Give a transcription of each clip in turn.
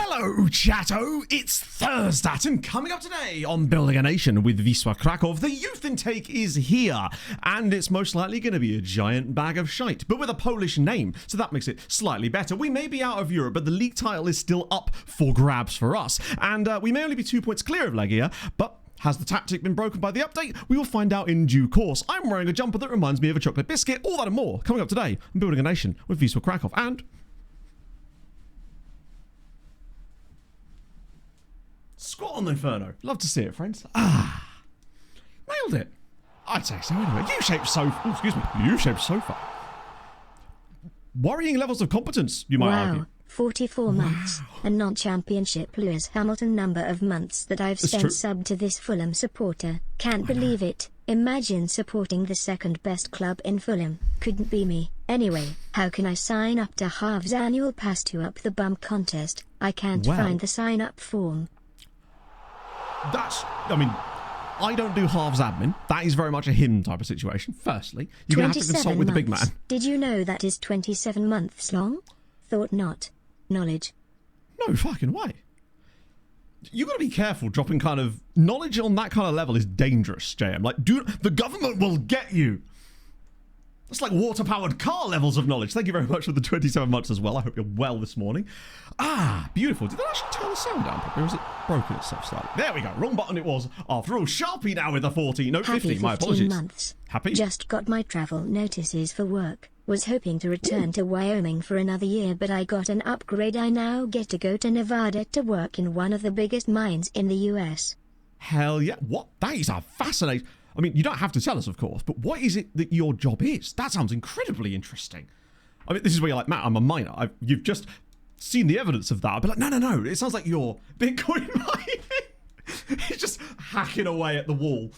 Hello, chatto! It's Thursday, and coming up today on Building a Nation with Wisła Kraków, the youth intake is here, and it's most likely going to be a giant bag of shite, but with a Polish name, so that makes it slightly better. We may be out of Europe, but the league title is still up for grabs for us, and we may only be 2 points clear of Legia, but has the tactic been broken by the update? We will find out in due course. I'm wearing a jumper that reminds me of a chocolate biscuit, all that and more, coming up today on Building a Nation with Wisła Kraków, and Squat on the Inferno. Love to see it, friends. Nailed it. I'd say so anyway. U-shaped sofa. Oh, excuse me. U-shaped sofa. Worrying levels of competence, you might argue. 44 months. A non-championship Lewis Hamilton number of months that I've spent subbed to this Fulham supporter. Can't believe it. Imagine supporting the second best club in Fulham. Couldn't be me. Anyway, how can I sign up to Halves annual pass to up the bum contest? I can't find the sign up form. I don't do halves admin. That is very much a him type of situation. Firstly, you're going to have to consult with the big man. Did you know that is 27 months long? Thought not. Knowledge. No fucking way. You got to be careful dropping kind of knowledge on that kind of level is dangerous, JM. Like, the government will get you. That's like water-powered car levels of knowledge. Thank you very much for the 27 months as well. I hope you're well this morning. Beautiful. Did that actually turn the sound down properly, or was it broken itself slightly? There we go. Wrong button it was. After all, Sharpie now with a 40. No, 50. My apologies. Months. Happy? Just got my travel notices for work. Was hoping to return to Wyoming for another year, but I got an upgrade. I now get to go to Nevada to work in one of the biggest mines in the US. Hell yeah. What? That is a fascinating... I mean, you don't have to tell us, of course, but what is it that your job is? That sounds incredibly interesting. I mean, this is where you're like, Matt, I'm a miner. You've just seen the evidence of that. I'd be like, no. It sounds like you're Bitcoin mining. He's just hacking away at the wall.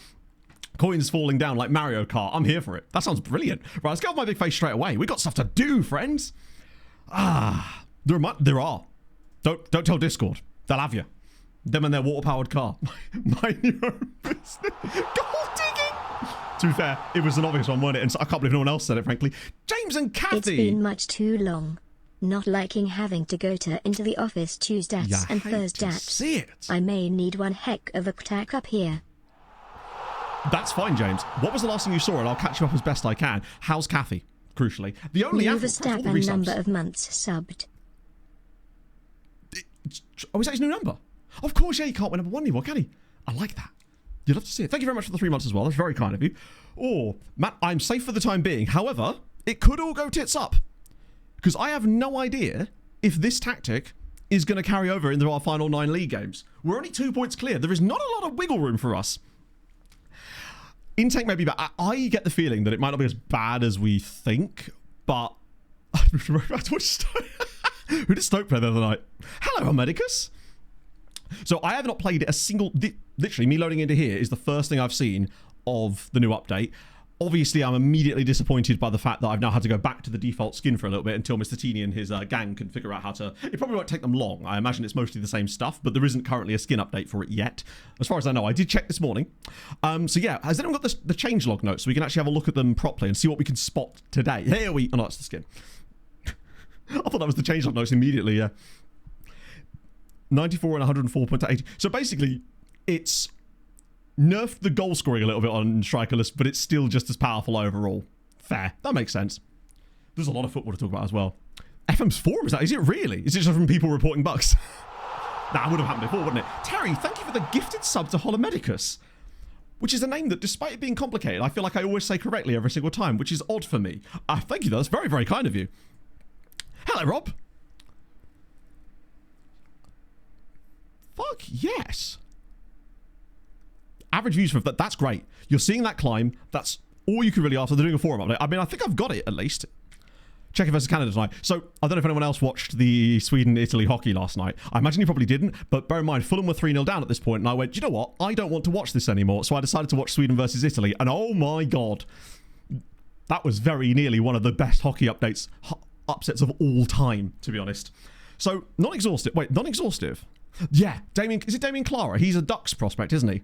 Coins falling down like Mario Kart. I'm here for it. That sounds brilliant. Right, let's get off my big face straight away. We've got stuff to do, friends. There are. Don't tell Discord. They'll have you. Them and their water-powered car. Mind your own business. Gold digging! To be fair, it was an obvious one, wasn't it? And I can't believe no one else said it, frankly. James and Kathy! It's been much too long. Not liking having to go into the office Tuesdays and Thursdays. See it. I may need one heck of a tack up here. That's fine, James. What was the last thing you saw? And I'll catch you up as best I can. How's Kathy? Crucially. The only Overstep and number of months subbed. Oh, is that his new number? Of course, yeah, he can't win number one anymore, can he? I like that. You'd love to see it. Thank you very much for the 3 months as well. That's very kind of you. Oh, Matt, I'm safe for the time being. However, it could all go tits up. Because I have no idea if this tactic is going to carry over into our final 9 league games. We're only 2 points clear. There is not a lot of wiggle room for us. Intake may be bad. I get the feeling that it might not be as bad as we think, but... Who did Stoke play the other night? Hello, Medicus. So I have not played a single... Literally, me loading into here is the first thing I've seen of the new update. Obviously, I'm immediately disappointed by the fact that I've now had to go back to the default skin for a little bit until Mr. Teeny and his gang can figure out how to... It probably won't take them long. I imagine it's mostly the same stuff, but there isn't currently a skin update for it yet. As far as I know, I did check this morning. So yeah, has anyone got the changelog notes so we can actually have a look at them properly and see what we can spot today? Here we... Oh, no, that's the skin. I thought that was the changelog notes immediately, yeah. 94 and 104.80. So basically, it's nerfed the goal scoring a little bit on Strikerless, but it's still just as powerful overall. Fair. That makes sense. There's a lot of football to talk about as well. FM's forum, is it really? Is it just from people reporting bugs? That would have happened before, wouldn't it? Terry, thank you for the gifted sub to Holomedicus, which is a name that, despite it being complicated, I feel like I always say correctly every single time, which is odd for me. Thank you, though. That's very, very kind of you. Hello, Rob. Fuck yes. Average views for that. That's great. You're seeing that climb. That's all you can really ask. They're doing a forum update. I mean, I think I've got it at least. Czech versus Canada tonight. So I don't know if anyone else watched the Sweden-Italy hockey last night. I imagine you probably didn't, but bear in mind, Fulham were 3-0 down at this point, and I went, you know what? I don't want to watch this anymore. So I decided to watch Sweden versus Italy, and oh my god, that was very nearly one of the best hockey upsets of all time, to be honest. So non-exhaustive. Wait, non-exhaustive. Yeah, is it Damien Clara? He's a Ducks prospect, isn't he?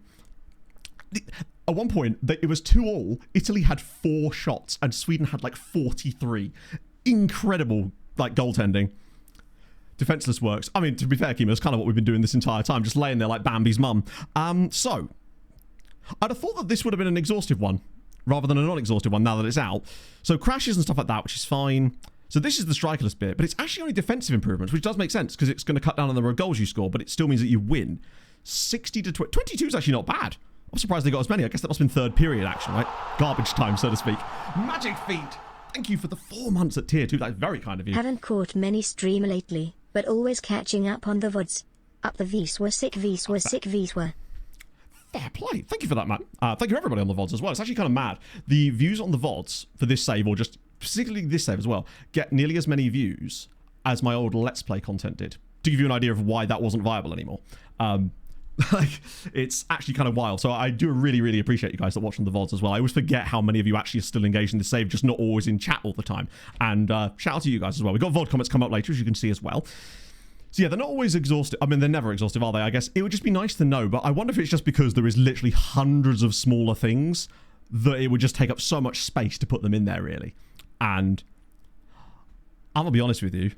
At one point, it was 2-2. Italy had 4 shots, and Sweden had like 43. Incredible, like, goaltending. Defenseless works. I mean, to be fair, Kima, it's kind of what we've been doing this entire time, just laying there like Bambi's mum. So, I'd have thought that this would have been an exhaustive one, rather than a non-exhaustive one now that it's out. So crashes and stuff like that, which is fine. So this is the strikerless bit, but it's actually only defensive improvements, which does make sense, because it's going to cut down on the number of goals you score, but it still means that you win. 60 to 22 is actually not bad. I'm surprised they got as many. I guess that must have been third period action, right? Garbage time, so to speak. Magic Feet! Thank you for the 4 months at tier 2. That's very kind of you. Haven't caught many stream lately, but always catching up on the VODs. Up the Wisła, sick Wisła, sick Wisła. Fair play. Thank you for that, Matt. Thank you everybody on the VODs as well. It's actually kind of mad. The views on the VODs for this save, or just particularly this save as well, get nearly as many views as my old Let's Play content did. To give you an idea of why that wasn't viable anymore. Like, it's actually kind of wild. So I do really, really appreciate you guys that watch on the VODs as well. I always forget how many of you actually are still engaged in the save, just not always in chat all the time. And shout out to you guys as well. We've got VOD comments come up later, as you can see as well. So yeah, they're not always exhaustive. I mean, they're never exhaustive, are they? I guess it would just be nice to know, but I wonder if it's just because there is literally hundreds of smaller things that it would just take up so much space to put them in there, really. And I'm going to be honest with you,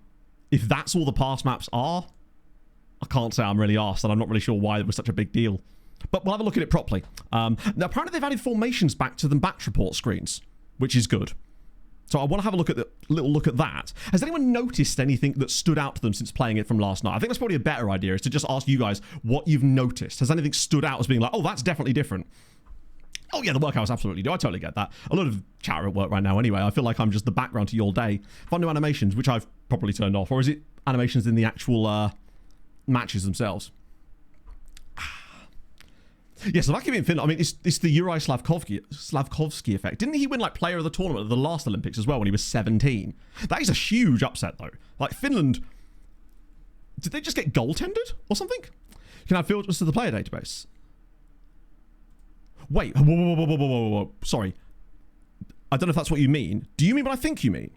if that's all the pass maps are, I can't say I'm really arsed, and I'm not really sure why it was such a big deal. But we'll have a look at it properly. Now, apparently they've added formations back to the match report screens, which is good. So I want to have a little look at that. Has anyone noticed anything that stood out to them since playing it from last night? I think that's probably a better idea, is to just ask you guys what you've noticed. Has anything stood out as being like, oh, that's definitely different? Oh yeah, the work hours absolutely do. I totally get that. A lot of chatter at work right now anyway. I feel like I'm just the background to your day. Fun new animations, which I've probably turned off. Or is it animations in the actual matches themselves? Yeah, Slovakia in Finland. I mean, it's the Yuri Slavkovsky effect. Didn't he win like player of the tournament at the last Olympics as well when he was 17? That is a huge upset though. Like Finland, did they just get goaltended or something? Can I add filters to the player database? Wait, whoa. Sorry. I don't know if that's what you mean. Do you mean what I think you mean?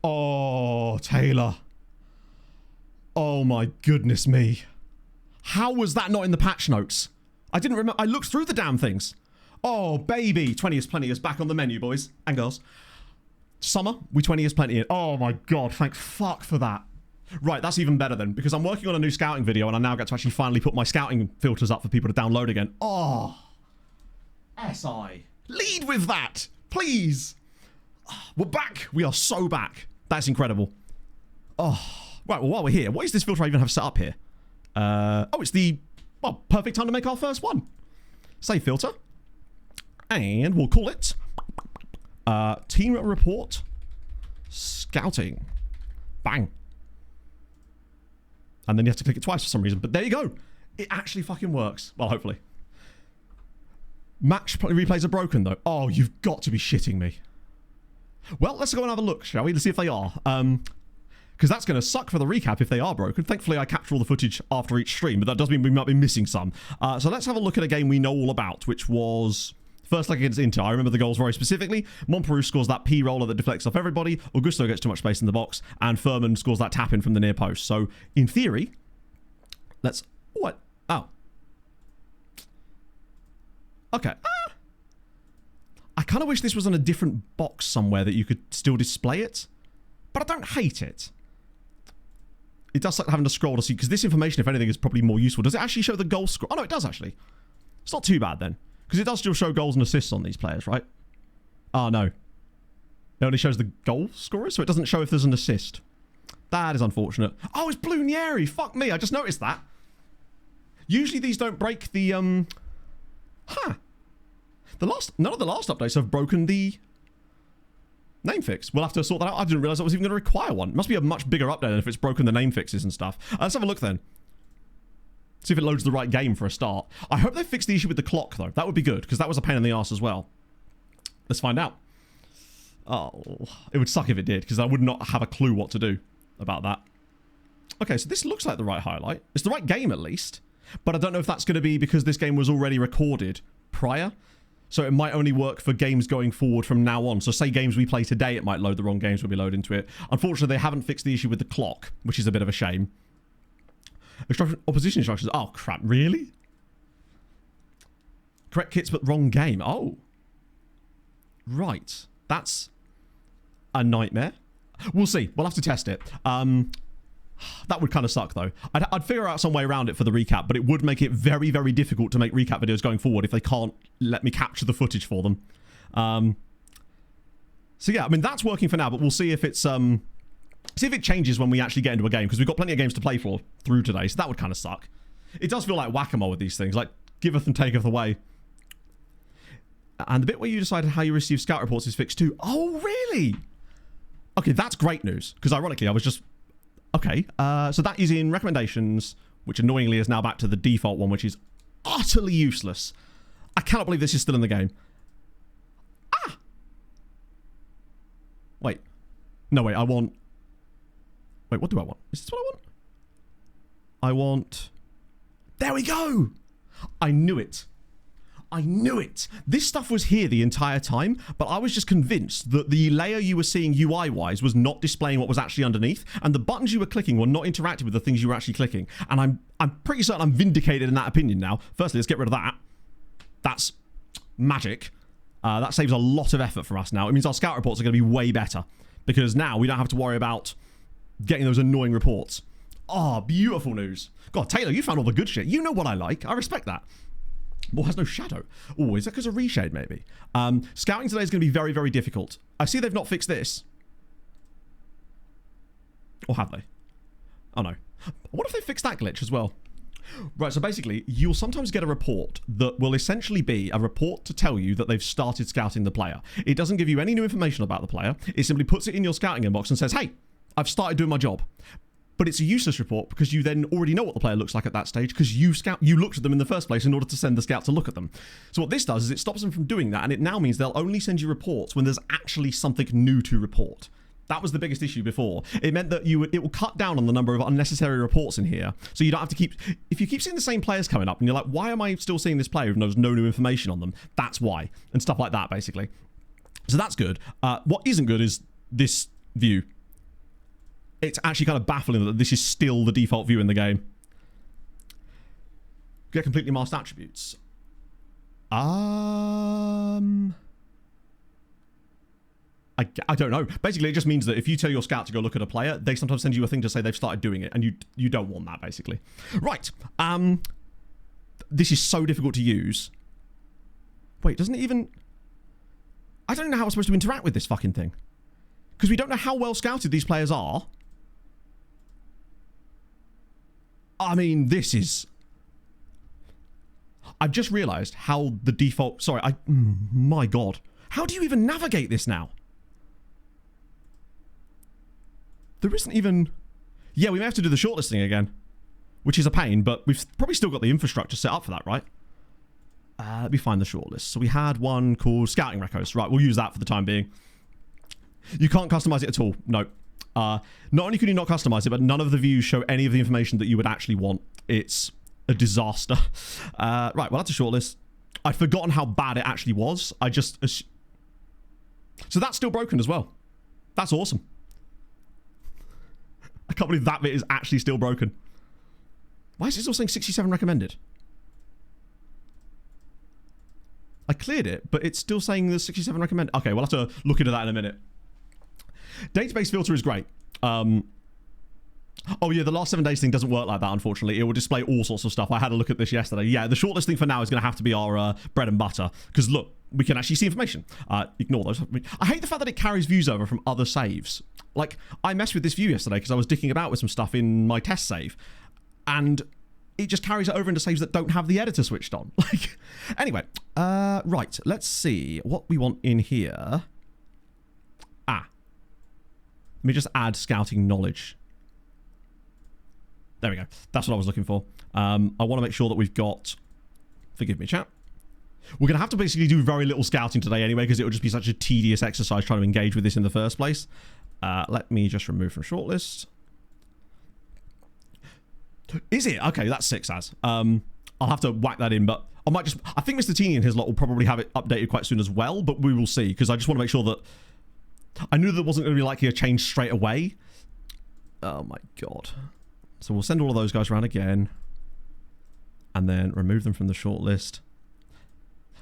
Oh, Taylor. Oh my goodness me. How was that not in the patch notes? I didn't remember. I looked through the damn things. Oh, baby. 20 is plenty is back on the menu, boys and girls. Summer, we 20 is plenty in. Oh my God, thank fuck for that. Right, that's even better then, because I'm working on a new scouting video and I now get to actually finally put my scouting filters up for people to download again. Oh. SI. Lead with that, please. We're back. We are so back. That's incredible. Oh, right. Well, while we're here, what is this filter I even have set up here? Oh, it's the perfect time to make our first one. Save filter, and we'll call it Team Report Scouting. Bang. And then you have to click it twice for some reason. But there you go. It actually fucking works. Well, hopefully. Match replays are broken though. Oh, you've got to be shitting me. Well, let's go and have a look, shall we? Let's see if they are. Because that's going to suck for the recap if they are broken. Thankfully, I capture all the footage after each stream, but that does mean we might be missing some. So let's have a look at a game we know all about, which was first leg against Inter. I remember the goals very specifically. Montperu scores that P roller that deflects off everybody. Augusto gets too much space in the box, and Furman scores that tap in from the near post. So, in theory, let's... What? Oh. Okay. I kind of wish this was on a different box somewhere that you could still display it, but I don't hate it. It does suck having to scroll to see, because this information, if anything, is probably more useful. Does it actually show the goal score? Oh, no, it does, actually. It's not too bad, then. Because it does still show goals and assists on these players, right? Oh, no. It only shows the goal scorers, so it doesn't show if there's an assist. That is unfortunate. Oh, it's Blunieri. Fuck me, I just noticed that. Usually these don't break the, Huh. None of the last updates have broken the name fix. We'll have to sort that out. I didn't realize that was even going to require one. It must be a much bigger update than if it's broken the name fixes and stuff. Let's have a look then. See if it loads the right game for a start. I hope they fixed the issue with the clock though. That would be good, because that was a pain in the ass as well. Let's find out. Oh, it would suck if it did, because I would not have a clue what to do about that. Okay, so this looks like the right highlight. It's the right game at least. But I don't know if that's going to be because this game was already recorded prior. So it might only work for games going forward from now on. So say games we play today, it might load the wrong games when we load into it. Unfortunately, they haven't fixed the issue with the clock, which is a bit of a shame. Opposition instructions. Oh, crap. Really? Correct kits, but wrong game. Oh. Right. That's a nightmare. We'll see. We'll have to test it. That would kind of suck, though. I'd figure out some way around it for the recap, but it would make it very, very difficult to make recap videos going forward if they can't let me capture the footage for them. So yeah, I mean, that's working for now, but we'll see if it's see if it changes when we actually get into a game, because we've got plenty of games to play through today, so that would kind of suck. It does feel like whack-a-mole with these things, like giveth and taketh away. And the bit where you decided how you receive scout reports is fixed too. Oh, really? Okay, that's great news, because ironically, I was just... Okay, so that is in recommendations, which annoyingly is now back to the default one, which is utterly useless. I cannot believe this is still in the game. Ah! Wait. No, wait, I want... Wait, what do I want? Is this what I want? I want... There we go! I knew it. I knew it. This stuff was here the entire time, but I was just convinced that the layer you were seeing UI-wise was not displaying what was actually underneath, and the buttons you were clicking were not interacting with the things you were actually clicking. And I'm pretty certain I'm vindicated in that opinion now. Firstly, let's get rid of that. That's magic. That saves a lot of effort for us now. It means our scout reports are going to be way better, because now we don't have to worry about getting those annoying reports. Oh, beautiful news. God, Taylor, you found all the good shit. You know what I like. I respect that. Well, has no shadow. Oh, is that because of reshade, maybe? Scouting today is going to be very, very difficult. I see they've not fixed this. Or have they? Oh, no. What if they fixed that glitch as well? Right, so basically, you'll sometimes get a report that will essentially be a report to tell you that they've started scouting the player. It doesn't give you any new information about the player. It simply puts it in your scouting inbox and says, hey, I've started doing my job. But it's a useless report because you then already know what the player looks like at that stage, because you looked at them in the first place in order to send the scout to look at them. So what this does is it stops them from doing that, and it now means they'll only send you reports when there's actually something new to report. That was the biggest issue before. It meant that it will cut down on the number of unnecessary reports in here, so you don't have to keep... If you keep seeing the same players coming up and you're like, why am I still seeing this player even though there's no new information on them? That's why. And stuff like that, basically. So that's good. What isn't good is this view. It's actually kind of baffling that this is still the default view in the game. Get completely masked attributes. I don't know. Basically, it just means that if you tell your scout to go look at a player, they sometimes send you a thing to say they've started doing it, and you don't want that, basically. Right. This is so difficult to use. Wait, doesn't it even... I don't know how we're supposed to interact with this fucking thing. Because we don't know how well scouted these players are. I mean, this is... I've just realised how the default... Sorry, my God. How do you even navigate this now? There isn't even... Yeah, we may have to do the shortlisting again, which is a pain, but we've probably still got the infrastructure set up for that, right? Let me find the shortlist. So we had one called Scouting Recos. Right, we'll use that for the time being. You can't customize it at all. No. Not only can you not customize it, but none of the views show any of the information that you would actually want. It's a disaster. Right, well, that's a shortlist. I'd forgotten how bad it actually was. So that's still broken as well. That's awesome. I can't believe that bit is actually still broken. Why is it still saying 67 recommended? I cleared it, but it's still saying there's 67 recommended. Okay, we'll have to look into that in a minute. Database filter is great. Oh yeah, the last 7 days thing doesn't work like that, unfortunately. It will display all sorts of stuff. I had a look at this yesterday. Yeah, the shortlisting for now is going to have to be our bread and butter. Because look, we can actually see information. Ignore those. I hate the fact that it carries views over from other saves. Like, I messed with this view yesterday because I was dicking about with some stuff in my test save. And it just carries it over into saves that don't have the editor switched on. Like, anyway, right, let's see what we want in here. Let me just add scouting knowledge. There we go. That's what I was looking for. I want to make sure that we've got... Forgive me, chat. We're going to have to basically do very little scouting today anyway, because it would just be such a tedious exercise trying to engage with this in the first place. Let me just remove from shortlist. Is it? Okay, that's 6 as. I'll have to whack that in, but I might just... I think Mr. Teeny and his lot will probably have it updated quite soon as well, but we will see, because I just want to make sure that... I knew there wasn't going to be likely a change straight away. Oh my God. So we'll send all of those guys around again. And then remove them from the shortlist.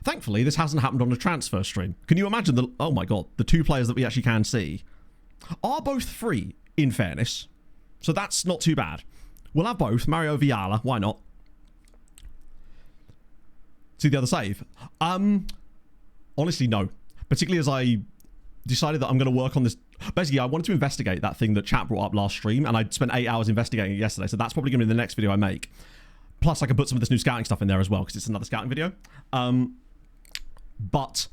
Thankfully, this hasn't happened on a transfer stream. Can you imagine the... Oh my god, the 2 players that we actually can see are both free, in fairness. So that's not too bad. We'll have both. Mario Viala, why not? See the other save? Honestly, no. Particularly as I decided that I'm going to work on this. Basically, I wanted to investigate that thing that chat brought up last stream, and I spent 8 hours investigating it yesterday, so that's probably going to be the next video I make. Plus, I can put some of this new scouting stuff in there as well, because it's another scouting video. But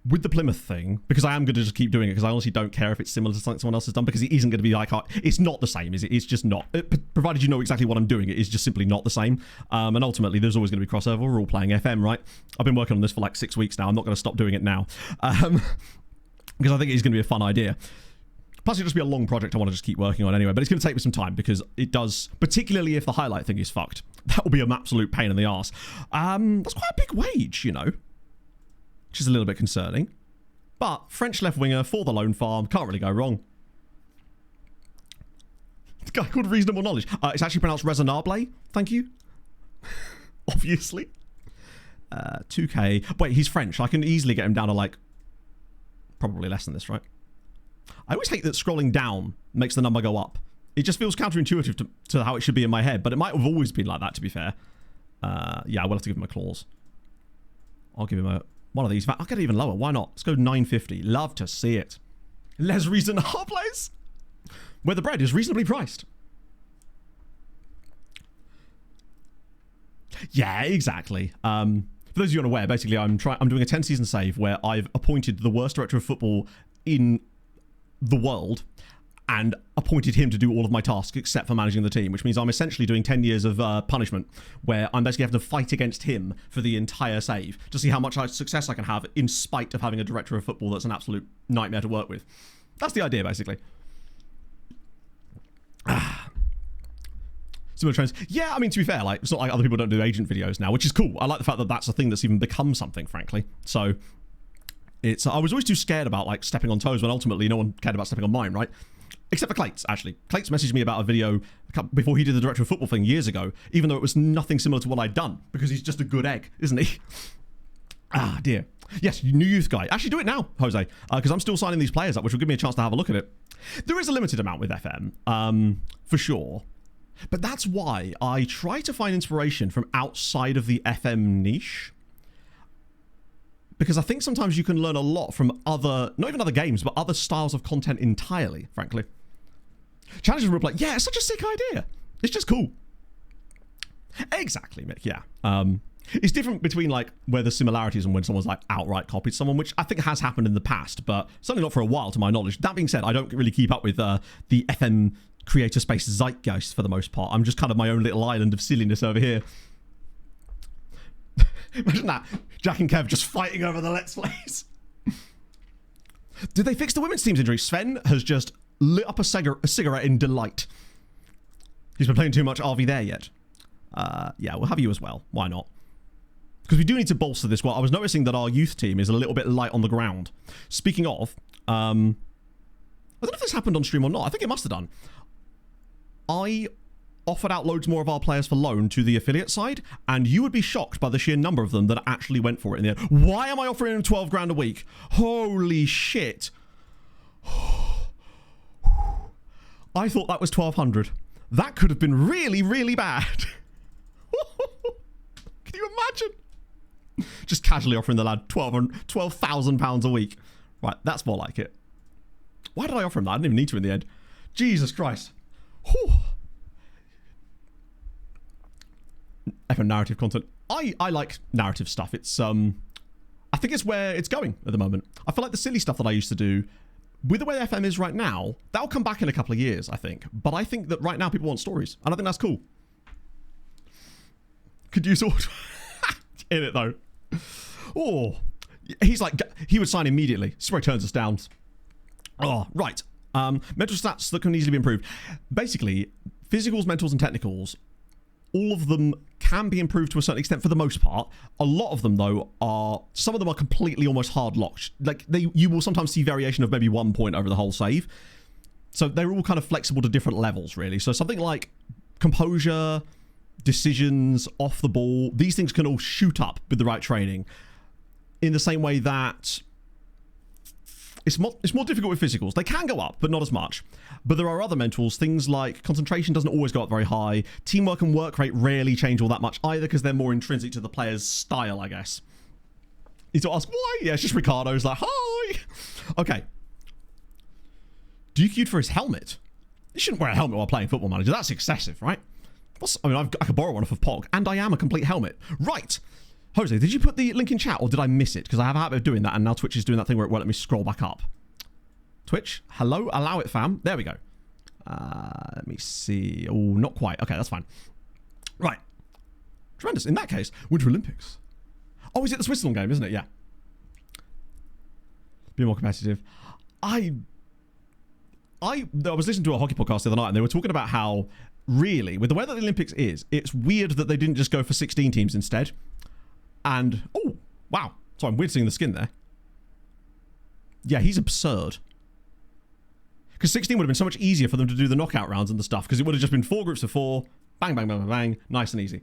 with the Plymouth thing, because I am going to just keep doing it, because I honestly don't care if it's similar to something someone else has done, because it isn't going to be like... It's not the same, is it? It's just not. Provided you know exactly what I'm doing, it is just simply not the same. And ultimately, there's always going to be crossover. We're all playing FM, right? I've been working on this for like 6 weeks now. I'm not going to stop doing it now. Because I think it's going to be a fun idea. Plus, it'll just be a long project I want to just keep working on anyway. But it's going to take me some time because it does, particularly if the highlight thing is fucked. That will be an absolute pain in the arse. That's quite a big wage, you know. Which is a little bit concerning. But French left winger for the Lone Farm. Can't really go wrong. The guy called Reasonable Knowledge. It's actually pronounced raisonnable. Thank you. Obviously. 2K. Wait, he's French. I can easily get him down to like... Probably less than this, right? I always hate that scrolling down makes the number go up. It just feels counterintuitive to how it should be in my head, but it might have always been like that, to be fair. Yeah, I will have to give him a clause. I'll give him one of these. I'll get it even lower. Why not? Let's go 950. Love to see it. Les Reasonables. Where the bread is reasonably priced. Yeah, exactly. For those of you unaware, basically, I'm doing a 10-season save where I've appointed the worst director of football in the world and appointed him to do all of my tasks except for managing the team, which means I'm essentially doing 10 years of punishment where I'm basically having to fight against him for the entire save to see how much success I can have in spite of having a director of football that's an absolute nightmare to work with. That's the idea, basically. Similar trends. Yeah, I mean, to be fair, like, it's not like other people don't do agent videos now, which is cool. I like the fact that that's a thing that's even become something, frankly. So, I was always too scared about, like, stepping on toes when ultimately no one cared about stepping on mine, right? Except for Clates, actually. Clates messaged me about a video before he did the director of football thing years ago, even though it was nothing similar to what I'd done, because he's just a good egg, isn't he? Ah, dear. Yes, new youth guy. Actually, do it now, Jose, because I'm still signing these players up, which will give me a chance to have a look at it. There is a limited amount with FM, for sure. But that's why I try to find inspiration from outside of the FM niche. Because I think sometimes you can learn a lot from other, not even other games, but other styles of content entirely, frankly. Challenges were like, yeah, it's such a sick idea. It's just cool. Exactly, Mick, yeah. It's different between like where the similarities and when someone's like outright copied someone, which I think has happened in the past, but certainly not for a while to my knowledge. That being said, I don't really keep up with the FM creator space zeitgeist for the most part. I'm just kind of my own little island of silliness over here. Imagine that. Jack and Kev just fighting over the Let's Plays. Did they fix the women's team's injury? Sven has just lit up a cigarette in delight. He's been playing too much RV there yet. Yeah, we'll have you as well. Why not? Because we do need to bolster this. Well, I was noticing that our youth team is a little bit light on the ground. Speaking of, I don't know if this happened on stream or not. I think it must have done. I offered out loads more of our players for loan to the affiliate side, and you would be shocked by the sheer number of them that actually went for it in the end. Why am I offering them 12 grand a week? Holy shit. I thought that was 1,200. That could have been really, really bad. Can you imagine? Just casually offering the lad £12,000 a week. Right, that's more like it. Why did I offer him that? I didn't even need to in the end. Jesus Christ. Whew. FM narrative content. I like narrative stuff. It's I think it's where it's going at the moment. I feel like the silly stuff that I used to do, with the way FM is right now, that'll come back in a couple of years, I think. But I think that right now people want stories, and I think that's cool. Could use all in it though. Oh, he's like, he would sign immediately. This is where he turns us down. Oh, right. Mental stats that can easily be improved. Basically, physicals, mentals, and technicals, all of them can be improved to a certain extent for the most part. A lot of them, though, some of them are completely almost hard locked. Like, you will sometimes see variation of maybe 1 point over the whole save. So they're all kind of flexible to different levels, really. So something like composure, decisions, off the ball, these things can all shoot up with the right training. in the same way that it's more difficult with physicals. They can go up, but not as much. But there are other mentals, things like concentration doesn't always go up very high. Teamwork and work rate rarely change all that much either, because they're more intrinsic to the player's style, I guess. You need to ask why? Yeah, it's just Ricardo's like, hi! Okay. DQ'd for his helmet. You shouldn't wear a helmet while playing Football Manager. That's excessive, right? I could borrow one off of Pog, and I am a complete helmet. Right. Jose, did you put the link in chat, or did I miss it? Because I have a habit of doing that, and now Twitch is doing that thing where it won't let me scroll back up. Twitch, hello, allow it, fam. There we go. Let me see. Oh, not quite. Okay, that's fine. Right. Tremendous. In that case, Winter Olympics. Oh, is it the Switzerland game, isn't it? Yeah. Be more competitive. I was listening to a hockey podcast the other night, and they were talking about how, really, with the way that the Olympics is, it's weird that they didn't just go for 16 teams instead. And, oh, wow. Sorry, I'm weird seeing the skin there. Yeah, he's absurd. Because 16 would have been so much easier for them to do the knockout rounds and the stuff, because it would have just been 4 groups of 4, bang, bang, bang, bang, bang, nice and easy.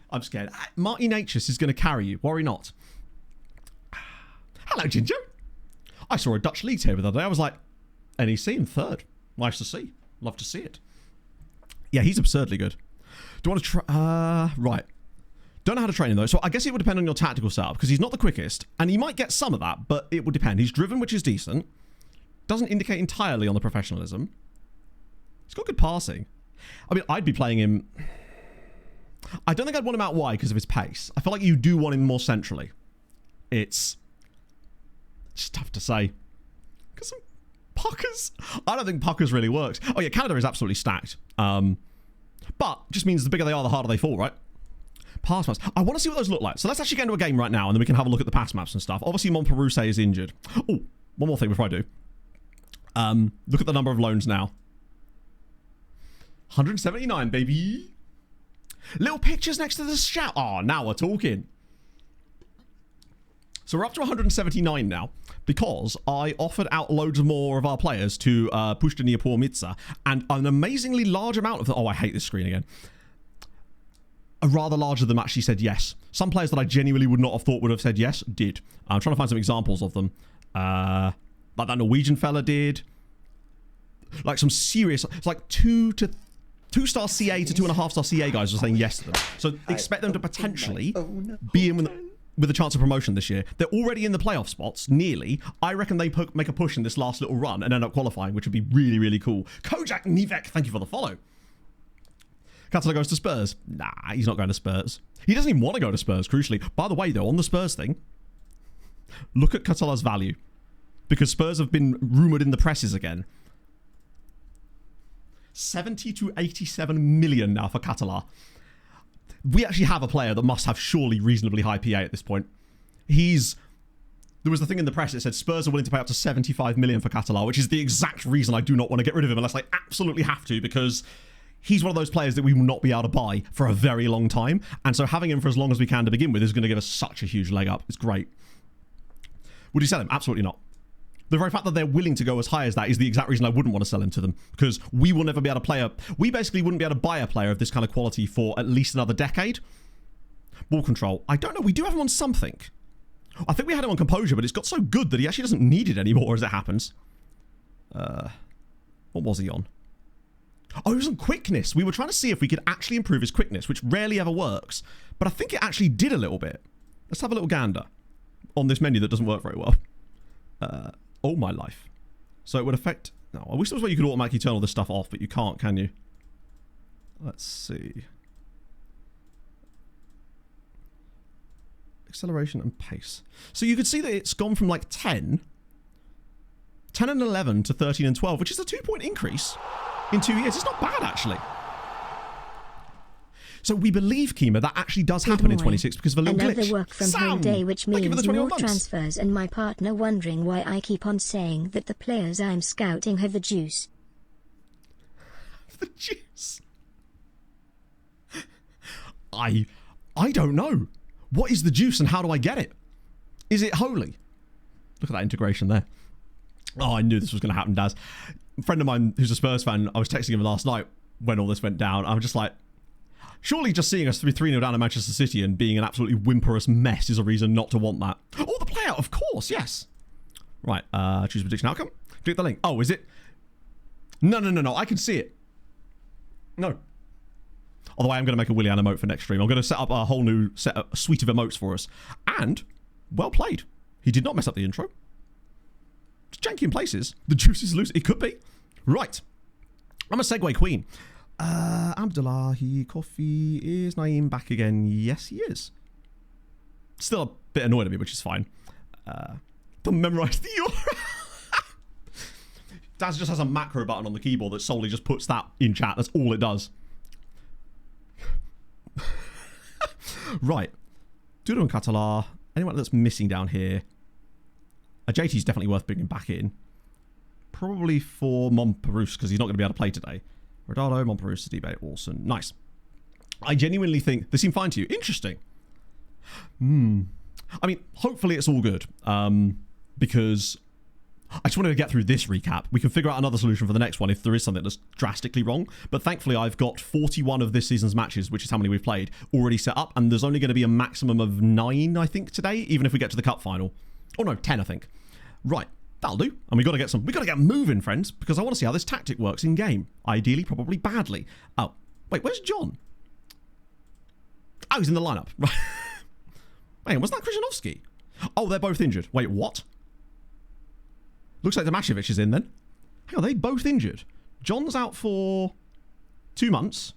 I'm scared. Marty Natures is going to carry you. Worry not. Hello, Ginger. I saw a Dutch league table the other day. I was like, NEC in 3rd. Nice to see. Love to see it. Yeah, he's absurdly good. Do you want to try... right. Don't know how to train him, though. So I guess it would depend on your tactical setup, because he's not the quickest, and he might get some of that, but it would depend. He's driven, which is decent. Doesn't indicate entirely on the professionalism. He's got good passing. I mean, I'd be playing him... I don't think I'd want him out wide because of his pace. I feel like you do want him more centrally. It's just tough to say. Because puckers... I don't think puckers really works. Oh yeah, Canada is absolutely stacked. But just means the bigger they are, the harder they fall, right? Pass maps. I want to see what those look like. So let's actually get into a game right now, and then we can have a look at the pass maps and stuff. Obviously, Montperuse is injured. Oh, one more thing before I do. Look at the number of loans now. 179, baby. Little pictures next to the shout. Oh, now we're talking. So we're up to 179 now, because I offered out loads more of our players to Pushta Mitsa, and an amazingly large amount of them. Oh, I hate this screen again. A rather large of them actually said yes. Some players that I genuinely would not have thought would have said yes, did. I'm trying to find some examples of them. Like that Norwegian fella did. Like some serious... It's like 2-star CA to 2.5-star CA guys are saying yes to them. So expect them to potentially be in with a chance of promotion this year. They're already in the playoff spots, nearly. I reckon they make a push in this last little run and end up qualifying, which would be really, really cool. Kojak Nivek, thank you for the follow. Katala goes to Spurs. Nah, he's not going to Spurs. He doesn't even want to go to Spurs, crucially. By the way, though, on the Spurs thing, look at Katala's value. Because Spurs have been rumoured in the presses again. 70 to 87 million now for Catala. We actually have a player that must have surely reasonably high PA at this point. There was the thing in the press that said Spurs are willing to pay up to 75 million for Catala, which is the exact reason I do not want to get rid of him unless I absolutely have to, because he's one of those players that we will not be able to buy for a very long time. And so having him for as long as we can to begin with is going to give us such a huge leg up. It's great. Would you sell him? Absolutely not. The very fact that they're willing to go as high as that is the exact reason I wouldn't want to sell him to them, because we will never be able to play we basically wouldn't be able to buy a player of this kind of quality for at least another decade. Ball control. I don't know. We do have him on something. I think we had him on composure, but it's got so good that he actually doesn't need it anymore as it happens. What was he on? Oh, he was on quickness. We were trying to see if we could actually improve his quickness, which rarely ever works. But I think it actually did a little bit. Let's have a little gander on this menu that doesn't work very well. All my life. So it would affect... No, I wish there was a way you could automatically turn all this stuff off, but you can't, can you? Let's see. Acceleration and pace. So you could see that it's gone from like 10 and 11 to 13 and 12, which is a 2-point increase in 2 years. It's not bad, actually. So we believe, Kima, that actually does happen in 26 because of a little glitch. Another work from home day, which means more transfers, and my partner wondering why I keep on saying that the players I'm scouting have the juice. The juice? I don't know. What is the juice and how do I get it? Is it holy? Look at that integration there. Oh, I knew this was going to happen, Daz. A friend of mine who's a Spurs fan, I was texting him last night when all this went down. I was just like, surely just seeing us 3-0 down at Manchester City and being an absolutely whimperous mess is a reason not to want that. Oh, the player! Yeah, of course, yes. Right, choose prediction outcome. Click the link. Oh, is it? No, I can see it. No. Although I am going to make a Willian emote for next stream. I'm going to set up a whole new suite of emotes for us. And, well played. He did not mess up the intro. It's janky in places. The juice is loose. It could be. Right. I'm a segue queen. Abdullahi Coffee, is Naeem back again? Yes, he is. Still a bit annoyed at me, which is fine. Don't memorize the URL. Daz just has a macro button on the keyboard that solely just puts that in chat. That's all it does. Right. Dudu and Catalar. Anyone that's missing down here? A JT is definitely worth bringing back in. Probably for Montperus, because he's not going to be able to play today. Rodado, Montperus, debate, Olsen. Nice. I genuinely think they seem fine to you. Interesting. I mean, hopefully it's all good. Because I just wanted to get through this recap. We can figure out another solution for the next one if there is something that's drastically wrong. But thankfully, I've got 41 of this season's matches, which is how many we've played, already set up. And there's only going to be a maximum of 9, I think, today, even if we get to the cup final. Oh, no, 10, I think. Right. That'll do. And we got to get moving, friends, because I want to see how this tactic works in game. Ideally, probably badly. Oh, wait, where's John? Oh, he's in the lineup. Right. Wait, wasn't that Krzyzanowski? Oh, they're both injured. Wait, what? Looks like Tomashevic is in then. Hang on, they both injured. John's out for 2 months.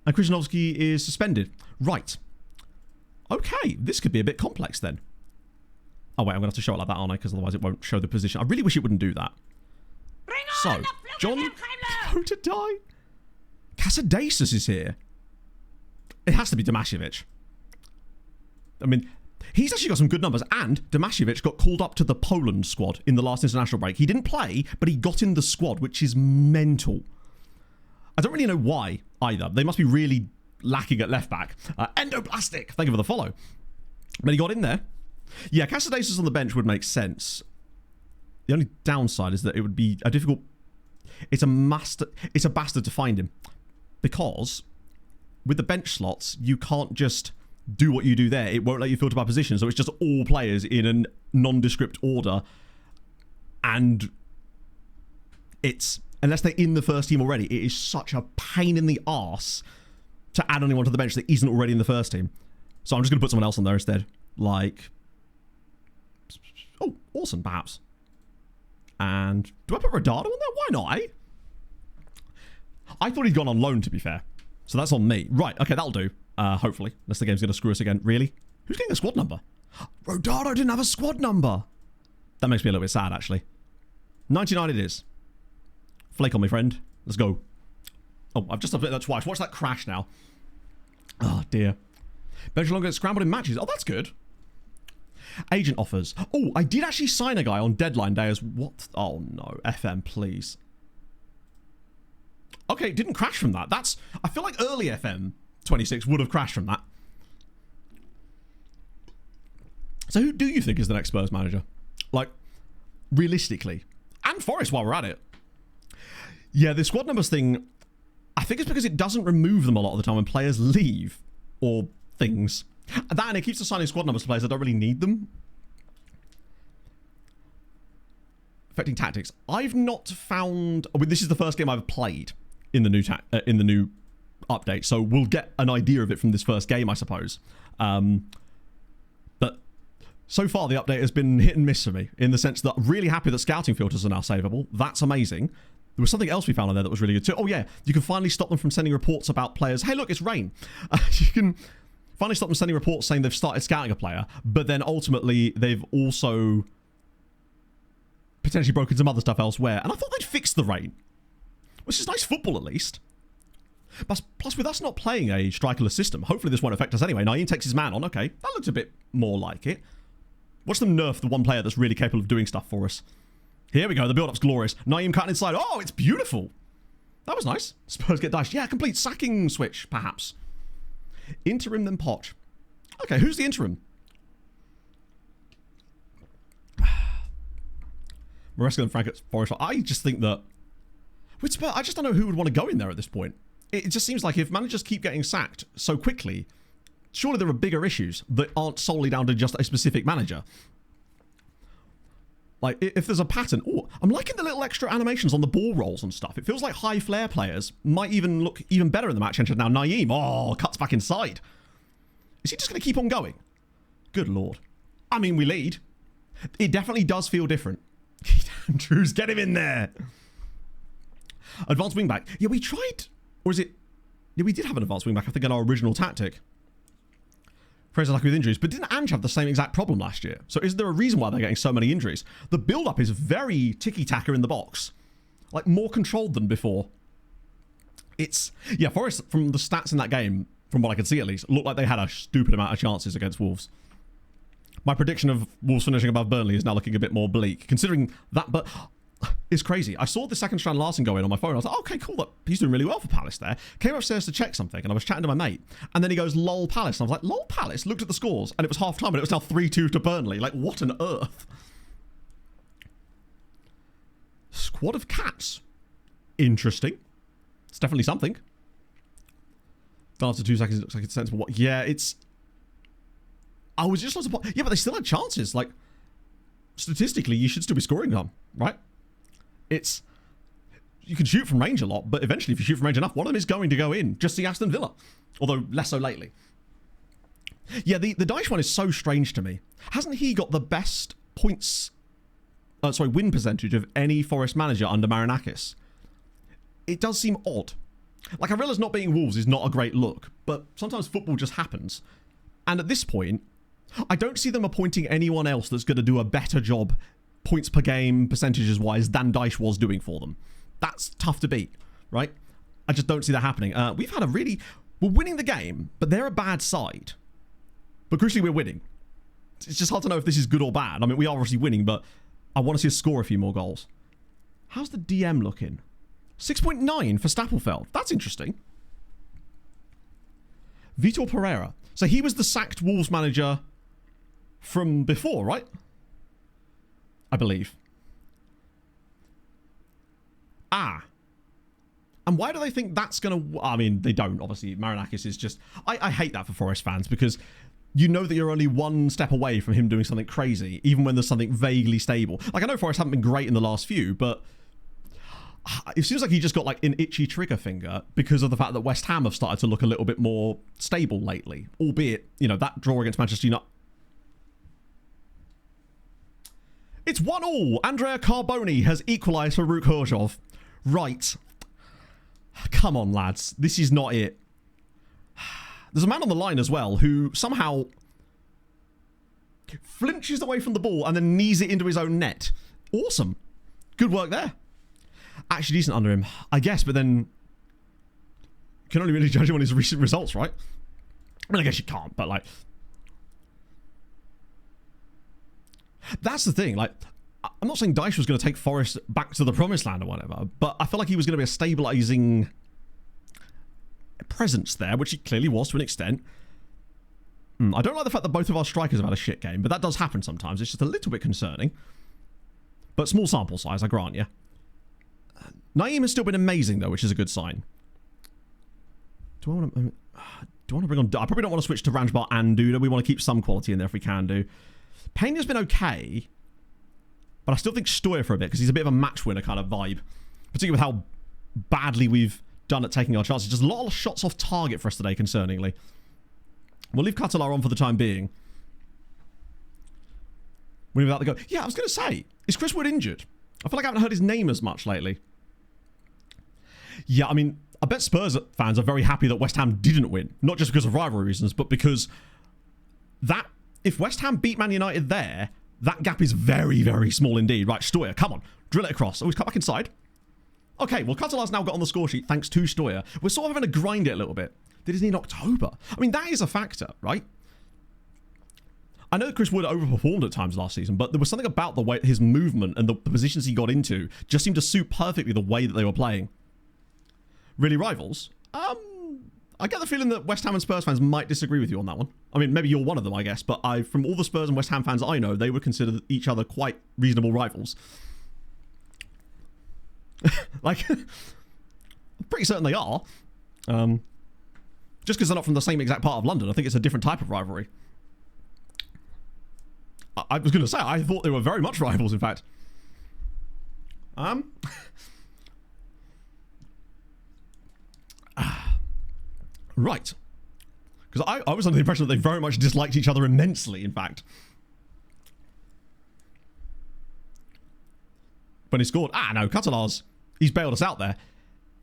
And Krzyzanowski is suspended. Right. Okay, this could be a bit complex then. Oh, wait, I'm going to have to show it like that, aren't I? Because otherwise it won't show the position. I really wish it wouldn't do that. So, John, go to die. Casadasas is here. It has to be Tomashevic. I mean, he's actually got some good numbers, and Tomashevic got called up to the Poland squad in the last international break. He didn't play, but he got in the squad, which is mental. I don't really know why, either. They must be really lacking at left-back. Endoplastic, thank you for the follow. But he got in there. Yeah, Casadasas on the bench would make sense. The only downside is that it would be a difficult... It's a bastard to find him. Because with the bench slots, you can't just do what you do there. It won't let you filter by position, so it's just all players in a nondescript order. And it's... Unless they're in the first team already, it is such a pain in the arse to add anyone to the bench that isn't already in the first team. So I'm just going to put someone else on there instead. Like... Oh, awesome, perhaps. And do I put Rodado on there? Why not, eh? I thought he'd gone on loan, to be fair. So that's on me. Right, okay, that'll do. Hopefully. Unless the game's going to screw us again. Really? Who's getting a squad number? Rodado didn't have a squad number. That makes me a little bit sad, actually. 99 it is. Flake on me, friend. Let's go. Oh, I've just updated that twice. Watch that crash now. Oh, dear. Bench longer gets scrambled in matches. Oh, that's good. Agent offers. Oh, I did actually sign a guy on deadline day as what? Oh, no. FM, please. Okay, it didn't crash from that. That's... I feel like early FM 26 would have crashed from that. So who do you think is the next Spurs manager? Like, realistically. And Forest while we're at it. Yeah, the squad numbers thing, I think it's because it doesn't remove them a lot of the time when players leave. Or things. That and it keeps assigning squad numbers to players that don't really need them. Affecting tactics. I've not found... I mean, this is the first game I've played in the new update, so we'll get an idea of it from this first game, I suppose. But so far, the update has been hit and miss for me, in the sense that I'm really happy that scouting filters are now savable. That's amazing. There was something else we found on there that was really good too. Oh yeah, you can finally stop them from sending reports about players. Hey look, it's rain. You can finally stop them sending reports saying they've started scouting a player, but then ultimately they've also potentially broken some other stuff elsewhere. And I thought they'd fix the rain, which is nice football at least. But plus, with us not playing a strikerless system, hopefully this won't affect us anyway. Naeem takes his man on. Okay, that looks a bit more like it. Watch them nerf the one player that's really capable of doing stuff for us. Here we go. The build-up's glorious. Naeem cutting inside. Oh, it's beautiful. That was nice. Spurs get diced. Yeah, complete sacking switch, perhaps. Interim then Poch. Okay, who's the interim? Maresca and Frank at Forest. I just think that... With Spurs, I just don't know who would want to go in there at this point. It just seems like if managers keep getting sacked so quickly, Surely there are bigger issues that aren't solely down to just a specific manager. Like, if there's a pattern... Oh, I'm liking the little extra animations on the ball rolls and stuff. It feels like high flair players might even look even better in the match. Now, Naeem, cuts back inside. Is he just going to keep on going? Good Lord. I mean, we lead. It definitely does feel different. Andrews, get him in there. Advanced wingback. Yeah, we tried... Or is it... Yeah, we did have an advanced wingback, I think, in our original tactic. Fraser lucky with injuries, but didn't Ange have the same exact problem last year? So is there a reason why they're getting so many injuries? The build-up is very ticky-tacker in the box. Like, more controlled than before. It's... Yeah, Forest, from the stats in that game, from what I could see at least, looked like they had a stupid amount of chances against Wolves. My prediction of Wolves finishing above Burnley is now looking a bit more bleak, considering that... But it's crazy. I saw the second Strand Larsen go in on my phone. I was like, okay, cool. He's doing really well for Palace there. Came upstairs to check something, and I was chatting to my mate. And then he goes, lol Palace. And I was like, lol Palace? Looked at the scores, and it was half-time, and it was now 3-2 to Burnley. Like, what on earth? Squad of cats. Interesting. It's definitely something. After 2 seconds, it looks like it's sensible. What? Yeah, it's... I was just lots of... Yeah, but they still had chances. Like, statistically, you should still be scoring them, right? It's... You can shoot from range a lot, but eventually, if you shoot from range enough, one of them is going to go in. Just see Aston Villa. Although, less so lately. Yeah, the Dyche one is so strange to me. Hasn't he got the best points... win percentage of any Forest manager under Marinakis? It does seem odd. Like, I realise not beating Wolves is not a great look, but sometimes football just happens. And at this point, I don't see them appointing anyone else that's going to do a better job points per game, percentages-wise, than Dyche was doing for them. That's tough to beat, right? I just don't see that happening. We've had a really... We're winning the game, but they're a bad side. But crucially, we're winning. It's just hard to know if this is good or bad. I mean, we are obviously winning, but I want to see us score a few more goals. How's the DM looking? 6.9 for Stapelfeld. That's interesting. Vitor Pereira. So he was the sacked Wolves manager from before, right? I believe. And why do they think that's going to... I mean, they don't, obviously. Marinakis is just... I hate that for Forest fans because you know that you're only one step away from him doing something crazy, even when there's something vaguely stable. Like, I know Forest haven't been great in the last few, but it seems like he just got, like, an itchy trigger finger because of the fact that West Ham have started to look a little bit more stable lately. Albeit, you know, that draw against Manchester United... It's 1-1. Andrea Carboni has equalised for Ruk Horzhov. Right. Come on, lads. This is not it. There's a man on the line as well who somehow flinches away from the ball and then knees it into his own net. Awesome. Good work there. Actually decent under him, I guess, but then you can only really judge him on his recent results, right? I mean, I guess you can't, but like... That's the thing, like, I'm not saying Dyche was going to take Forest back to the promised land or whatever, but I felt like he was going to be a stabilising presence there, which he clearly was to an extent. I don't like the fact that both of our strikers have had a shit game, but that does happen sometimes. It's just a little bit concerning. But small sample size, I grant you. Naeem has still been amazing, though, which is a good sign. Do I want to bring on... I probably don't want to switch to Ranjbar and Duda. We want to keep some quality in there if we can do. Pena's been okay, but I still think Stoyer for a bit because he's a bit of a match winner kind of vibe, particularly with how badly we've done at taking our chances. Just a lot of shots off target for us today, concerningly. We'll leave Catalar on for the time being. Winning without the goal. Yeah, I was going to say, is Chris Wood injured? I feel like I haven't heard his name as much lately. Yeah, I mean, I bet Spurs fans are very happy that West Ham didn't win, not just because of rivalry reasons, but because that... If West Ham beat Man United there, that gap is very, very small indeed. Right, Stoyer, come on. Drill it across. Oh, he's cut back inside. Okay, well, Catalar's now got on the score sheet thanks to Stoyer. We're sort of having to grind it a little bit. Did he in October? I mean, that is a factor, right? I know Chris Wood overperformed at times last season, but there was something about the way his movement and the positions he got into just seemed to suit perfectly the way that they were playing. Really rivals? I get the feeling that West Ham and Spurs fans might disagree with you on that one. I mean, maybe you're one of them, I guess, but from all the Spurs and West Ham fans I know, they would consider each other quite reasonable rivals. Like, I'm pretty certain they are. Just because they're not from the same exact part of London, I think it's a different type of rivalry. I was going to say, I thought they were very much rivals, in fact. Right. Because I was under the impression that they very much disliked each other immensely, in fact. When he scored, no, Catalars, he's bailed us out there.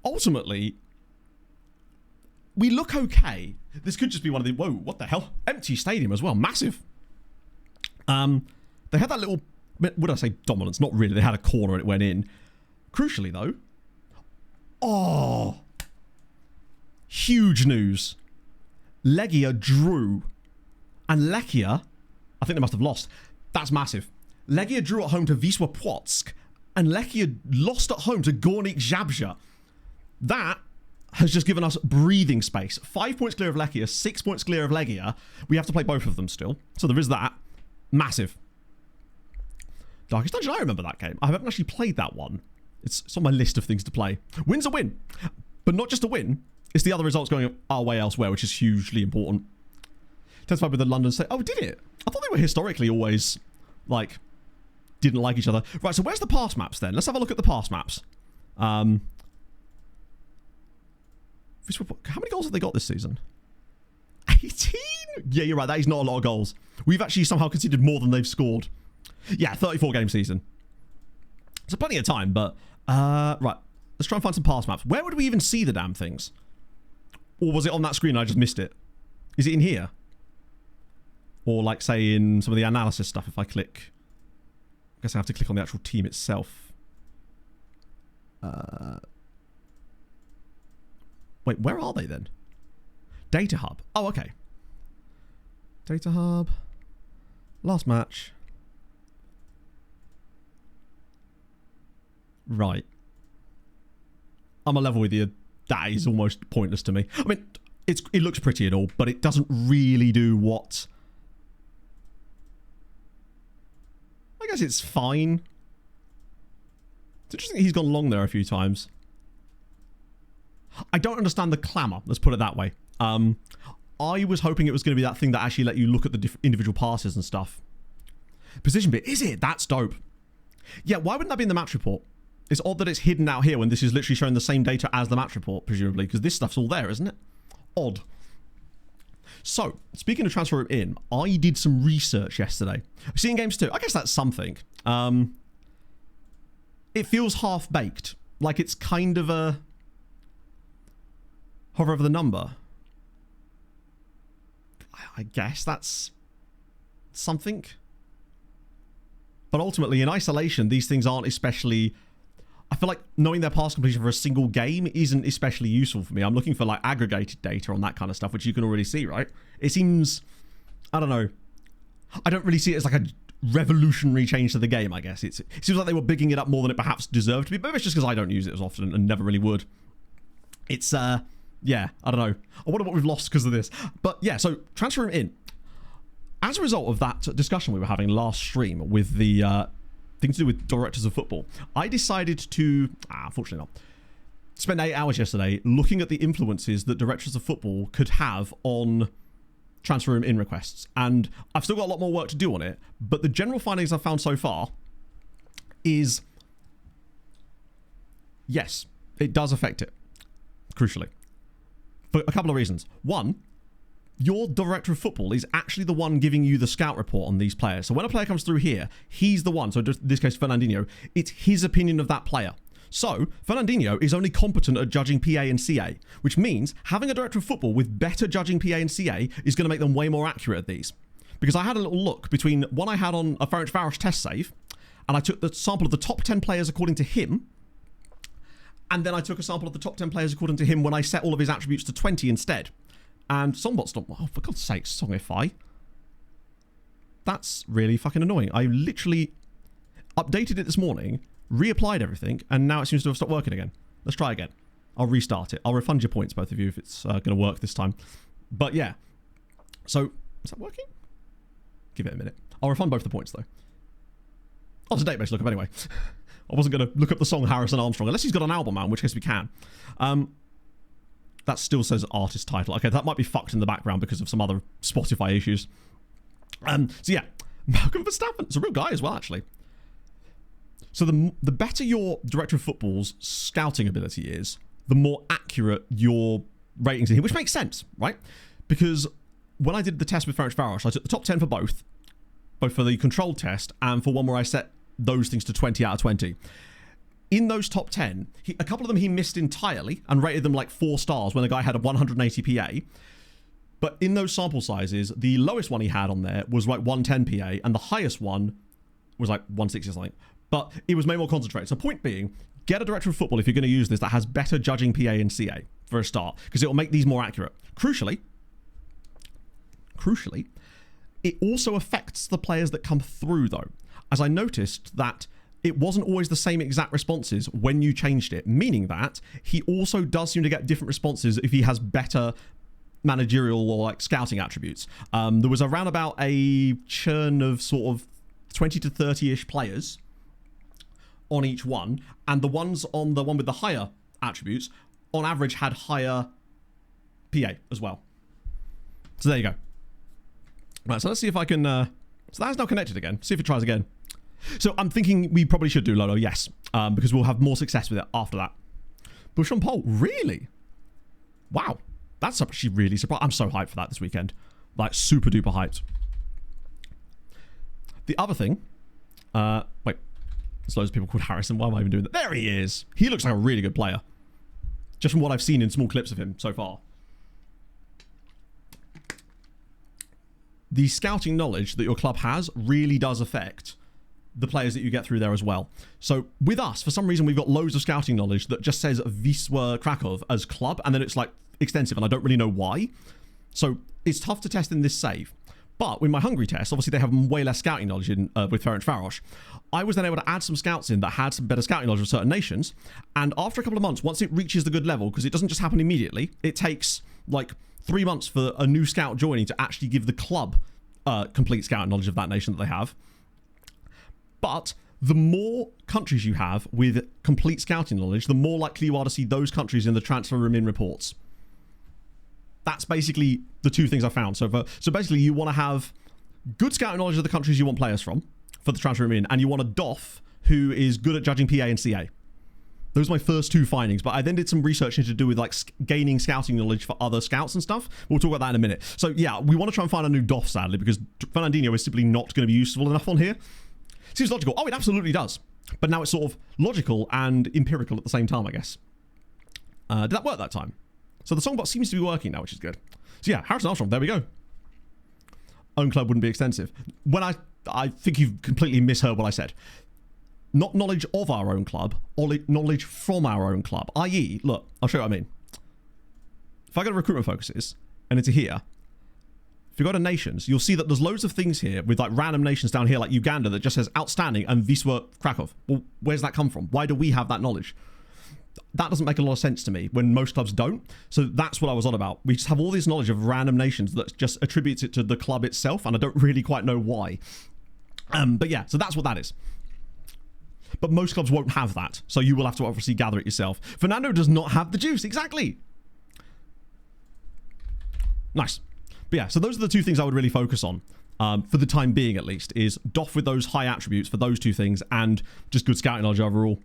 Ultimately, we look okay. This could just be one of the, whoa, what the hell? Empty stadium as well, massive. They had that little, would I say dominance? Not really, they had a corner and it went in. Crucially though, huge news. Legia drew, and Lechia, I think they must have lost. That's massive. Legia drew at home to Wisła Płock, and Lechia lost at home to Górnik Zabrze. That has just given us breathing space. 5 points clear of Lechia, 6 points clear of Legia. We have to play both of them still, so there is that. Massive. Darkest Dungeon, I remember that game. I haven't actually played that one. It's on my list of things to play. Win's a win, but not just a win. It's the other results going our way elsewhere, which is hugely important. Testified with the London State. Oh, did it? I thought they were historically always, like, didn't like each other. Right, so where's the pass maps then? Let's have a look at the pass maps. How many goals have they got this season? 18? Yeah, you're right. That is not a lot of goals. We've actually somehow conceded more than they've scored. Yeah, 34 game season. So plenty of time, but... right, let's try and find some pass maps. Where would we even see the damn things? Or was it on that screen and I just missed it? Is it in here? Or like, say, in some of the analysis stuff, if I click... I guess I have to click on the actual team itself. Wait, where are they then? Data Hub. Oh, okay. Data Hub. Last match. Right. I'm a level with you. That is almost pointless to me. I mean, it looks pretty and all, but it doesn't really do what... I guess it's fine. It's interesting that he's gone long there a few times. I don't understand the clamour, let's put it that way. I was hoping it was going to be that thing that actually let you look at the individual passes and stuff. Position bit, is it? That's dope. Yeah, why wouldn't that be in the match report? It's odd that it's hidden out here when this is literally showing the same data as the match report, presumably, because this stuff's all there, isn't it? Odd. So, speaking of transfer room in, I did some research yesterday. I've seen games too. I guess that's something. It feels half-baked. Like it's kind of a... hover over the number. I guess that's something. But ultimately, in isolation, these things aren't especially... I feel like knowing their pass completion for a single game isn't especially useful for me. I'm looking for like aggregated data on that kind of stuff, which you can already see, right? It seems... I don't know. I don't really see it as like a revolutionary change to the game, I guess. It seems like they were bigging it up more than it perhaps deserved to be. Maybe it's just because I don't use it as often and never really would. It's, yeah, I don't know. I wonder what we've lost because of this. But yeah, so transfer room in. As a result of that discussion we were having last stream with the things to do with directors of football, I decided to, unfortunately not, spend 8 hours yesterday looking at the influences that directors of football could have on transfer room in requests. And I've still got a lot more work to do on it, but the general findings I've found so far is, yes, it does affect it, crucially. For a couple of reasons. One, your director of football is actually the one giving you the scout report on these players. So when a player comes through here, he's the one. So in this case, Fernandinho, it's his opinion of that player. So Fernandinho is only competent at judging PA and CA, which means having a director of football with better judging PA and CA is going to make them way more accurate at these. Because I had a little look between one I had on a Ferencváros test save, and I took the sample of the top 10 players according to him, and then I took a sample of the top 10 players according to him when I set all of his attributes to 20 instead. And Songbot's not... Oh, for God's sake, Songify. That's really fucking annoying. I literally updated it this morning, reapplied everything, and now it seems to have stopped working again. Let's try again. I'll restart it. I'll refund your points, both of you, if it's going to work this time. But yeah. So, is that working? Give it a minute. I'll refund both the points, though. Oh, it's a database lookup anyway. I wasn't going to look up the song Harrison Armstrong, unless he's got an album out, in which case we can. That still says artist title. Okay, that might be fucked in the background because of some other Spotify issues. So yeah, Malcolm Verstappen. It's a real guy as well, actually. So the better your director of football's scouting ability is, the more accurate your ratings are here, which makes sense, right? Because when I did the test with Ferencváros, I took the top 10 for both for the controlled test and for one where I set those things to 20 out of 20. In those top 10, a couple of them he missed entirely and rated them like 4 stars when the guy had a 180 PA. But in those sample sizes, the lowest one he had on there was like 110 PA, and the highest one was like 160 or something. But it was made more concentrated. So point being, get a director of football if you're going to use this that has better judging PA and CA for a start, because it will make these more accurate. Crucially, it also affects the players that come through though, as I noticed that it wasn't always the same exact responses when you changed it, meaning that he also does seem to get different responses if he has better managerial or like scouting attributes. There was around about a churn of sort of 20 to 30-ish players on each one, and the ones on the one with the higher attributes on average had higher PA as well. So there you go. Right, so let's see if I can so that is now connected again. See if it tries again. So I'm thinking we probably should do Lolo, yes, because we'll have more success with it after that. Bush on pole, really? Wow, that's actually really surprising. I'm so hyped for that this weekend, like super duper hyped. The other thing, wait, there's loads of people called Harrison. Why am I even doing that? There he is. He looks like a really good player, just from what I've seen in small clips of him so far. The scouting knowledge that your club has really does affect the players that you get through there as well. So with us, for some reason, we've got loads of scouting knowledge that just says Wisła Kraków as club, and then it's like extensive, and I don't really know why. So it's tough to test in this save. But with my Hungary test, obviously they have way less scouting knowledge in, with Ferencváros. I was then able to add some scouts in that had some better scouting knowledge of certain nations. And after a couple of months, once it reaches the good level, because it doesn't just happen immediately, it takes like 3 months for a new scout joining to actually give the club complete scouting knowledge of that nation that they have. But the more countries you have with complete scouting knowledge, the more likely you are to see those countries in the transfer room in reports. That's basically the two things I found. So basically you want to have good scouting knowledge of the countries you want players from for the transfer room in, and you want a DOF who is good at judging PA and CA. Those are my first two findings, but I then did some research to do with like gaining scouting knowledge for other scouts and stuff. We'll talk about that in a minute. So yeah, we want to try and find a new DOF, sadly, because Fernandinho is simply not going to be useful enough on here. Seems logical. Oh, it absolutely does. But now it's sort of logical and empirical at the same time, I guess. Did that work that time? So the songbot seems to be working now, which is good. So yeah, Harrison Armstrong, there we go. Own club wouldn't be extensive. When I think you've completely misheard what I said. Not knowledge of our own club, or knowledge from our own club. I.e., look, I'll show you what I mean. If I go to recruitment focuses, and into here, if you go to nations, you'll see that there's loads of things here with like random nations down here, like Uganda, that just says outstanding and Wisła Kraków. Well, where's that come from? Why do we have that knowledge? That doesn't make a lot of sense to me when most clubs don't. So that's what I was on about. We just have all this knowledge of random nations that just attributes it to the club itself, and I don't really quite know why. But yeah, so that's what that is. But most clubs won't have that, so you will have to obviously gather it yourself. Fernando does not have the juice, exactly. Nice. But yeah, so those are the two things I would really focus on, for the time being at least, is DOF with those high attributes for those two things, and just good scouting knowledge overall.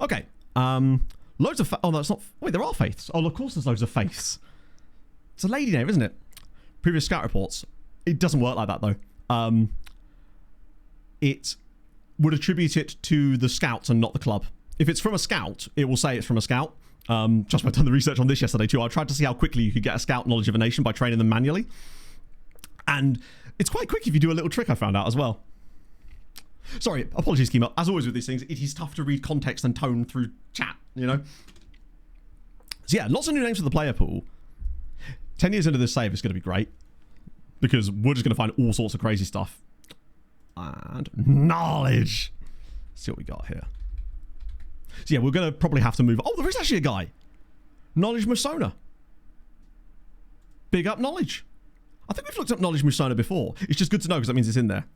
Okay, loads of... oh, no, it's not... wait, there are faiths. Oh, of course there's loads of faiths. It's a lady name, isn't it? Previous scout reports. It doesn't work like that, though. It would attribute it to the scouts and not the club. If it's from a scout, it will say it's from a scout. Just I've done the research on this yesterday too. I tried to see how quickly you could get a scout knowledge of a nation by training them manually. And it's quite quick if you do a little trick I found out as well. Sorry, apologies, Kima. As always with these things, it is tough to read context and tone through chat, you know? So yeah, lots of new names for the player pool. 10 years into this save is going to be great, because we're just going to find all sorts of crazy stuff. And knowledge. Let's see what we got here. So yeah, we're going to probably have to move... oh, there is actually a guy. Knowledge Musona. Big up knowledge. I think we've looked up Knowledge Musona before. It's just good to know because that means it's in there.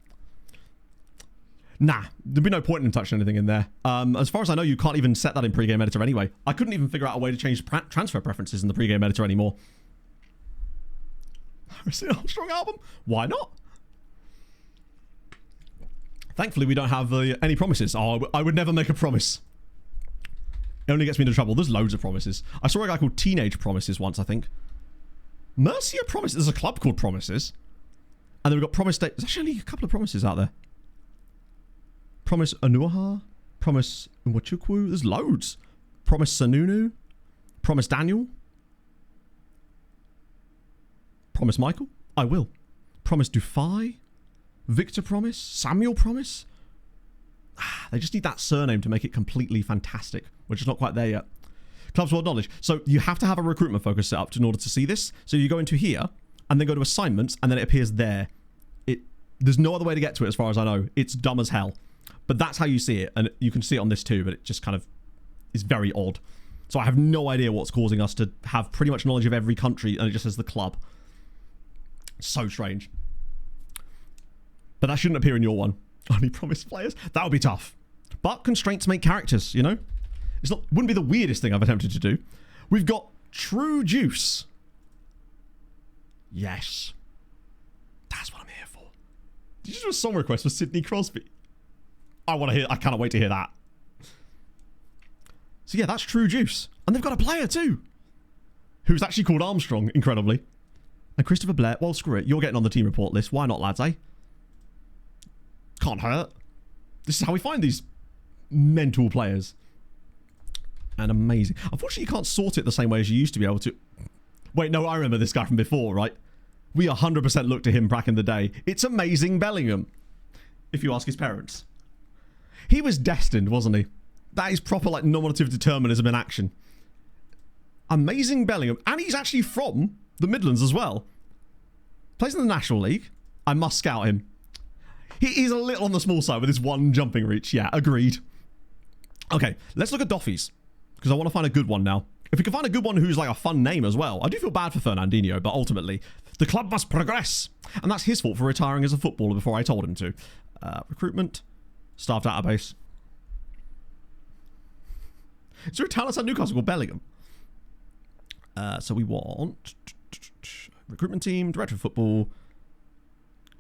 Nah, there'd be no point in touching anything in there. As far as I know, you can't even set that in pregame editor anyway. I couldn't even figure out a way to change transfer preferences in the pregame editor anymore. Harrison Armstrong album? Why not? Thankfully, we don't have any promises. Oh, I would never make a promise. It only gets me into trouble. There's loads of promises. I saw a guy called Teenage Promises once, I think. Mercia Promises. There's a club called Promises. And then we've got Promise Day. There's actually a couple of promises out there. Promise Anuaha, Promise Nwachukwu, there's loads. Promise Sanunu, Promise Daniel, Promise Michael, I will. Promise Dufai, Victor Promise, Samuel Promise. They just need that surname to make it completely fantastic, which is not quite there yet. Clubs World Knowledge. So you have to have a recruitment focus set up in order to see this. So you go into here, and then go to assignments, and then it appears there. There's no other way to get to it as far as I know. It's dumb as hell. But that's how you see it, and you can see it on this too, but it just kind of is very odd. So I have no idea what's causing us to have pretty much knowledge of every country, and it just says the club. So strange. But that shouldn't appear in your one. Only promised players? That would be tough. But constraints make characters, you know? Wouldn't be the weirdest thing I've attempted to do. We've got True Juice. Yes. That's what I'm here for. Did you do a song request for Sidney Crosby? I cannot wait to hear that. So yeah, that's True Juice. And they've got a player too. Who's actually called Armstrong, incredibly. And Christopher Blair, well, screw it. You're getting on the team report list. Why not, lads, eh? Can't hurt. This is how we find these mental players. And amazing. Unfortunately, you can't sort it the same way as you used to be able to. Wait, no, I remember this guy from before, right? We 100% looked at him back in the day. It's Amazing Bellingham, if you ask his parents. He was destined, wasn't he? That is proper, like, nominative determinism in action. Amazing Bellingham. And he's actually from the Midlands as well. Plays in the National League. I must scout him. He's a little on the small side with his one jumping reach. Yeah, agreed. Okay, let's look at Doffy's. Because I want to find a good one now. If we can find a good one who's like a fun name as well. I do feel bad for Fernandinho, but ultimately, the club must progress. And that's his fault for retiring as a footballer before I told him to. Recruitment. Staff database. Is there a talent at Newcastle called Bellingham? So we want recruitment team, director of football.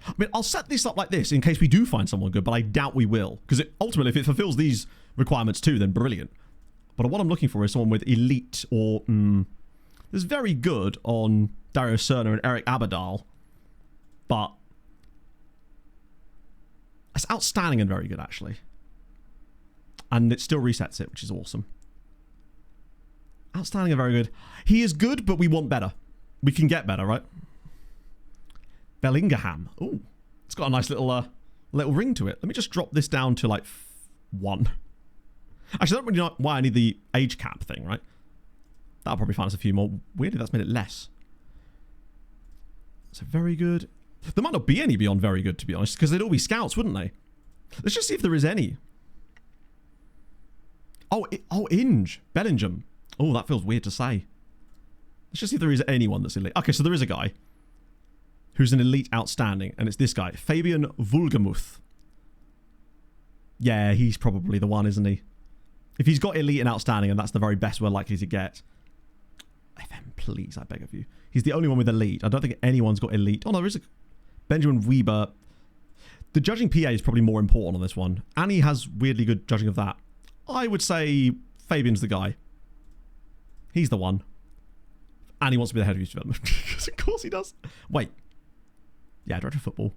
I mean, I'll set this up like this in case we do find someone good, but I doubt we will. Because ultimately, if it fulfills these requirements too, then brilliant. But what I'm looking for is someone with elite or... there's very good on Dario Serna and Eric Abadal. But... it's outstanding and very good, actually. And it still resets it, which is awesome. Outstanding and very good. He is good, but we want better. We can get better, right? Bellingham. Ooh. It's got a nice little ring to it. Let me just drop this down to, like, 1. Actually, I don't really know why I need the age cap thing, right? That'll probably find us a few more. Weirdly, that's made it less. So, very good. There might not be any beyond very good, to be honest, because they'd all be scouts, wouldn't they? Let's just see if there is any. Oh, Inge. Bellingham. Oh, that feels weird to say. Let's just see if there is anyone that's elite. Okay, so there is a guy who's an elite outstanding, and it's this guy, Fabian Vulgamuth. Yeah, he's probably the one, isn't he? If he's got elite and outstanding, and that's the very best we're likely to get. FM, please, I beg of you. He's the only one with elite. I don't think anyone's got elite. Oh, no, there is a... Benjamin Weber. The judging PA is probably more important on this one. Annie has weirdly good judging of that. I would say Fabian's the guy. He's the one. And he wants to be the head of youth development. Because of course he does. Wait. Yeah, director of football.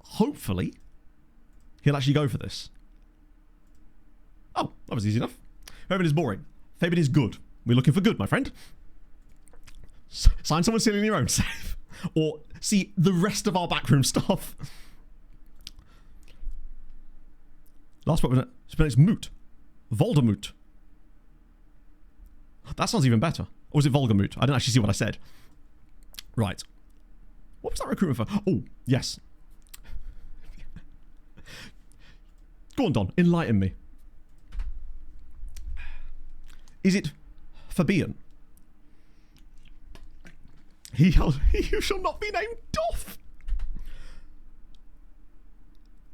Hopefully, he'll actually go for this. Oh, that was easy enough. Fabian is boring. Fabian is good. We're looking for good, my friend. Sign someone silly in your own save. Or see the rest of our backroom staff. Last but it's Moot. Voldemort. That sounds even better. Or was it Volgamut? I didn't actually see what I said. Right. What was that recruitment for? Oh, yes. Go on, Don. Enlighten me. Is it Fabian? He who shall not be named Doff.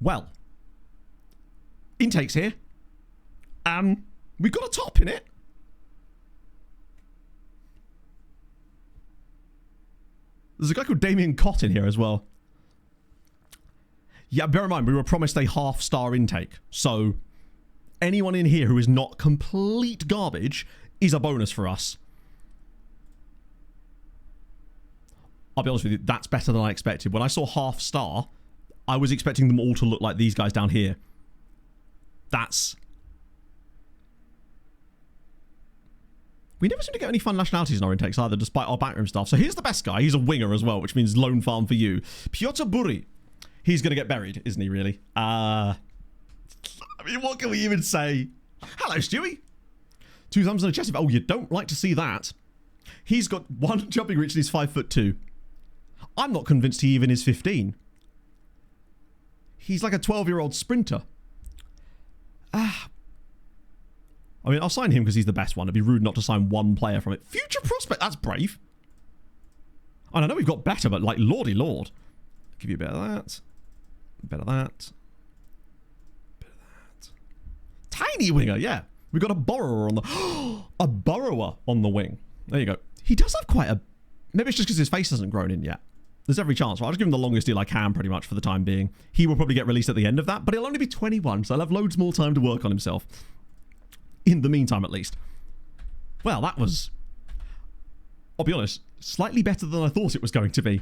Well, Intakes here. We've got a top in it. There's a guy called Damien Cott in here as well. Yeah, bear in mind, we were promised a half-star intake. So, anyone in here who is not complete garbage is a bonus for us. I'll be honest with you, that's better than I expected. When I saw half-star, I was expecting them all to look like these guys down here. That's... We never seem to get any fun nationalities in our intakes either, despite our backroom stuff. So here's the best guy. He's a winger as well, which means lone farm for you. Piotr Buri. He's going to get buried, isn't he, really? I mean, what can we even say? Hello, Stewie. 2 thumbs and a chest. Oh, you don't like to see that. He's got 1 jumping reach and he's 5'2". I'm not convinced he even is 15. He's like a 12-year-old sprinter. I mean, I'll sign him because he's the best one. It'd be rude not to sign one player from it. Future prospect. That's brave. And I know we've got better, but like, lordy lord. Give you a bit of that. A bit of that. A bit of that. Tiny winger, yeah. We've got a borrower on the... a burrower on the wing. There you go. He does have quite a... Maybe it's just because his face hasn't grown in yet. There's every chance, right? I'll just give him the longest deal I can, pretty much, for the time being. He will probably get released at the end of that, but he'll only be 21, so he'll have loads more time to work on himself. In the meantime, at least. Well, that was... I'll be honest, slightly better than I thought it was going to be.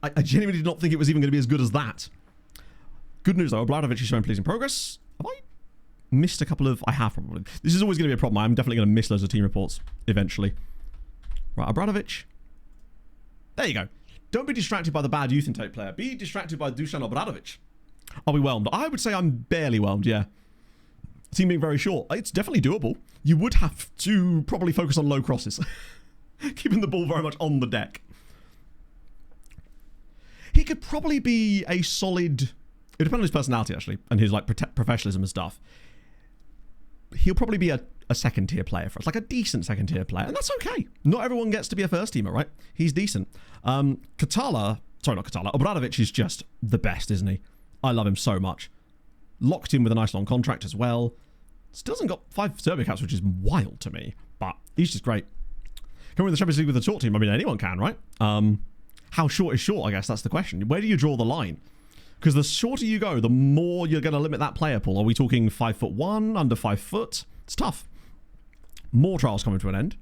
I genuinely did not think it was even going to be as good as that. Good news, though. Obradovic is showing pleasing progress. Have I missed a couple of... I have, probably. This is always going to be a problem. I'm definitely going to miss loads of team reports, eventually. Right, Obradovic. There you go. Don't be distracted by the bad youth intake player. Be distracted by Dusan Obradovic. Are we whelmed? I would say I'm barely whelmed, yeah. Team being very short. It's definitely doable. You would have to probably focus on low crosses. Keeping the ball very much on the deck. He could probably be a solid... It depends on his personality, actually, and his like professionalism and stuff. He'll probably be a second-tier player for us, like a decent second-tier player, and that's okay. Not everyone gets to be a first-teamer, right? He's decent. Obradovic is just the best, isn't he? I love him so much. Locked in with a nice long contract as well. Still hasn't got 5 Serbia caps, which is wild to me, but he's just great. Can we win the Champions League with a short team? I mean, anyone can, right? How short is short, I guess that's the question. Where do you draw the line? Because the shorter you go, the more you're going to limit that player pool. Are we talking 5'1", under 5 foot? It's tough. More trials coming to an end.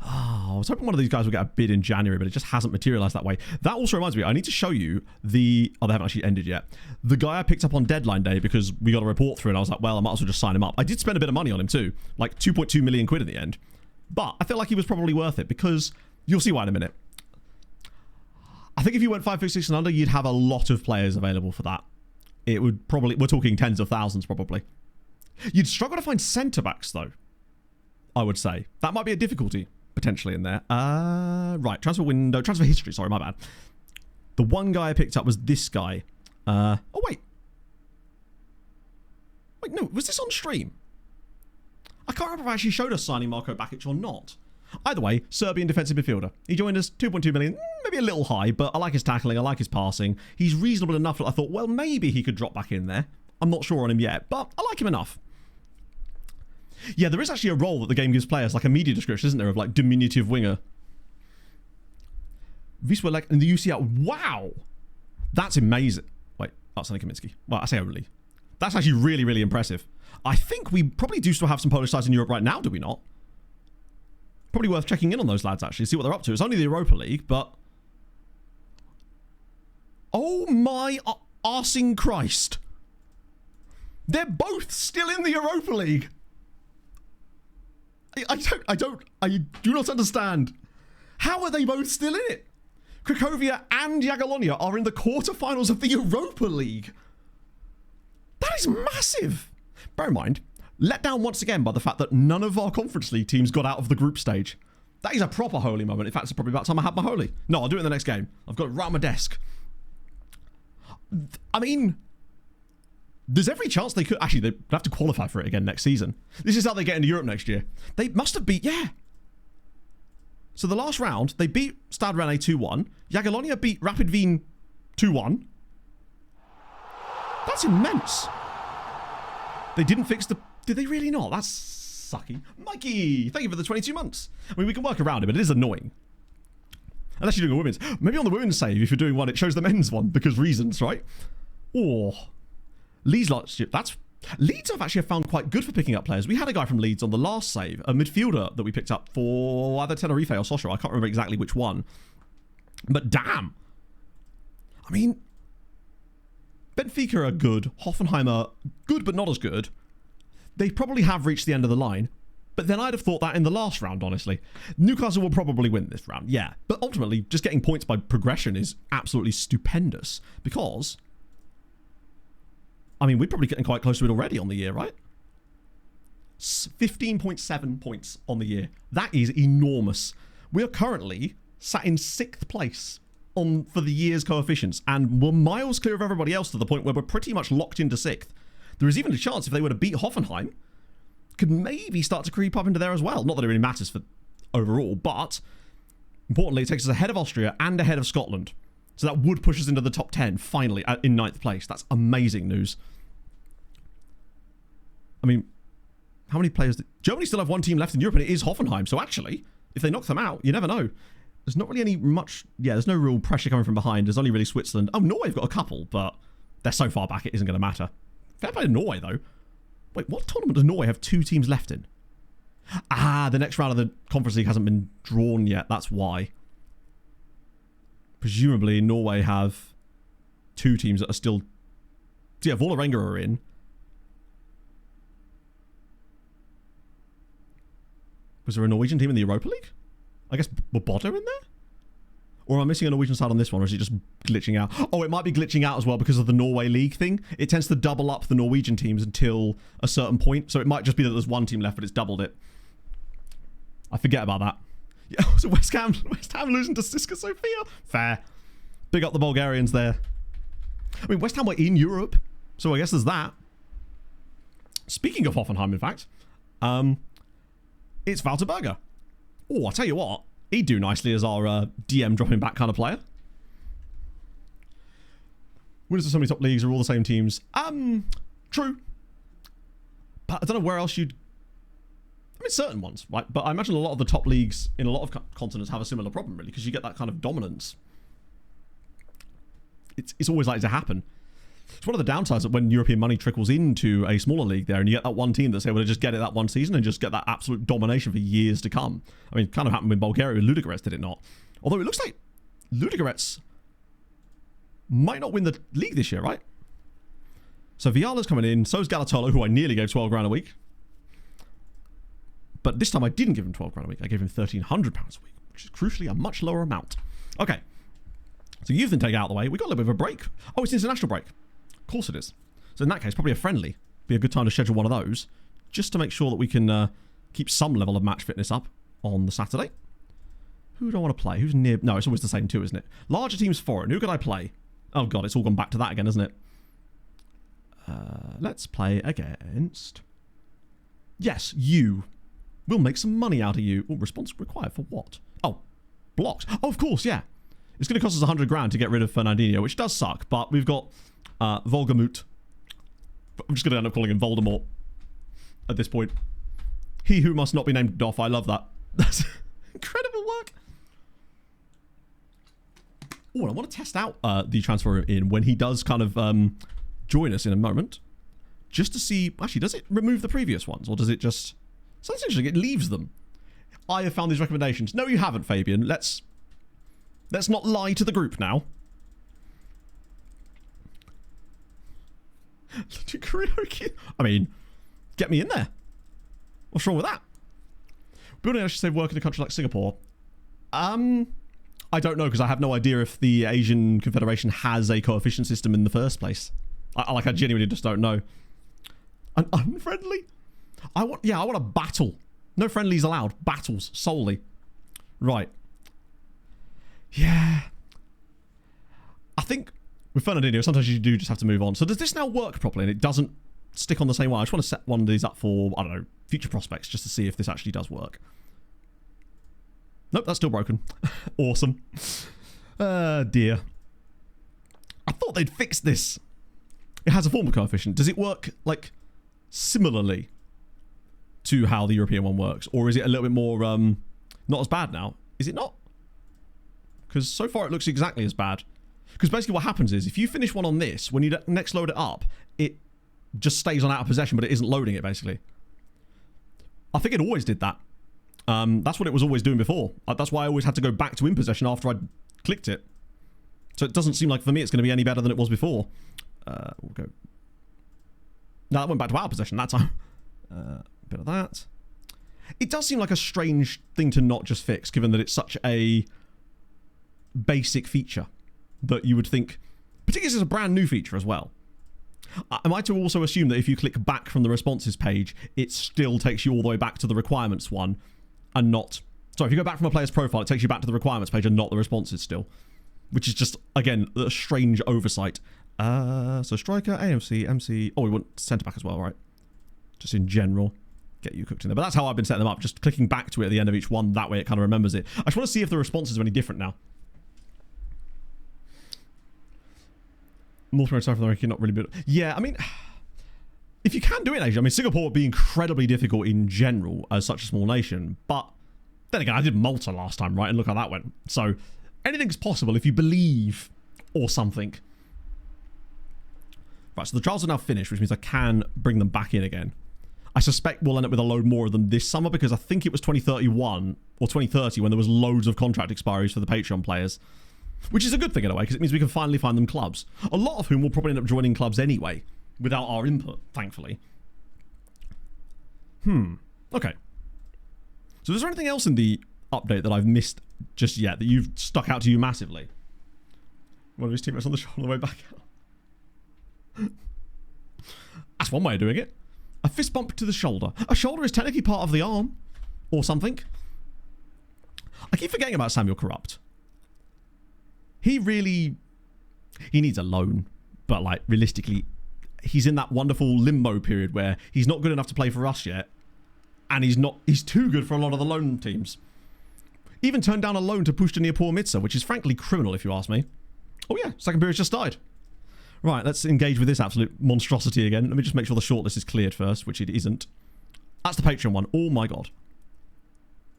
Oh, I was hoping one of these guys would get a bid in January, but it just hasn't materialized that way. That also reminds me, I need to show you the... Oh, they haven't actually ended yet. The guy I picked up on deadline day because we got a report through and I was like, well, I might as well just sign him up. I did spend a bit of money on him too. Like 2.2 million quid in the end. But I feel like he was probably worth it because you'll see why in a minute. I think if you went 5'6" and under, you'd have a lot of players available for that. It would probably... We're talking tens of thousands probably. You'd struggle to find centre-backs though, I would say. That might be a difficulty potentially in there. Right, transfer window, transfer history, sorry, my bad. The one guy I picked up was this guy. Oh, wait. Wait, no, was this on stream? I can't remember if I actually showed us signing Marko Bakic or not. Either way, Serbian defensive midfielder. He joined us, 2.2 million, maybe a little high, but I like his tackling, I like his passing. He's reasonable enough that I thought, well, maybe he could drop back in there. I'm not sure on him yet, but I like him enough. Yeah, there is actually a role that the game gives players, like a media description, isn't there, of like diminutive winger. Wisła like in the UCL. Wow! That's amazing. Wait, that's Sonny Kaminsky. Well, I say only. That's actually really, really impressive. I think we probably do still have some Polish sides in Europe right now, do we not? Probably worth checking in on those lads, actually, see what they're up to. It's only the Europa League, but... Oh my arsing Christ. They're both still in the Europa League. I do not understand. How are they both still in it? Cracovia and Jagiellonia are in the quarterfinals of the Europa League. That is massive. Bear in mind, let down once again by the fact that none of our Conference League teams got out of the group stage. That is a proper holy moment. In fact, it's probably about time I had my holy. No, I'll do it in the next game. I've got it right on my desk. I mean... There's every chance they could... Actually, they'd have to qualify for it again next season. This is how they get into Europe next year. They must have beat... Yeah. So the last round, they beat Stade Rennais 2-1. Jagiellonia beat Rapid Wien 2-1. That's immense. They didn't fix the... Did they really not? That's sucky. Mikey, thank you for the 22 months. I mean, we can work around it, but it is annoying. Unless you're doing a women's. Maybe on the women's save, if you're doing one, it shows the men's one because reasons, right? Or Leeds last year. Leeds I've actually found quite good for picking up players. We had a guy from Leeds on the last save, a midfielder that we picked up for either Tenerife or Sosha. I can't remember exactly which one. But damn. I mean, Benfica are good. Hoffenheim are good, but not as good. They probably have reached the end of the line. But then I'd have thought that in the last round, honestly. Newcastle will probably win this round, yeah. But ultimately, just getting points by progression is absolutely stupendous. Because, I mean, we're probably getting quite close to it already on the year, right? 15.7 points on the year. That is enormous. We are currently sat in 6th place for the year's coefficients. And we're miles clear of everybody else to the point where we're pretty much locked into 6th. There is even a chance if they were to beat Hoffenheim, could maybe start to creep up into there as well. Not that it really matters for overall, but importantly, it takes us ahead of Austria and ahead of Scotland. So that would push us into the top 10, finally, in 9th place. That's amazing news. I mean, how many players... Germany still have one team left in Europe, and it is Hoffenheim. So actually, if they knock them out, you never know. There's not really any much... Yeah, there's no real pressure coming from behind. There's only really Switzerland. Oh, Norway have got a couple, but they're so far back, it isn't going to matter. Fair play to Norway, though. Wait, what tournament does Norway have 2 teams left in? Ah, the next round of the Conference League hasn't been drawn yet. That's why. Presumably, Norway have 2 teams that are still... So yeah, Vålerenga are in. Was there a Norwegian team in the Europa League? I guess, were Bodo in there? Or am I missing a Norwegian side on this one, or is it just glitching out? Oh, it might be glitching out as well because of the Norway League thing. It tends to double up the Norwegian teams until a certain point. So it might just be that there's one team left, but it's doubled it. I forget about that. Yeah, so West Ham losing to Siska Sofia. Fair. Big up the Bulgarians there. I mean, West Ham were in Europe, so I guess there's that. Speaking of Hoffenheim, in fact, it's Walter Berger. Oh, I'll tell you what. He'd do nicely as our DM dropping back kind of player. Winners of so many top leagues are all the same teams. True. But I don't know where else you'd... I mean, certain ones, right? But I imagine a lot of the top leagues in a lot of continents have a similar problem, really, because you get that kind of dominance. It's always likely to happen. It's one of the downsides that when European money trickles into a smaller league there and you get that one team that's able to just get it that one season and just get that absolute domination for years to come. I mean, it kind of happened with Bulgaria with Ludogorets, did it not? Although it looks like Ludogorets might not win the league this year, right? So Viala's coming in, so's Galatolo, who I nearly gave 12 grand a week. But this time I didn't give him 12 grand a week. I gave him £1,300 a week, which is crucially a much lower amount. Okay. So youth intake out of the way. We got a little bit of a break. Oh, it's international break. Of course it is. So in that case, probably a friendly. Be a good time to schedule one of those, just to make sure that we can keep some level of match fitness up on the Saturday. Who do I want to play? Who's near? No, it's always the same 2, isn't it? Larger teams foreign. Who could I play? Oh god, it's all gone back to that again, isn't it? Let's play against... Yes, you. We'll make some money out of you. Oh, response required for what? Oh, blocks. Oh, of course, yeah. It's going to cost us 100 grand to get rid of Fernandinho, which does suck, but we've got Volgamut. I'm just going to end up calling him Voldemort at this point. He who must not be named Doff. I love that. That's incredible work. Oh, I want to test out the transfer in when he does kind of join us in a moment. Just to see... Actually, does it remove the previous ones? Or does it just... So that's interesting. It leaves them. I have found these recommendations. No, you haven't, Fabian. Let's not lie to the group now. Karaoke. I mean, get me in there. What's wrong with that? Building, I should say, work in a country like Singapore. I don't know, because I have no idea if the Asian Confederation has a coefficient system in the first place. I genuinely just don't know. An unfriendly? I want a battle. No friendlies allowed. Battles solely. Right. Yeah. I think with Fernandinho, sometimes you do just have to move on. So does this now work properly and it doesn't stick on the same way? I just want to set one of these up for, I don't know, future prospects, just to see if this actually does work. Nope, that's still broken. Awesome. Dear. I thought they'd fix this. It has a formal coefficient. Does it work, like, similarly to how the European one works? Or is it a little bit more, not as bad now? Is it not? Because so far it looks exactly as bad. Because basically what happens is, if you finish one on this, when you next load it up, it just stays on out of possession, but it isn't loading it, basically. I think it always did that. That's what it was always doing before. That's why I always had to go back to in possession after I'd clicked it. So it doesn't seem like, for me, it's going to be any better than it was before. We'll go. No, that went back to out of possession that time. Bit of that. It does seem like a strange thing to not just fix, given that it's such a basic feature that you would think, particularly as a brand new feature as well. Am I to also assume that if you click back from the responses page, it still takes you all the way back to the requirements one and not... Sorry, if you go back from a player's profile, it takes you back to the requirements page and not the responses still. Which is just, again, a strange oversight. So striker, AMC, MC... Oh, we want centre back as well, right? Just in general. Get you cooked in there. But that's how I've been setting them up. Just clicking back to it at the end of each one. That way it kind of remembers it. I just want to see if the responses are any different now. More from South America, not really good. Yeah, I mean, if you can do it in Asia, I mean, Singapore would be incredibly difficult in general as such a small nation. But then again, I did Malta last time, right? And look how that went. So anything's possible if you believe or something. Right, so the trials are now finished, which means I can bring them back in again. I suspect we'll end up with a load more of them this summer because I think it was 2031 or 2030 when there was loads of contract expiries for the Patreon players. Which is a good thing in a way, because it means we can finally find them clubs. A lot of whom will probably end up joining clubs anyway, without our input, thankfully. Okay. So is there anything else in the update that I've missed just yet, that you've stuck out to you massively? One of his teammates on the shoulder on the way back out. That's one way of doing it. A fist bump to the shoulder. A shoulder is technically part of the arm, or something. I keep forgetting about Samuel Corrupt. He needs a loan, but like realistically, he's in that wonderful limbo period where he's not good enough to play for us yet, and he's too good for a lot of the loan teams. Even turned down a loan to Pushta Mitsa, which is frankly criminal if you ask me. Oh yeah, second period just died. Right, let's engage with this absolute monstrosity again. Let me just make sure the shortlist is cleared first, which it isn't. That's the Patreon one. Oh my god.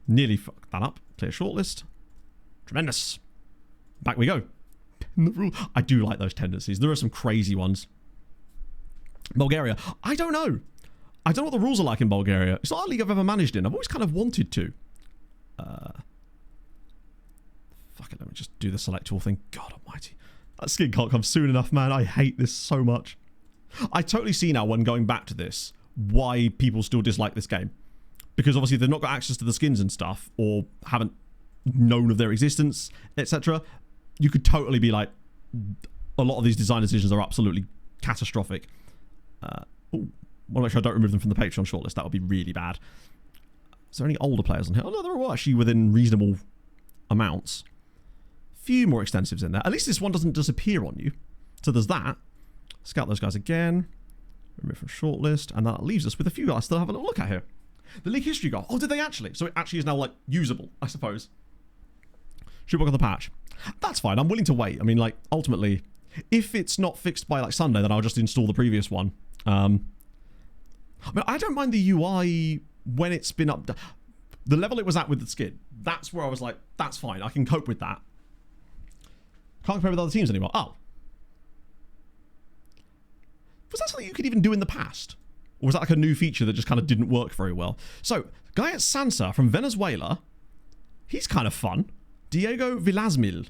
Nearly fucked that up. Clear shortlist. Tremendous. Back we go. I do like those tendencies. There are some crazy ones. Bulgaria. I don't know. I don't know what the rules are like in Bulgaria. It's not a league I've ever managed in. I've always kind of wanted to. Fuck it, let me just do the select all thing. God almighty. That skin can't come soon enough, man. I hate this so much. I totally see now, when going back to this, why people still dislike this game. Because obviously they've not got access to the skins and stuff, or haven't known of their existence, etc. You could totally be like, a lot of these design decisions are absolutely catastrophic. Want to make sure I don't remove them from the Patreon shortlist. That would be really bad. Is there any older players on here? Oh no, they're all actually within reasonable amounts. Few more extensives in there. At least this one doesn't disappear on you. So there's that. Scout those guys again. Remove from shortlist. And that leaves us with a few guys still have a little look at here. The league history guide. Oh, did they actually? So it actually is now like usable, I suppose. Should work on the patch. That's fine. I'm willing to wait. I mean, like, ultimately, if it's not fixed by like Sunday, then I'll just install the previous one. I mean, I don't mind the UI when it's been up. The level it was at with the skin. That's where I was like, that's fine. I can cope with that. Can't compare with other teams anymore. Oh. Was that something you could even do in the past? Or was that like a new feature that just kind of didn't work very well? So, guy at Sansa from Venezuela. He's kind of fun. Diego Villasmil.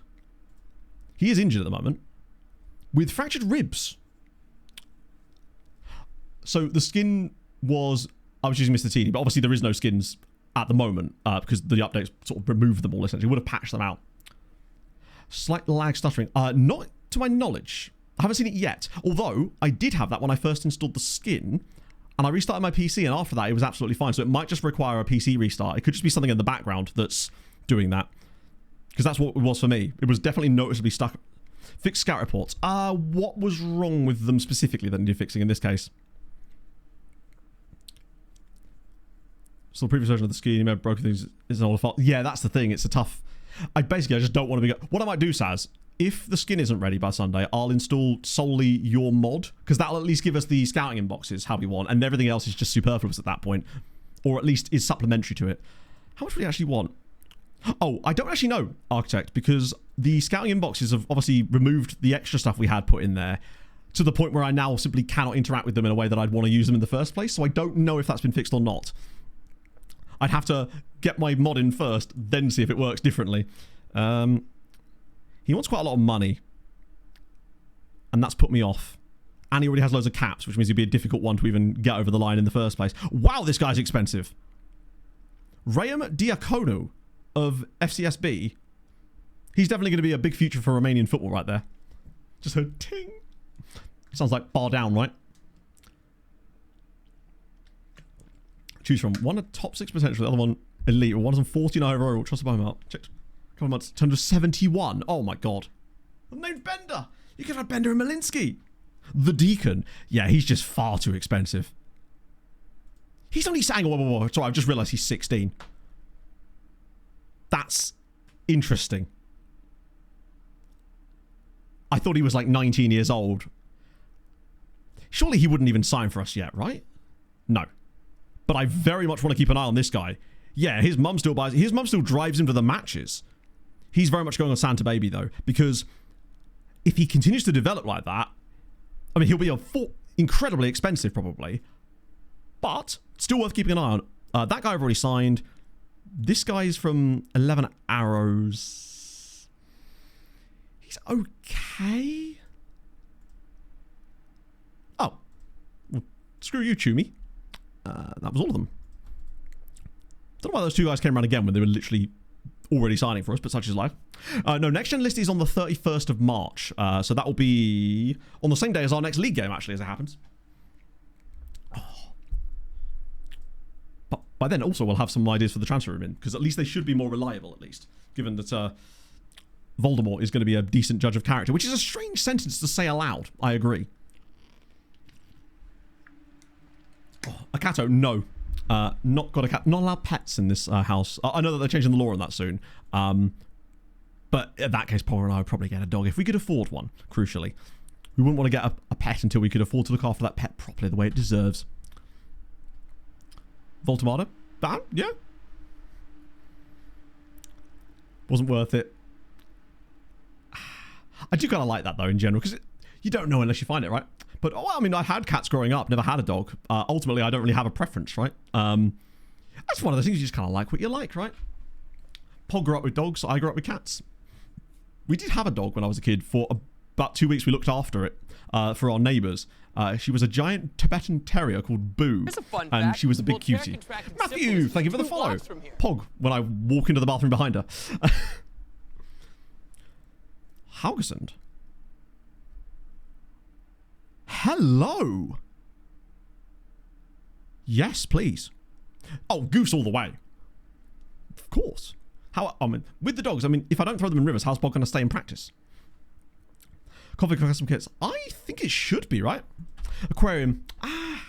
He is injured at the moment. With fractured ribs. So, the skin was... I was using Mr. Teeny, but obviously there is no skins at the moment because the updates sort of removed them all, essentially. Would have patched them out. Slight lag stuttering. Not to my knowledge. I haven't seen it yet. Although, I did have that when I first installed the skin. And I restarted my PC, and after that, it was absolutely fine. So it might just require a PC restart. It could just be something in the background that's doing that. Because that's what it was for me. It was definitely noticeably stuck. Fixed scout reports. What was wrong with them specifically that needed fixing in this case? So the previous version of the skin, you may have broken things, is an older fault. Yeah, that's the thing. It's a tough... I just don't want to be... What I might do, Saz, if the skin isn't ready by Sunday, I'll install solely your mod, because that'll at least give us the scouting inboxes how we want, and everything else is just superfluous at that point, or at least is supplementary to it. How much do we actually want? Oh, I don't actually know, Architect, because the scouting inboxes have obviously removed the extra stuff we had put in there to the point where I now simply cannot interact with them in a way that I'd want to use them in the first place, so I don't know if that's been fixed or not. I'd have to get my mod in first, then see if it works differently. He wants quite a lot of money, and that's put me off. And he already has loads of caps, which means he'd be a difficult one to even get over the line in the first place. Wow, this guy's expensive. Rayam Diacono of FCSB. He's definitely going to be a big future for Romanian football right there. Just heard ting. Sounds like bar down, right? Choose from. One a top 6 potential, the other one elite. One is on 49 overall. Trust by him out. Checked. A couple of months. Turned to 71. Oh my god. I'm named Bender. You could have Bender and Malinsky. The Deacon. Yeah, he's just far too expensive. He's only saying, whoa. Sorry, I've just realised he's 16. That's interesting. I thought he was like 19 years old. Surely he wouldn't even sign for us yet, right? No. But I very much want to keep an eye on this guy. Yeah, his mum still buys. His mum still drives him to the matches. He's very much going on Santa Baby though, because if he continues to develop like that, I mean, he'll be incredibly expensive probably, but still worth keeping an eye on. That guy I've already signed. This guy's from 11 Arrows. He's okay. Oh, well, screw you, Chumi. That was all of them. Don't know why those two guys came around again when they were literally already signing for us, but such is life. No, next gen list is on the 31st of March. So that will be on the same day as our next league game, actually, as it happens. Oh. But by then, also, we'll have some ideas for the transfer room in, because at least they should be more reliable, at least, given that Voldemort is going to be a decent judge of character, which is a strange sentence to say aloud. I agree. Oh, Akato, no. Not got a cat. Not allowed pets in this house. I know that they're changing the law on that soon. But in that case, Paul and I would probably get a dog if we could afford one. Crucially, we wouldn't want to get a pet until we could afford to look after that pet properly, the way it deserves. Voltomata, yeah, wasn't worth it. I do kind of like that though in general, because you don't know unless you find it, right? But, oh, I mean, I had cats growing up, never had a dog. Ultimately, I don't really have a preference, right? That's one of the things you just kind of like what you like, right? Pog grew up with dogs, I grew up with cats. We did have a dog when I was a kid. For about 2 weeks, we looked after it for our neighbours. She was a giant Tibetan terrier called Boo, and she was a big cutie. Matthew, thank you for the follow. Pog, when I walk into the bathroom behind her. Haugesund. Hello. Yes, please. Oh, goose all the way. Of course. How? I mean, with the dogs, I mean, if I don't throw them in rivers, how's Bob going to stay in practice? Coffee custom kits. I think it should be, right? Aquarium. I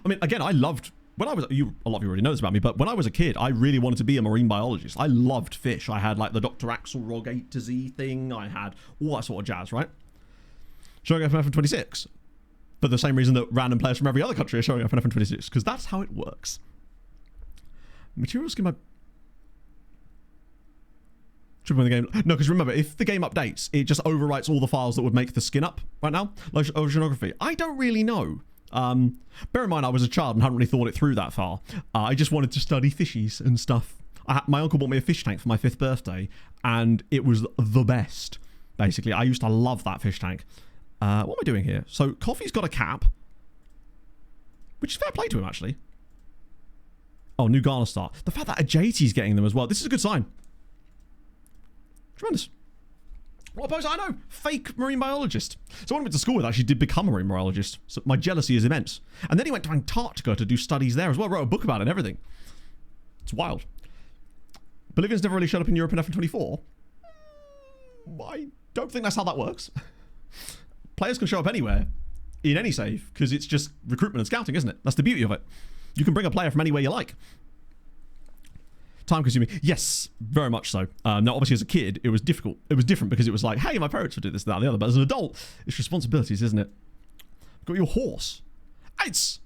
mean, again, I loved, when I was, a lot of you already know this about me, but when I was a kid, I really wanted to be a marine biologist. I loved fish. I had like the Dr. Axelrod A to Z thing. I had all that sort of jazz, right? Showing up in FN26. For the same reason that random players from every other country are showing up in FN26, because that's how it works. Material skin by... Triple in the game. No, because remember, if the game updates, it just overwrites all the files that would make the skin up right now. Like oceanography. I don't really know. Bear in mind, I was a child and hadn't really thought it through that far. I just wanted to study fishies and stuff. My uncle bought me a fish tank for my 5th birthday, and it was the best, basically. I used to love that fish tank. What am I doing here? So, Coffee's got a cap, which is fair play to him, actually. Oh, new Ghana star. The fact that Ajayti's getting them as well. This is a good sign. Tremendous. What a poser, I know. Fake marine biologist. So, when I went to school with, actually did become a marine biologist. So, my jealousy is immense. And then he went to Antarctica to do studies there as well. Wrote a book about it and everything. It's wild. Bolivians never really showed up in Europe in FN24. I don't think that's how that works. Players can show up anywhere, in any save, because it's just recruitment and scouting, isn't it? That's the beauty of it. You can bring a player from anywhere you like. Time consuming. Yes, very much so. Now, obviously, as a kid, it was difficult. It was different because it was like, hey, my parents would do this, that, and the other. But as an adult, it's responsibilities, isn't it? Got your horse. It's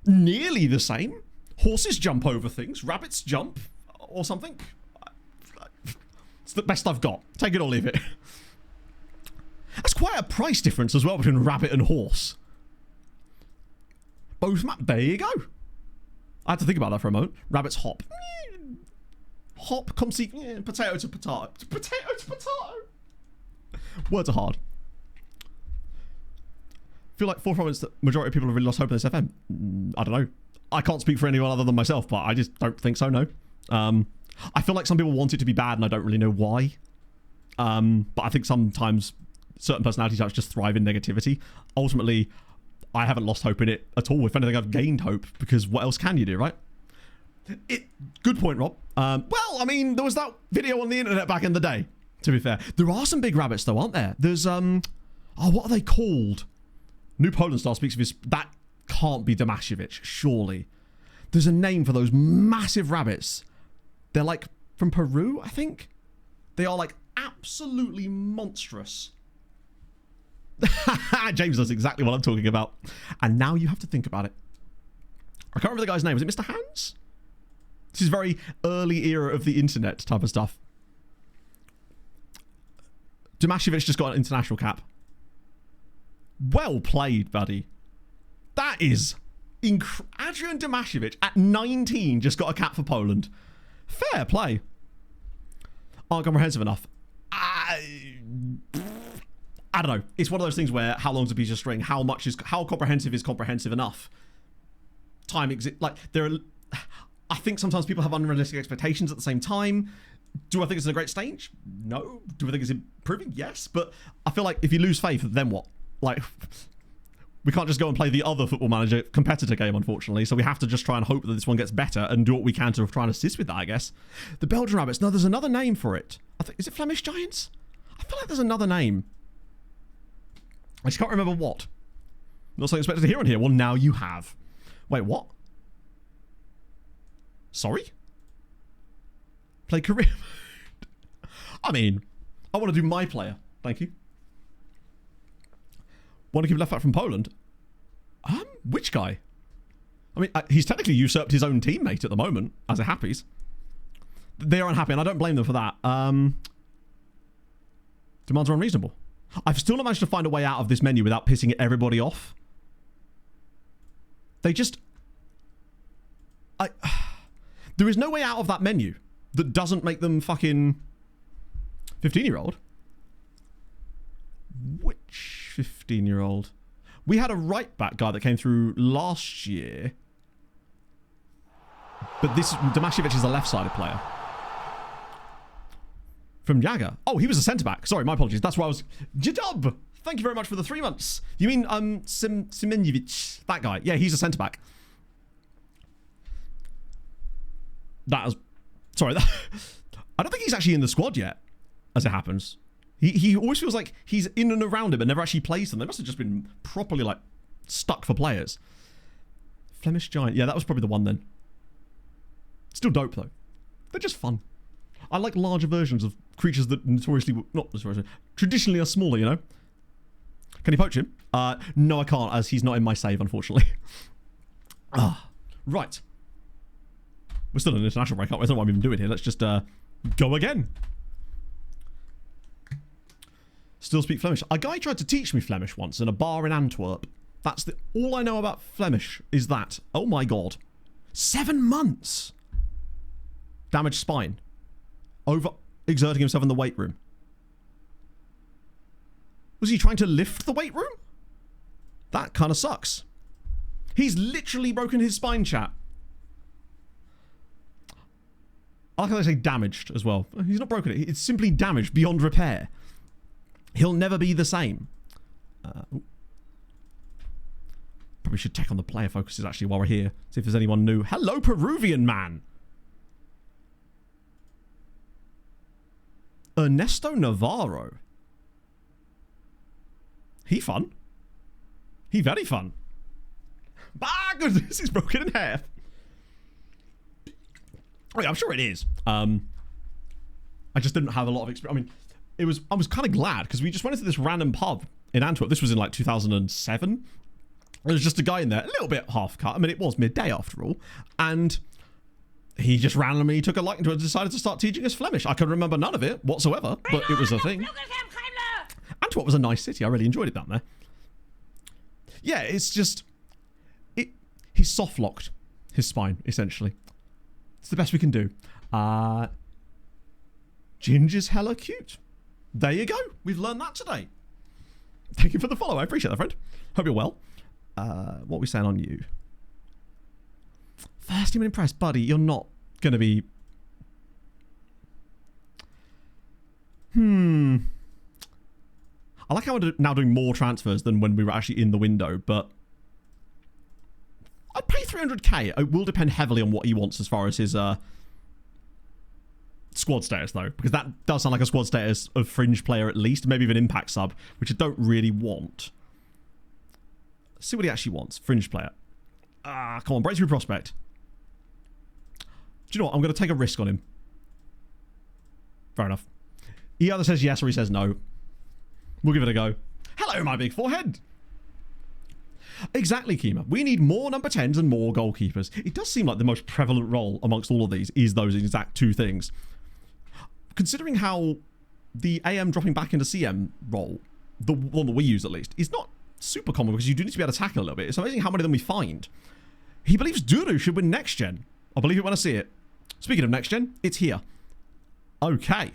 nearly the same. Horses jump over things. Rabbits jump or something. It's the best I've got. Take it or leave it. That's quite a price difference as well between rabbit and horse. Both map. There you go. I had to think about that for a moment. Rabbits hop. Hop, come see. Potato to potato. Potato to potato. Words are hard. I feel like for moments that majority of people have really lost hope in this FM. I don't know. I can't speak for anyone other than myself, but I just don't think so, no. I feel like some people want it to be bad and I don't really know why. But I think sometimes certain personality types just thrive in negativity. Ultimately, I haven't lost hope in it at all. If anything, I've gained hope because what else can you do, right? Good point, Rob. Well, I mean, there was that video on the internet back in the day, to be fair. There are some big rabbits, though, aren't there? There's, what are they called? New Poland Star speaks of his... That can't be Damashevich, surely. There's a name for those massive rabbits. They're like from Peru, I think. They are like absolutely monstrous. James knows exactly what I'm talking about. And now you have to think about it. I can't remember the guy's name. Was it Mr. Hans? This is very early era of the internet type of stuff. Damashevich just got an international cap. Well played, buddy. That is... Adrian Damashevich at 19 just got a cap for Poland. Fair play. Aren't comprehensive enough. I don't know. It's one of those things where how long's a piece of string? How comprehensive is comprehensive enough? I think sometimes people have unrealistic expectations at the same time. Do I think it's a great stage? No. Do I think it's improving? Yes. But I feel like if you lose faith, then what? Like, we can't just go and play the other Football Manager competitor game, unfortunately. So we have to just try and hope that this one gets better and do what we can to try and assist with that, I guess. The Belgian Rabbits. No, there's another name for it. Is it Flemish Giants? I feel like there's another name. I just can't remember what. Not so expected to hear on here. Well, now you have. Wait, what? Sorry? Play career mode. I mean, I want to do my player. Thank you. Want to keep left back from Poland? Which guy? I mean, he's technically usurped his own teammate at the moment, as it happens. They are unhappy, and I don't blame them for that. Demands are unreasonable. I've still not managed to find a way out of this menu without pissing everybody off. They just... There is no way out of that menu that doesn't make them fucking 15-year-old. Which 15-year-old? We had a right-back guy that came through last year. But this Damashevich is a left-sided player. From Jaga. Oh, he was a centre-back. Sorry, my apologies. That's why I was... Jadub! Thank you very much for the 3 months. You mean, Simenjevic? That guy. Yeah, he's a centre-back. That was... Sorry. I don't think he's actually in the squad yet, as it happens. He always feels like he's in and around it, but never actually plays them. They must have just been properly, like, stuck for players. Flemish Giant. Yeah, that was probably the one then. Still dope, though. They're just fun. I like larger versions of creatures that traditionally are smaller, you know? Can you poach him? No, I can't, as he's not in my save, unfortunately. Right. We're still in an international break, aren't we? I don't know what I'm even doing here. Let's just go again. Still speak Flemish. A guy tried to teach me Flemish once in a bar in Antwerp. That's all I know about Flemish is that. Oh my god. 7 months. Damaged spine. Over exerting himself in the weight room. Was he trying to lift the weight room? That kind of sucks. He's literally broken his spine, chat. I like how they say damaged as well. He's not broken it. It's simply damaged beyond repair. He'll never be the same. Probably should check on the player focuses actually while we're here. See if there's anyone new. Hello, Peruvian man. Ernesto Navarro. He fun. He very fun. Ah, goodness, he's broken in half. Oh, yeah, I'm sure it is. I just didn't have a lot of experience. I mean, I was kind of glad because we just went into this random pub in Antwerp. This was in like 2007. There was just a guy in there, a little bit half cut. I mean, it was midday after all. And he just randomly took a liking to it and decided to start teaching us Flemish. I can remember none of it whatsoever, but it was a thing. Antwerp was a nice city. I really enjoyed it down there. Yeah, it's just... He's soft-locked his spine, essentially. It's the best we can do. Ginger's hella cute. There you go. We've learned that today. Thank you for the follow. I appreciate that, friend. Hope you're well. What are we saying on you? First human impressed, buddy. You're not going to be... I like how we're now doing more transfers than when we were actually in the window, but... I'd pay 300k. It will depend heavily on what he wants as far as his squad status, though, because that does sound like a squad status of fringe player at least, maybe even impact sub, which I don't really want. Let's see what he actually wants. Fringe player. Come on, breakthrough prospect. Do you know what? I'm going to take a risk on him. Fair enough. He either says yes or he says no. We'll give it a go. Hello, my big forehead. Exactly, Kima. We need more number 10s and more goalkeepers. It does seem like the most prevalent role amongst all of these is those exact two things. Considering how the AM dropping back into CM role, the one that we use at least, is not super common because you do need to be able to tackle a little bit. It's amazing how many of them we find. He believes Duru should win next gen. I'll believe it when I see it. Speaking of next gen, it's here. Okay.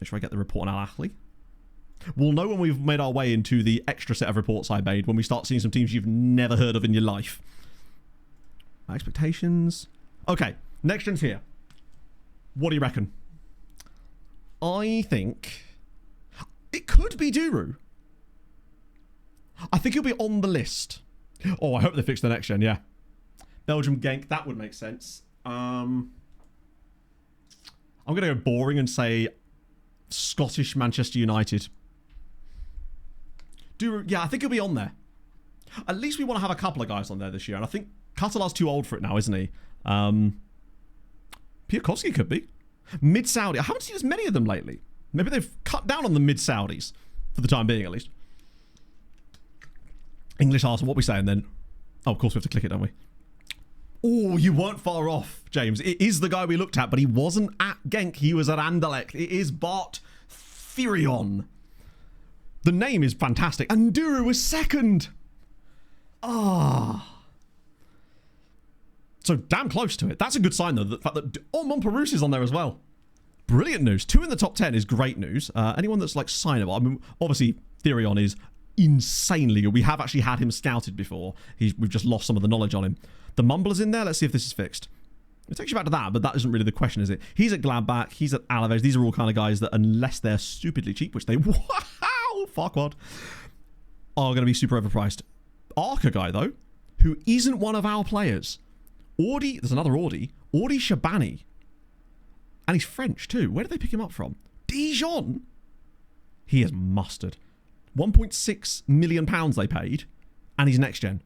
Make sure I get the report on Al Ahly. We'll know when we've made our way into the extra set of reports I made, when we start seeing some teams you've never heard of in your life. My expectations. Okay, next gen's here. What do you reckon? I think it could be Duru. I think he'll be on the list. Oh, I hope they fix the next gen, yeah. Belgium Genk, that would make sense. I'm going to go boring and say Scottish Manchester United. Yeah, I think he'll be on there. At least we want to have a couple of guys on there this year. And I think Catalar's too old for it now, isn't he? Piatkowski could be. Mid-Saudi. I haven't seen as many of them lately. Maybe they've cut down on the mid-Saudis. For the time being, at least. English Arsenal, what are we saying then? Oh, of course we have to click it, don't we? Oh, you weren't far off, James. It is the guy we looked at, but he wasn't at Genk. He was at Anderlecht. It is Bart Thirion. The name is fantastic. And Duru was second. So damn close to it. That's a good sign, though. The fact that... Oh, Montparnasse is on there as well. Brilliant news. 2 in the top 10 is great news. Anyone that's like signable. I mean, obviously, Thirion is insanely good. We have actually had him scouted before. We've just lost some of the knowledge on him. The Mumbler's in there. Let's see if this is fixed. It takes you back to that, but that isn't really the question, is it? He's at Gladbach. He's at Alaves. These are all kind of guys that, unless they're stupidly cheap, which they... Wow! Farquad. Are going to be super overpriced. Arca guy, though, who isn't one of our players. Audi... There's another Audi. Audi Shabani. And he's French, too. Where did they pick him up from? Dijon? He is mustard. £1.6 million they paid. And he's next gen.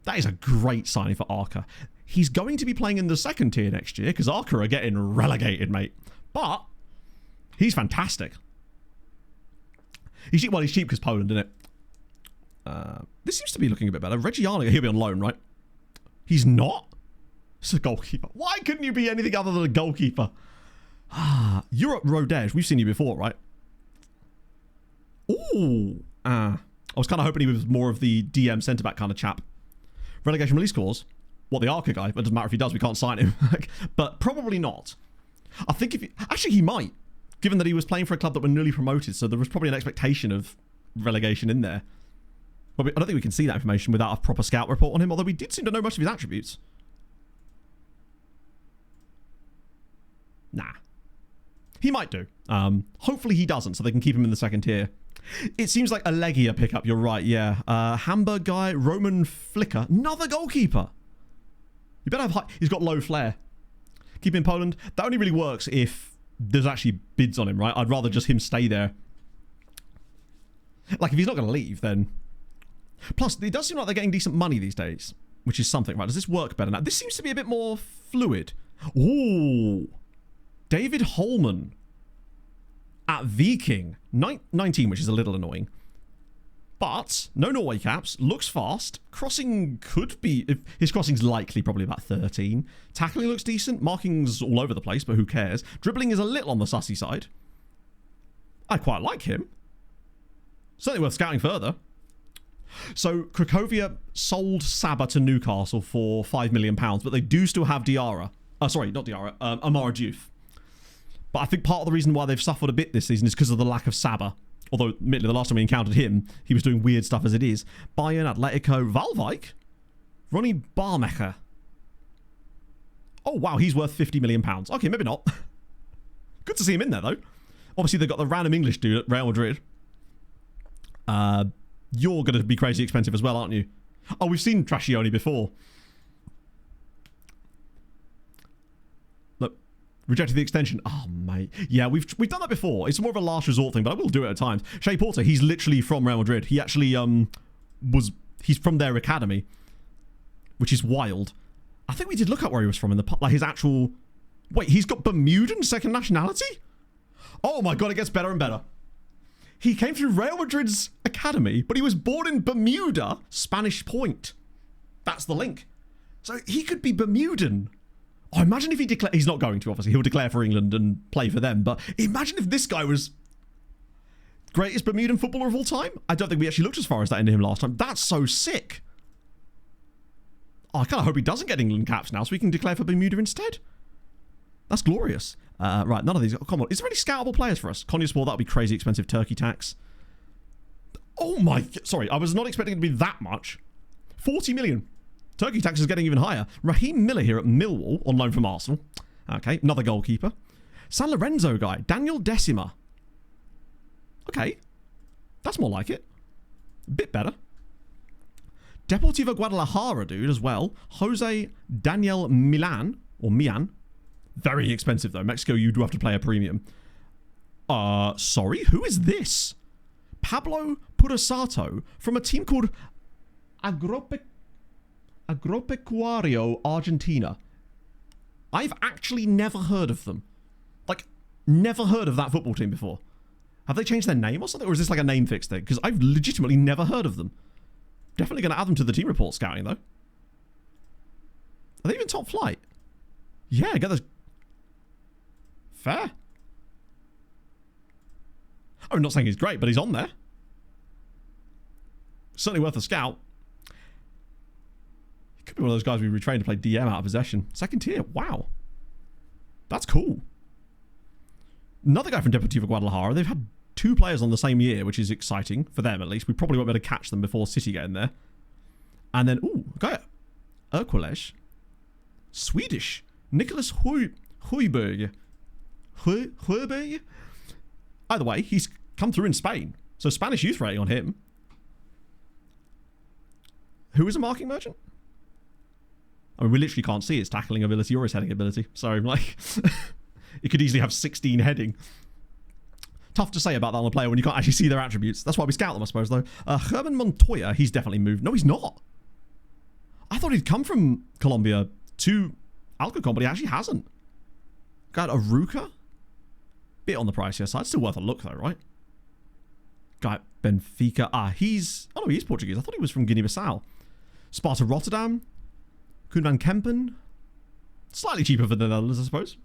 That is a great signing for Arca. He's going to be playing in the second tier next year because Arca are getting relegated, mate. But he's fantastic. He's cheap because Poland, isn't it? This seems to be looking a bit better. Reggiano, he'll be on loan, right? He's not? It's a goalkeeper. Why couldn't you be anything other than a goalkeeper? Europe Rodege. We've seen you before, right? Ooh. I was kind of hoping he was more of the DM centre-back kind of chap. Relegation release clause. What, the Arca guy? It doesn't matter if he does, we can't sign him. But probably not. I think if... Actually, he might. Given that he was playing for a club that were newly promoted, so there was probably an expectation of relegation in there. But I don't think we can see that information without a proper scout report on him, although we did seem to know much of his attributes. Nah. He might do. Hopefully he doesn't, so they can keep him in the second tier. It seems like a Legia pickup, you're right, yeah. Hamburg guy, Roman Flicker, another goalkeeper. You better have high... He's got low flair. Keep him in Poland. That only really works if there's actually bids on him, right? I'd rather just him stay there. Like, if he's not going to leave, then... Plus, it does seem like they're getting decent money these days. which is something. Right, does this work better now? This seems to be a bit more fluid. Ooh. David Holman at Viking. 19, which is a little annoying. But no Norway caps. Looks fast. Crossing could be... His crossing's likely probably about 13. Tackling looks decent. Marking's all over the place, but who cares? Dribbling is a little on the sussy side. I quite like him. Certainly worth scouting further. So, Cracovia sold Saba to Newcastle for £5 million, but they do still have Diarra. Sorry, not Diarra. Amara Diouf. But I think part of the reason why they've suffered a bit this season is because of the lack of Saba. Although, admittedly, the last time we encountered him, he was doing weird stuff as it is. Bayern, Atletico, Valvik, Ronnie Barmecher. Oh, wow, he's worth £50 million. Okay, maybe not. Good to see him in there, though. Obviously, they've got the random English dude at Real Madrid. You're going to be crazy expensive as well, aren't you? Oh, we've seen Trashioni before. Look, rejected the extension. Oh, mate. Yeah, we've done that before. It's more of a last resort thing, but I will do it at times. Shea Porter, he's literally from Real Madrid. He actually he's from their academy, which is wild. I think we did look up where he was from in the like his actual. Wait, he's got Bermudan second nationality? Oh my god, it gets better and better. He came through Real Madrid's academy, but he was born in Bermuda, Spanish Point. That's the link. So he could be Bermudan. Oh, imagine if he declared... He's not going to, obviously. He'll declare for England and play for them. But imagine if this guy was greatest Bermudan footballer of all time. I don't think we actually looked as far as that into him last time. That's so sick. Oh, I kind of hope he doesn't get England caps now so we can declare for Bermuda instead. That's glorious. Right, none of these. Come on. Is there any scoutable players for us? Konyaspor, that would be crazy expensive. Turkey tax. Oh my... Sorry, I was not expecting it to be that much. 40 million. Turkey tax is getting even higher. Raheem Miller here at Millwall, on loan from Arsenal. Okay, another goalkeeper. San Lorenzo guy, Daniel Decima. Okay, that's more like it. A bit better. Deportivo Guadalajara dude as well. Jose Daniel Milan, or Mian. Very expensive though. Mexico, you do have to pay a premium. Sorry, who is this? Pablo Purasato from a team called Agropecuario Argentina. I've actually never heard of them. Like, never heard of that football team before. Have they changed their name or something? Or is this like a name fix thing? Because I've legitimately never heard of them. Definitely going to add them to the team report scouting, though. Are they even top flight? Yeah, get those... Fair. I'm not saying he's great, but he's on there. Certainly worth a scout. He could be one of those guys we retrained to play DM out of possession. Second tier. Wow. That's cool. Another guy from Deportivo Guadalajara. They've had 2 players on the same year, which is exciting for them at least. We probably won't be able to catch them before City get in there. And then, ooh, a guy at Erkules. Swedish. Nicholas Højberg. Højberg? Either way, he's come through in Spain. So Spanish youth rating on him. Who is a marking merchant? I mean, we literally can't see his tackling ability or his heading ability. So, like, it could easily have 16 heading. Tough to say about that on a player when you can't actually see their attributes. That's why we scout them, I suppose, though. Herman Montoya, he's definitely moved. No, he's not. I thought he'd come from Colombia to Alcacon, but he actually hasn't. Got Aruca? Bit on the pricier side. Still worth a look, though, right? Guy at Benfica. He's... Oh, no, he's Portuguese. I thought he was from Guinea-Bissau. Sparta Rotterdam. Koen van Kempen. Slightly cheaper for the Netherlands, I suppose.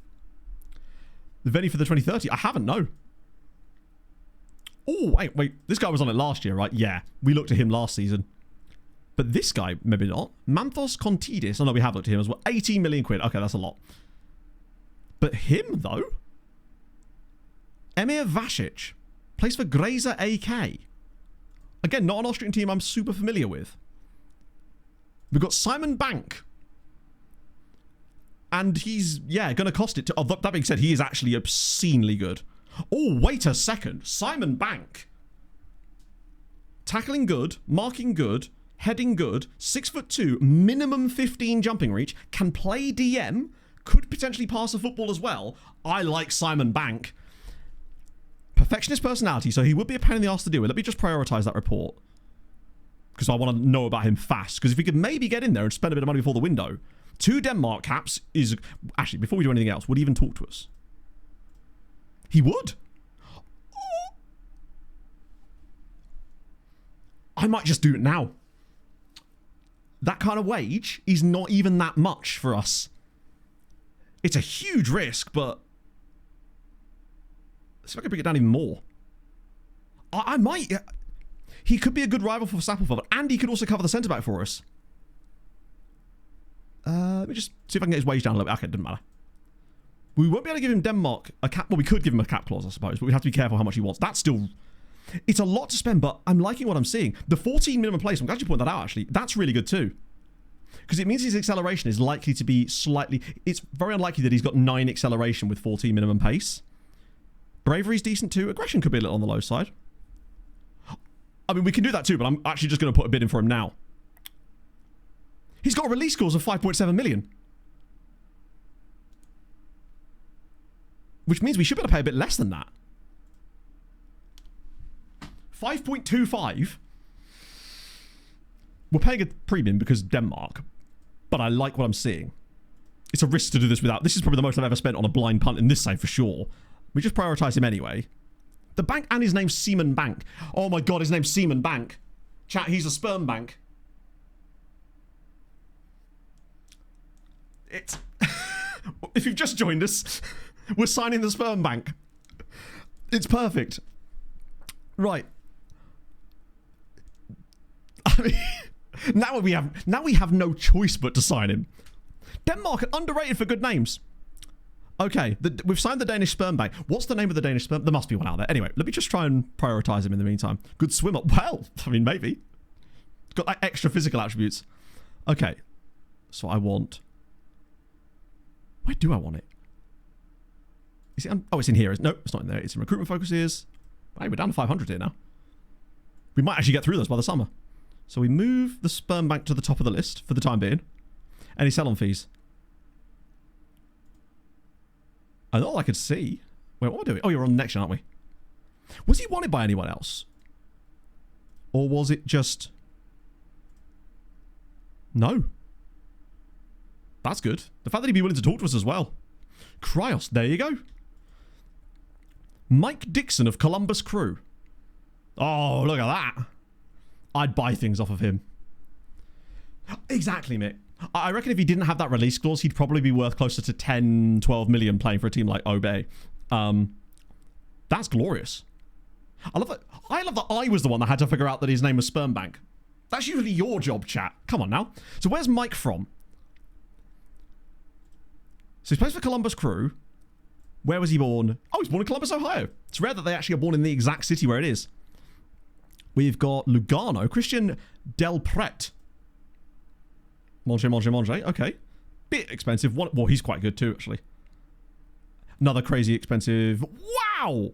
The Venny for the 2030. I haven't, no. Oh, wait. This guy was on it last year, right? Yeah. We looked at him last season. But this guy, maybe not. Manthos Contidis. Oh, no, we have looked at him as well. 18 million quid. Okay, that's a lot. But him, though? Emir Vasic. Plays for Grazer AK. Again, not an Austrian team I'm super familiar with. We've got Simon Bank. And he's, yeah, going to cost it. That being said, he is actually obscenely good. Oh, wait a second. Simon Bank. Tackling good. Marking good. Heading good. 6'2", minimum 15 jumping reach. Can play DM. Could potentially pass a football as well. I like Simon Bank. Perfectionist personality, so he would be a pain in the arse to deal with. Let me just prioritise that report. because I want to know about him fast. Because if we could maybe get in there and spend a bit of money before the window, 2 Denmark caps is... Actually, before we do anything else, would he even talk to us? He would. I might just do it now. That kind of wage is not even that much for us. It's a huge risk, but... Let's see if I can bring it down even more. I might... He could be a good rival for Sapelfeld, and he could also cover the centre-back for us. Let me just see if I can get his wage down a little bit. Okay, it doesn't matter. We won't be able to give him Denmark a cap... Well, we could give him a cap clause, I suppose, but we'd have to be careful how much he wants. That's still... It's a lot to spend, but I'm liking what I'm seeing. The 14 minimum place, I'm glad you pointed that out, actually. That's really good, too. Because it means his acceleration is likely to be slightly... It's very unlikely that he's got 9 acceleration with 14 minimum pace. Bravery's decent, too. Aggression could be a little on the low side. I mean, we can do that, too, but I'm actually just going to put a bid in for him now. He's got a release clause of 5.7 million. Which means we should be able to pay a bit less than that. 5.25. We're paying a premium because Denmark, but I like what I'm seeing. It's a risk to do this without... This is probably the most I've ever spent on a blind punt in this side for sure. We just prioritise him anyway. The bank, and his name's Seaman Bank. Oh my god, his name's Seaman Bank. Chat, he's a sperm bank. It's... If you've just joined us, we're signing the sperm bank. It's perfect. Right. I mean, now we have no choice but to sign him. Denmark are underrated for good names. Okay, we've signed the Danish sperm bank. What's the name of the Danish sperm? There must be one out there. Anyway, let me just try and prioritise him in the meantime. Good swimmer. Well, I mean, maybe. Got like extra physical attributes. Okay, so I want... Where do I want it? Is it? Oh, it's in here. No, it's not in there. It's in recruitment focuses. Hey, we're down to 500 here now. We might actually get through this by the summer. So we move the sperm bank to the top of the list for the time being. Any sell-on fees? I thought I could see. Wait, what am I doing? Oh, you're on next, aren't we? Was he wanted by anyone else? Or was it just... No. That's good. The fact that he'd be willing to talk to us as well. Cryos, there you go. Mike Dixon of Columbus Crew. Oh, look at that. I'd buy things off of him. Exactly, Mick. I reckon if he didn't have that release clause, he'd probably be worth closer to 10, 12 million playing for a team like Obey. That's glorious. I love that I was the one that had to figure out that his name was Sperm Bank. That's usually your job, chat. Come on now. So where's Mike from? So he plays for Columbus Crew. Where was he born? Oh, he's born in Columbus, Ohio. It's rare that they actually are born in the exact city where it is. We've got Lugano. Christian Del Pret. Manger. Okay. Bit expensive. Well, he's quite good too, actually. Another crazy expensive. Wow!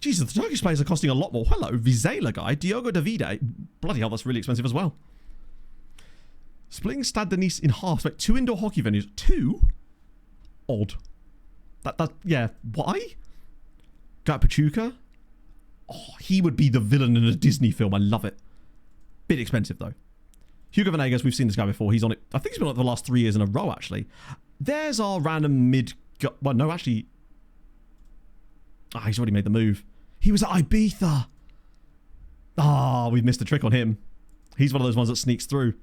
Jesus, the Turkish players are costing a lot more. Hello, Vizela guy. Diogo Davide. Bloody hell, that's really expensive as well. Splitting Stade de Nice in half. Like 2 indoor hockey venues. 2? Odd. Yeah. Why? Got Pachuca. Oh, he would be the villain in a Disney film. I love it. Bit expensive, though. Hugo Venegas, we've seen this guy before. He's on it. I think he's been on it the last 3 years in a row, actually. There's our random mid... Well, no, actually... he's already made the move. He was at Ibiza. We've missed a trick on him. He's one of those ones that sneaks through.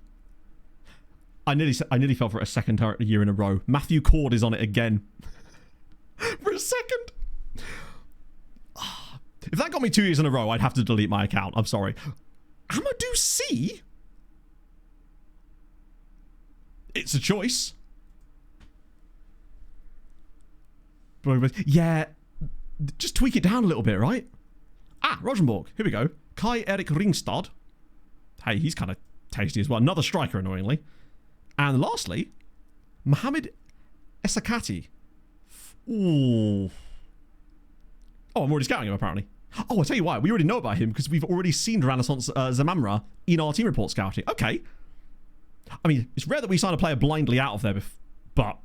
I nearly fell for it a second year in a row. Matthew Cord is on it again. For a second. If that got me 2 years in a row, I'd have to delete my account. I'm sorry. Amadou C? It's a choice. Yeah. Just tweak it down a little bit, right? Rosenborg. Here we go. Kai Erik Ringstad. Hey, he's kind of tasty as well. Another striker, annoyingly. And lastly, Mohamed Esakati. Ooh. Oh, I'm already scouting him, apparently. Oh, I'll tell you why. We already know about him because we've already seen Renaissance Zamamra in our team report scouting. Okay. I mean, it's rare that we sign a player blindly out of there, but...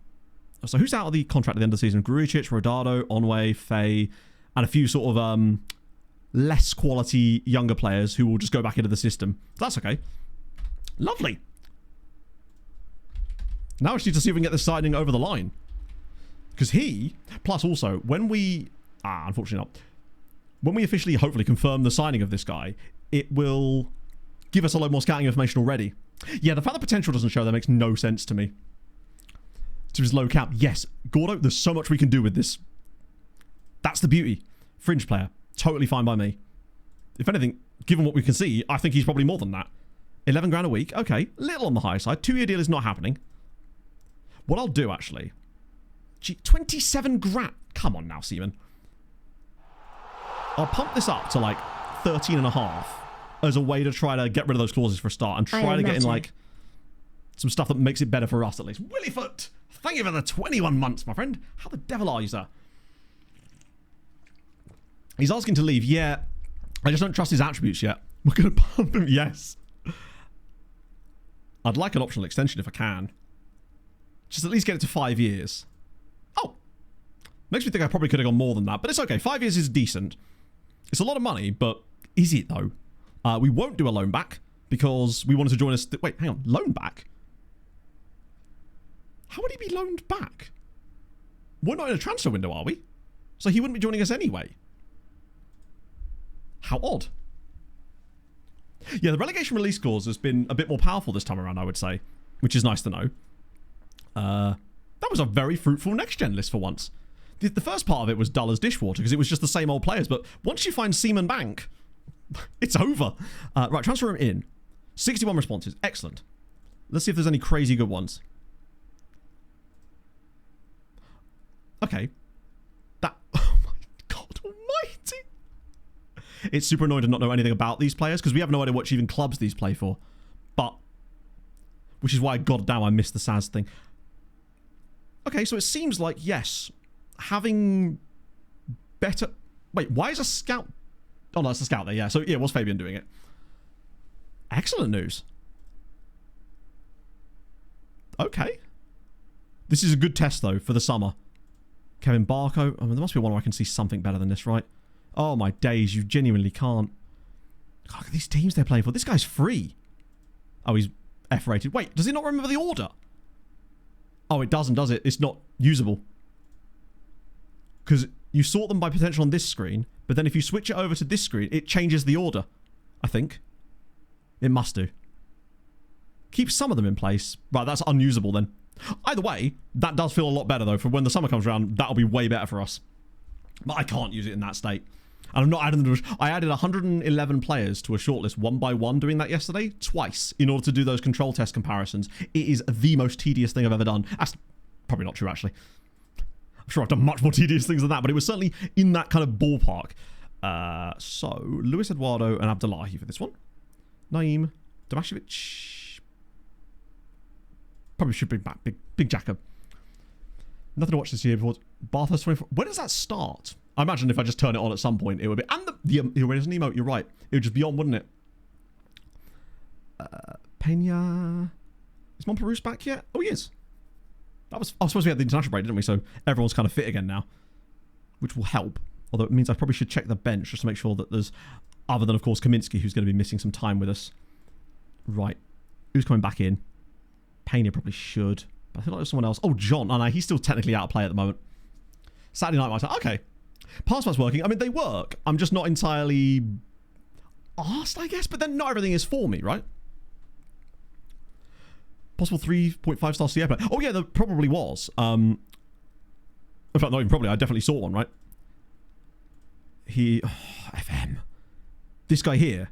So who's out of the contract at the end of the season? Grujic, Rodado, Onwe, Faye, and a few sort of less quality younger players who will just go back into the system. That's okay. Lovely. Now I just need to see if we can get this signing over the line. Because plus also, when we... unfortunately not. When we officially, hopefully, confirm the signing of this guy, it will give us a lot more scouting information already. Yeah, the fact that potential doesn't show, that makes no sense to me. To his low cap. Yes, Gordo, there's so much we can do with this. That's the beauty. Fringe player. Totally fine by me. If anything, given what we can see, I think he's probably more than that. 11 grand a week. Okay, little on the high side. 2-year deal is not happening. What I'll do, actually... 27 grand. Come on now, Seaman. I'll pump this up to like 13 and a half as a way to try to get rid of those clauses for a start and try to get in like some stuff that makes it better for us at least. Willyfoot, thank you for the 21 months, my friend. How the devil are you, sir? He's asking to leave. Yeah, I just don't trust his attributes yet. We're going to pump him. Yes. I'd like an optional extension if I can. Just at least get it to 5 years. Oh. Makes me think I probably could have gone more than that, but it's okay. 5 years is decent. It's a lot of money, but is it though? We won't do a loan back because we wanted to join us. Wait, hang on. Loan back? How would he be loaned back? We're not in a transfer window, are we? So he wouldn't be joining us anyway. How odd. Yeah, the relegation release clause has been a bit more powerful this time around, I would say, which is nice to know. That was a very fruitful next-gen list for once. The first part of it was dull as dishwater because it was just the same old players, but once you find Seaman Bank, it's over. Right, transfer him in. 61 responses. Excellent. Let's see if there's any crazy good ones. Okay. That... Oh my God almighty. It's super annoying to not know anything about these players because we have no idea which even clubs these play for. But... Which is why, goddamn, I missed the SAS thing. Okay, so it seems like, yes, having better... Wait, why is a scout... Oh, no, that's a scout there, yeah. So, yeah, was Fabian doing it? Excellent news. Okay. This is a good test, though, for the summer. Kevin Barco. I mean, there must be one where I can see something better than this, right? Oh, my days. You genuinely can't. God, look at these teams they're playing for. This guy's free. Oh, he's F-rated. Wait, does he not remember the order? Oh, it doesn't, does it? It's not usable. Because you sort them by potential on this screen, but then if you switch it over to this screen, it changes the order. I think. It must do. Keep some of them in place. Right, that's unusable then. Either way, that does feel a lot better though. For when the summer comes around, that'll be way better for us. But I can't use it in that state. And I'm not adding them. I added 111 players to a shortlist one by one doing that yesterday, twice, in order to do those control test comparisons. It is the most tedious thing I've ever done. That's probably not true, actually. I'm sure I've done much more tedious things than that, but it was certainly in that kind of ballpark. So, Luis Eduardo and Abdullahi for this one. Naeem, Tomashevic. Probably should bring back Big Jacob. Nothing to watch this year before. Barthas 24. When does that start? I imagine if I just turn it on at some point, it would be. And there's an emote, you're right. It would just be on, wouldn't it? Pena. Is Montperus back yet? Oh, he is. I was supposed to be at the international break, didn't we? So everyone's kind of fit again now, which will help. Although it means I probably should check the bench just to make sure that there's, other than, of course, Kaminsky, who's going to be missing some time with us. Right. Who's coming back in? Pena probably should. But I feel like there's someone else. Oh, John. Oh, no, he's still technically out of play at the moment. Saturday night, my time. Okay. Passwords working. I mean, they work. I'm just not entirely asked, I guess. But then not everything is for me, right? Possible 3.5 star CA player. Oh, yeah, there probably was. In fact, not even probably. I definitely saw one, right? FM. This guy here.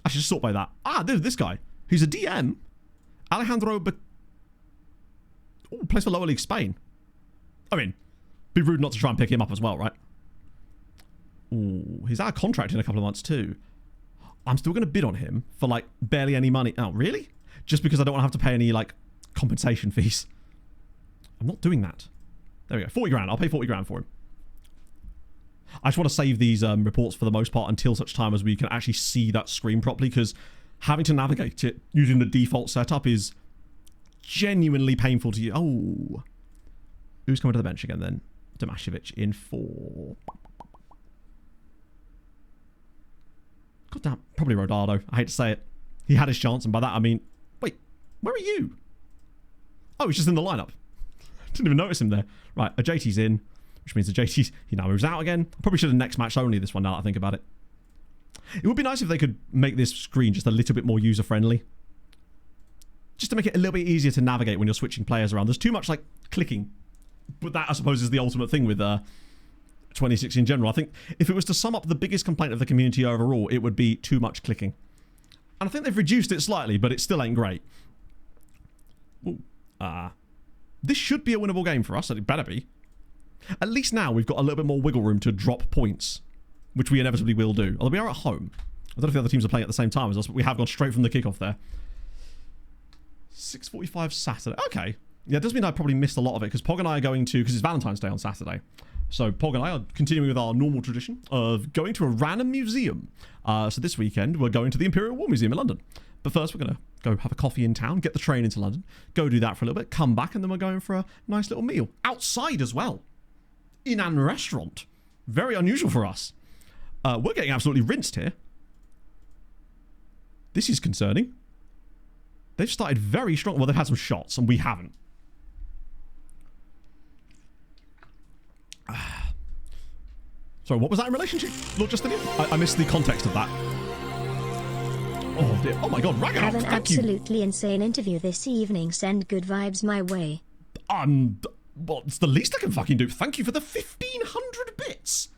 I should just sort by that. Ah, there's this guy. He's a DM. Alejandro plays for Lower League Spain. I mean, be rude not to try and pick him up as well, right? Ooh, he's out of contract in a couple of months too. I'm still going to bid on him for like barely any money. Oh, really? Just because I don't want to have to pay any like compensation fees. I'm not doing that. There we go. 40 grand. I'll pay 40 grand for him. I just want to save these reports for the most part until such time as we can actually see that screen properly, because having to navigate it using the default setup is genuinely painful to you. Oh. Who's coming to the bench again then? Tomashevic in for... God damn, probably Rodado. I hate to say it. He had his chance, and by that I mean, wait, where are you? Oh, he's just in the lineup. Didn't even notice him there. Right, a JT's in, which means the JT's, he now moves out again. Probably should have next match only this one now that I think about it. It would be nice if they could make this screen just a little bit more user-friendly. Just to make it a little bit easier to navigate when you're switching players around. There's too much like clicking. But that, I suppose, is the ultimate thing with 26 in general. I think if it was to sum up the biggest complaint of the community overall, it would be too much clicking. And I think they've reduced it slightly, but it still ain't great. Ooh. This should be a winnable game for us. It better be. At least now we've got a little bit more wiggle room to drop points, which we inevitably will do. Although we are at home. I don't know if the other teams are playing at the same time as us, but we have gone straight from the kickoff there. 6:45 Saturday. Okay. Yeah, it does mean I probably missed a lot of it, because Pog and I are going to, because it's Valentine's Day on Saturday. So Pog and I are continuing with our normal tradition of going to a random museum. So this weekend, we're going to the Imperial War Museum in London. But first, we're going to go have a coffee in town, get the train into London, go do that for a little bit, come back, and then we're going for a nice little meal. Outside as well. In a restaurant. Very unusual for us. We're getting absolutely rinsed here. This is concerning. They've started very strong. Well, they've had some shots, and we haven't. Sorry, what was that in relation to, Lord Justinian? I missed the context of that. Oh dear. Oh my god, Ragnarok, Have an absolutely insane interview this evening. Send good vibes my way. Well, it's the least I can fucking do. Thank you for the 1,500 bits.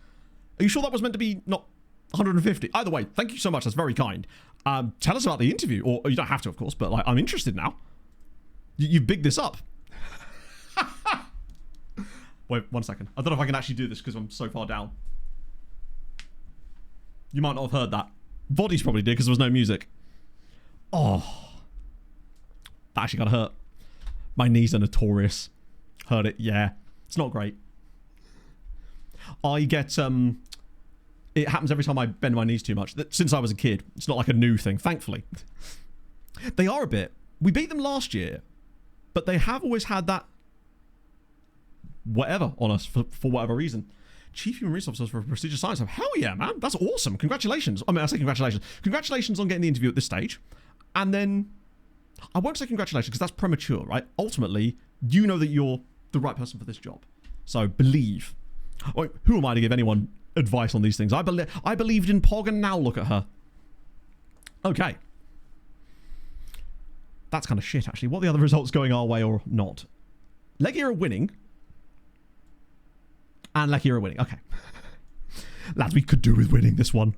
Are you sure that was meant to be not 150? Either way, thank you so much. That's very kind. Tell us about the interview. Or you don't have to, of course, but like, I'm interested now. You've bigged this up. Wait, 1 second. I don't know if I can actually do this because I'm so far down. You might not have heard that. Bodies probably did because there was no music. Oh. That actually got hurt. My knees are notorious. Heard it, yeah. It's not great. I get, it happens every time I bend my knees too much. Since I was a kid. It's not like a new thing, thankfully. They are a bit. We beat them last year. But they have always had that whatever on us for whatever reason. Chief Human Resource Officer for a prestigious science hub. Hell yeah, man. That's awesome. Congratulations. I mean, I say congratulations. Congratulations on getting the interview at this stage. And then, I won't say congratulations because that's premature, right? Ultimately, you know that you're the right person for this job. So, believe. Who am I to give anyone advice on these things? I believed in Pog and now look at her. Okay. That's kind of shit, actually. What are the other results going our way or not? Legia are winning. And Legia are winning. Okay. Lads, we could do with winning this one.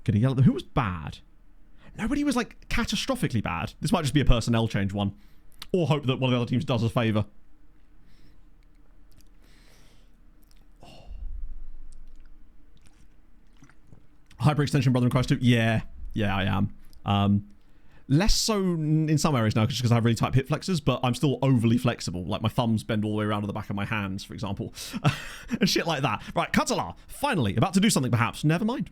Gonna yell at them. Who was bad? Nobody was, like, catastrophically bad. This might just be a personnel change one. Or hope that one of the other teams does us a favour. Oh. Hyperextension Brother in Christ 2? Yeah. Yeah, I am. Less so in some areas now, just because I have really tight hip flexors, but I'm still overly flexible. Like my thumbs bend all the way around to the back of my hands, for example. And shit like that. Right, Katalar, finally, about to do something perhaps. Never mind.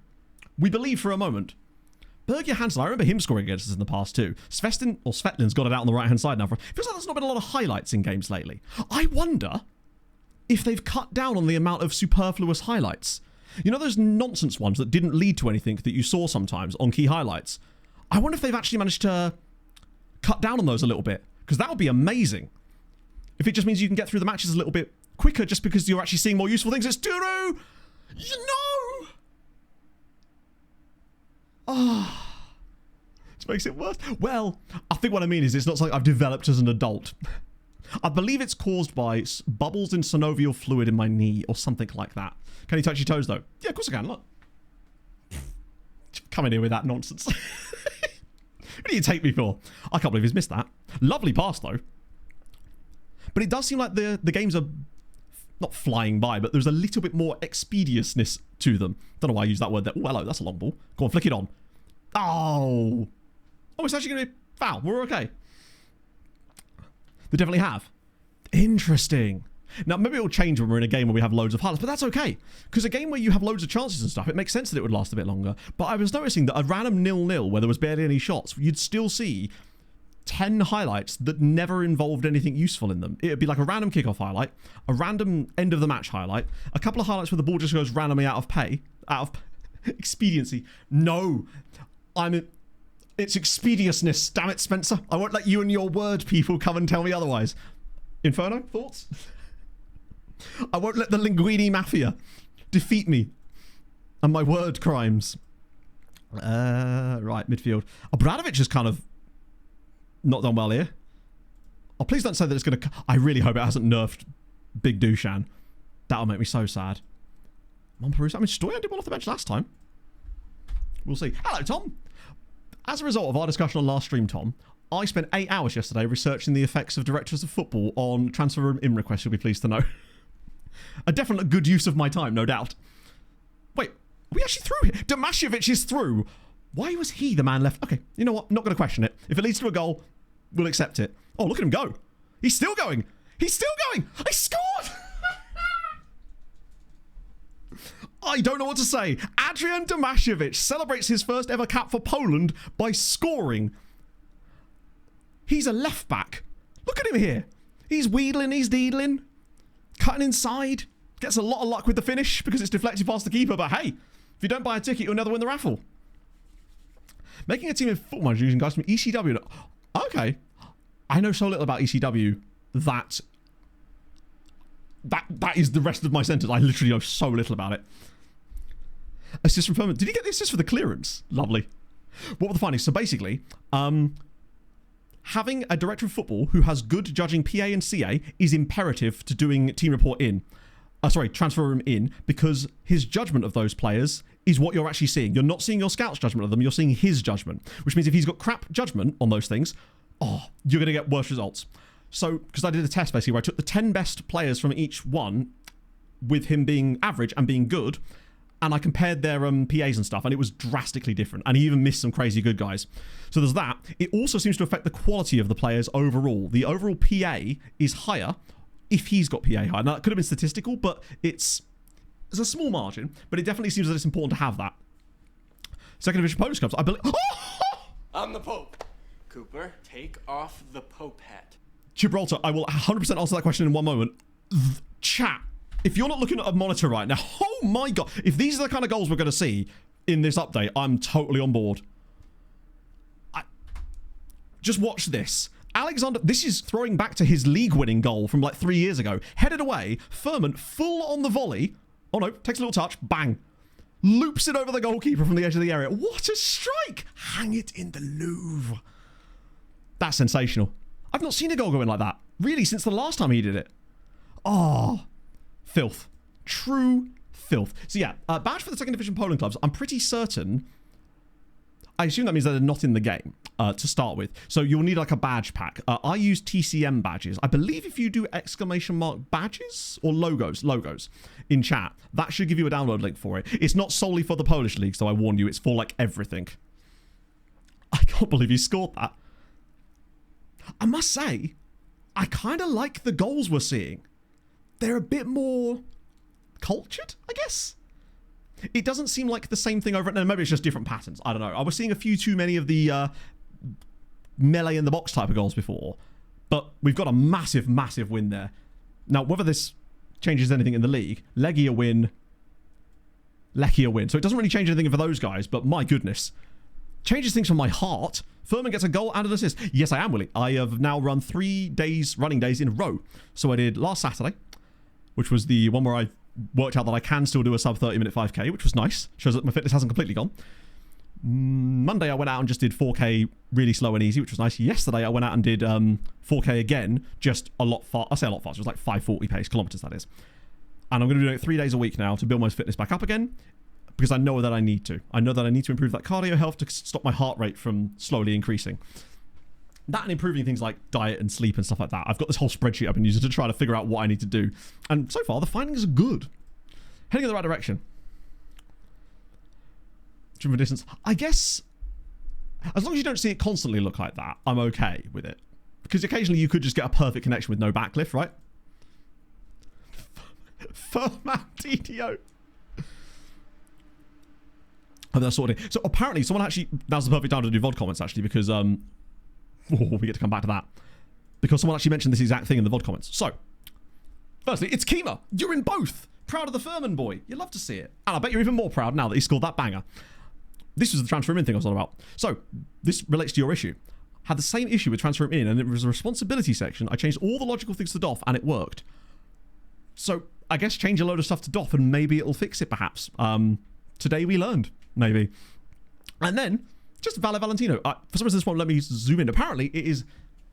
We believe for a moment. Berger Hansen, I remember him scoring against us in the past too. Svetlin's got it out on the right-hand side now. Feels like there's not been a lot of highlights in games lately. I wonder if they've cut down on the amount of superfluous highlights. You know those nonsense ones that didn't lead to anything that you saw sometimes on key highlights? I wonder if they've actually managed to cut down on those a little bit. Because that would be amazing. If it just means you can get through the matches a little bit quicker just because you're actually seeing more useful things. It's Turu! No! Ah. Oh, this makes it worse. Well, I think what I mean is it's not something I've developed as an adult. I believe it's caused by bubbles in synovial fluid in my knee or something like that. Can you touch your toes though? Yeah, of course I can. Look. Come in here with that nonsense. What do you take me for? I can't believe he's missed that. Lovely pass though. But it does seem like the games are not flying by, but there's a little bit more expediousness to them. Don't know why I use that word there. Oh, hello, that's a long ball. Go on, flick it on. Oh. Oh, it's actually going to be a foul. We're okay. They definitely have. Interesting. Now, maybe it'll change when we're in a game where we have loads of highlights, but that's okay. Because a game where you have loads of chances and stuff, it makes sense that it would last a bit longer. But I was noticing that a random 0-0 where there was barely any shots, you'd still see 10 highlights that never involved anything useful in them. It would be like a random kickoff highlight, a random end of the match highlight, a couple of highlights where the ball just goes randomly out of Expediency. No. It's expediousness. Damn it, Spencer. I won't let you and your word people come and tell me otherwise. Inferno, thoughts? I won't let the Linguini Mafia defeat me and my word crimes. Right, midfield. Obradovic has kind of not done well here. Oh, please don't say that it's going to... I really hope it hasn't nerfed Big Dushan. That'll make me so sad. Monperusa. I mean, Stoyan did well off the bench last time. We'll see. Hello, Tom. As a result of our discussion on last stream, Tom, I spent 8 hours yesterday researching the effects of directors of football on transfer room in requests, you'll be pleased to know. A definite good use of my time, no doubt. Wait, are we actually through here? Domashevic is through. Why was he the man left? Okay, you know what? Not going to question it. If it leads to a goal, we'll accept it. Oh, look at him go. He's still going. He's still going. I scored. I don't know what to say. Adrian Domashevic celebrates his first ever cap for Poland by scoring. He's a left back. Look at him here. He's wheedling, he's deedling. Cutting inside. Gets a lot of luck with the finish because it's deflected past the keeper. But hey, if you don't buy a ticket, you'll never win the raffle. Making a team in Football Manager using guys from ECW. Okay. I know so little about ECW that is the rest of my sentence. I literally know so little about it. Assist from Furman. Did he get the assist for the clearance? Lovely. What were the findings? So basically, having a director of football who has good judging PA and CA is imperative to doing team report in. Transfer room in, because his judgment of those players is what you're actually seeing. You're not seeing your scout's judgment of them, you're seeing his judgment. Which means if he's got crap judgment on those things, you're going to get worse results. So, because I did a test basically where I took the 10 best players from each one with him being average and being good, and I compared their PAs and stuff, and it was drastically different. And he even missed some crazy good guys. So there's that. It also seems to affect the quality of the players overall. The overall PA is higher if he's got PA higher. Now, that could have been statistical, but it's a small margin, but it definitely seems that it's important to have that. Second Division Polish clubs, I believe... I'm the Pope. Cooper, take off the Pope hat. Gibraltar, I will 100% answer that question in one moment. Chat, if you're not looking at a monitor right now, oh my god, if these are the kind of goals we're going to see in this update, I'm totally on board. Just watch this. Alexander, this is throwing back to his league-winning goal from like 3 years ago. Headed away, Furman full on the volley. Oh no, takes a little touch, bang. Loops it over the goalkeeper from the edge of the area. What a strike! Hang it in the Louvre. That's sensational. I've not seen a goal go in like that, really, since the last time he did it. Oh, filth. True filth. So yeah, badge for the second division Poland clubs. I'm pretty certain... I assume that means that they're not in the game to start with. So you'll need like a badge pack. I use TCM badges. I believe if you do exclamation mark badges or logos in chat, that should give you a download link for it. It's not solely for the Polish league, so I warn you, it's for like everything. I can't believe he scored that. I must say, I kind of like the goals we're seeing. They're a bit more cultured, I guess. It doesn't seem like the same thing over... No, maybe it's just different patterns. I don't know. I was seeing a few too many of the melee in the box type of goals before. But we've got a massive, massive win there. Now, whether this changes anything in the league, Legia win. So it doesn't really change anything for those guys, but my goodness. Changes things for my heart. Furman gets a goal and an assist. Yes, I am, Willie. I have now run 3 running days in a row. So I did last Saturday, which was the one where I worked out that I can still do a sub 30-minute 5k, which was nice. Shows that my fitness hasn't completely gone. Monday, I went out and just did 4k really slow and easy, which was nice. Yesterday, I went out and did 4k again, just a lot fast. I say a lot faster. It was like 540 pace, kilometers, that is. And I'm going to be doing it 3 days a week now to build my fitness back up again, because I know that I need to. I know that I need to improve that cardio health to stop my heart rate from slowly increasing. That and improving things like diet and sleep and stuff like that. I've got this whole spreadsheet I've been using to try to figure out what I need to do. And so far, the findings are good. Heading in the right direction. Trim for distance. I guess, as long as you don't see it constantly look like that, I'm okay with it. Because occasionally you could just get a perfect connection with no backlift, right? Furman TDO. Oh, that's sorted. So apparently someone actually... Now's the perfect time to do VOD comments, actually, because... we get to come back to that. Because someone actually mentioned this exact thing in the VOD comments. So, firstly, it's Kima. You're in both. Proud of the Furman boy. You love to see it. And I bet you're even more proud now that he scored that banger. This was the transfer him in thing I was on about. So, this relates to your issue. Had the same issue with transfer him in, and it was a responsibility section. I changed all the logical things to DOF, and it worked. So, I guess change a load of stuff to DOF, and maybe it'll fix it, perhaps. Today we learned, maybe. And then, just Vale Valentino. For some reason, this won't let me zoom in. Apparently, it is...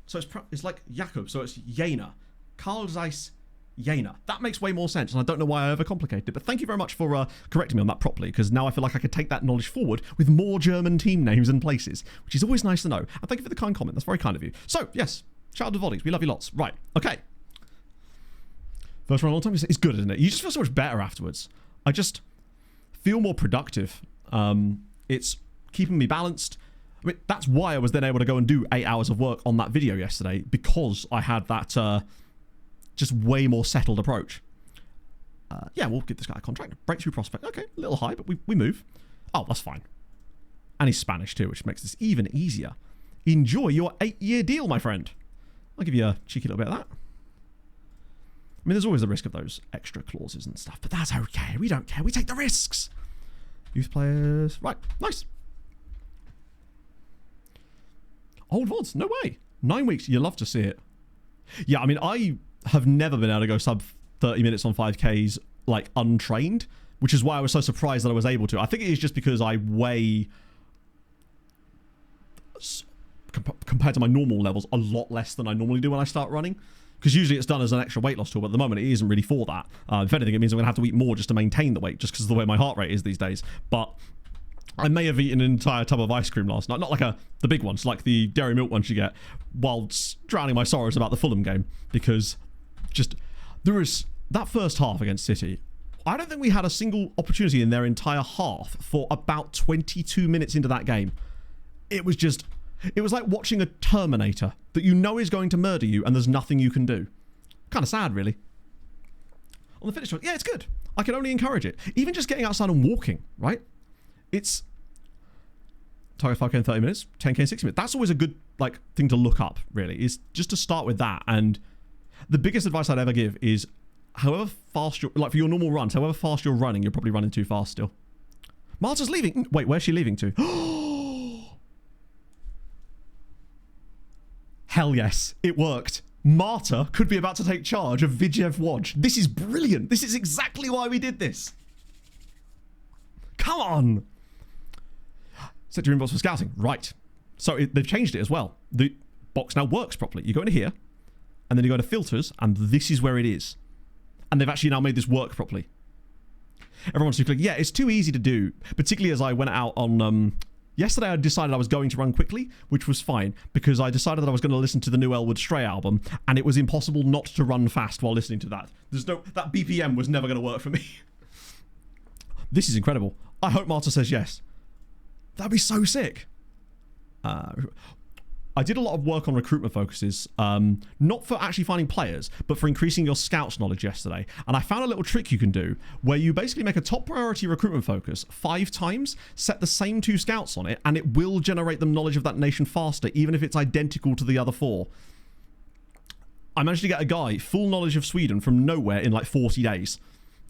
So, it's like Jakob, so it's Jena. Carl Zeiss Jena. That makes way more sense, and I don't know why I overcomplicated it, but thank you very much for correcting me on that properly, because now I feel like I could take that knowledge forward with more German team names and places, which is always nice to know. And thank you for the kind comment. That's very kind of you. So, yes, shout out to Volleys. We love you lots. Right, okay. First round all time is good, isn't it? You just feel so much better afterwards. I just feel more productive. It's keeping me balanced. I mean, that's why I was then able to go and do 8 hours of work on that video yesterday, because I had that just way more settled approach. Yeah, we'll give this guy a contract. Breakthrough prospect. Okay, a little high, but we move. Oh, that's fine. And he's Spanish too, which makes this even easier. Enjoy your 8-year deal, my friend. I'll give you a cheeky little bit of that. I mean, there's always the risk of those extra clauses and stuff, but that's okay. We don't care. We take the risks. Youth players. Right, nice. Old VODs, no way. 9 weeks, you love to see it. Yeah, I mean, I have never been able to go sub 30 minutes on 5Ks, like, untrained, which is why I was so surprised that I was able to. I think it is just because I weigh, compared to my normal levels, a lot less than I normally do when I start running. Because usually it's done as an extra weight loss tool, but at the moment it isn't really for that. If anything, it means I'm going to have to eat more just to maintain the weight, just because of the way my heart rate is these days. But I may have eaten an entire tub of ice cream last night. Not like the big ones, like the dairy milk ones you get, whilst drowning my sorrows about the Fulham game. Because just, there is, that first half against City, I don't think we had a single opportunity in their entire half for about 22 minutes into that game. It was just... It was like watching a Terminator that you know is going to murder you and there's nothing you can do. Kind of sad, really. On the finish line, yeah, it's good. I can only encourage it. Even just getting outside and walking, right? It's... Target 5k in 30 minutes, 10k in 60 minutes. That's always a good like thing to look up, really, is just to start with that. And the biggest advice I'd ever give is however fast you're... Like, for your normal runs, however fast you're running, you're probably running too fast still. Marta's leaving. Wait, where's she leaving to? Hell yes, it worked. Marta could be about to take charge of Vidjev Wodge. This is brilliant. This is exactly why we did this. Come on. Set your inbox for scouting. Right. So they've changed it as well. The box now works properly. You go into here, and then you go to filters, and this is where it is. And they've actually now made this work properly. Everyone's too click. Yeah, it's too easy to do, particularly as I went out on... Yesterday I decided I was going to run quickly, which was fine, because I decided that I was going to listen to the new Elwood Stray album, and it was impossible not to run fast while listening to that. That BPM was never going to work for me. This is incredible. I hope Marta says yes. That'd be so sick. I did a lot of work on recruitment focuses, not for actually finding players, but for increasing your scouts knowledge yesterday. And I found a little trick you can do where you basically make a top priority recruitment focus 5 times, set the same 2 scouts on it, and it will generate them knowledge of that nation faster, even if it's identical to the other 4. I managed to get a guy full knowledge of Sweden from nowhere in like 40 days,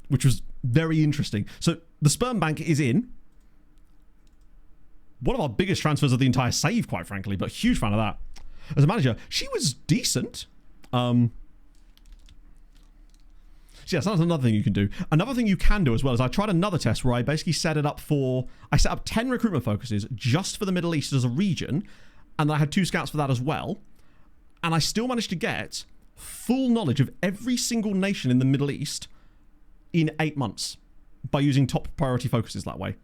which was very interesting. So the sperm bank is in. One of our biggest transfers of the entire save, quite frankly, but huge fan of that. As a manager, she was decent. So yes, that's another thing you can do. Another thing you can do as well is I tried another test where I basically set it up for... I set up 10 recruitment focuses just for the Middle East as a region, and I had 2 scouts for that as well. And I still managed to get full knowledge of every single nation in the Middle East in 8 months by using top priority focuses that way.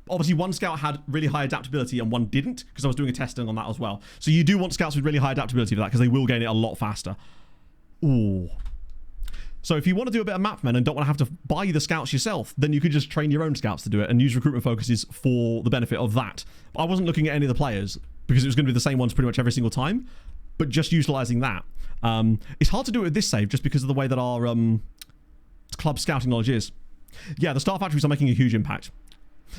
Obviously, one scout had really high adaptability and one didn't, because I was doing a testing on that as well. So you do want scouts with really high adaptability for that, because they will gain it a lot faster. Ooh. So if you want to do a bit of map men and don't want to have to buy the scouts yourself, then you could just train your own scouts to do it and use recruitment focuses for the benefit of that. I wasn't looking at any of the players, because it was going to be the same ones pretty much every single time, but just utilising that. It's hard to do it with this save just because of the way that our club scouting knowledge is. Yeah, the star factories are making a huge impact.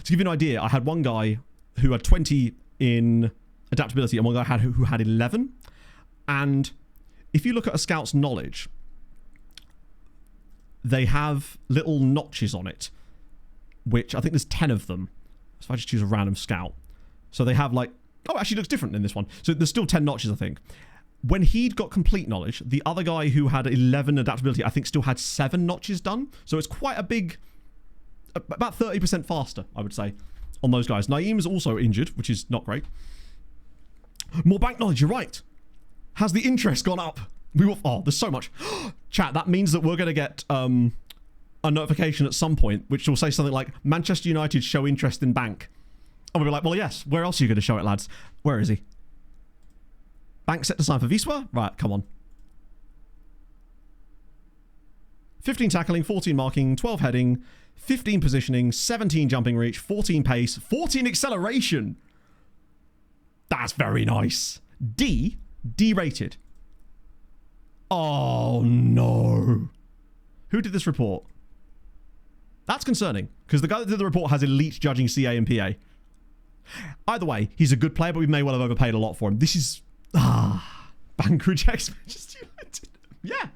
To give you an idea, I had one guy who had 20 in adaptability and one guy who had 11. And if you look at a scout's knowledge, they have little notches on it, which I think there's 10 of them. So if I just choose a random scout. So they have like, oh, it actually looks different in this one. So there's still 10 notches, I think. When he'd got complete knowledge, the other guy who had 11 adaptability, I think still had 7 notches done. So it's quite a big, about 30% faster, I would say, on those guys. Naeem's also injured, which is not great. More bank knowledge, you're right. Has the interest gone up? Oh, there's so much. Chat, that means that we're going to get a notification at some point, which will say something like, Manchester United show interest in bank. And we'll be like, well, yes, where else are you going to show it, lads? Where is he? Bank set to sign for Wisła? Right, come on. 15 tackling, 14 marking, 12 heading, 15 positioning, 17 jumping reach, 14 pace, 14 acceleration. That's very nice. D rated. Oh, no. Who did this report? That's concerning, because the guy that did the report has elite judging CA and PA. Either way, he's a good player, but we may well have overpaid a lot for him. This is... bank rejects Manchester United. Yeah.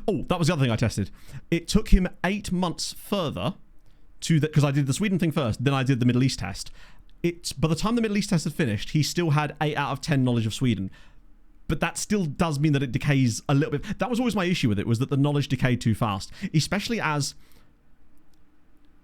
Oh, that was the other thing I tested. It took him 8 months further to... Because I did the Sweden thing first, then I did the Middle East test. By the time the Middle East test had finished, he still had 8 out of 10 knowledge of Sweden. But that still does mean that it decays a little bit. That was always my issue with it, was that the knowledge decayed too fast. Especially as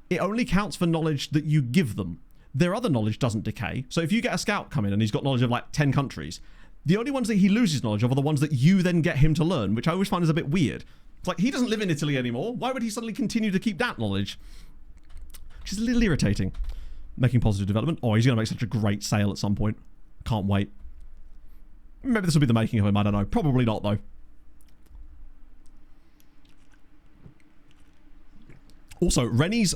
it only counts for knowledge that you give them. Their other knowledge doesn't decay. So if you get a scout come in and he's got knowledge of like 10 countries, the only ones that he loses knowledge of are the ones that you then get him to learn, which I always find is a bit weird. It's like, he doesn't live in Italy anymore. Why would he suddenly continue to keep that knowledge? Which is a little irritating. Making positive development. Oh, he's going to make such a great sale at some point. Can't wait. Maybe this will be the making of him, I don't know. Probably not, though. Also, Rennie's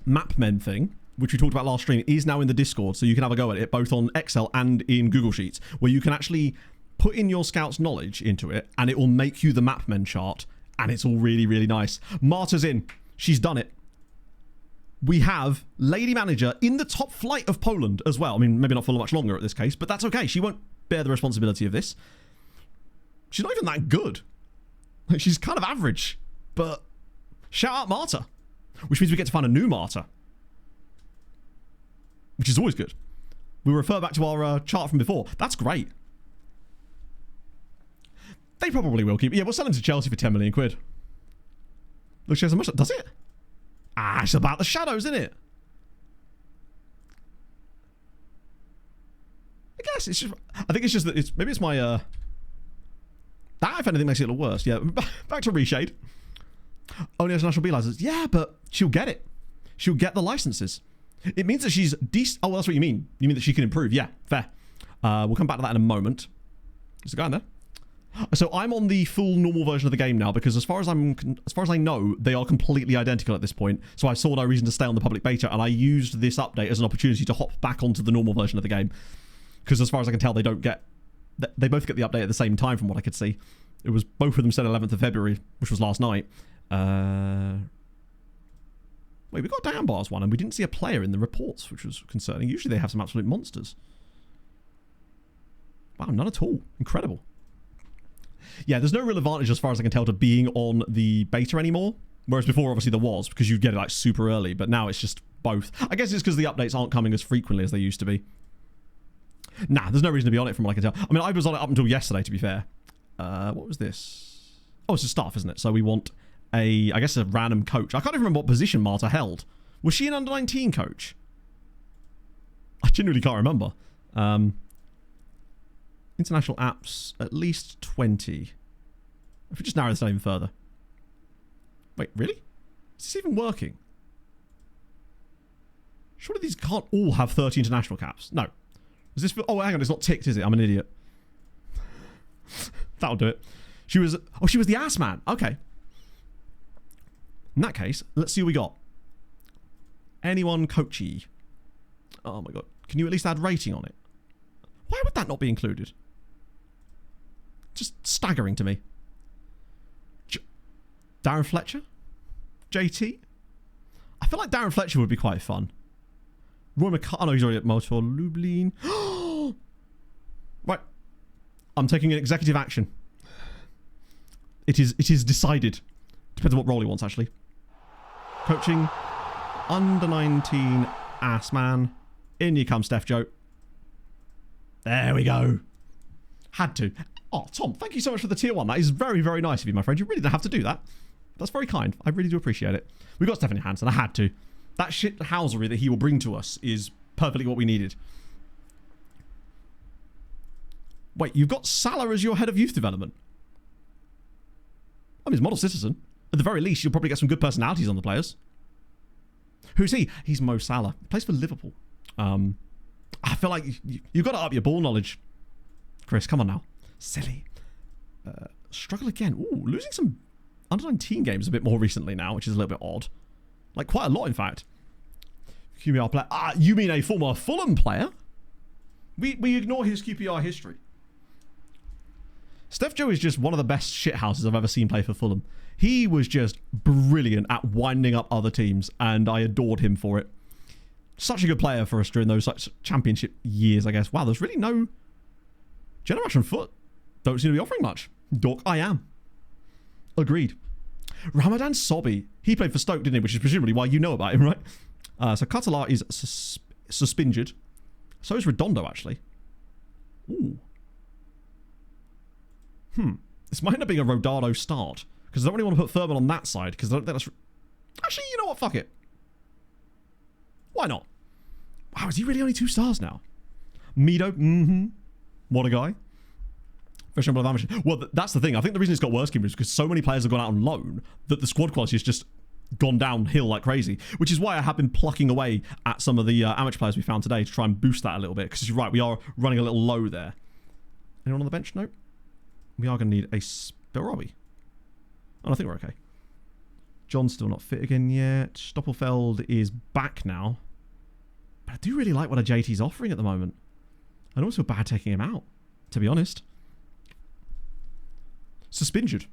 map men thing, which we talked about last stream, is now in the Discord, so you can have a go at it, both on Excel and in Google Sheets, where you can actually put in your scout's knowledge into it, and it will make you the map men chart, and it's all really, really nice. Marta's in. She's done it. We have Lady Manager in the top flight of Poland as well. I mean, maybe not for much longer at this case, but that's okay. She won't bear the responsibility of this. She's not even that good. She's kind of average, but shout out Marta, which means we get to find a new Marta, which is always good. We refer back to our chart from before. That's great. They probably will keep it. Yeah, we'll sell him to Chelsea for 10 million quid. Looks like so much. Does it? Ah, it's about the shadows, isn't it? I guess it's just... I think it's just that it's... Maybe it's my... That, if anything, makes it a little worse. Yeah, back to Reshade. Only has national B license. Yeah, but she'll get it. She'll get the licenses. It means that she's decent. Oh, well, that's what you mean. You mean that she can improve. Yeah, fair. We'll come back to that in a moment. There's a guy in there. So I'm on the full normal version of the game now, because as far as I know, they are completely identical at this point. So I saw no reason to stay on the public beta, and I used this update as an opportunity to hop back onto the normal version of the game. Because as far as I can tell, they both get the update at the same time, from what I could see. It was both of them said 11th of February, which was last night. Wait, we got down bars one, and we didn't see a player in the reports, which was concerning. Usually they have some absolute monsters. Wow, none at all. Incredible. Yeah, there's no real advantage, as far as I can tell, to being on the beta anymore. Whereas before, obviously, there was, because you'd get it like super early. But now it's just both. I guess it's because the updates aren't coming as frequently as they used to be. Nah, there's no reason to be on it from what I can tell. I mean, I was on it up until yesterday, to be fair. What was this? Oh, it's a staff, isn't it? So we want I guess, a random coach. I can't even remember what position Marta held. Was she an under-19 coach? I genuinely can't remember. International apps, at least 20. If we just narrow this down even further. Wait, really? Is this even working? Surely these can't all have 30 international caps. No. Is this... Oh, hang on. It's not ticked, is it? I'm an idiot. That'll do it. She was... Oh, she was the ass man. Okay. In that case, let's see what we got. Anyone coachy? Oh, my God. Can you at least add rating on it? Why would that not be included? Just staggering to me. Darren Fletcher? JT? I feel like Darren Fletcher would be quite fun. Roy McCarthy. Oh, no, he's already at Motor Lublin. Right. I'm taking an executive action. It is decided. Depends on what role he wants, actually. Coaching. Under 19 ass man. In you come, Steph Joe. There we go. Had to. Oh, Tom, thank you so much for the tier 1. That is very, very nice of you, my friend. You really didn't have to do that. That's very kind. I really do appreciate it. We got Steph in your hands, and I had to. That shit housery that he will bring to us is perfectly what we needed. Wait, you've got Salah as your head of youth development? I mean, he's a model citizen. At the very least, you'll probably get some good personalities on the players. Who's he? He's Mo Salah. He plays for Liverpool. I feel like you've got to up your ball knowledge. Chris, come on now. Silly. Struggle again. Ooh, losing some under-19 games a bit more recently now, which is a little bit odd. Like, quite a lot, in fact. QPR player. Ah, you mean a former Fulham player? We ignore his QPR history. Steph Joe is just one of the best shithouses I've ever seen play for Fulham. He was just brilliant at winding up other teams, and I adored him for it. Such a good player for us during those championship years, I guess. Wow, there's really no Generation Foot. Don't seem to be offering much. Dork, I am. Agreed. Ramadan Sobby. He played for Stoke, didn't he? Which is presumably why you know about him, right? So Catalar is suspended. So is Redondo, actually. Ooh. This might end up being a Rodado start. Because I don't really want to put Thurman on that side. Because I don't think that's... Actually, you know what? Fuck it. Why not? Wow, is he really only 2 stars now? Mido? What a guy. Fresh number of ambition. Well, that's the thing. I think the reason it's got worse, Kimber, is because so many players have gone out on loan that the squad quality has just gone downhill like crazy. Which is why I have been plucking away at some of the amateur players we found today to try and boost that a little bit. Because you're right, we are running a little low there. Anyone on the bench? No. We are going to need a... Where are we? Oh, I think we're okay. John's still not fit again yet. Stoppelfeld is back now. But I do really like what a JT's offering at the moment. I don't feel bad taking him out, to be honest. Suspended.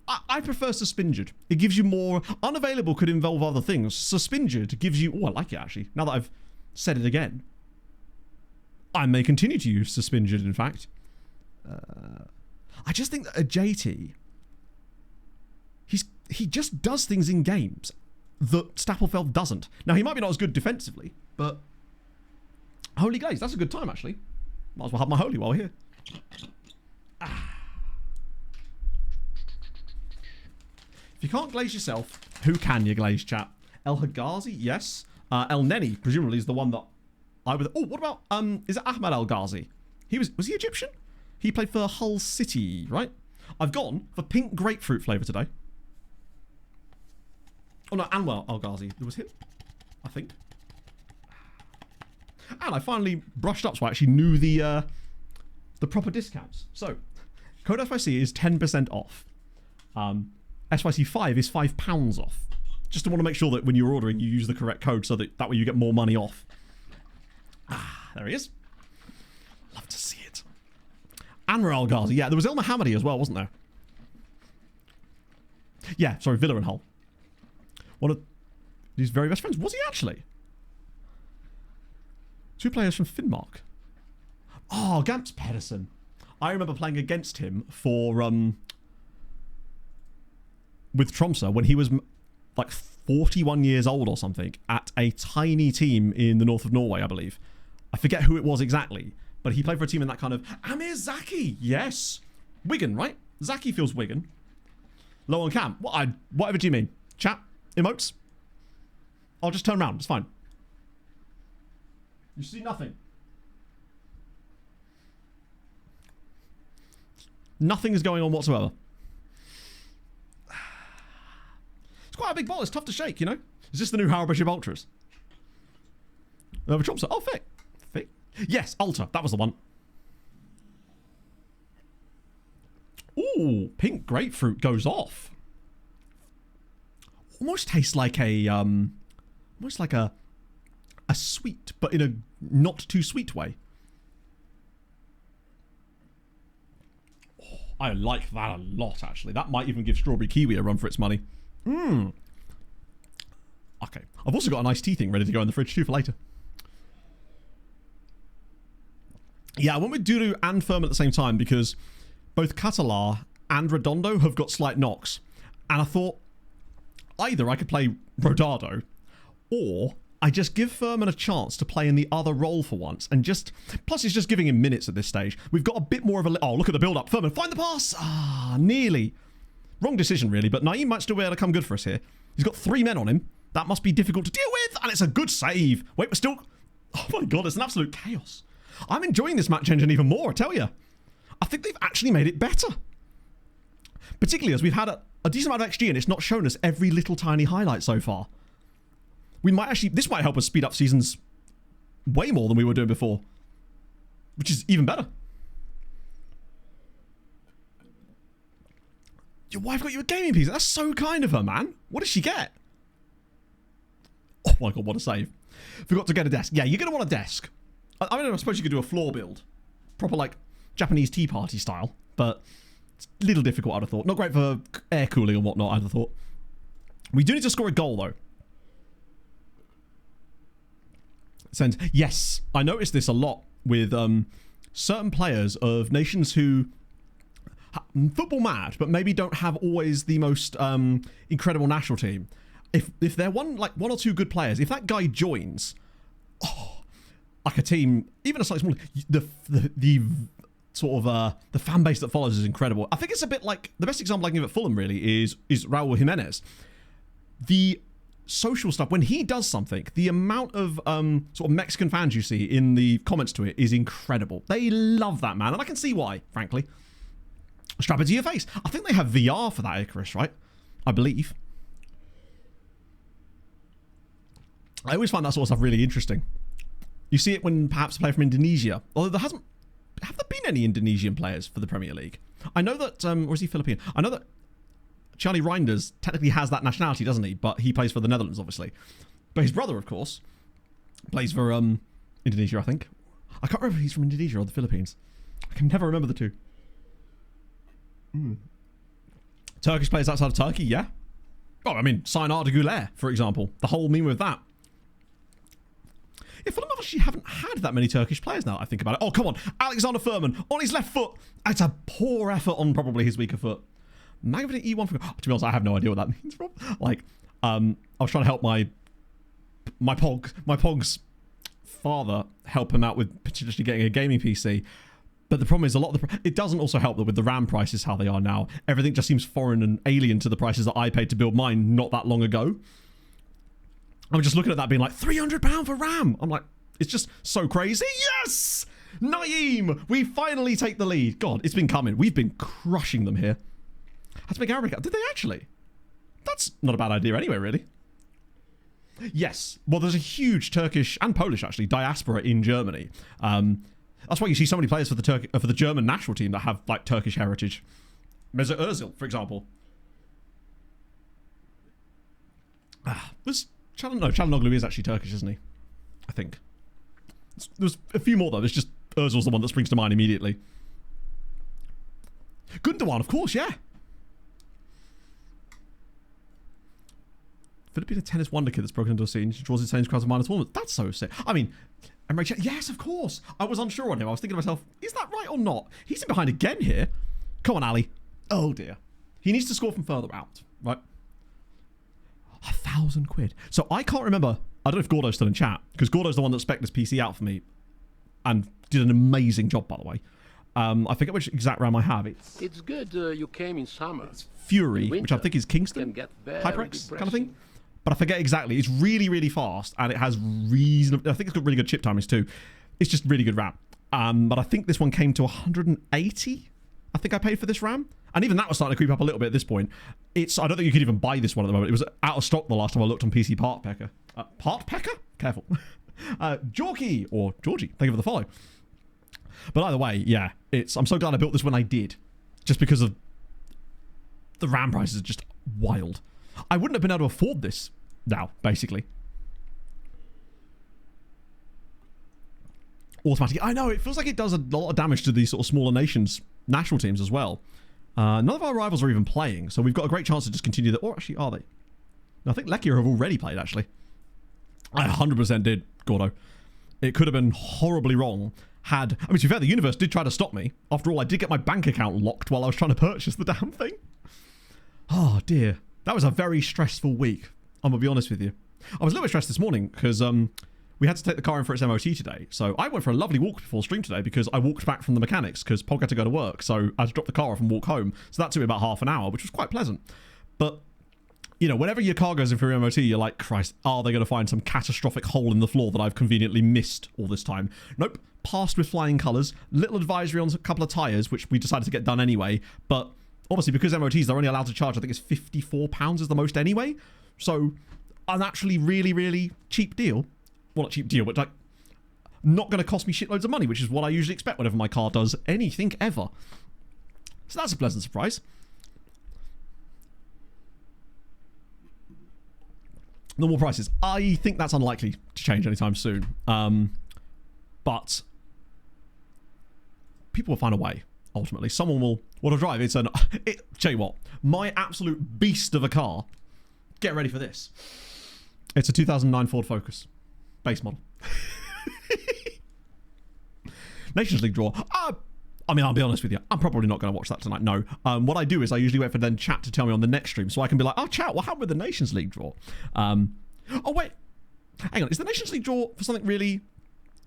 I prefer suspended. It gives you more... Unavailable could involve other things. Suspended gives you... Oh, I like it, actually. Now that I've said it again. I may continue to use suspended, in fact. I just think that a JT... He just does things in games that Stapelfeld doesn't. Now, he might be not as good defensively, but... Holy glaze, that's a good time, actually. Might as well have my holy while we're here. If you can't glaze yourself, who can you glaze, chat? El Hagazi, yes. El Neni, presumably, is the one that I would... Oh, what about... is it Ahmad El Ghazi? Was he Egyptian? He played for Hull City, right? I've gone for pink grapefruit flavour today. Oh, no, Anwar El Ghazi. There was him, I think. And I finally brushed up so I actually knew the proper discounts. So, code FIC is 10% off. SYC 5 is £5 off. Just to want to make sure that when you're ordering, you use the correct code so that way you get more money off. Ah, there he is. Love to see it. Anwar El Ghazi. Yeah, there was El Mohammadi as well, wasn't there? Yeah, sorry, Villa and Hull. One of his very best friends. Was he actually? 2 players from Finnmark. Oh, Gamps Pedersen. I remember playing against him for with Tromsø when he was like 41 years old or something at a tiny team in the north of Norway, I believe. I forget who it was exactly, but he played for a team in that kind of... Amir Zaki, yes. Wigan, right? Zaki feels Wigan. Low on cam. Whatever do you mean? Chat? Emotes? I'll just turn around. It's fine. You see nothing. Nothing is going on whatsoever. It's quite a big bottle. It's tough to shake, you know? Is this the new Harrow Bishop Ultras? Over Tromsø. Oh, Fick. Fick. Yes, Ultra. That was the one. Ooh, pink grapefruit goes off. Almost tastes like a almost like a sweet, but in a not too sweet way. Oh, I like that a lot, actually. That might even give strawberry kiwi a run for its money. Okay. I've also got an iced tea thing ready to go in the fridge too for later. Yeah, I went with Duru and Firm at the same time because both Catalar and Redondo have got slight knocks. And I thought, either I could play Rodado, or I just give Furman a chance to play in the other role for once, and just, plus it's just giving him minutes at this stage. We've got a bit more of a, oh, look at the build-up. Furman, find the pass! Ah, nearly. Wrong decision, really, but Naeem might still be able to come good for us here. He's got 3 men on him. That must be difficult to deal with, and it's a good save. Wait, we're still, oh my God, it's an absolute chaos. I'm enjoying this match engine even more, I tell you. I think they've actually made it better. Particularly as we've had a decent amount of XG and it's not shown us every little tiny highlight so far. We might actually, this might help us speed up seasons way more than we were doing before, which is even better. Your wife got you a gaming PC. That's so kind of her, man. What did she get? Oh my God, what a save. Forgot to get a desk. Yeah, you're going to want a desk. I mean, I suppose you could do a floor build. Proper, like, Japanese tea party style. But it's a little difficult, I'd have thought. Not great for air cooling and whatnot, I'd have thought. We do need to score a goal, though. Send. Yes, I noticed this a lot with certain players of nations who football mad, but maybe don't have always the most incredible national team. If they're one or two good players, if that guy joins, oh, like a team, even a slightly smaller, the sort of the fan base that follows is incredible. I think it's a bit like the best example I can give at Fulham really is Raul Jimenez. The social stuff when he does something, the amount of sort of Mexican fans you see in the comments to it is incredible. They love that man, and I can see why, frankly. Strap it to your face. I think they have VR for that Icarus, right? I believe. I always find that sort of stuff really interesting. You see it when perhaps a player from Indonesia, although have there been any Indonesian players for the Premier League? I know that, or is he Philippine? I know that Charlie Reinders technically has that nationality, doesn't he? But he plays for the Netherlands, obviously. But his brother, of course, plays for Indonesia, I think. I can't remember if he's from Indonesia or the Philippines. I can never remember the two. Turkish players outside of Turkey, yeah. Oh, I mean, Saynar de Güler, for example. The whole meme with that. Yeah, Fulham actually haven't had that many Turkish players now that I think about it. Oh, come on. Alexander Furman on his left foot. It's a poor effort on probably his weaker foot. Magnificent E1 for... Oh, to be honest, I have no idea what that means, Rob. Like, I was trying to help my Pog's father help him out with potentially getting a gaming PC. But the problem is it doesn't also help that with the RAM prices how they are now. Everything just seems foreign and alien to the prices that I paid to build mine not that long ago. I'm just looking at that being like, £300 for RAM. I'm like, it's just so crazy. Yes! Naeem! We finally take the lead. God, it's been coming. We've been crushing them here. Had to make Arabic. Did they actually? That's not a bad idea anyway, really. Yes. Well, there's a huge Turkish and Polish, actually, diaspora in Germany. That's why you see so many players for the German national team that have, like, Turkish heritage. Mesut Ozil, for example. Çalhanoğlu is actually Turkish, isn't he? I think. There's a few more, though. There's just Ozil's the one that springs to mind immediately. Gundogan, of course, yeah. Filipino tennis wonder kid that's broken into a scene. She draws insane crowds of minor tournaments. That's so sick. I mean, yes, of course. I was unsure on him. I was thinking to myself, is that right or not? He's in behind again here. Come on, Ali. Oh, dear. He needs to score from further out, right? £1,000. So I can't remember. I don't know if Gordo's still in chat, because Gordo's the one that spec'd this PC out for me and did an amazing job, by the way. I forget which exact RAM I have. It's good you came in summer. It's Fury, which I think is Kingston, HyperX kind of thing. But I forget exactly. It's really, really fast, and it has reasonable... I think it's got really good chip timings too. It's just really good RAM. But I think this one came to 180. I think I paid for this RAM. And even that was starting to creep up a little bit at this point. I don't think you could even buy this one at the moment. It was out of stock the last time I looked on PC Part Pecker. Part Pecker? Careful. Jorky, or Georgie, thank you for the follow. But either way, yeah, I'm so glad I built this when I did. Just because of the RAM prices are just wild. I wouldn't have been able to afford this now, basically. Automatic. I know, it feels like it does a lot of damage to these sort of smaller nations, national teams as well. None of our rivals are even playing, so we've got a great chance to just continue that. Or actually, are they? No, I think Lekia have already played, actually. I 100% did, Gordo. It could have been horribly wrong had... I mean, to be fair, the universe did try to stop me. After all, I did get my bank account locked while I was trying to purchase the damn thing. Oh, dear. That was a very stressful week. I'm going to be honest with you. I was a little bit stressed this morning because we had to take the car in for its MOT today. So I went for a lovely walk before stream today because I walked back from the mechanics because Pog had to go to work. So I had to drop the car off and walk home. So that took me about half an hour, which was quite pleasant. But, you know, whenever your car goes in for your MOT, you're like, Christ, are they going to find some catastrophic hole in the floor that I've conveniently missed all this time? Nope. Passed with flying colours. Little advisory on a couple of tyres, which we decided to get done anyway. But obviously, because MOTs, they're only allowed to charge, I think it's £54 is the most anyway. So, an actually really, really cheap deal. Well, not cheap deal, but like, not going to cost me shitloads of money, which is what I usually expect whenever my car does anything ever. So that's a pleasant surprise. Normal prices. I think that's unlikely to change anytime soon. But people will find a way. Ultimately, someone will want to drive. Tell you what, my absolute beast of a car. Get ready for this. It's a 2009 Ford Focus, base model. Nations League draw. I mean, I'll be honest with you. I'm probably not going to watch that tonight. No. What I do is I usually wait for then chat to tell me on the next stream, so I can be like, "Oh, chat. What happened with the Nations League draw?" Oh wait, hang on. Is the Nations League draw for something really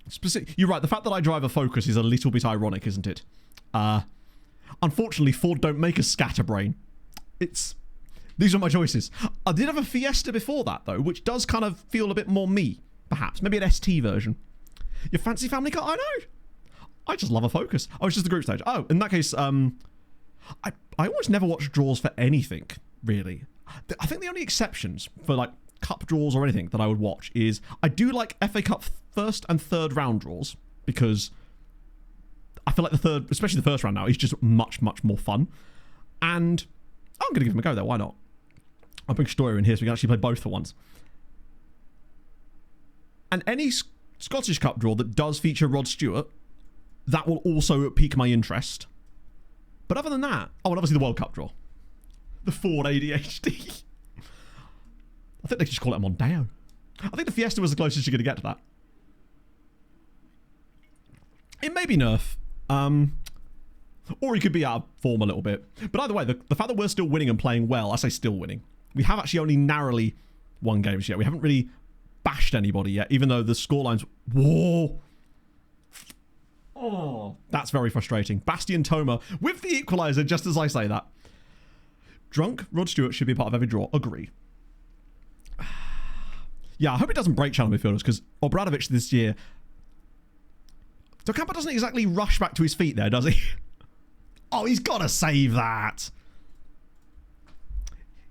specific? You're right. The fact that I drive a Focus is a little bit ironic, isn't it? Unfortunately, Ford don't make a scatterbrain. These are my choices. I did have a Fiesta before that, though, which does kind of feel a bit more me, perhaps. Maybe an ST version. Your fancy family car? I know. I just love a Focus. Oh, it's just the group stage. Oh, in that case, I almost never watch draws for anything, really. I think the only exceptions for, like, cup draws or anything that I would watch is I do like FA Cup first and third round draws because I feel like the third, especially the first round now, is just much, much more fun. And I'm going to give him a go there. Why not? I'll bring Stoyer in here so we can actually play both for once. And any Scottish Cup draw that does feature Rod Stewart, that will also pique my interest. But other than that, and obviously the World Cup draw. The Ford ADHD. I think they could just call it a Mondeo. I think the Fiesta was the closest you're going to get to that. It may be Nerf. Or he could be out of form a little bit. But either way, the fact that we're still winning and playing well, I say still winning. We have actually only narrowly won games yet. We haven't really bashed anybody yet, even though the scorelines... Whoa! Oh, that's very frustrating. Bastian Toma with the equaliser, just as I say that. Drunk Rod Stewart should be part of every draw. Agree. Yeah, I hope it doesn't break channel midfielders, because Obradovic this year... Docampo doesn't exactly rush back to his feet there, does he? Oh, he's got to save that.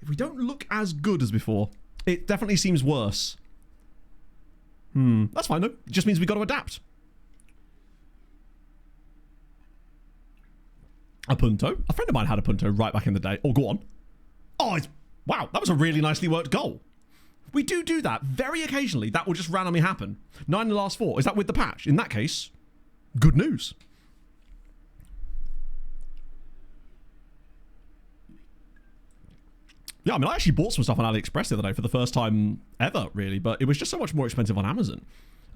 If we don't look as good as before, it definitely seems worse. That's fine, though. It just means we've got to adapt. A punto. A friend of mine had a punto right back in the day. Oh, go on. Oh, wow, that was a really nicely worked goal. We do that very occasionally. That will just randomly happen. 9 in the last 4. Is that with the patch? In that case, good news. Yeah, I mean, I actually bought some stuff on AliExpress the other day for the first time ever, really, but it was just so much more expensive on Amazon.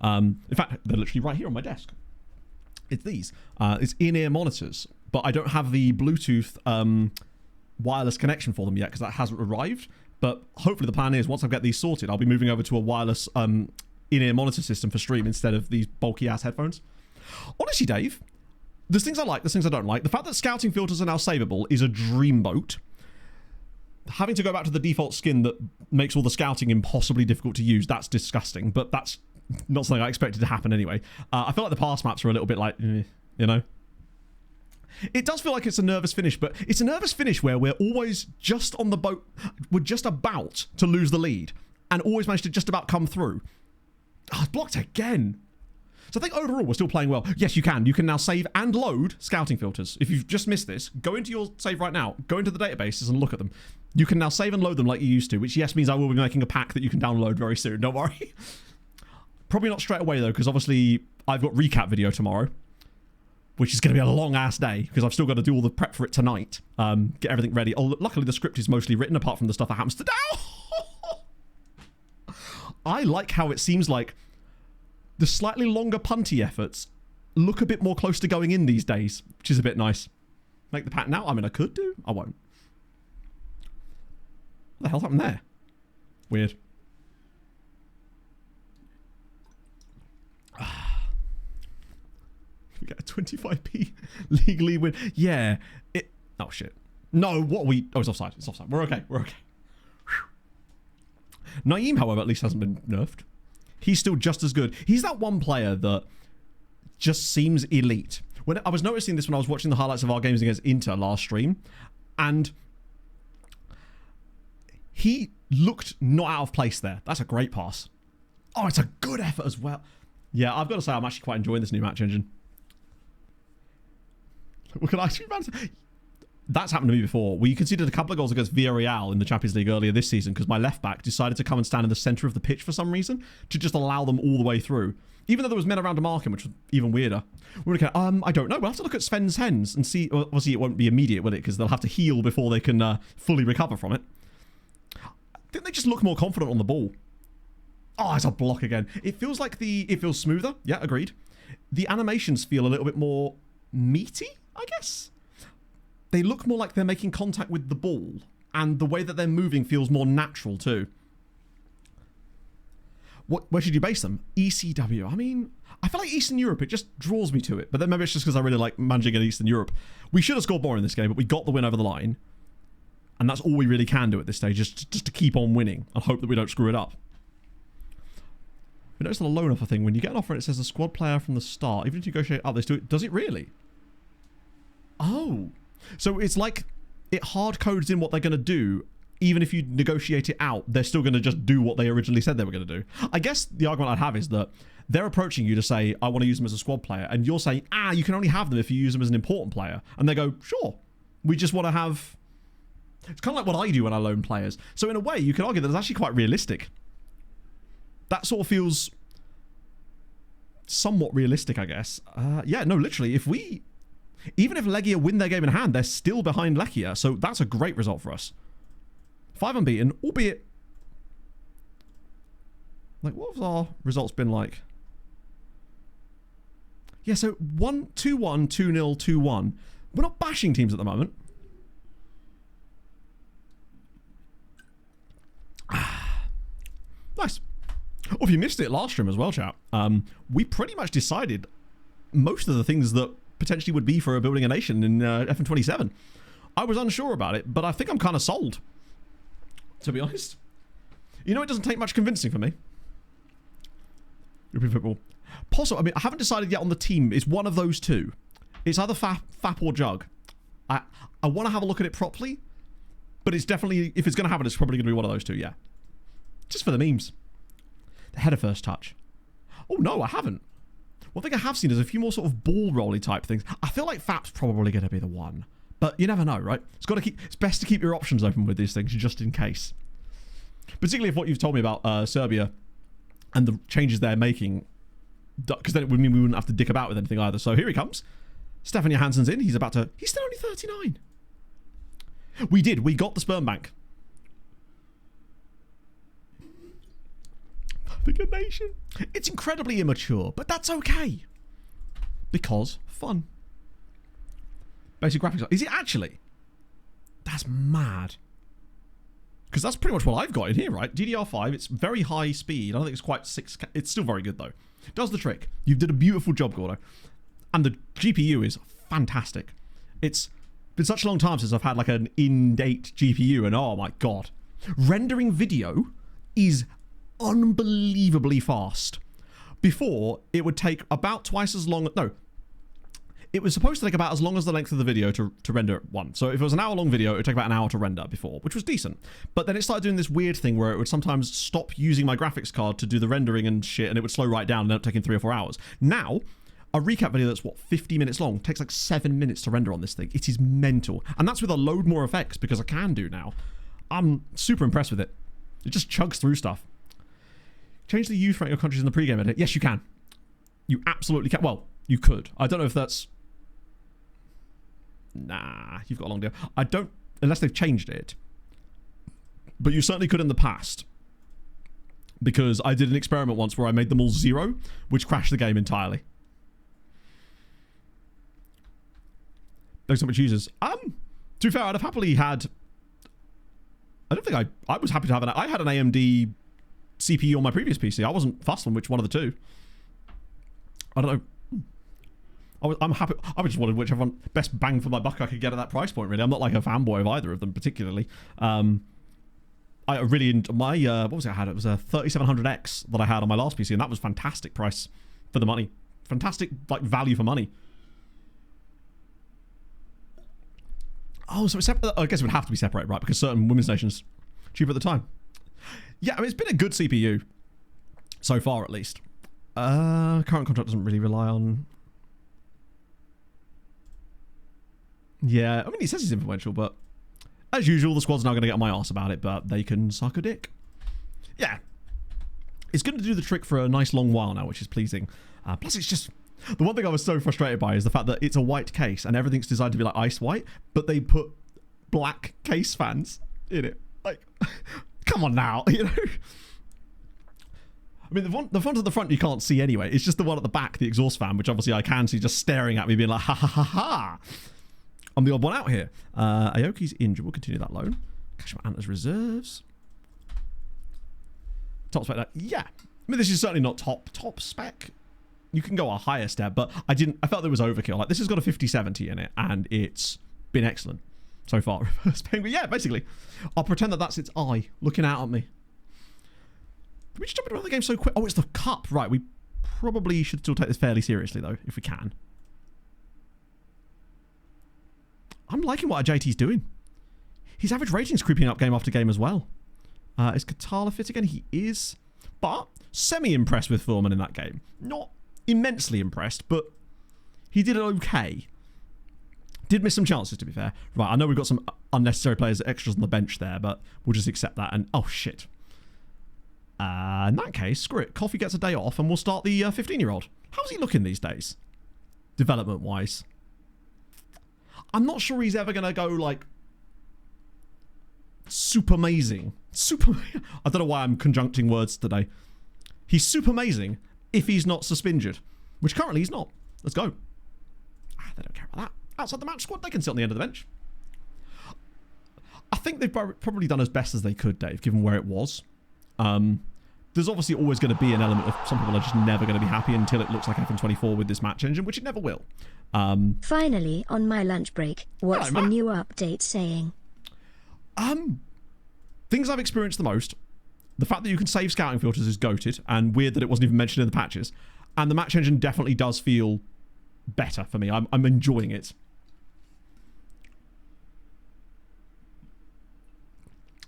In fact, they're literally right here on my desk. It's these. It's in-ear monitors, but I don't have the Bluetooth wireless connection for them yet because that hasn't arrived. But hopefully the plan is once I get these sorted, I'll be moving over to a wireless in-ear monitor system for stream instead of these bulky-ass headphones. Honestly, Dave, there's things I like, there's things I don't like. The fact that scouting filters are now savable is a dreamboat. Having to go back to the default skin that makes all the scouting impossibly difficult to use, that's disgusting, but that's not something I expected to happen anyway. I feel like the pass maps are a little bit like, you know? It does feel like it's a nervous finish, but it's a nervous finish where we're always just on the boat. We're just about to lose the lead and always manage to just about come through. Oh, it's blocked again. So I think overall we're still playing well. Yes, you can. You can now save and load scouting filters. If you've just missed this, go into your save right now. Go into the databases and look at them. You can now save and load them like you used to, which yes means I will be making a pack that you can download very soon. Don't worry. Probably not straight away though, because obviously I've got recap video tomorrow, which is going to be a long ass day because I've still got to do all the prep for it tonight. Get everything ready. Oh, luckily the script is mostly written apart from the stuff that happens today. I like how it seems like the slightly longer punty efforts look a bit more close to going in these days, which is a bit nice. Make the pack now? I mean, I could do. I won't. What the hell happened there? Weird. We get a 25p legally win. Yeah. Oh, shit. No, what are we... Oh, it's offside. It's offside. We're okay. We're okay. Whew. Naeem, however, at least hasn't been nerfed. He's still just as good. He's that one player that just seems elite. When I was noticing this when I was watching the highlights of our games against Inter last stream, and he looked not out of place there. That's a great pass. Oh, it's a good effort as well. Yeah, I've got to say I'm actually quite enjoying this new match engine. Look at actually, that's happened to me before. We conceded a couple of goals against Villarreal in the Champions League earlier this season because my left back decided to come and stand in the centre of the pitch for some reason to just allow them all the way through. Even though there was men around to mark him, which was even weirder. We're okay. I don't know. We'll have to look at Sven's hens and see. Well, obviously, it won't be immediate, will it? Because they'll have to heal before they can fully recover from it. I think they just look more confident on the ball. Oh, it's a block again. It feels like it feels smoother. Yeah, agreed. The animations feel a little bit more meaty, I guess. They look more like they're making contact with the ball, and the way that they're moving feels more natural too. Where should you base them? ECW. I mean, I feel like Eastern Europe, it just draws me to it. But then maybe it's just because I really like managing in Eastern Europe. We should have scored more in this game, but we got the win over the line. And that's all we really can do at this stage, just to keep on winning and hope that we don't screw it up. We noticed on a loan offer thing, when you get an offer and it says a squad player from the start, even if you negotiate up, they still, does it really? Oh. So it's like it hard codes in what they're going to do. Even if you negotiate it out, they're still going to just do what they originally said they were going to do. I guess the argument I'd have is that they're approaching you to say, I want to use them as a squad player. And you're saying, you can only have them if you use them as an important player. And they go, sure. We just want to have... It's kind of like what I do when I loan players. So in a way, you can argue that it's actually quite realistic. That sort of feels somewhat realistic, I guess. Yeah, no, literally, if we... Even if Legia win their game in hand, they're still behind Lechia. So that's a great result for us. 5 unbeaten, albeit... Like, what have our results been like? Yeah, so 2-1, 2-0, 2-1. We're not bashing teams at the moment. Nice. Well, if you missed it last stream as well, chat, we pretty much decided most of the things that potentially would be for building a nation in FN27. I was unsure about it, but I think I'm kind of sold. To be honest. You know, it doesn't take much convincing for me. European football. Possible. I mean, I haven't decided yet on the team. It's one of those two. It's either Fap or Jug. I want to have a look at it properly, but it's definitely, if it's going to happen, it's probably going to be one of those two, yeah. Just for the memes. The header first touch. Oh, no, I haven't. One thing I have seen is a few more sort of ball rolly type things. I feel like Fap's probably going to be the one. But you never know, right? It's best to keep your options open with these things, just in case. Particularly if what you've told me about Serbia and the changes they're making, because then it would mean we wouldn't have to dick about with anything either. So here he comes. Stefan Johansson's in. He's still only 39. We got the sperm bank. The good nation. It's incredibly immature, but that's okay. Because fun. Basic graphics. Is it actually? That's mad. Because that's pretty much what I've got in here, right? DDR5, it's very high speed. I don't think it's quite 6K. It's still very good, though. It does the trick. You did a beautiful job, Gordo. And the GPU is fantastic. It's been such a long time since I've had like an in-date GPU, and oh my god. Rendering video is unbelievably fast. Before, it would take about twice as long... No. It was supposed to take about as long as the length of the video to render one. So if it was an hour-long video, it would take about an hour to render before, which was decent. But then it started doing this weird thing where it would sometimes stop using my graphics card to do the rendering and shit, and it would slow right down and end up taking 3 or 4 hours. Now, a recap video that's, 50 minutes long takes like 7 minutes to render on this thing. It is mental. And that's with a load more effects, because I can do now. I'm super impressed with it. It just chugs through stuff. Change the youth rank of countries in the pregame edit. Yes, you can. You absolutely can. Well, you could. I don't know if that's... Nah, you've got a long deal. I don't... Unless they've changed it. But you certainly could in the past. Because I did an experiment once where I made them all 0, which crashed the game entirely. There's so much users. To be fair, I'd have happily had I don't think I was happy to have I had an AMD CPU on my previous PC. I wasn't fussed on which one of the two. I don't know. I'm happy. I just wanted whichever one best bang for my buck I could get at that price point. Really, I'm not like a fanboy of either of them particularly. I really my what was it I had? It was a 3700X that I had on my last PC, and that was fantastic price for the money. Fantastic like value for money. Oh, so it's I guess it would have to be separated, right? Because certain women's nations cheaper at the time. Yeah, I mean it's been a good CPU so far, at least. Current contract doesn't really rely on. Yeah, I mean, he says he's influential, but as usual, the squad's now going to get on my arse about it, but they can suck a dick. Yeah. It's going to do the trick for a nice long while now, which is pleasing. Plus, it's just... The one thing I was so frustrated by is the fact that it's a white case and everything's designed to be like ice white, but they put black case fans in it. Like, come on now, you know? I mean, the font at the front you can't see anyway. It's just the one at the back, the exhaust fan, which obviously I can see just staring at me being like, ha ha ha ha. I'm the odd one out here. Aoki's injured. We'll continue that loan. Kashima Antlers reserves. Top spec. Yeah. I mean, this is certainly not top spec. You can go a higher step, but I felt there was overkill. Like, this has got a 5070 in it, and it's been excellent so far. But yeah, basically, I'll pretend that that's its eye looking out at me. Did we just jump into the game so quick? Oh, it's the cup. Right, we probably should still take this fairly seriously, though, if we can. I'm liking what JT's doing. His average rating's creeping up game after game as well. Is Katala fit again? He is. But semi-impressed with Foreman in that game. Not immensely impressed, but he did it okay. Did miss some chances, to be fair. Right, I know we've got some unnecessary players, extras on the bench there, but we'll just accept that. And oh, shit. In that case, screw it. Coffee gets a day off and we'll start the 15-year-old. How's he looking these days? Development-wise. I'm not sure he's ever going to go, like, super amazing. I don't know why I'm conjuncting words today. He's super amazing if he's not suspended, which currently he's not. Let's go. They don't care about that. Outside the match squad, they can sit on the end of the bench. I think they've probably done as best as they could, Dave, given where it was. There's obviously always going to be an element of some people are just never going to be happy until it looks like F24 with this match engine, which it never will. Finally, on my lunch break, what's the new update saying? Things I've experienced the most. The fact that you can save scouting filters is goated, and weird that it wasn't even mentioned in the patches. And the match engine definitely does feel better for me. I'm enjoying it.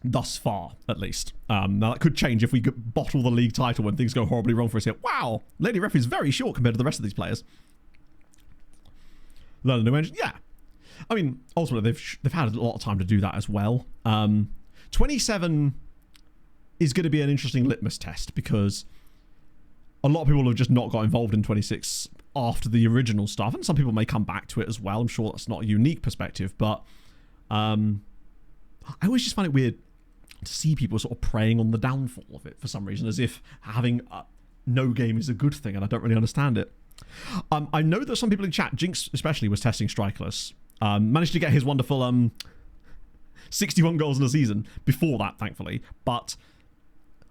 Thus far, at least. Now, that could change if we bottle the league title when things go horribly wrong for us here. Wow! Lady Ref is very short compared to the rest of these players. Learn a new engine? Yeah. I mean, ultimately, they've had a lot of time to do that as well. 27 is going to be an interesting litmus test because a lot of people have just not got involved in 26 after the original stuff, and some people may come back to it as well. I'm sure that's not a unique perspective, but I always just find it weird to see people sort of preying on the downfall of it for some reason, as if having no game is a good thing, and I don't really understand it. I know that some people in chat, Jinx especially, was testing Strikeless. Managed to get his wonderful 61 goals in a season before that, thankfully. But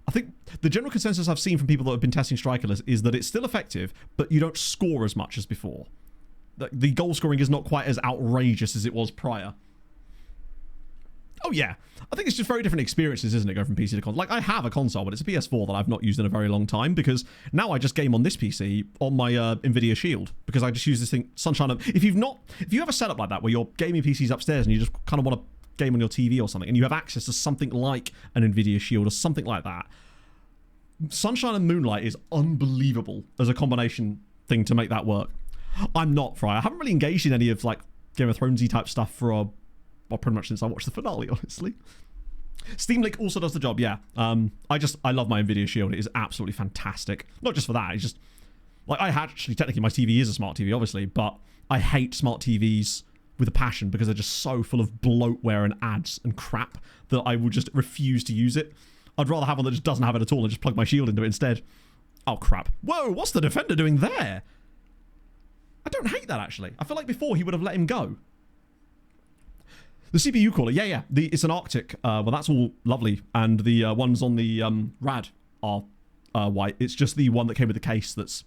I think the general consensus I've seen from people that have been testing Strikeless is that it's still effective, but you don't score as much as before. The goal scoring is not quite as outrageous as it was prior. Oh yeah, I think it's just very different experiences, isn't it, going from PC to console? Like, I have a console, but it's a PS4 that I've not used in a very long time because now I just game on this PC on my Nvidia Shield because I just use this thing, Sunshine. If you have a setup like that where your gaming PC's upstairs and you just kind of want to game on your TV or something and you have access to something like an Nvidia Shield or something like that, Sunshine and Moonlight is unbelievable as a combination thing to make that work. I'm not, Fry. I haven't really engaged in any of, like, Game of Thronesy type stuff for well, pretty much since I watched the finale, honestly. Steam Link also does the job, yeah. I love my Nvidia Shield. It is absolutely fantastic. Not just for that, it's just... Like, technically, my TV is a smart TV, obviously, but I hate smart TVs with a passion because they're just so full of bloatware and ads and crap that I would just refuse to use it. I'd rather have one that just doesn't have it at all and just plug my Shield into it instead. Oh, crap. Whoa, what's the defender doing there? I don't hate that, actually. I feel like before he would have let him go. The CPU cooler, yeah. It's an Arctic. Well, that's all lovely. And the ones on the RAD are white. It's just the one that came with the case that's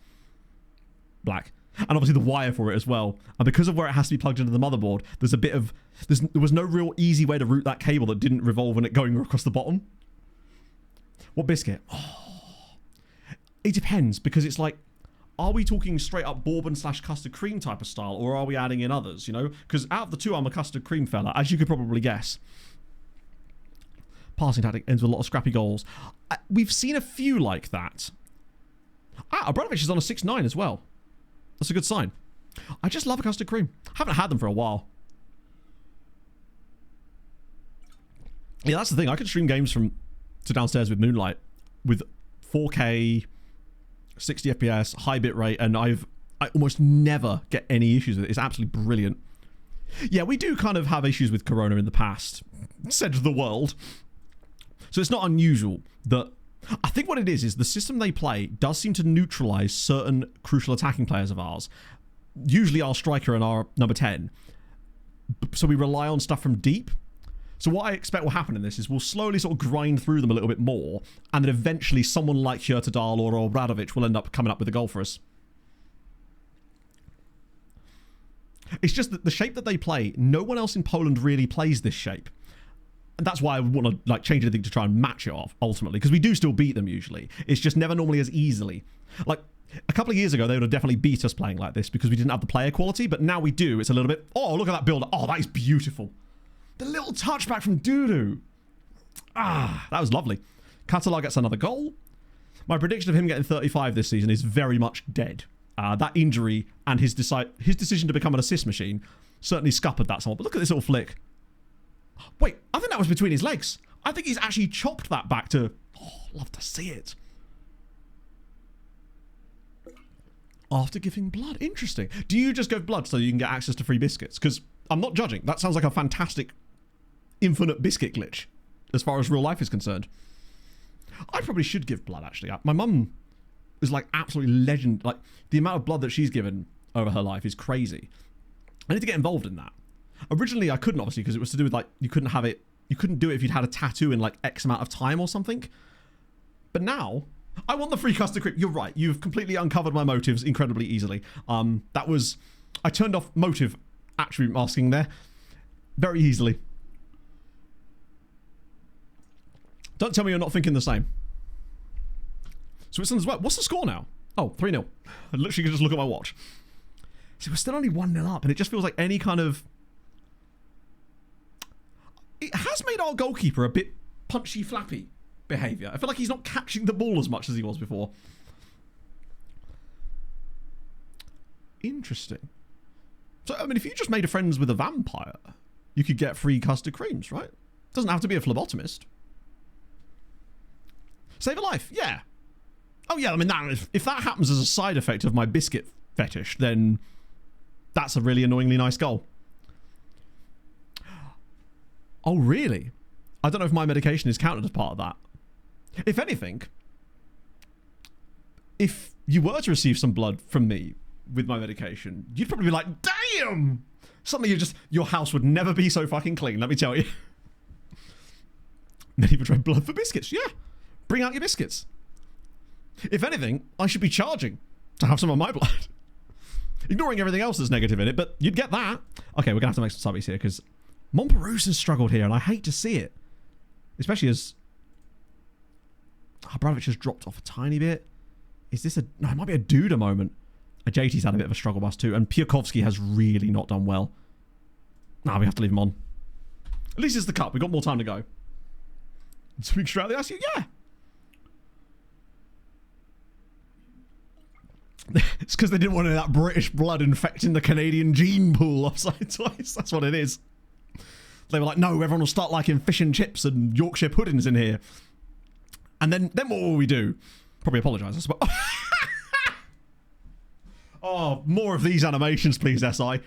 black. And obviously the wire for it as well. And because of where it has to be plugged into the motherboard, there's a bit of... There was no real easy way to route that cable that didn't revolve when it going across the bottom. What biscuit? Oh, it depends, because it's like, are we talking straight up bourbon / custard cream type of style, or are we adding in others, you know? Because out of the two, I'm a custard cream fella, as you could probably guess. Passing tactic ends with a lot of scrappy goals. We've seen a few like that. Abramovich is on a 6-9 as well. That's a good sign. I just love a custard cream. Haven't had them for a while. Yeah, that's the thing. I can stream games to downstairs with Moonlight with 4K, 60 FPS, high bitrate, and I almost never get any issues with it. It's absolutely brilliant. Yeah, we do kind of have issues with Corona in the past, said the world. So it's not unusual that... I think what it is the system they play does seem to neutralize certain crucial attacking players of ours. Usually our striker and our number 10. So we rely on stuff from deep. So what I expect will happen in this is we'll slowly sort of grind through them a little bit more, and then eventually someone like Hjortadal or Obradovic will end up coming up with a goal for us. It's just that the shape that they play, no one else in Poland really plays this shape. And that's why I want to like change anything to try and match it off, ultimately, because we do still beat them usually. It's just never normally as easily. Like, a couple of years ago, they would have definitely beat us playing like this because we didn't have the player quality, but now we do. It's a little bit, oh, look at that build. Oh, that is beautiful. The little touchback from Dudu. Ah, that was lovely. Catalar gets another goal. My prediction of him getting 35 this season is very much dead. That injury and his decision to become an assist machine certainly scuppered that somewhat. But look at this little flick. Wait, I think that was between his legs. I think he's actually chopped that back to... Oh, love to see it. After giving blood. Interesting. Do you just give blood so you can get access to free biscuits? Because I'm not judging. That sounds like a fantastic infinite biscuit glitch as far as real life is concerned. I probably should give blood, actually. My mum is like absolutely legend. Like, the amount of blood that she's given over her life is crazy. I need to get involved in that. Originally, I couldn't, obviously, because it was to do with, like, you couldn't do it if you'd had a tattoo in, like, X amount of time or something. But now, I want the free custard cream. You're right. You've completely uncovered my motives incredibly easily. I turned off motive attribute masking there very easily. Don't tell me you're not thinking the same. Switzerland as well. What's the score now? Oh, 3-0. I literally could just look at my watch. See, we're still only 1-0 up, and it just feels like any kind of... It has made our goalkeeper a bit punchy, flappy behaviour. I feel like he's not catching the ball as much as he was before. Interesting. So, I mean, if you just made friends with a vampire, you could get free custard creams, right? Doesn't have to be a phlebotomist. Save a life, yeah. Oh, yeah, I mean, if that happens as a side effect of my biscuit fetish, then that's a really annoyingly nice goal. Oh, really? I don't know if my medication is counted as part of that. If anything, if you were to receive some blood from me with my medication, you'd probably be like, damn! Suddenly your house would never be so fucking clean, let me tell you. Many people trade blood for biscuits, yeah. Bring out your biscuits. If anything, I should be charging to have some of my blood. Ignoring everything else that's negative in it, but you'd get that. Okay, we're going to have to make some subbies here, because Montparnasse has struggled here, and I hate to see it. Especially as... Abramovich has dropped off a tiny bit. Is this a... No, it might be a Duda moment. Ajayti's had a bit of a struggle bus too, and Piakovsky has really not done well. Nah, we have to leave him on. At least it's the cup. We've got more time to go. Speak straight out the ICU? Yeah. It's because they didn't want any of that British blood infecting the Canadian gene pool offside twice. That's what it is. They were like, no, everyone will start liking fish and chips and Yorkshire puddings in here. And then what will we do? Probably apologise, I suppose. Oh, more of these animations, please, SI.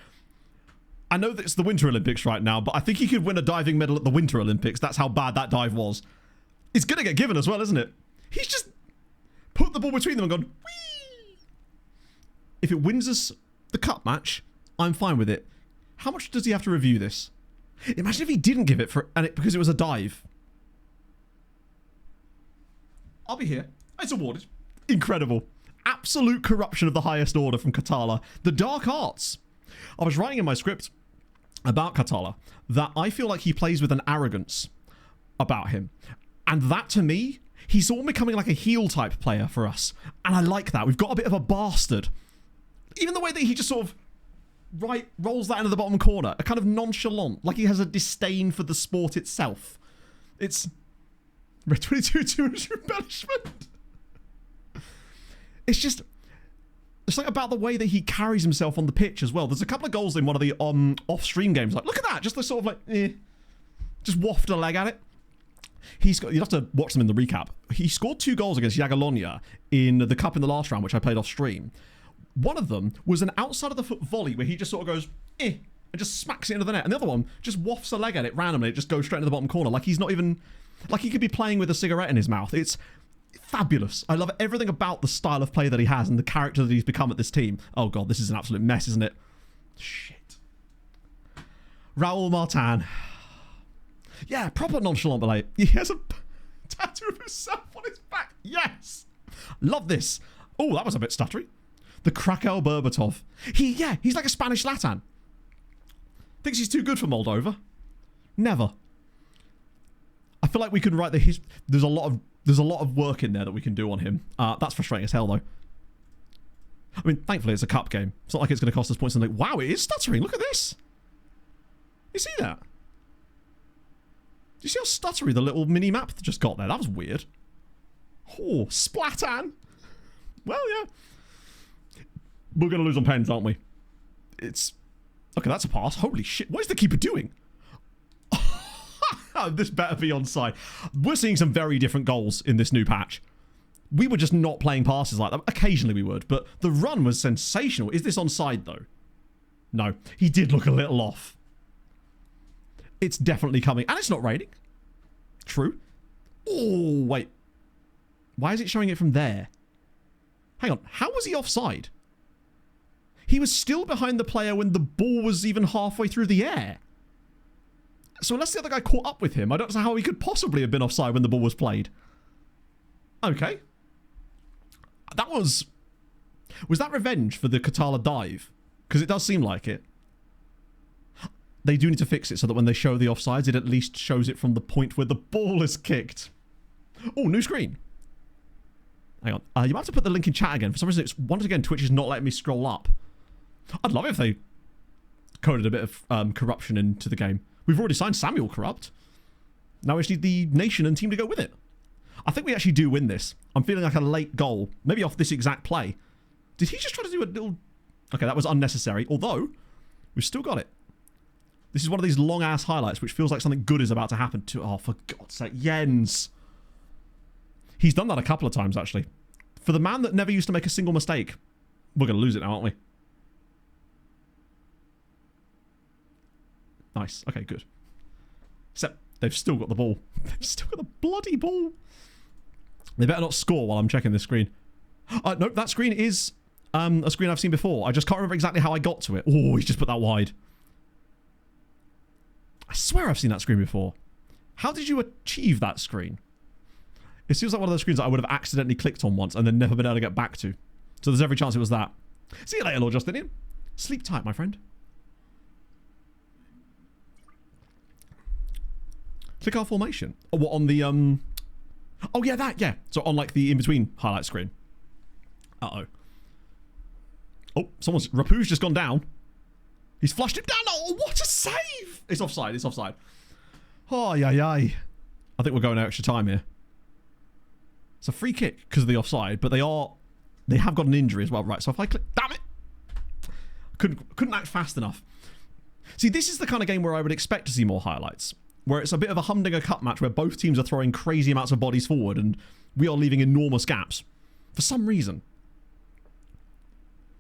I know that it's the Winter Olympics right now, but I think he could win a diving medal at the Winter Olympics. That's how bad that dive was. It's going to get given as well, isn't it? He's just put the ball between them and gone, whee! If it wins us the cup match, I'm fine with it. How much does he have to review this? Imagine if he didn't give it because it was a dive. I'll be here. It's awarded. Incredible. Absolute corruption of the highest order from Katala. The dark arts. I was writing in my script about Katala that I feel like he plays with an arrogance about him. And that, to me, he's all becoming like a heel type player for us. And I like that. We've got a bit of a bastard. Even the way that he just sort of rolls that into the bottom corner. A kind of nonchalant. Like he has a disdain for the sport itself. It's... Red 22 200 embellishment. It's just... It's like about the way that he carries himself on the pitch as well. There's a couple of goals in one of the off-stream games. Like, look at that. Just the sort of like... Just waft a leg at it. You'd have to watch them in the recap. He scored 2 goals against Jagiellonia in the cup in the last round, which I played off stream. One of them was an outside of the foot volley where he just sort of goes, and just smacks it into the net. And the other one just wafts a leg at it randomly. It just goes straight into the bottom corner. Like he's not even... Like he could be playing with a cigarette in his mouth. It's fabulous. I love everything about the style of play that he has and the character that he's become at this team. Oh god, this is an absolute mess, isn't it? Shit. Raul Martin. Yeah, proper nonchalant play. He has a tattoo of himself on his back. Yes. Love this. Oh, that was a bit stuttery. The Krakow Berbatov. He's like a Spanish Latan. Thinks he's too good for Moldova. Never. I feel like we could write there's a lot of work in there that we can do on him. That's frustrating as hell though. I mean, thankfully it's a cup game. It's not like it's going to cost us points. And like, wow, it is stuttering. Look at this. You see that? Do you see how stuttery the little mini map just got there? That was weird. Oh, Splatan. Well, yeah. We're going to lose on pens, aren't we? It's... Okay, that's a pass. Holy shit. What is the keeper doing? This better be onside. We're seeing some very different goals in this new patch. We were just not playing passes like that. Occasionally we would, but the run was sensational. Is this onside, though? No. He did look a little off. It's definitely coming. And it's not raining. True. Oh, wait. Why is it showing it from there? Hang on. How was he offside? He was still behind the player when the ball was even halfway through the air. So unless the other guy caught up with him, I don't know how he could possibly have been offside when the ball was played. Okay. That was... Was that revenge for the Katala dive? Because it does seem like it. They do need to fix it so that when they show the offsides, it at least shows it from the point where the ball is kicked. Oh, new screen. Hang on. You might have to put the link in chat again. For some reason, once again, Twitch is not letting me scroll up. I'd love it if they coded a bit of corruption into the game. We've already signed Samuel Corrupt. Now we just need the nation and team to go with it. I think we actually do win this. I'm feeling like a late goal. Maybe off this exact play. Did he just try to do a little... Okay, that was unnecessary. Although, we've still got it. This is one of these long-ass highlights which feels like something good is about to happen to... Oh, for God's sake. Jens. He's done that a couple of times, actually. For the man that never used to make a single mistake. We're going to lose it now, aren't we? Nice. Okay, good. Except they've still got the ball. They've still got the bloody ball. They better not score while I'm checking this screen. Nope, that screen is a screen I've seen before. I just can't remember exactly how I got to it. Oh, he's just put that wide. I swear I've seen that screen before. How did you achieve that screen? It seems like one of those screens that I would have accidentally clicked on once and then never been able to get back to. So there's every chance it was that. See you later, Lord Justinian. Sleep tight, my friend. Click our formation. Oh, what, on the, Oh, yeah, that, yeah. So on, like, the in-between highlight screen. Uh-oh. Oh, Rapu's just gone down. He's flushed him down. Oh, what a save! It's offside, it's offside. Oh, yeah. I think we're going extra time here. It's a free kick because of the offside, but they have got an injury as well. Right, so if I click... Damn it! Couldn't act fast enough. See, this is the kind of game where I would expect to see more highlights. Where it's a bit of a humdinger cup match where both teams are throwing crazy amounts of bodies forward and we are leaving enormous gaps. For some reason.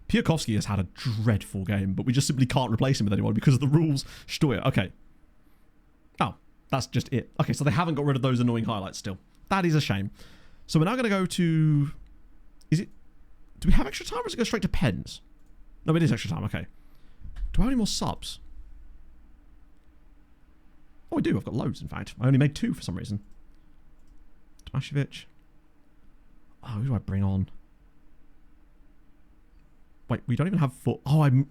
Piakovsky has had a dreadful game, but we just simply can't replace him with anyone because of the rules. Steuer, okay. Oh, that's just it. Okay, so they haven't got rid of those annoying highlights still. That is a shame. So we're now going to go to... Is it... Do we have extra time or does it go straight to pens? No, it is extra time, okay. Do I have any more subs? Oh, I do. I've got loads, in fact. I only made 2 for some reason. Tomashevic. Oh, who do I bring on? Wait, we don't even have 4. Oh, I'm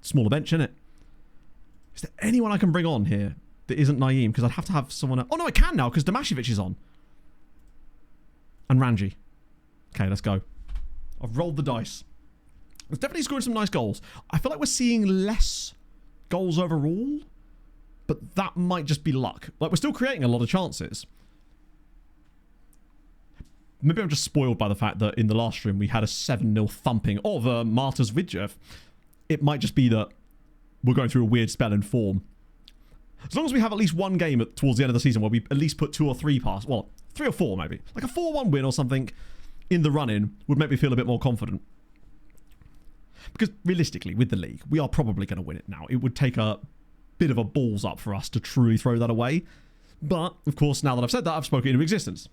smaller bench, innit? Is there anyone I can bring on here that isn't Naeem? Because I'd have to have someone else. Oh, no, I can now because Tomashevic is on. And Ranji. Okay, let's go. I've rolled the dice. It's definitely scoring some nice goals. I feel like we're seeing less goals overall, but that might just be luck. Like, we're still creating a lot of chances. Maybe I'm just spoiled by the fact that in the last stream we had a 7-0 thumping of Marta's Vidjev. It might just be that we're going through a weird spell in form. As long as we have at least one game towards the end of the season where we at least put 2 or 3 past, well, 3 or 4 maybe. Like a 4-1 win or something in the run-in would make me feel a bit more confident. Because realistically, with the league, we are probably going to win it now. It would take a bit of a balls up for us to truly throw that away. But, of course, now that I've said that, I've spoken into existence.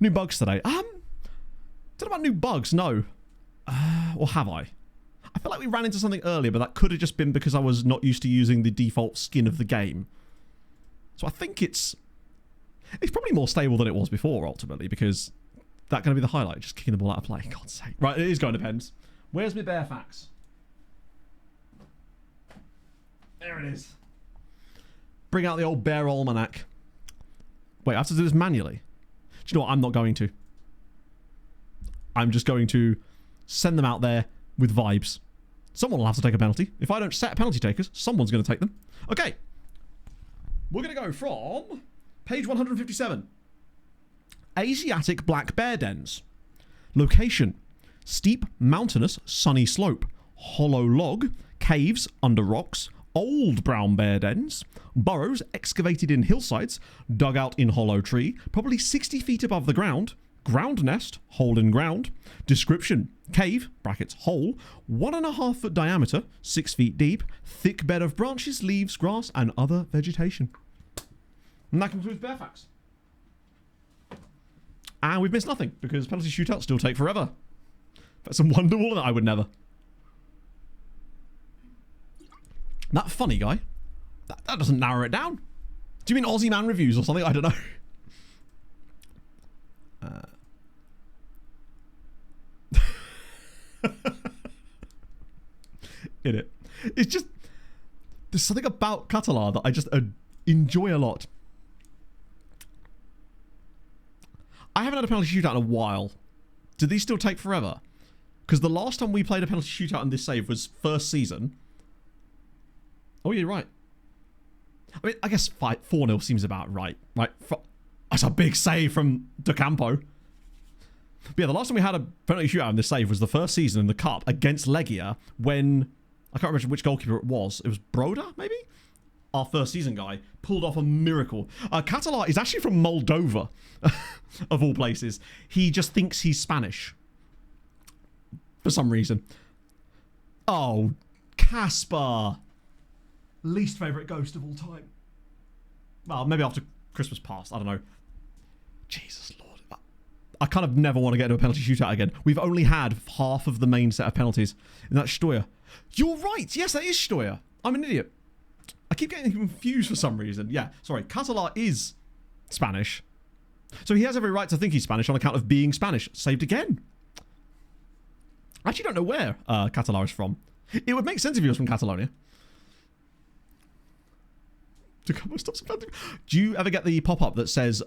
New bugs today. Don't know about new bugs, no. Or have I? I feel like we ran into something earlier, but that could have just been because I was not used to using the default skin of the game. So I think it's probably more stable than it was before, ultimately, because that's going to be the highlight, just kicking the ball out of play. God's sake. Right, it is going to pens. Where's my bare facts? There it is. Bring out the old bear almanac. Wait, I have to do this manually. Do you know what? I'm not going to. I'm just going to send them out there with vibes. Someone will have to take a penalty. If I don't set penalty takers, someone's going to take them. Okay. We're going to go from page 157. Asiatic black bear dens. Location. Steep, mountainous, sunny slope. Hollow log. Caves under rocks. Old brown bear dens. Burrows excavated in hillsides. Dug out in hollow tree. Probably 60 feet above the ground. Ground nest. Hole in ground. Description. Cave, brackets, hole. 1.5 foot diameter. 6 feet deep. Thick bed of branches, leaves, grass, and other vegetation. And that concludes bear facts. And we've missed nothing, because penalty shootouts still take forever. That's a Wonderwall, and I would never. That funny guy, that doesn't narrow it down. Do you mean Aussie Man Reviews or something? I don't know. In it. It's just, there's something about Catalan that I just enjoy a lot. I haven't had a penalty shootout in a while. Do these still take forever? Because the last time we played a penalty shootout in this save was first season. Oh, you're right. I mean, I guess 4-0 seems about right. Right? That's a big save from De Campo. But yeah, the last time we had a penalty shootout in this save was the first season in the Cup against Legia when, I can't remember which goalkeeper it was. It was Broda, maybe? Our first season guy pulled off a miracle. Catalan is actually from Moldova, of all places. He just thinks he's Spanish. For some reason. Oh, Casper. Least favourite ghost of all time. Well, maybe after Christmas past. I don't know. Jesus Lord. I kind of never want to get into a penalty shootout again. We've only had half of the main set of penalties. And that's Steuer. You're right. Yes, that is Steuer. I'm an idiot. I keep getting confused for some reason. Yeah, sorry. Catalan is Spanish. So he has every right to think he's Spanish on account of being Spanish. Saved again. I actually don't know where Catalan is from. It would make sense if he was from Catalonia. Do you ever get the pop-up that says,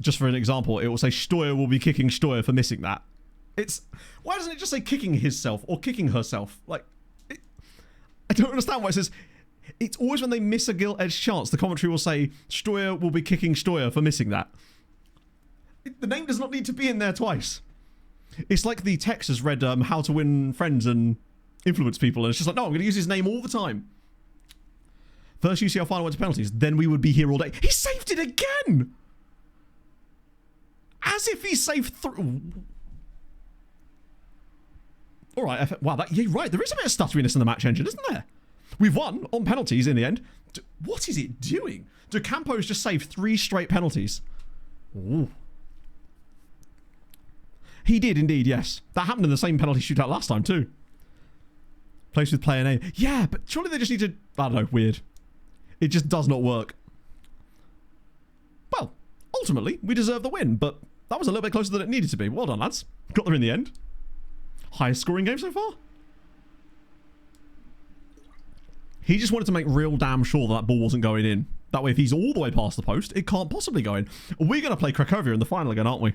just for an example, it will say Steuer will be kicking Steuer for missing that? Why doesn't it just say kicking himself or kicking herself? Like, I don't understand why it says, it's always when they miss a gilt-edged chance, the commentary will say, Steuer will be kicking Steuer for missing that. The name does not need to be in there twice. It's like the text has read How to Win Friends and Influence People, and it's just like, no, I'm going to use his name all the time. First UCL final went to penalties, then we would be here all day. He saved it again! As if he saved through. Alright, wow, you're right, there is a bit of stutteriness in the match engine, isn't there? We've won on penalties in the end. What is it doing? De Campo's just saved 3 straight penalties. Ooh. He did indeed, yes. That happened in the same penalty shootout last time too. Placed with player name. Yeah, but surely they just need to, I don't know, weird. It just does not work. ultimately, we deserve the win, but that was a little bit closer than it needed to be. Well done, lads. Got there in the end. Highest scoring game so far? He just wanted to make real damn sure that ball wasn't going in. That way, if he's all the way past the post, it can't possibly go in. We're going to play Cracovia in the final again, aren't we?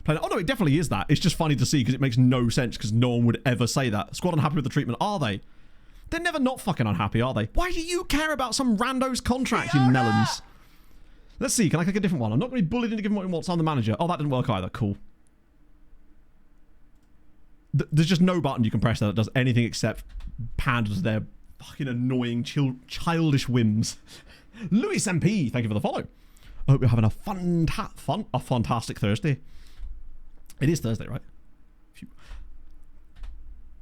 Oh no, it definitely is that. It's just funny to see because it makes no sense because no one would ever say that. Squad unhappy with the treatment, are they? They're never not fucking unhappy, are they? Why do you care about some rando's contract, you melons? Let's see, can I click a different one? I'm not going to be bullied into giving what he wants. I'm the manager. Oh, that didn't work either. Cool. There's just no button you can press that does anything except pander to their fucking annoying childish whims. Louis MP, thank you for the follow. I hope you're having a fantastic Thursday. It is Thursday, right?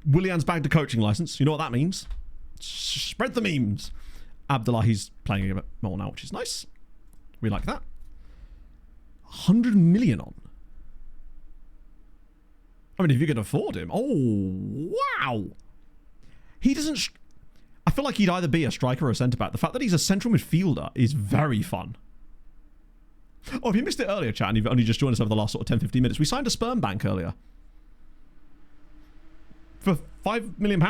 Willian's bagged a coaching license. You know what that means? Spread the memes. Abdullahi's playing a bit more now, which is nice. We like that. 100 million on. I mean, if you can afford him. Oh, wow. He doesn't... I feel like he'd either be a striker or a centre-back. The fact that he's a central midfielder is very fun. Oh, if you missed it earlier, chat, and you've only just joined us over the last sort of 10-15 minutes, we signed a sperm bank earlier. For £5 million.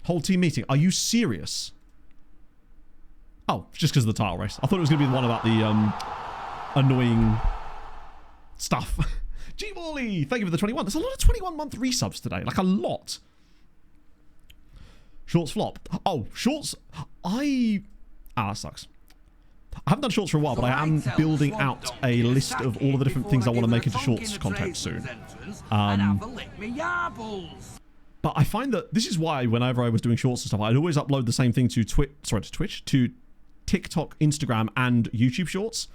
Whole team meeting. Are you serious? Oh, just because of the title race. I thought it was going to be the one about the annoying stuff. G-Wally, thank you for the 21. There's a lot of 21-month resubs today. Like, a lot. Shorts flop. Oh, shorts. that sucks. I haven't done shorts for a while, but I am building out a list of all of the different things I want to make into shorts content soon. But I find that this is why whenever I was doing shorts and stuff, I'd always upload the same thing to TikTok, Instagram, and YouTube shorts.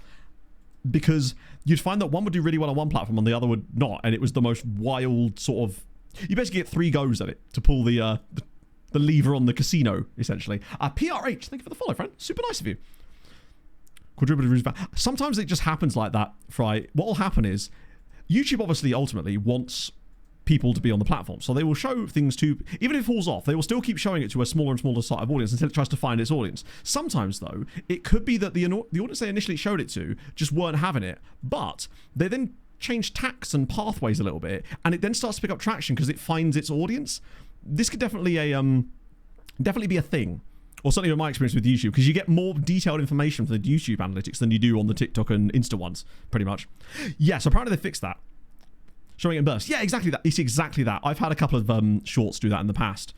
Because you'd find that one would do really well on one platform and the other would not. And it was the most wild sort of... You basically get 3 goes at it to pull the lever on the casino, essentially. PRH, thank you for the follow, friend. Super nice of you. Sometimes it just happens like that, Fry. What will happen is YouTube obviously ultimately wants people to be on the platform. So they will show things to, even if it falls off, they will still keep showing it to a smaller and smaller side of audience until it tries to find its audience. Sometimes, though, it could be that the audience they initially showed it to just weren't having it, but they then change tacks and pathways a little bit, and it then starts to pick up traction because it finds its audience. This could definitely be a thing. Or certainly in my experience with YouTube, because you get more detailed information for the YouTube analytics than you do on the TikTok and Insta ones, pretty much. Yes, apparently they fixed that. Showing it in bursts. Yeah, exactly that. It's exactly that. I've had a couple of shorts do that in the past.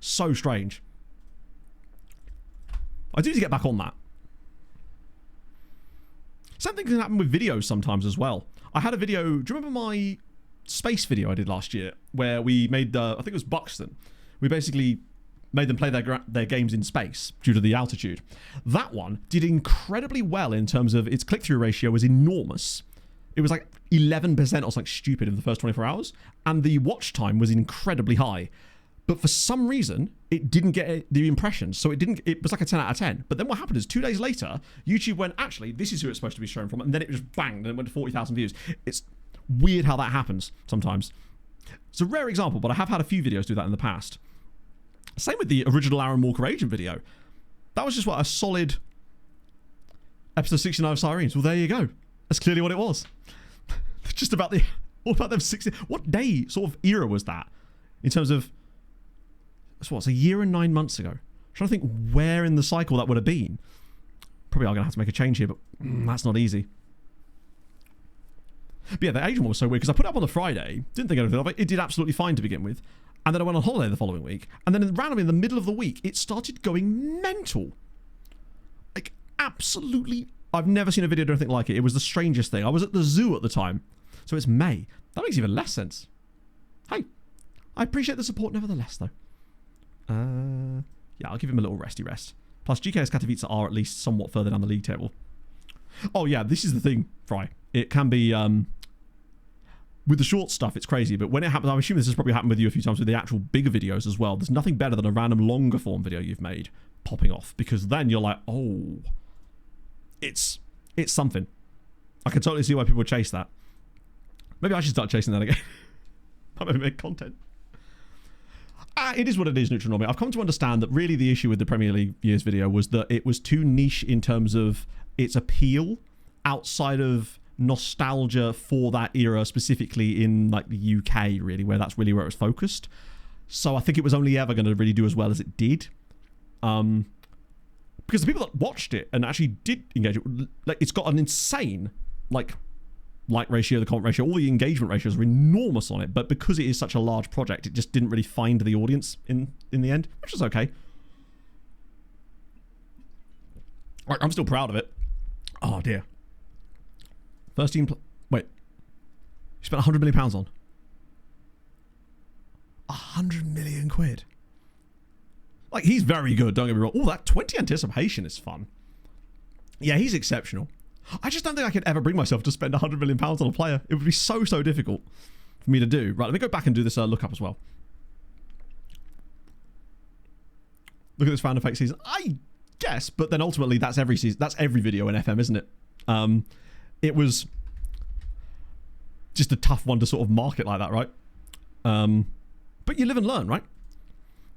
So strange. I do need to get back on that. Same thing can happen with videos sometimes as well. I had a video, do you remember my space video I did last year, where we made, I think it was Buxton. We basically made them play their games in space due to the altitude. That one did incredibly well in terms of its click-through ratio was enormous. It was like 11% or something stupid in the first 24 hours, and the watch time was incredibly high. But for some reason, it didn't get the impressions, so it was like a 10 out of 10. But then what happened is 2 days later, YouTube went, actually, this is who it's supposed to be shown from, and then it just banged, and it went to 40,000 views. It's weird how that happens sometimes. It's a rare example, but I have had a few videos do that in the past. Same with the original Aaron Walker Agent video. That was just what a solid episode 69 of Sirens. Well, there you go. That's clearly what it was. Just about all about them 60. What day sort of era was that? In terms of, it's a year and 9 months ago. I'm trying to think where in the cycle that would have been. Probably I'm going to have to make a change here, but that's not easy. But yeah, the Agent one was so weird because I put it up on the Friday, didn't think anything of it. It did absolutely fine to begin with. And then I went on holiday the following week. And then randomly in the middle of the week, it started going mental. Like, absolutely. I've never seen a video or anything like it. It was the strangest thing. I was at the zoo at the time. So it's May. That makes even less sense. Hey, I appreciate the support nevertheless, though. Yeah, I'll give him a little resty rest. Plus, GKS Katowice are at least somewhat further down the league table. Oh, yeah, this is the thing, Fry. It can be... with the short stuff, it's crazy, but when it happens, I'm assuming this has probably happened with you a few times with the actual bigger videos as well. There's nothing better than a random longer form video you've made popping off, because then you're like, oh, it's something. I can totally see why people would chase that. Maybe I should start chasing that again. I might make content. It is what it is, Neutral Normie. I've come to understand that really the issue with the Premier League years video was that it was too niche in terms of its appeal outside of nostalgia for that era, specifically in like the UK, really, where that's really where it was focused. So I think it was only ever going to really do as well as it did. Because the people that watched it and actually did engage it, like, it's got an insane like ratio, the comment ratio, all the engagement ratios are enormous on it, but because it is such a large project, it just didn't really find the audience in the end, which is okay. I'm still proud of it. Oh dear. First team wait. You spent £100 million on? £100 million quid. Like, he's very good, don't get me wrong. Oh, that 20 anticipation is fun. Yeah, he's exceptional. I just don't think I could ever bring myself to spend £100 million on a player. It would be so difficult for me to do. Right, let me go back and do this lookup as well. Look at this sound effect season. I guess, but then ultimately that's every season. That's every video in FM, isn't it? It was just a tough one to sort of market like that, right? But you live and learn, right?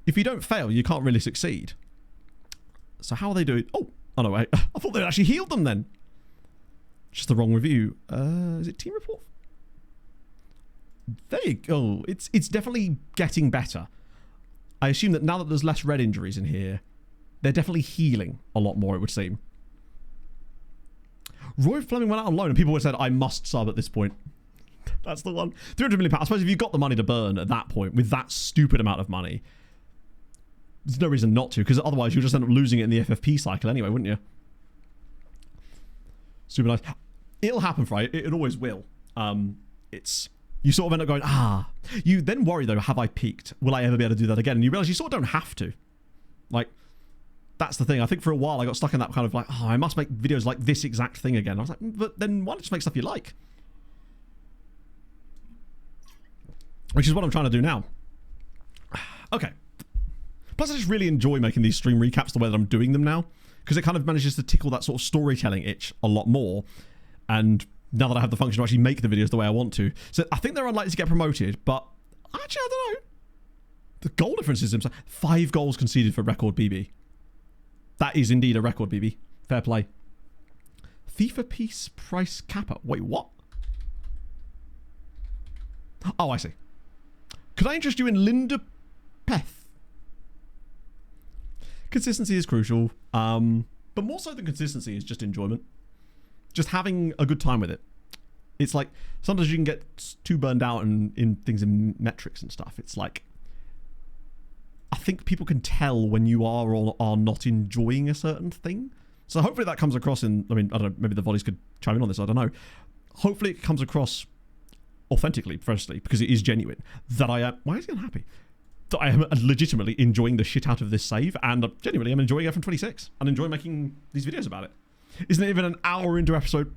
If you don't fail, you can't really succeed. So how are they doing? Oh no, wait. I thought they'd actually healed them then. Just the wrong review. Is it team report? There you go. It's definitely getting better. I assume that now that there's less red injuries in here, they're definitely healing a lot more, it would seem. Roy Fleming went out on loan and people would have said, I must sub at this point. That's the one. £300 million. I suppose if you've got the money to burn at that point, with that stupid amount of money, there's no reason not to, because otherwise you'll just end up losing it in the FFP cycle anyway, wouldn't you? Super nice. It'll happen, right? It always will. You sort of end up going, You then worry, though, have I peaked? Will I ever be able to do that again? And you realise you sort of don't have to. Like, that's the thing. I think for a while I got stuck in that kind of like, I must make videos like this exact thing again. I was like, but then why not just make stuff you like? Which is what I'm trying to do now. Okay. Plus, I just really enjoy making these stream recaps the way that I'm doing them now, because it kind of manages to tickle that sort of storytelling itch a lot more. And now that I have the function to actually make the videos the way I want to. So I think they're unlikely to get promoted, but actually, I don't know. The goal difference is 5 goals conceded for record BB. That is indeed a record, BB. Fair play. FIFA piece price capper. Wait, what? Oh, I see. Could I interest you in Linda Peth? Consistency is crucial. But more so than consistency is just enjoyment. Just having a good time with it. It's like, sometimes you can get too burned out in things in metrics and stuff. It's like, I think people can tell when you are or are not enjoying a certain thing. So hopefully that comes across in, I mean, I don't know, maybe the volleys could chime in on this, I don't know. Hopefully it comes across authentically, firstly, because it is genuine, that I am, why is he unhappy? That I am legitimately enjoying the shit out of this save, and genuinely I'm enjoying FM26, and enjoy making these videos about it. Isn't it even an hour into episode?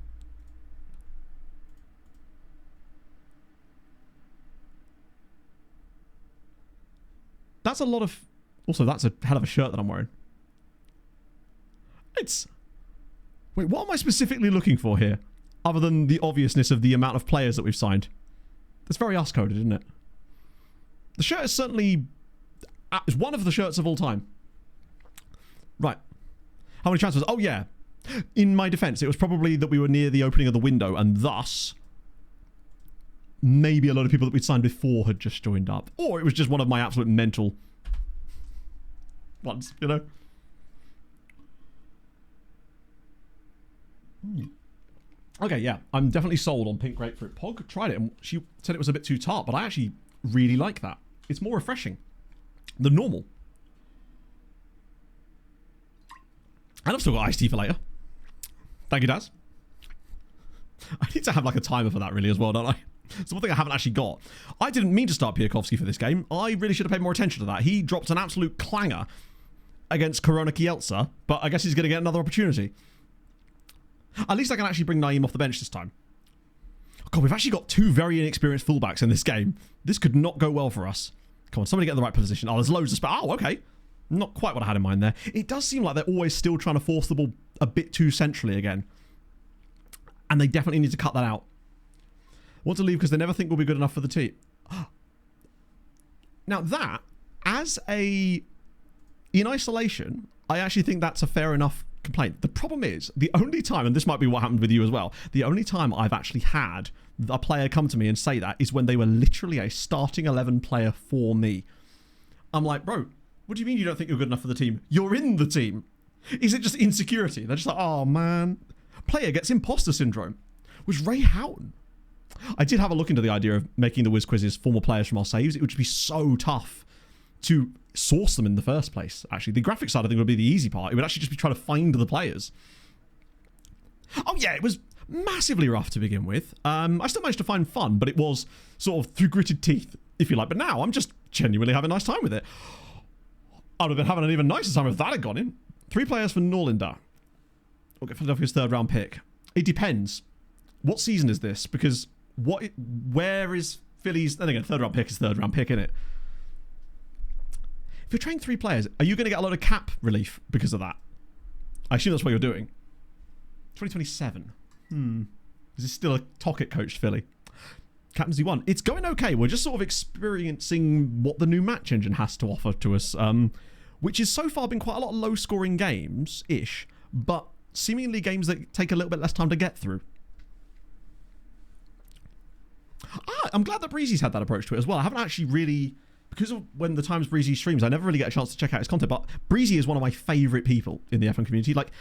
That's a lot of... Also, that's a hell of a shirt that I'm wearing. It's... Wait, what am I specifically looking for here? Other than the obviousness of the amount of players that we've signed. That's very us-coded, isn't it? The shirt is certainly... It's one of the shirts of all time. Right. How many transfers? Oh, yeah. In my defense, it was probably that we were near the opening of the window, and thus... maybe a lot of people that we'd signed before had just joined up. Or it was just one of my absolute mental ones, you know? Okay, yeah. I'm definitely sold on pink grapefruit. Pog tried it and she said it was a bit too tart, but I actually really like that. It's more refreshing than normal. And I've still got iced tea for later. Thank you, Daz. I need to have like a timer for that really as well, don't I? It's one thing I haven't actually got. I didn't mean to start Piakovsky for this game. I really should have paid more attention to that. He dropped an absolute clanger against Korona Kielce, but I guess he's going to get another opportunity. At least I can actually bring Naeem off the bench this time. God, we've actually got 2 very inexperienced fullbacks in this game. This could not go well for us. Come on, somebody get in the right position. Oh, there's loads of space. Oh, okay. Not quite what I had in mind there. It does seem like they're always still trying to force the ball a bit too centrally again. And they definitely need to cut that out. Want to leave because they never think we'll be good enough for the team. Now that in isolation, I actually think that's a fair enough complaint. The problem is, the only time, and this might be what happened with you as well, the only time I've actually had a player come to me and say that is when they were literally a starting 11 player for me. I'm like, bro, what do you mean you don't think you're good enough for the team? You're in the team. Is it just insecurity? They're just like, oh man. Player gets imposter syndrome. Was Ray Houghton. I did have a look into the idea of making the Wiz quizzes former players from our saves. It would just be so tough to source them in the first place, actually. The graphic side, I think, would be the easy part. It would actually just be trying to find the players. Oh, yeah, it was massively rough to begin with. I still managed to find fun, but it was sort of through gritted teeth, if you like. But now I'm just genuinely having a nice time with it. I would have been having an even nicer time if that had gone in. 3 players for Norlinder. We'll get Philadelphia's 3rd round pick. It depends. What season is this? Because where is Philly's... Then again, 3rd round pick is 3rd round pick, innit? If you're trading 3 players, are you going to get a lot of cap relief because of that? I assume that's what you're doing. 2027. Is this still a Tocchet coached Philly? Captaincy 1. It's going okay. We're just sort of experiencing what the new match engine has to offer to us, which has so far been quite a lot of low-scoring games-ish, but seemingly games that take a little bit less time to get through. I'm glad that Breezy's had that approach to it as well. I haven't actually really... Because of when the times Breezy streams, I never really get a chance to check out his content, but Breezy is one of my favourite people in the FM community. Like,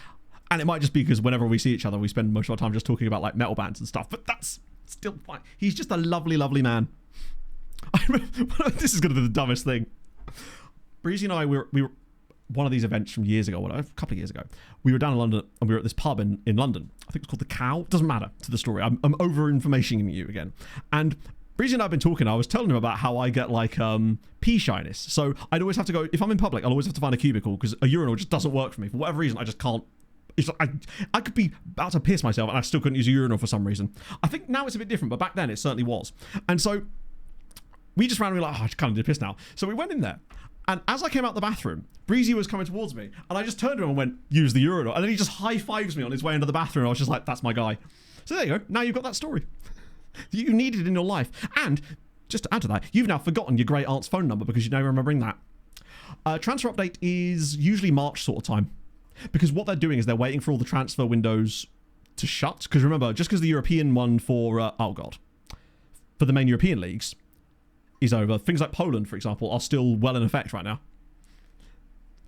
and it might just be because whenever we see each other, we spend most of our time just talking about like metal bands and stuff, but that's still fine. He's just a lovely, lovely man. I remember, this is going to be the dumbest thing. Breezy and I, we were one of these events from years ago, a couple of years ago. We were down in London and we were at this pub in London. I think it's called The Cow. It doesn't matter to the story. I'm over-informationing you again. And Breezy and I have been talking. I was telling him about how I get like pee shyness. So I'd always have to go, if I'm in public, I'll always have to find a cubicle because a urinal just doesn't work for me. For whatever reason, I just can't. It's like I could be about to piss myself and I still couldn't use a urinal for some reason. I think now it's a bit different, but back then it certainly was. And so we just randomly like, oh, I just kind of did piss now. So we went in there. And as I came out the bathroom, Breezy was coming towards me. And I just turned to him and went, use the urinal. And then he just high-fives me on his way into the bathroom. I was just like, that's my guy. So there you go. Now you've got that story. You need it in your life. And just to add to that, you've now forgotten your great aunt's phone number because you're now remembering that. Transfer update is usually March sort of time. Because what they're doing is they're waiting for all the transfer windows to shut. Because remember, just because the European one for, for the main European leagues is over, things like Poland, for example, are still well in effect right now.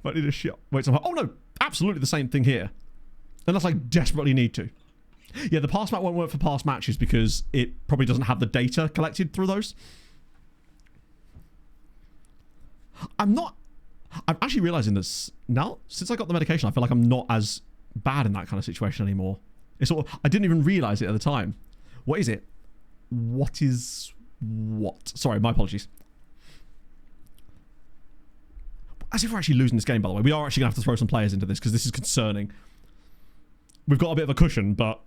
But need a shit. Wait, somehow. Oh no, absolutely the same thing here. Unless I desperately need to. Yeah, the pass match won't work for past matches because it probably doesn't have the data collected through those. I'm actually realizing this now, since I got the medication, I feel like I'm not as bad in that kind of situation anymore. It's sort of, I didn't even realize it at the time. What is it? What is what? Sorry, my apologies. As if we're actually losing this game, by the way. We are actually going to have to throw some players into this because this is concerning. We've got a bit of a cushion, but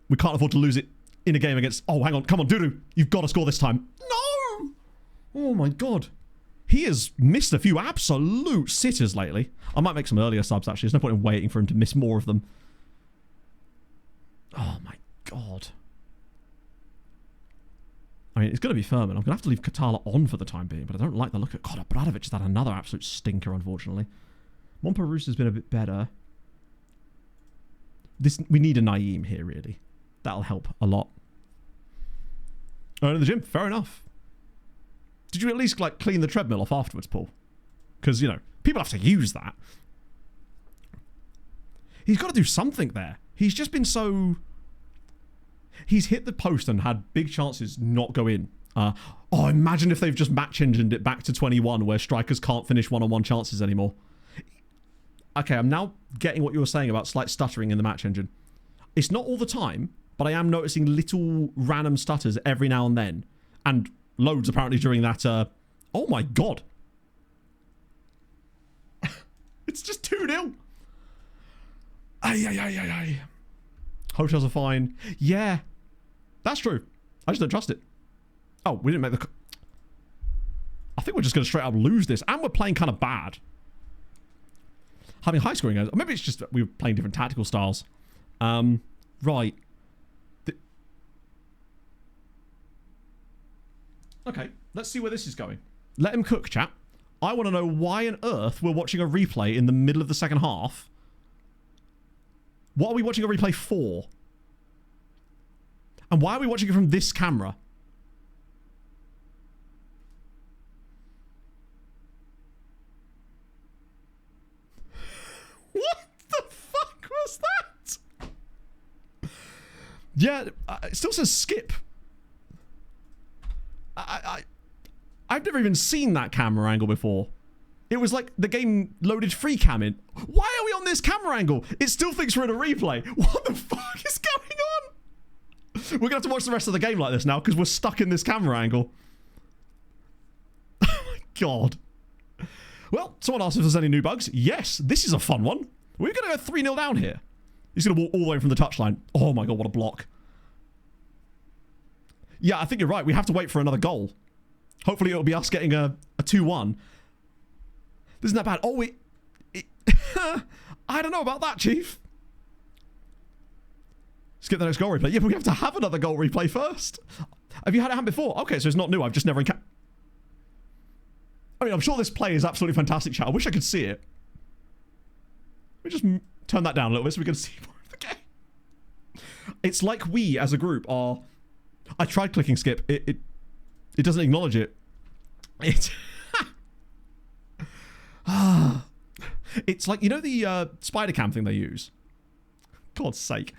we can't afford to lose it in a game against... Oh, hang on. Come on, Dudu. You've got to score this time. No! Oh, my God. He has missed a few absolute sitters lately. I might make some earlier subs, actually. There's no point in waiting for him to miss more of them. Oh, my God. I mean, it's going to be Furman. I'm going to have to leave Katala on for the time being, but I don't like the look of... God, Obradovic has had another absolute stinker, unfortunately. Monparousse has been a bit better. We need a Naeem here, really. That'll help a lot. Oh, in the gym. Fair enough. Did you at least, like, clean the treadmill off afterwards, Paul? Because, you know, people have to use that. He's got to do something there. He's just been so... He's hit the post and had big chances not go in. Oh, imagine if they've just match engined it back to 21 where strikers can't finish one-on-one chances anymore. Okay, I'm now getting what you were saying about slight stuttering in the match engine. It's not all the time, but I am noticing little random stutters every now and then. And loads apparently during that... Oh my God. It's just 2-0. Ay. Hotels are fine. Yeah, that's true. I just don't trust it. Oh, we didn't make the... I think we're just going to straight up lose this. And we're playing kind of bad. Having high scoring games. Or maybe it's just that we were playing different tactical styles. Right. Okay, let's see where this is going. Let him cook, chat. I want to know why on earth we're watching a replay in the middle of the second half. What are we watching a replay for? And why are we watching it from this camera? What the fuck was that? Yeah, it still says skip. I've never even seen that camera angle before. It was like the game loaded free cam in. Why are we on this camera angle? It still thinks we're in a replay. What the fuck is going on? We're going to have to watch the rest of the game like this now because we're stuck in this camera angle. Oh my god. Well, someone asked if there's any new bugs. Yes, this is a fun one. We're going to go 3-0 down here. He's going to walk all the way from the touchline. Oh my god, what a block. Yeah, I think you're right. We have to wait for another goal. Hopefully it'll be us getting a 2-1. Isn't that bad? Oh, I don't know about that, Chief. Skip the next goal replay. Yeah, but we have to have another goal replay first. Have you had it happen before? Okay, so it's not new. I've just never encountered... I mean, I'm sure this play is absolutely fantastic, chat. I wish I could see it. Let me just turn that down a little bit so we can see more of the game. It's like we, as a group, are... I tried clicking skip. It doesn't acknowledge it. It's like, you know the spider cam thing they use? God's sake.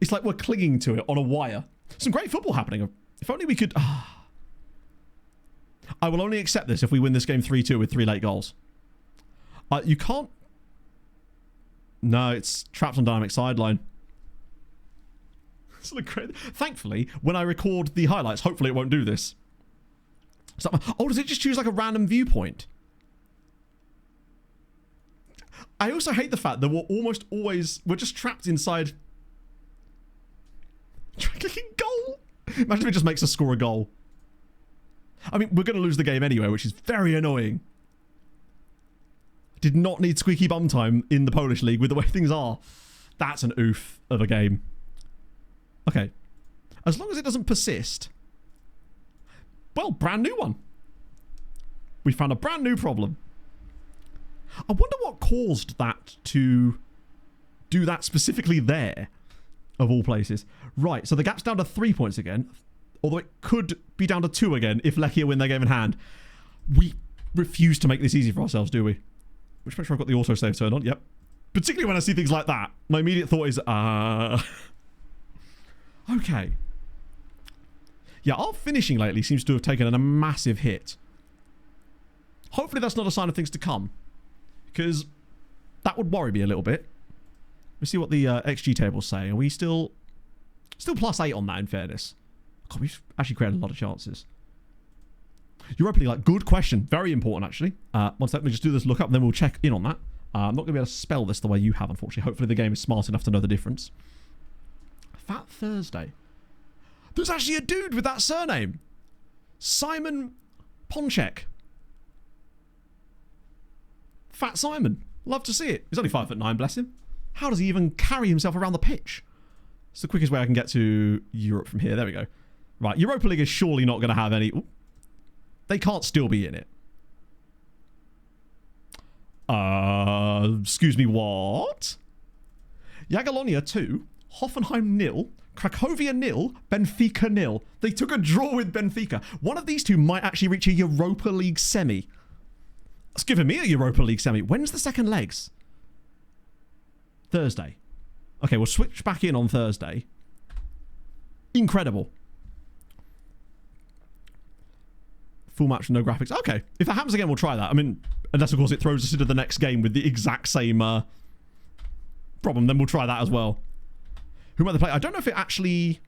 It's like we're clinging to it on a wire. Some great football happening. If only we could... I will only accept this if we win this game 3-2 with 3 late goals. You can't... No, it's trapped on dynamic sideline. Thankfully, when I record the highlights, hopefully it won't do this. So, oh, does it just choose like a random viewpoint? I also hate the fact that we're just trapped inside. Clicking goal. Imagine if it just makes us score a goal. I mean, we're going to lose the game anyway, which is very annoying. Did not need squeaky bum time in the Polish league with the way things are. That's an oof of a game. Okay. As long as it doesn't persist. Well, brand new one. We found a brand new problem. I wonder what caused that to do that specifically there, of all places. Right, so the gap's down to 3 points again, although it could be down to 2 again if Lechia win their game in hand. We refuse to make this easy for ourselves, do we? Which make sure I've got the autosave turned on. Yep. Particularly when I see things like that. My immediate thought is, okay. Yeah, our finishing lately seems to have taken a massive hit. Hopefully that's not a sign of things to come. Because that would worry me a little bit. Let's see what the XG table's saying. Are we still +8 on that, in fairness? God, we've actually created a lot of chances. Europa League, like, good question. Very important, actually. One second, let me just do this look up, and then we'll check in on that. I'm not going to be able to spell this the way you have, unfortunately. Hopefully the game is smart enough to know the difference. Fat Thursday. There's actually a dude with that surname. Simon Ponchek. Fat Simon. Love to see it. He's only 5'9", bless him. How does he even carry himself around the pitch? It's the quickest way I can get to Europe from here. There we go. Right, Europa League is surely not going to have any... Ooh. They can't still be in it. Excuse me, what? Jagiellonia 2, Hoffenheim 0, Cracovia 0, Benfica 0. They took a draw with Benfica. One of these two might actually reach a Europa League semi. It's giving me a Europa League semi. When's the second legs? Thursday. Okay, we'll switch back in on Thursday. Incredible. Full match, no graphics. Okay, if that happens again, we'll try that. I mean, unless, of course, it throws us into the next game with the exact same problem, then we'll try that as well. Who might they play? I don't know if it actually...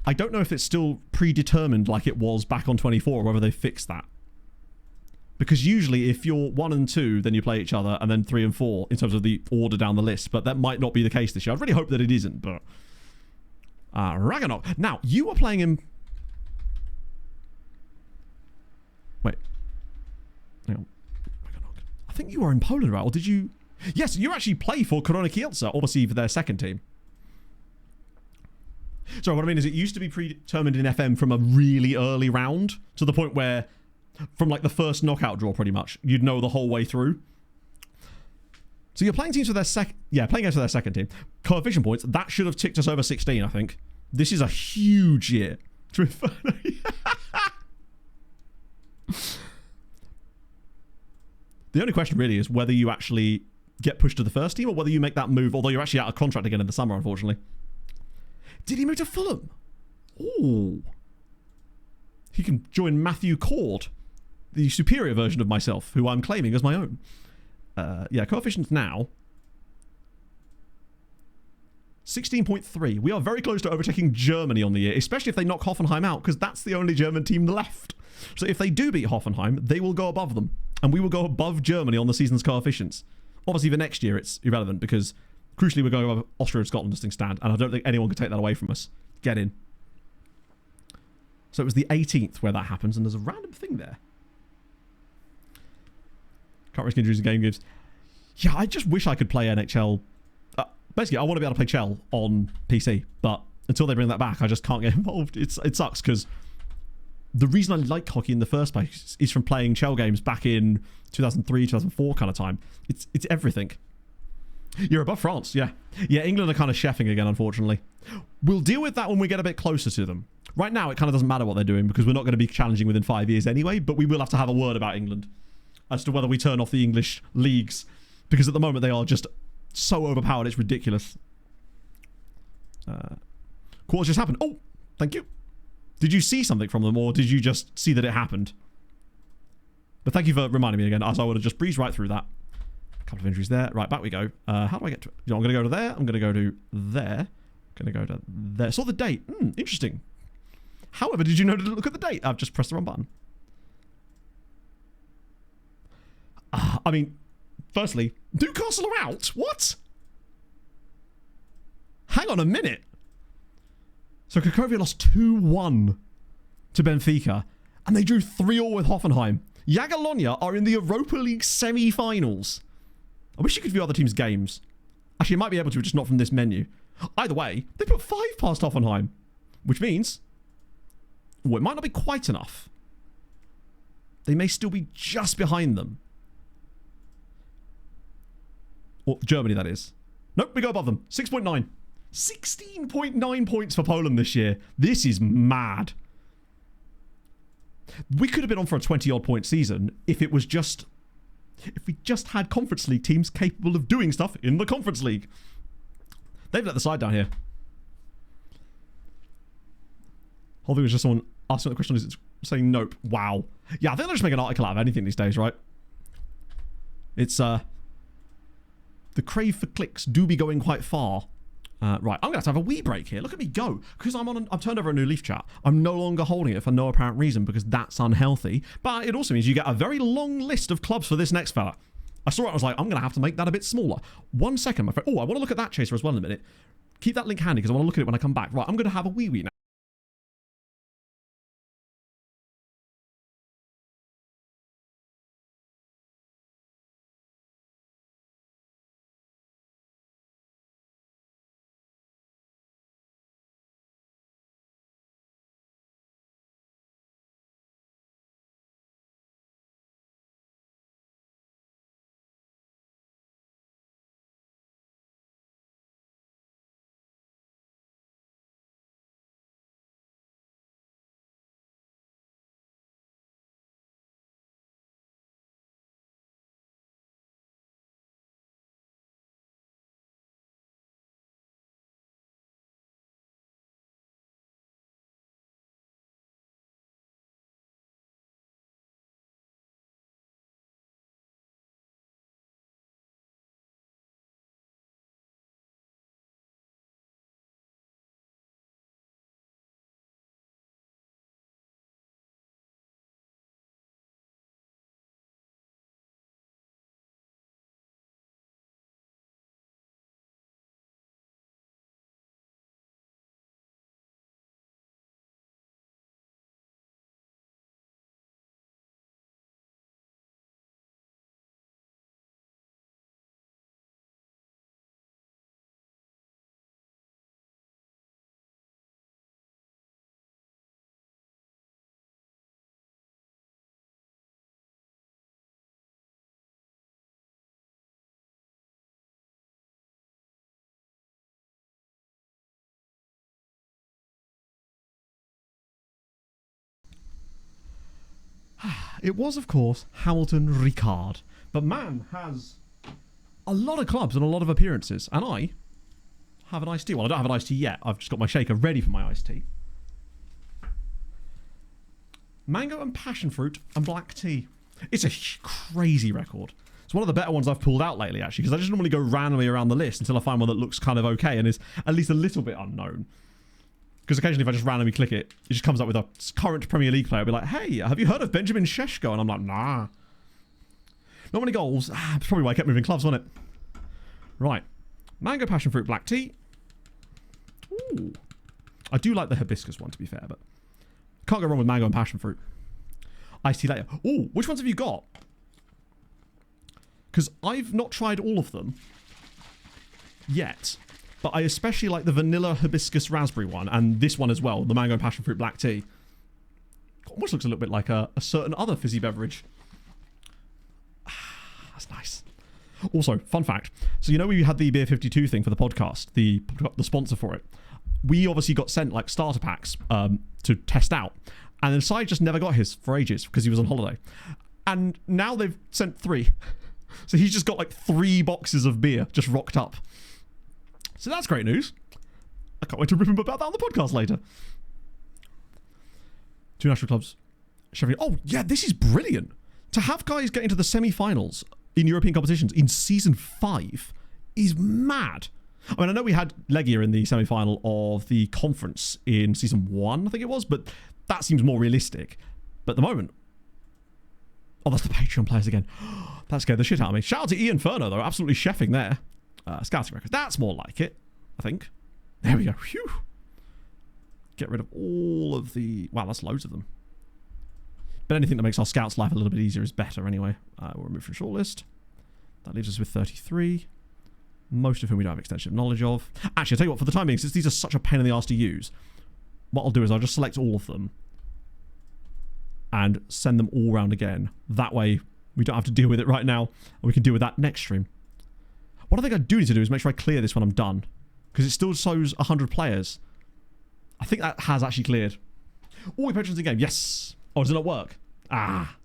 I don't know if it's still predetermined like it was back on 24, or whether they fixed that. Because usually, if you're 1 and 2, then you play each other, and then 3 and 4, in terms of the order down the list. But that might not be the case this year. I really hope that it isn't, but... Ragnarok. Now, you are playing in... Wait. Hang on. I think you are in Poland, right? Or did you... Yes, you actually play for Korona Kielce, obviously for their second team. So what I mean is it used to be predetermined in FM from a really early round, to the point where from like the first knockout draw, pretty much. You'd know the whole way through. So you're playing teams for their playing against their second team. Coefficient points, that should have ticked us over 16, I think. This is a huge year. The only question really is whether you actually get pushed to the first team or whether you make that move, although you're actually out of contract again in the summer, unfortunately. Did he move to Fulham? Ooh. He can join Matthew Cord, the superior version of myself, who I'm claiming as my own. Yeah, coefficients now. 16.3. We are very close to overtaking Germany on the year, especially if they knock Hoffenheim out, because that's the only German team left. So if they do beat Hoffenheim, they will go above them. And we will go above Germany on the season's coefficients. Obviously, the next year, it's irrelevant, because crucially, we're going above Austria and Scotland as things stand, and I don't think anyone can take that away from us. Get in. So it was the 18th where that happens, and there's a random thing there. Can't risk injuries in game gives. Yeah, I just wish I could play NHL. Basically, I want to be able to play Chell on PC, but until they bring that back, I just can't get involved. It sucks, because the reason I like hockey in the first place is from playing Chell games back in 2003, 2004 kind of time. It's everything. You're above France, yeah. Yeah, England are kind of chefing again, unfortunately. We'll deal with that when we get a bit closer to them. Right now, it kind of doesn't matter what they're doing, because we're not going to be challenging within 5 years anyway, but we will have to have a word about England as to whether we turn off the English leagues, because at the moment they are just so overpowered, it's ridiculous. Quarters just happened. Oh, thank you. Did you see something from them, or did you just see that it happened? But thank you for reminding me again, as I would have just breezed right through that. A couple of injuries there. Right, back we go. How do I get to it? You know, I'm going to go to there. I'm going to go to there. I'm going to go to there. Saw the date. Interesting. However, did you know to look at the date? I've just pressed the wrong button. I mean, firstly, Newcastle are out. What? Hang on a minute. So Cracovia lost 2-1 to Benfica, and they drew 3-3 with Hoffenheim. Jagiellonia are in the Europa League semi-finals. I wish you could view other teams' games. Actually, you might be able to, just not from this menu. Either way, they put 5 past Hoffenheim, which means, well, it might not be quite enough. They may still be just behind them. Or Germany, that is. Nope, we go above them. 6.9. 16.9 points for Poland this year. This is mad. We could have been on for a 20-odd point season if it was just... if we just had Conference League teams capable of doing stuff in the Conference League. They've let the side down here. Whole thing was just someone asking what the question is, saying nope. Wow. Yeah, I think they'll just make an article out of anything these days, right? It's, the crave for clicks do be going quite far. Right, I'm going to have a wee break here. Look at me go. Because I've turned over a new Leaf chat. I'm no longer holding it for no apparent reason because that's unhealthy. But it also means you get a very long list of clubs for this next fella. I saw it, I was like, I'm going to have to make that a bit smaller. 1 second, my friend. Oh, I want to look at that chaser as well in a minute. Keep that link handy because I want to look at it when I come back. Right, I'm going to have a wee now. It was, of course, Hamilton Ricard. But man has a lot of clubs and a lot of appearances. And I have an iced tea. Well, I don't have an iced tea yet. I've just got my shaker ready for my iced tea. Mango and passion fruit and black tea. It's a crazy record. It's one of the better ones I've pulled out lately, actually, because I just normally go randomly around the list until I find one that looks kind of okay and is at least a little bit unknown. Because occasionally if I just randomly click it, it just comes up with a current Premier League player. I'll be like, hey, have you heard of Benjamin Šeško? And I'm like, nah. Not many goals. That's probably why I kept moving clubs, wasn't it? Right. Mango, passion fruit, black tea. Ooh. I do like the hibiscus one, to be fair, but can't go wrong with mango and passion fruit. Iced tea later. Ooh, which ones have you got? Because I've not tried all of them yet, but I especially like the vanilla hibiscus raspberry one, and this one as well, the mango and passion fruit black tea. Almost looks a little bit like a certain other fizzy beverage. That's nice. Also, fun fact. So, you know, we had the Beer 52 thing for the podcast, the sponsor for it. We obviously got sent like starter packs to test out. And then Sai just never got his for ages because he was on holiday. And now they've sent 3. So he's just got like 3 boxes of beer just rocked up. So that's great news. I can't wait to rip him about that on the podcast later. 2 national clubs. Sheffield. Oh, yeah, this is brilliant. To have guys get into the semi-finals in European competitions in Season 5 is mad. I mean, I know we had Legia in the semi-final of the conference in Season 1, I think it was, but that seems more realistic. But at the moment... Oh, that's the Patreon players again. That scared the shit out of me. Shout out to Ian Furno, though. Absolutely chefing there. Scouting record. That's more like it, I think. There we go. Phew. Get rid of all of the... Wow, that's loads of them. But anything that makes our scouts' life a little bit easier is better anyway. We'll remove from shortlist. That leaves us with 33. Most of whom we don't have extensive knowledge of. Actually, I'll tell you what, for the time being, since these are such a pain in the arse to use, what I'll do is I'll just select all of them and send them all round again. That way, we don't have to deal with it right now, and we can deal with that next stream. What I think I do need to do is make sure I clear this when I'm done, because it still shows 100 players. I think that has actually cleared. All your patrons in game. Yes. Oh, does it not work? Ah.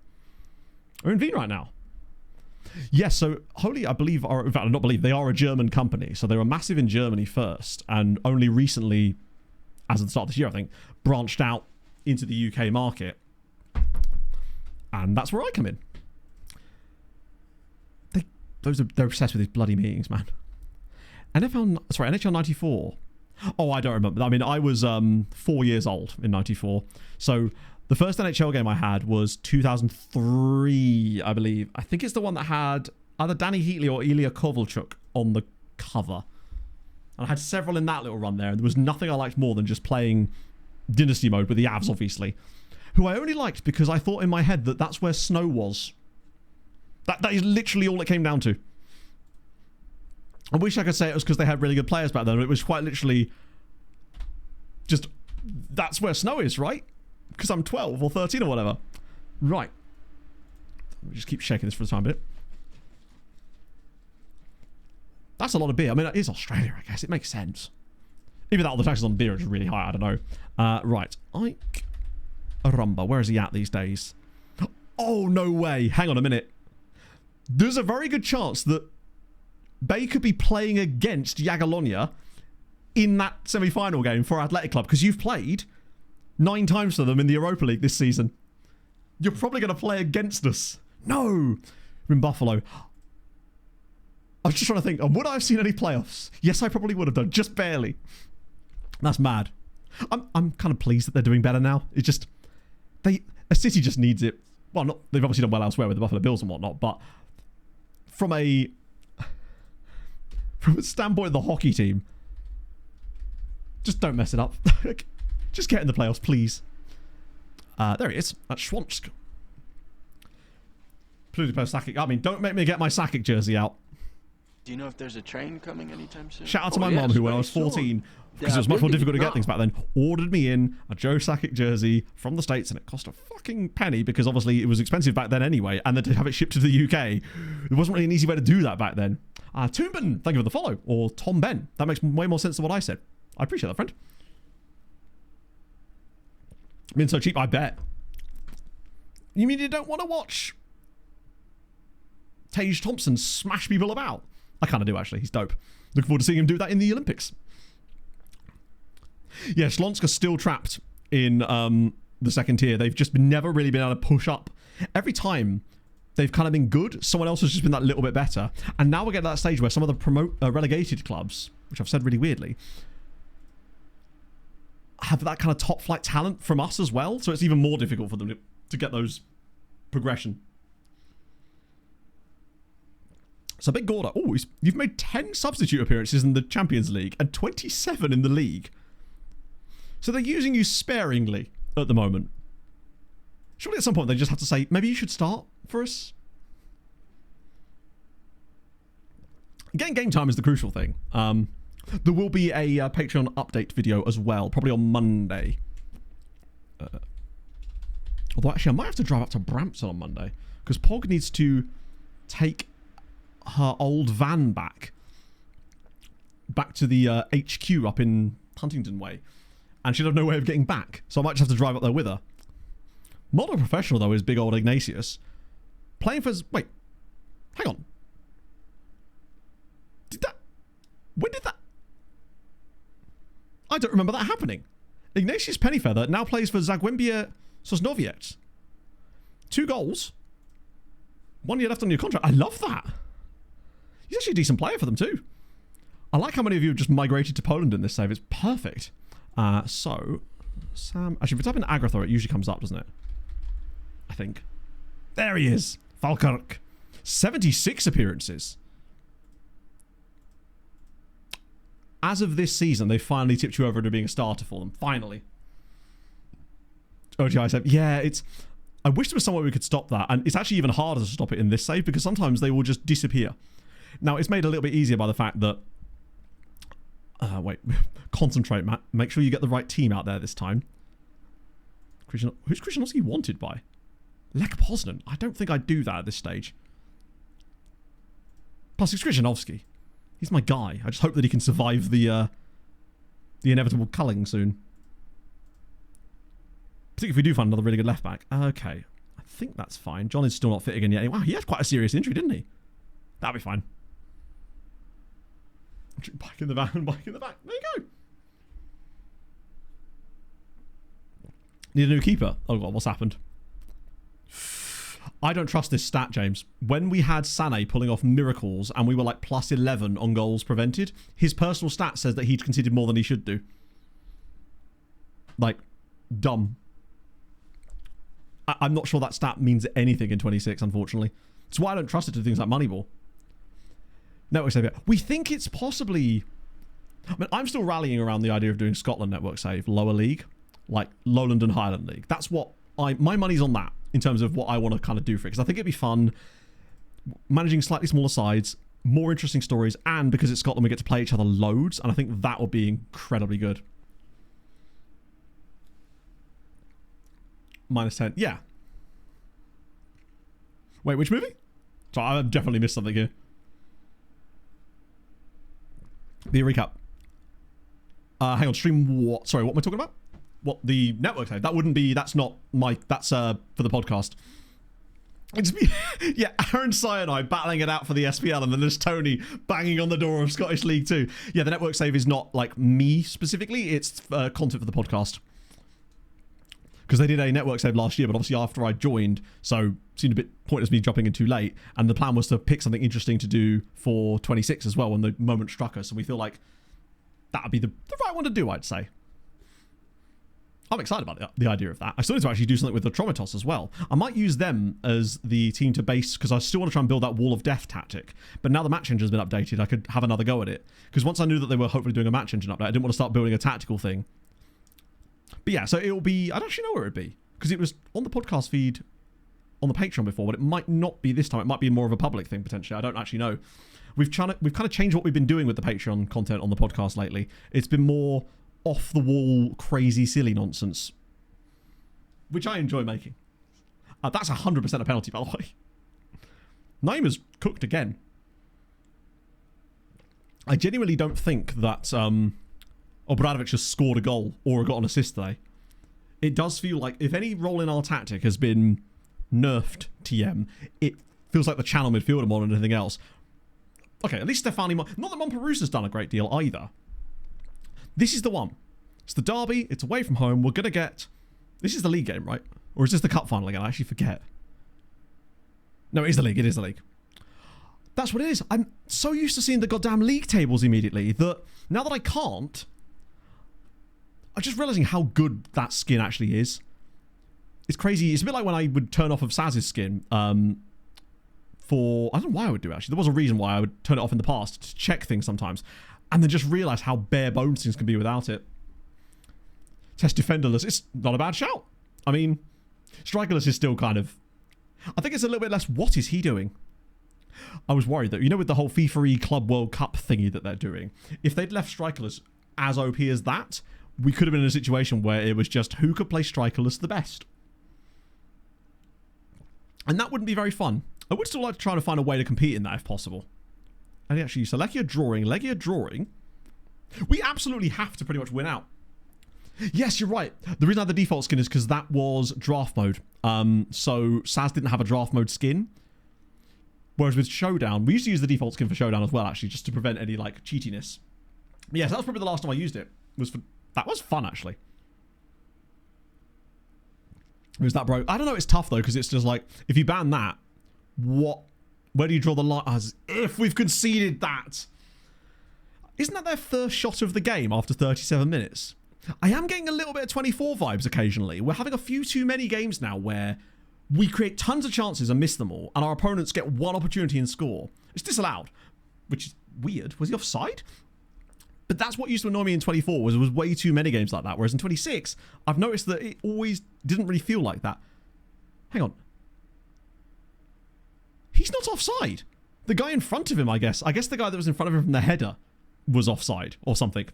We're in V right now. Yes, so Holy, I believe, are, in fact, I not believe, they are a German company. So they were massive in Germany first, and only recently, as of the start of this year, I think, branched out into the UK market. And that's where I come in. They're obsessed with these bloody meetings, man. NHL 94. Oh, I don't remember. I mean, I was 4 years old in 94. So the first NHL game I had was 2003, I believe. I think it's the one that had either Danny Heatley or Ilya Kovalchuk on the cover. And I had several in that little run there. And there was nothing I liked more than just playing Dynasty mode with the Avs, obviously. Who I only liked because I thought in my head that that's where Snow was. That is literally all it came down to. I wish I could say it was because they had really good players back then. But it was quite literally just, that's where Snow is, right? Because I'm 12 or 13 or whatever. Right. Let me just keep shaking this for the time bit. That's a lot of beer. I mean, it is Australia, I guess. It makes sense. Even that all the taxes on beer is really high. I don't know. Right. Ike Arumba. Where is he at these days? Oh, no way. Hang on a minute. There's a very good chance that Bay could be playing against Jagiellonia in that semi-final game for Athletic Club, because you've played 9 times for them in the Europa League this season. You're probably going to play against us. No. We're in Buffalo. I was just trying to think, would I have seen any playoffs? Yes, I probably would have done, just barely. That's mad. I'm kind of pleased that they're doing better now. It's just, a city just needs it. Well, they've obviously done well elsewhere with the Buffalo Bills and whatnot, but from a standpoint of the hockey team, just don't mess it up. Just get in the playoffs, please. There he is. That's Schwansk. Pluto Sakic. I mean, don't make me get my Sakic jersey out. Do you know if there's a train coming anytime soon? Shout out to my mum, who when I was 14, because it was much more difficult to get things back then, ordered me in a Joe Sakic jersey from the States, and it cost a fucking penny, because obviously it was expensive back then anyway, and then to have it shipped to the UK, there wasn't really an easy way to do that back then. Toomban, thank you for the follow. Or Tom Ben. That makes way more sense than what I said. I appreciate that, friend. Been so cheap, I bet. You mean you don't want to watch Tage Thompson smash people about? I kind of do, actually. He's dope. Looking forward to seeing him do that in the Olympics. Yeah, Shlonska's still trapped in the second tier. They've just never really been able to push up. Every time they've kind of been good, someone else has just been that little bit better. And now we're getting to that stage where some of the relegated clubs, which I've said really weirdly, have that kind of top flight talent from us as well. So it's even more difficult for them to get those progression. So Big Gorda, oh, you've made 10 substitute appearances in the Champions League and 27 in the league. So they're using you sparingly at the moment. Surely at some point they just have to say, maybe you should start for us. Getting game time is the crucial thing. There will be a Patreon update video as well, probably on Monday. Although actually I might have to drive up to Brampton on Monday because Pog needs to take her old van back to the HQ up in Huntington Way, and she'll have no way of getting back, so I might just have to drive up there with her. Model professional though is big old Ignatius playing for... Wait, hang on. When did that... I don't remember that happening. Ignatius Pennyfeather now plays for Zagłębie Sosnowiec. 2 goals. 1 year left on your contract. I love that. He's actually a decent player for them too. I like how many of you have just migrated to Poland in this save. It's perfect. So, Sam... Actually, if we type in Agrathor, it usually comes up, doesn't it? I think. There he is. Falkirk. 76 appearances. As of this season, they finally tipped you over into being a starter for them. Finally. OGI save. Yeah, it's... I wish there was some way we could stop that. And it's actually even harder to stop it in this save because sometimes they will just disappear. Now, it's made a little bit easier by the fact that... wait. Concentrate, Matt. Make sure you get the right team out there this time. Who's Krzyzanowski wanted by? Lech Poznan. I don't think I'd do that at this stage. Plus, it's Krzyzanowski. He's my guy. I just hope that he can survive the inevitable culling soon. Particularly if we do find another really good left back. Okay. I think that's fine. John is still not fit again yet. Wow, he had quite a serious injury, didn't he? That'll be fine. Back in the van, back in the back. There you go. Need a new keeper. Oh god, what's happened? I don't trust this stat, James. When we had Sané pulling off miracles and we were like plus 11 on goals prevented, his personal stat says that he'd conceded more than he should do. Like, dumb. I'm not sure that stat means anything in 26, unfortunately. That's why I don't trust it to things like Moneyball. Network save. We think it's possibly... I mean, I'm still rallying around the idea of doing Scotland network save, lower league, like Lowland and Highland League. That's what my money's on that in terms of what I want to kind of do for it. Because I think it'd be fun managing slightly smaller sides, more interesting stories, and because it's Scotland, we get to play each other loads, and I think that would be incredibly good. -10. Yeah. Wait, which movie? So I've definitely missed something here. The recap. Hang on, stream what? Sorry, what am I talking about? What, the network save? That wouldn't be, that's not my, that's for the podcast. It's me, yeah, Aaron Sy and I battling it out for the SPL, and then there's Tony banging on the door of Scottish League 2. Yeah, the network save is not like me specifically, it's content for the podcast. Because they did a network save last year, but obviously after I joined, so it seemed a bit pointless me jumping in too late, and the plan was to pick something interesting to do for 26 as well when the moment struck us, and we feel like that would be the right one to do, I'd say. I'm excited about the idea of that. I still need to actually do something with the Tromitos as well. I might use them as the team to base, because I still want to try and build that Wall of Death tactic. But now the match engine's been updated, I could have another go at it. Because once I knew that they were hopefully doing a match engine update, I didn't want to start building a tactical thing. But yeah, so it'll be... I don't actually know where it'd be. Because it was on the podcast feed on the Patreon before, but it might not be this time. It might be more of a public thing, potentially. I don't actually know. We've kind of changed what we've been doing with the Patreon content on the podcast lately. It's been more off-the-wall, crazy, silly nonsense, which I enjoy making. That's 100% a penalty, by the way. Naima's cooked again. I genuinely don't think that Obradovic has scored a goal or got an assist today. It does feel like if any role in our tactic has been nerfed TM. It feels like the channel midfielder more than anything else. Okay, at least Stefani... Not that Monperusa's done a great deal either. This is the one. It's the derby. It's away from home. We're going to get... This is the league game, right? Or is this the cup final again? I actually forget. No, it is the league. It is the league. That's what it is. I'm so used to seeing the goddamn league tables immediately that now that I can't, I'm just realizing how good that skin actually is. It's crazy. It's a bit like when I would turn off of Saz's skin for... I don't know why I would do it, actually. There was a reason why I would turn it off in the past to check things sometimes. And then just realize how bare bones things can be without it. Test defenderless. It's not a bad shout. I mean, strikerless is still kind of... I think it's a little bit less, what is he doing? I was worried that, you know, with the whole FIFA Club World Cup thingy that they're doing, if they'd left strikerless as OP as that, we could have been in a situation where it was just who could play strikerless the best. And that wouldn't be very fun. I would still like to try to find a way to compete in that if possible. And actually, so Legia drawing. We absolutely have to pretty much win out. Yes, you're right. The reason I had the default skin is because that was draft mode. So Saz didn't have a draft mode skin. Whereas with Showdown, we used to use the default skin for Showdown as well, actually, just to prevent any, like, cheatiness. But yes, that was probably the last time I used it. That was fun, actually. Was that broke? I don't know, it's tough, though, because it's just like, if you ban that, where do you draw the line? As if we've conceded that. Isn't that their first shot of the game after 37 minutes? I am getting a little bit of 24 vibes occasionally. We're having a few too many games now where we create tons of chances and miss them all, and our opponents get one opportunity and score. It's disallowed, which is weird. Was he offside? But that's what used to annoy me in 24, was there was way too many games like that, whereas in 26, I've noticed that it always didn't really feel like that. Hang on. He's not offside. The guy in front of him, I guess. I guess the guy that was in front of him from the header was offside or something.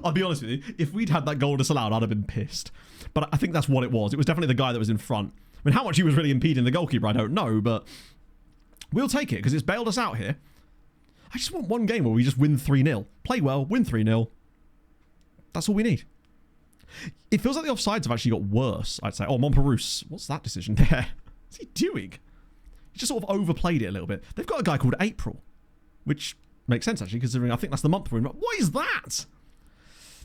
I'll be honest with you, if we'd had that goal disallowed, I'd have been pissed. But I think that's what it was. It was definitely the guy that was in front. I mean, how much he was really impeding the goalkeeper, I don't know, but we'll take it because it's bailed us out here. I just want one game where we just win 3-0. Play well, win 3-0. That's all we need. It feels like the offsides have actually got worse, I'd say. Oh, Monperus. What's that decision there? What's he doing? He just sort of overplayed it a little bit. They've got a guy called April, which makes sense, actually, considering I think that's the month we're in. What is that?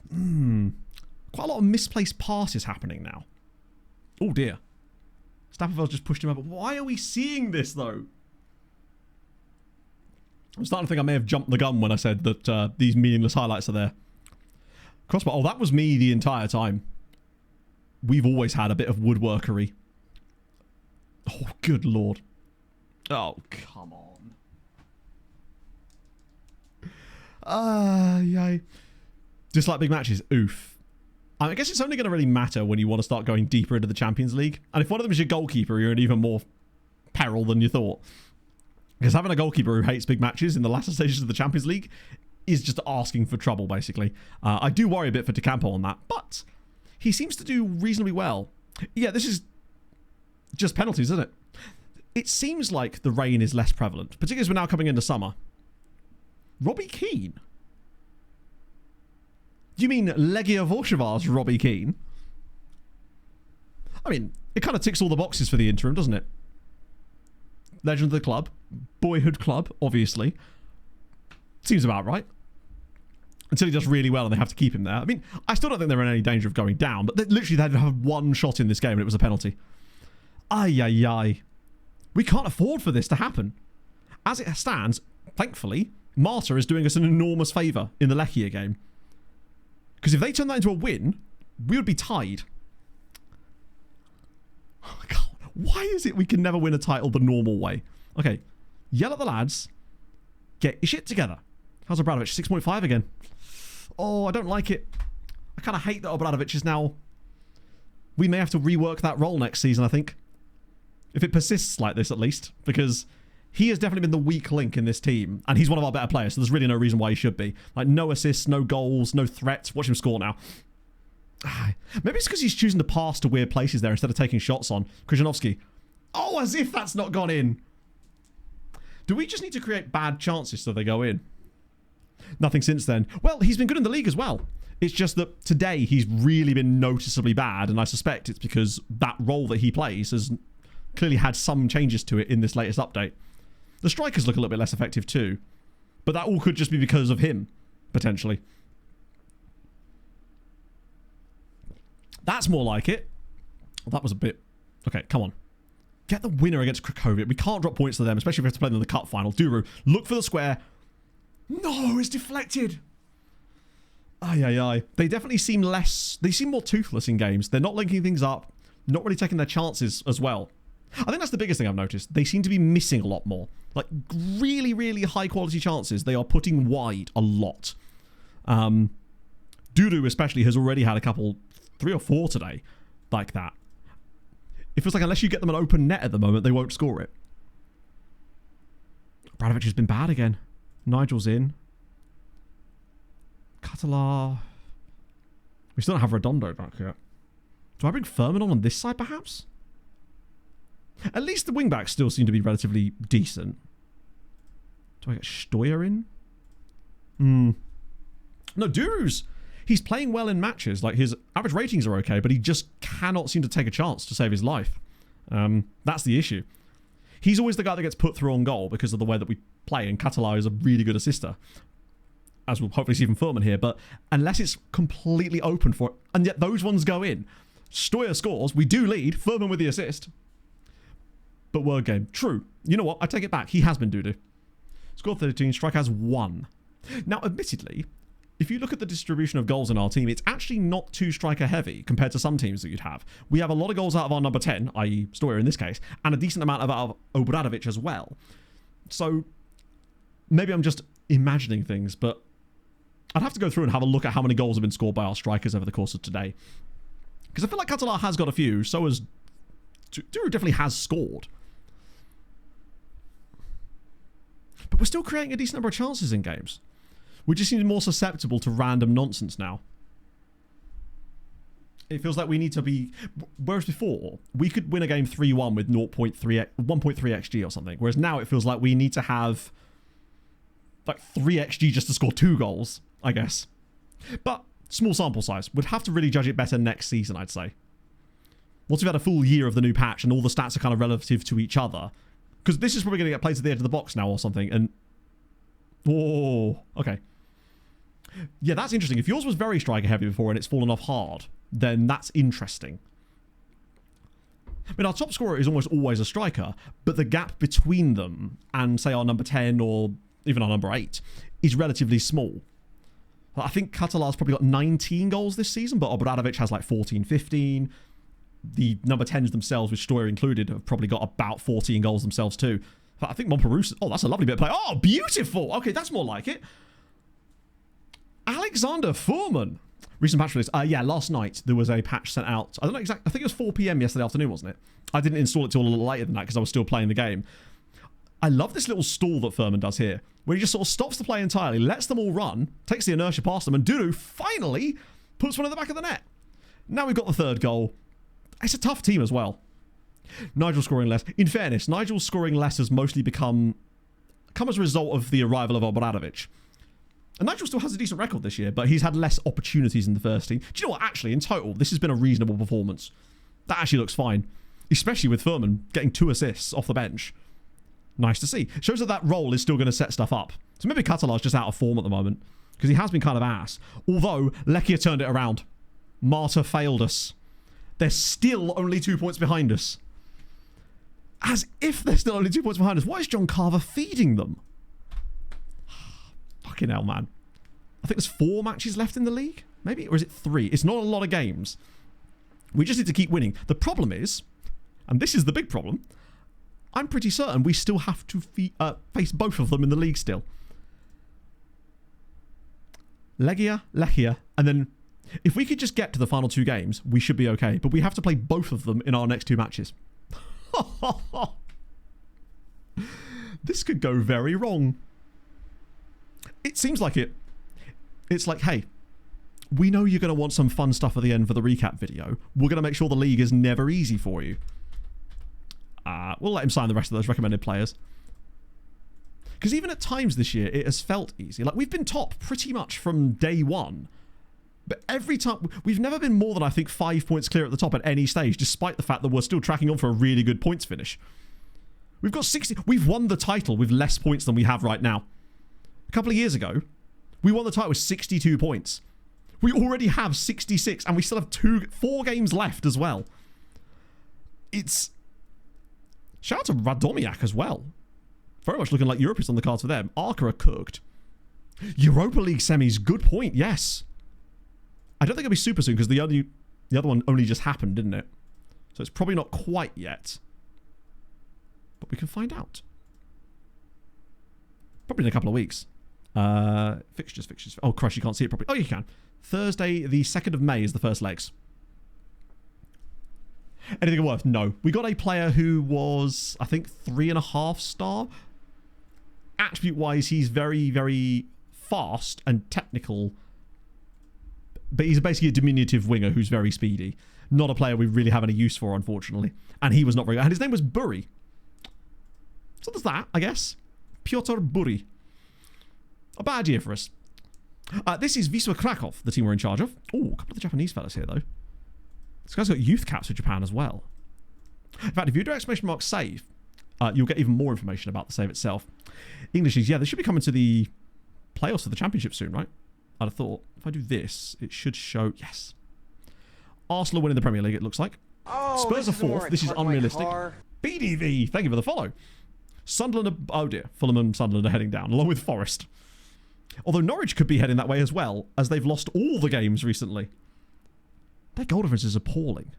Quite a lot of misplaced passes happening now. Oh, dear. Stapperfeld just pushed him up. Why are we seeing this, though? I'm starting to think I may have jumped the gun when I said that these meaningless highlights are there. Crossbar. Oh, that was me the entire time. We've always had a bit of woodworkery. Oh, good lord. Oh, come on. Yay. Dislike big matches. Oof. I guess it's only going to really matter when you want to start going deeper into the Champions League. And if one of them is your goalkeeper, you're in even more peril than you thought. Because having a goalkeeper who hates big matches in the latter stages of the Champions League is just asking for trouble, basically. I do worry a bit for De Campo on that, but he seems to do reasonably well. Yeah, this is just penalties, isn't it? It seems like the rain is less prevalent, particularly as we're now coming into summer. Robbie Keane? Do you mean Legia Warszawa's Robbie Keane? I mean, it kind of ticks all the boxes for the interim, doesn't it? Legend of the club. Boyhood club, obviously. Seems about right. Until he does really well and they have to keep him there. I mean, I still don't think they're in any danger of going down, but literally they'd have one shot in this game and it was a penalty. Ay. We can't afford for this to happen. As it stands, thankfully, Marta is doing us an enormous favour in the Lechia game. Because if they turn that into a win, we would be tied. Oh, God. Why is it we can never win a title the normal way? Okay, yell at the lads. Get your shit together. How's Obradovic? 6.5 again. Oh, I don't like it. I kind of hate that Obradovic is now... We may have to rework that role next season, I think. If it persists like this, at least. Because he has definitely been the weak link in this team. And he's one of our better players, so there's really no reason why he should be. Like, no assists, no goals, no threats. Watch him score now. Maybe it's because he's choosing to pass to weird places there instead of taking shots on. Krzyżanowski. Oh, as if that's not gone in. Do we just need to create bad chances so they go in? Nothing since then. Well, he's been good in the league as well. It's just that today he's really been noticeably bad, and I suspect it's because that role that he plays has clearly had some changes to it in this latest update. The strikers look a little bit less effective too, but that all could just be because of him, potentially. That's more like it. That was a bit... Okay, come on. Get the winner against Cracovia. We can't drop points to them, especially if we have to play them in the cup final. Duru, look for the square. No, it's deflected. Ay. They definitely seem less... They seem more toothless in games. They're not linking things up. Not really taking their chances as well. I think that's the biggest thing I've noticed. They seem to be missing a lot more. Like, really, really high quality chances. They are putting wide a lot. Duru especially has already had a couple... 3 or 4 today, like that. It feels like unless you get them an open net at the moment, they won't score it. Obradovic has been bad again. Nigel's in. Catalar. We still don't have Redondo back yet. Do I bring Furman on this side, perhaps? At least the wingbacks still seem to be relatively decent. Do I get Steuer in? No, Duru's... He's playing well in matches. Like, his average ratings are okay, but he just cannot seem to take a chance to save his life. That's the issue. He's always the guy that gets put through on goal because of the way that we play, and Catalar is a really good assister, as we'll hopefully see from Furman here. But unless it's completely open for it, and yet those ones go in. Steuer scores. We do lead. Furman with the assist. But word game. True. You know what? I take it back. He has been doo-doo. Score 13. Strike has 1. Now, admittedly... If you look at the distribution of goals in our team, it's actually not too striker heavy compared to some teams that you'd have. We have a lot of goals out of our number 10, i.e. Steuer in this case, and a decent amount out of Obradovic as well. So maybe I'm just imagining things, but I'd have to go through and have a look at how many goals have been scored by our strikers over the course of today. Because I feel like Catalar has got a few, so has... Duru definitely has scored. But we're still creating a decent number of chances in games. We just seem more susceptible to random nonsense now. It feels like we need to be... Whereas before, we could win a game 3-1 with 1.3 XG or something. Whereas now it feels like we need to have like 3 XG just to score 2 goals, I guess. But small sample size. We'd have to really judge it better next season, I'd say. Once we've had a full year of the new patch and all the stats are kind of relative to each other. Because this is probably going to get played to the edge of the box now or something. And... Oh, okay. Yeah, that's interesting. If yours was very striker heavy before and it's fallen off hard, then that's interesting. I mean, our top scorer is almost always a striker, but the gap between them and, say, our number 10 or even our number 8 is relatively small. I think Catalar's probably got 19 goals this season, but Obradovic has like 14, 15. The number 10s themselves, with Steuer included, have probably got about 14 goals themselves too. But I think Montperouse... Oh, that's a lovely bit of play. Oh, beautiful! Okay, that's more like it. Alexander Furman. Recent patch release. Yeah, last night there was a patch sent out. I don't know exactly. I think it was 4 PM yesterday afternoon, wasn't it? I didn't install it till a little later than that because I was still playing the game. I love this little stall that Furman does here, where he just sort of stops the play entirely, lets them all run, takes the inertia past them, and Duru finally puts one in the back of the net. Now we've got the 3rd goal. It's a tough team as well. Nigel scoring less. In fairness, Nigel's scoring less has mostly come as a result of the arrival of Obradovic. And Nigel still has a decent record this year, but he's had less opportunities in the first team. Do you know what? Actually, in total, this has been a reasonable performance. That actually looks fine. Especially with Furman getting 2 assists off the bench. Nice to see. Shows that that role is still going to set stuff up. So maybe Catalar's just out of form at the moment, because he has been kind of ass. Although, Lechia turned it around. Marta failed us. They're still only 2 points behind us. As if they're still only 2 points behind us. Why is John Carver feeding them? Fucking hell, man. I think there's 4 matches left in the league. Maybe? Or is it 3? It's not a lot of games. We just need to keep winning. The problem is, and this is the big problem, I'm pretty certain we still have to face both of them in the league still. Lechia, and then if we could just get to the final 2 games, we should be okay. But we have to play both of them in our next 2 matches. This could go very wrong. It seems like it. It's like, hey, we know you're going to want some fun stuff at the end for the recap video. We're going to make sure the league is never easy for you. We'll let him sign the rest of those recommended players. Because even at times this year, it has felt easy. Like, we've been top pretty much from day one. But every time, we've never been more than, I think, 5 points clear at the top at any stage, despite the fact that we're still tracking on for a really good points finish. We've got 60. We've won the title with less points than we have right now. A couple of years ago, we won the title with 62 points. We already have 66, and we still have 4 games left as well. It's... Shout out to Radomiak as well. Very much looking like Europe is on the cards for them. Arca are cooked. Europa League semis, good point, yes. I don't think it'll be super soon because the other one only just happened, didn't it? So it's probably not quite yet. But we can find out. Probably in a couple of weeks. Fixtures. Oh, Crush, you can't see it properly. Oh, you can. Thursday, the 2nd of May is the first legs. Anything worth? No. We got a player who was, I think, 3.5 star. Attribute-wise, he's very, very fast and technical. But he's basically a diminutive winger who's very speedy. Not a player we really have any use for, unfortunately. And he was not very good. And his name was Buri. So there's that, I guess. Piotr Buri. A bad year for us. This is Wisła Kraków, the team we're in charge of. Oh, a couple of the Japanese fellas here, though. This guy's got youth caps for Japan as well. In fact, if you do ! save, you'll get even more information about the save itself. English is, yeah, they should be coming to the playoffs for the championship soon, right? I'd have thought. If I do this, it should show, yes. Arsenal winning the Premier League, it looks like. Oh, Spurs are 4th. This is unrealistic. BDV, thank you for the follow. Sunderland are, oh dear, Fulham and Sunderland are heading down, along with Forest. Although Norwich could be heading that way as well, as they've lost all the games recently. Their goal difference is appalling.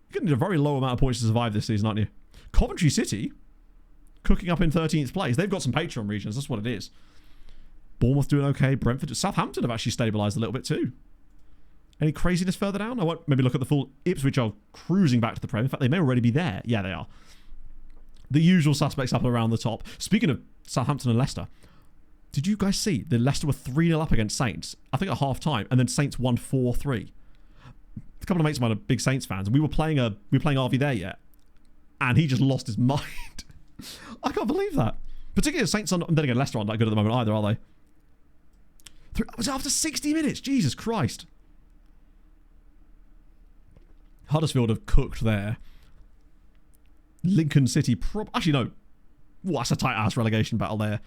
You're going to need a very low amount of points to survive this season, aren't you? Coventry City, cooking up in 13th place. They've got some Patreon regions, that's what it is. Bournemouth doing okay. Brentford, Southampton have actually stabilised a little bit too. Any craziness further down? I won't maybe look at the full. Ipswich are cruising back to the Prem. In fact, they may already be there. Yeah, they are. The usual suspects up around the top. Speaking of Southampton and Leicester, did you guys see that Leicester were 3-0 up against Saints? I think at half time, and then Saints won 4-3. A couple of mates of mine are big Saints fans, and we were playing RV there yet, and he just lost his mind. I can't believe that. Particularly Saints on. Then again, Leicester aren't that good at the moment either, are they? It was after 60 minutes. Jesus Christ. Huddersfield have cooked there. Lincoln City, actually no. Ooh, that's a tight-ass relegation battle there.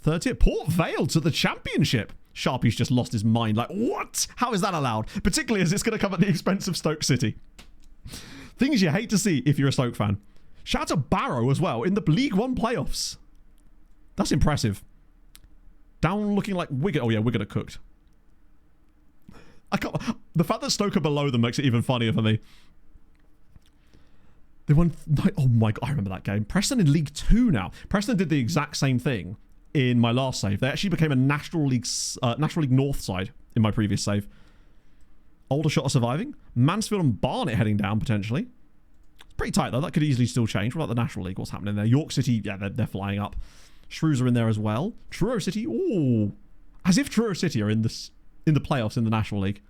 30th. Port Vale to the championship. Sharpie's just lost his mind. Like, what? How is that allowed? Particularly as it's going to come at the expense of Stoke City. Things you hate to see if you're a Stoke fan. Shout out to Barrow as well in the League One playoffs. That's impressive. Down looking like Wigan. Oh yeah, Wigan are cooked. The fact that Stoke are below them makes it even funnier for me. They won. Oh my god, I remember that game. Preston in League 2 now. Preston did the exact same thing in my last save. They actually became a National League North side in my previous save. Aldershot are surviving. Mansfield and Barnet heading down potentially. It's pretty tight though. That could easily still change. What about the National League? What's happening there? York City, yeah, they're flying up. Shrews are in there as well. Truro City, ooh. As if Truro City are in the playoffs in the National League.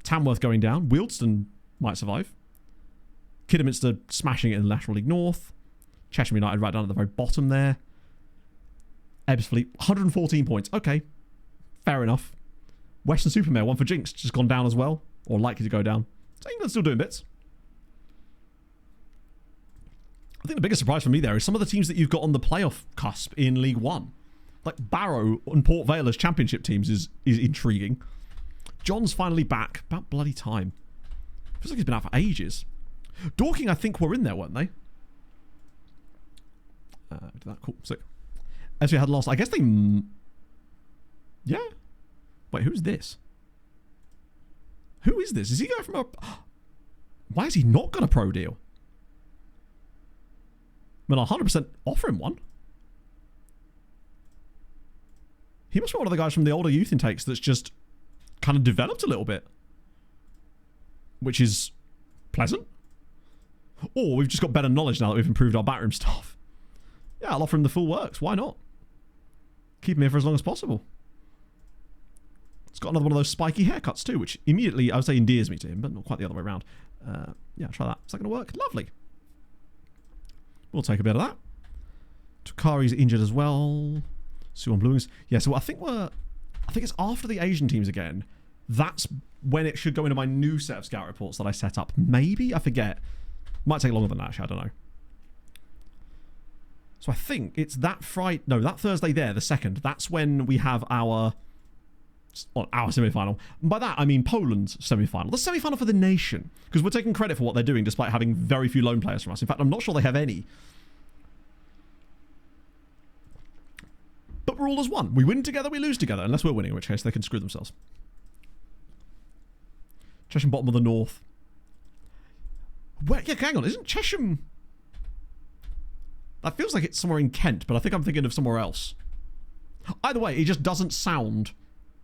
Tamworth going down. Wealdstone might survive. Kidderminster smashing it in the National League North. Cheshire United right down at the very bottom there. Ebbsfleet, 114 points. Okay, fair enough. Western Supermare, one for Jinx, just gone down as well. Or likely to go down. So England's still doing bits. I think the biggest surprise for me there is some of the teams that you've got on the playoff cusp in League One. Like Barrow and Port Vale as championship teams is intriguing. John's finally back. About bloody time. Feels like he's been out for ages. Dorking, I think, were in there, weren't they? Did that. Cool. Sick. As we had last... I guess they... Yeah? Wait, who's this? Who is this? Is he going from a... Why has he not got a pro deal? I mean, I'll 100% offer him one. He must be one of the guys from the older youth intakes that's just kind of developed a little bit. Which is pleasant. Or we've just got better knowledge now that we've improved our backroom stuff. Yeah, I'll offer him the full works. Why not? Keep him here for as long as possible. It's got another one of those spiky haircuts too, which immediately, I would say, endears me to him, but not quite the other way around. Yeah, try that. Is that going to work? Lovely. We'll take a bit of that. Tukari's injured as well. Suwon Bluings. Yeah, so I think we're I think it's after the Asian teams again. That's when it should go into my new set of scout reports that I set up. Maybe? I forget. Might take longer than that, actually. I don't know. So I think it's that Friday... No, that Thursday there, the 2nd. That's when we have our semi-final. And by that, I mean Poland's semi-final. The semi-final for the nation. Because we're taking credit for what they're doing, despite having very few loan players from us. In fact, I'm not sure they have any. But we're all as one. We win together, we lose together. Unless we're winning, in which case they can screw themselves. Chesham bottom of the north. Where, yeah, hang on. Isn't Chesham... That feels like it's somewhere in Kent, but I think I'm thinking of somewhere else. Either way, it just doesn't sound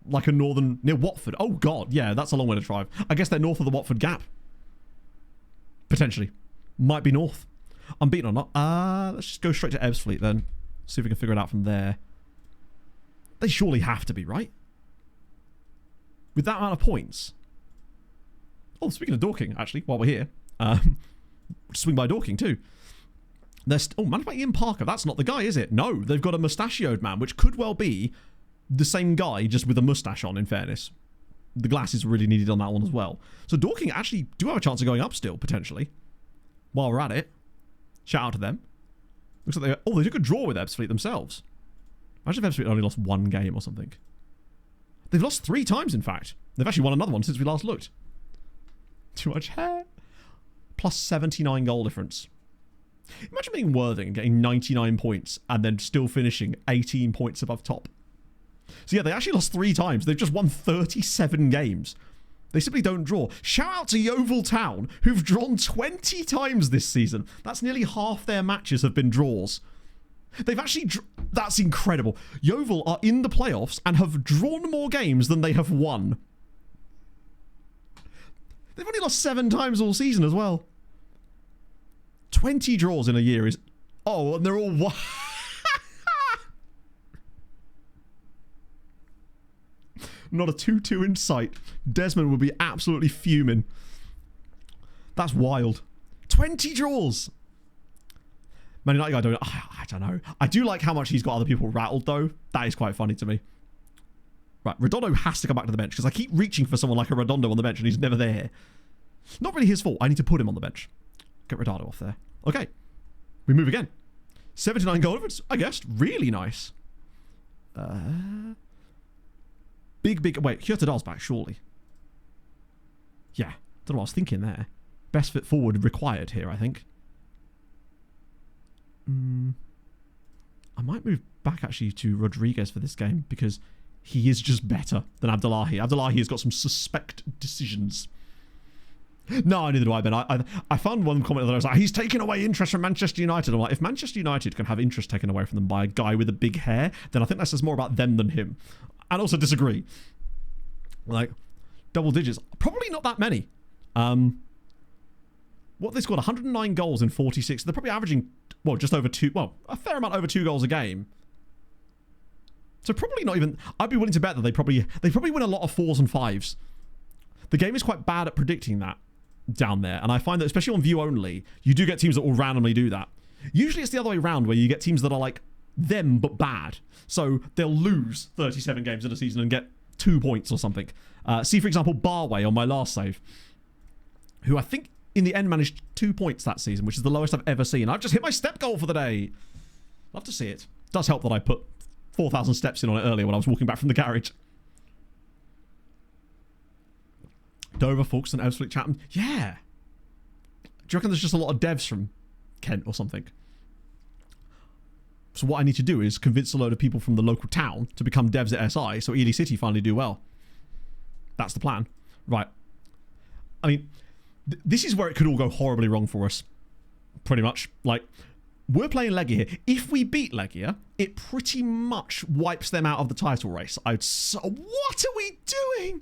like a northern... Near Watford. Oh, God. Yeah, that's a long way to drive. I guess they're north of the Watford Gap. Potentially. Might be north. Unbeaten or not. Let's just go straight to Ebbsfleet then. See if we can figure it out from there. They surely have to be, right? With that amount of points. Oh, speaking of Dorking, actually, while we're here. Swing by Dorking, too. Oh, managed by Ian Parker. That's not the guy, is it? No, they've got a mustachioed man, which could well be the same guy, just with a mustache on, in fairness. The glasses are really needed on that one as well. So Dorking actually do have a chance of going up still, potentially. While we're at it. Shout out to them. Looks like they took a draw with Ebbsfleet themselves. Imagine if Ebbsfleet only lost one game or something. They've lost 3 times, in fact. They've actually won another one since we last looked. Too much hair. Plus 79 goal difference. Imagine being Worthing and getting 99 points and then still finishing 18 points above top. So yeah, they actually lost 3 times. They've just won 37 games. They simply don't draw. Shout out to Yeovil Town, who've drawn 20 times this season. That's nearly half their matches have been draws. They've actually... That's incredible. Yeovil are in the playoffs and have drawn more games than they have won. They've only lost 7 times all season as well. 20 draws in a year is... Oh, and they're all... Not a 2-2 in sight. Desmond would be absolutely fuming. That's wild. 20 draws! Man United guy, I don't know. I do like how much he's got other people rattled, though. That is quite funny to me. Right, Redondo has to come back to the bench, because I keep reaching for someone like a Redondo on the bench, and he's never there. Not really his fault. I need to put him on the bench. Get Redondo off there. Okay. We move again. 79 goal difference, I guess. Really nice. Big... Wait, Hyotadal's back, surely. Yeah. Don't know what I was thinking there. Best fit forward required here, I think. I might move back, actually, to Rodriguez for this game, because he is just better than Abdullahi. Abdullahi has got some suspect decisions. No, neither do I, Ben. I found one comment that I was like, he's taking away interest from Manchester United. I'm like, if Manchester United can have interest taken away from them by a guy with a big hair, then I think that says more about them than him. And also disagree. Like, double digits. Probably not that many. What they scored? 109 goals in 46. They're probably averaging, well, just over 2, well, a fair amount over 2 goals a game. So probably not even, I'd be willing to bet that they probably win a lot of 4s and 5s. The game is quite bad at predicting that down there. And I find that, especially on view only, you do get teams that will randomly do that. Usually it's the other way around, where you get teams that are like them, but bad. So they'll lose 37 games in a season and get 2 points or something. See, for example, Barway on my last save, who I think in the end managed 2 points that season, which is the lowest I've ever seen. I've just hit my step goal for the day. Love to see it. Does help that I put 4,000 steps in on it earlier when I was walking back from the garage. Dover, Folkestone, Ebbsfleet, Chatham. Yeah. Do you reckon there's just a lot of devs from Kent or something? So what I need to do is convince a load of people from the local town to become devs at SI, so Ely City finally do well. That's the plan. Right. I mean, this is where it could all go horribly wrong for us. Pretty much. Like, we're playing Legia here. If we beat Legia, it pretty much wipes them out of the title race. What are we doing?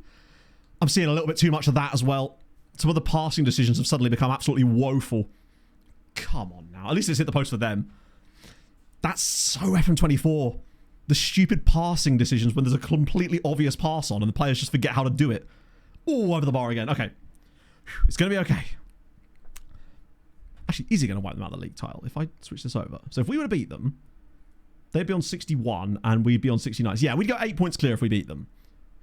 I'm seeing a little bit too much of that as well. Some of the passing decisions have suddenly become absolutely woeful. Come on now. At least it's hit the post for them. That's so FM24. The stupid passing decisions when there's a completely obvious pass on and the players just forget how to do it. Oh, over the bar again. Okay. It's going to be okay. Actually, is he going to wipe them out of the league title if I switch this over? So if we were to beat them, They'd be on 61 and we'd be on 69. So yeah, we'd go 8 points clear if we beat them.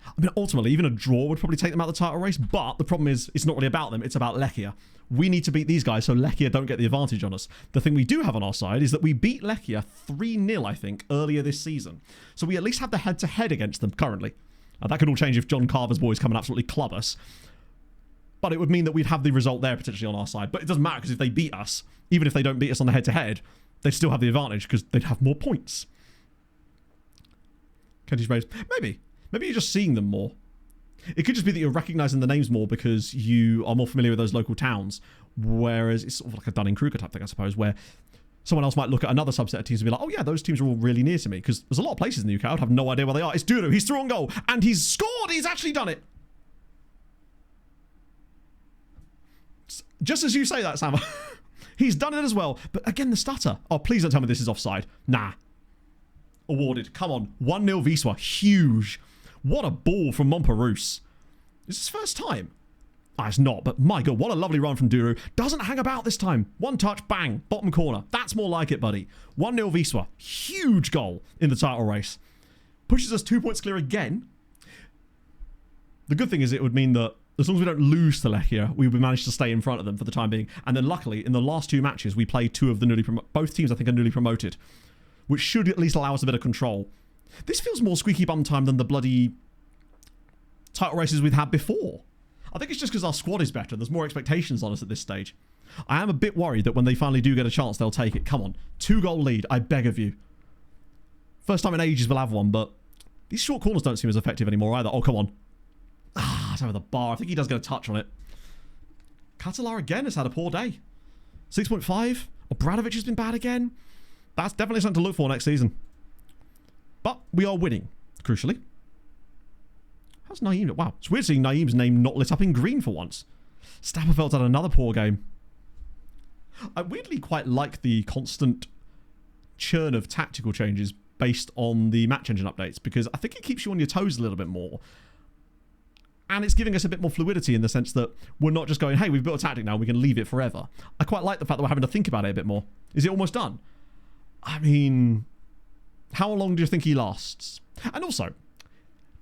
I mean, ultimately, even a draw would probably take them out of the title race, but the problem is it's not really about them, it's about Lechia. We need to beat these guys so Lechia don't get the advantage on us. The thing we do have on our side is that we beat Lechia 3-0, I think, earlier this season. So we at least have the head-to-head against them currently. That could all change if John Carver's boys come and absolutely club us. But it would mean that we'd have the result there potentially on our side. But it doesn't matter because if they beat us, even if they don't beat us on the head-to-head, they'd still have the advantage because they'd have more points. Kenty's raised. Maybe you're just seeing them more. It could just be that you're recognising the names more because you are more familiar with those local towns, whereas it's sort of like a Dunning-Kruger type thing, I suppose, where someone else might look at another subset of teams and be like, oh yeah, those teams are all really near to me, because there's a lot of places in the UK I'd have no idea where they are. It's Duro, he's through on goal, and he's scored! He's actually done it! Just as you say that, Sam, he's done it as well. But again, the stutter. Oh, please don't tell me this is offside. Nah. Awarded. Come on. 1-0 Wisła. Huge. What a ball from Montparnasse. Is this his first time? Ah, it's not, but my God, what a lovely run from Duru. Doesn't hang about this time. One touch, bang, bottom corner. That's more like it, buddy. 1-0 Wisła. Huge goal in the title race. Pushes us 2 points clear again. The good thing is it would mean that as long as we don't lose to Lechia, we would manage to stay in front of them for the time being. And then luckily, in the last 2 matches, we played 2 of the newly promoted. Both teams, I think, are newly promoted, which should at least allow us a bit of control. This feels more squeaky bum time than the bloody title races we've had before. I think it's just because our squad is better. There's more expectations on us at this stage. I am a bit worried that when they finally do get a chance, they'll take it. Come on. 2-goal lead. I beg of you. First time in ages we'll have one, but these short corners don't seem as effective anymore either. Oh, come on. Ah, it's over the bar. I think he does get a touch on it. Catalar again has had a poor day. 6.5. Obradovic has been bad again. That's definitely something to look for next season. But we are winning, crucially. How's Naeem? Wow, it's weird seeing Naeem's name not lit up in green for once. Stapperfeld had another poor game. I weirdly quite like the constant churn of tactical changes based on the match engine updates, because I think it keeps you on your toes a little bit more. And it's giving us a bit more fluidity in the sense that we're not just going, hey, we've built a tactic now, we can leave it forever. I quite like the fact that we're having to think about it a bit more. Is it almost done? I mean, how long do you think he lasts? And also,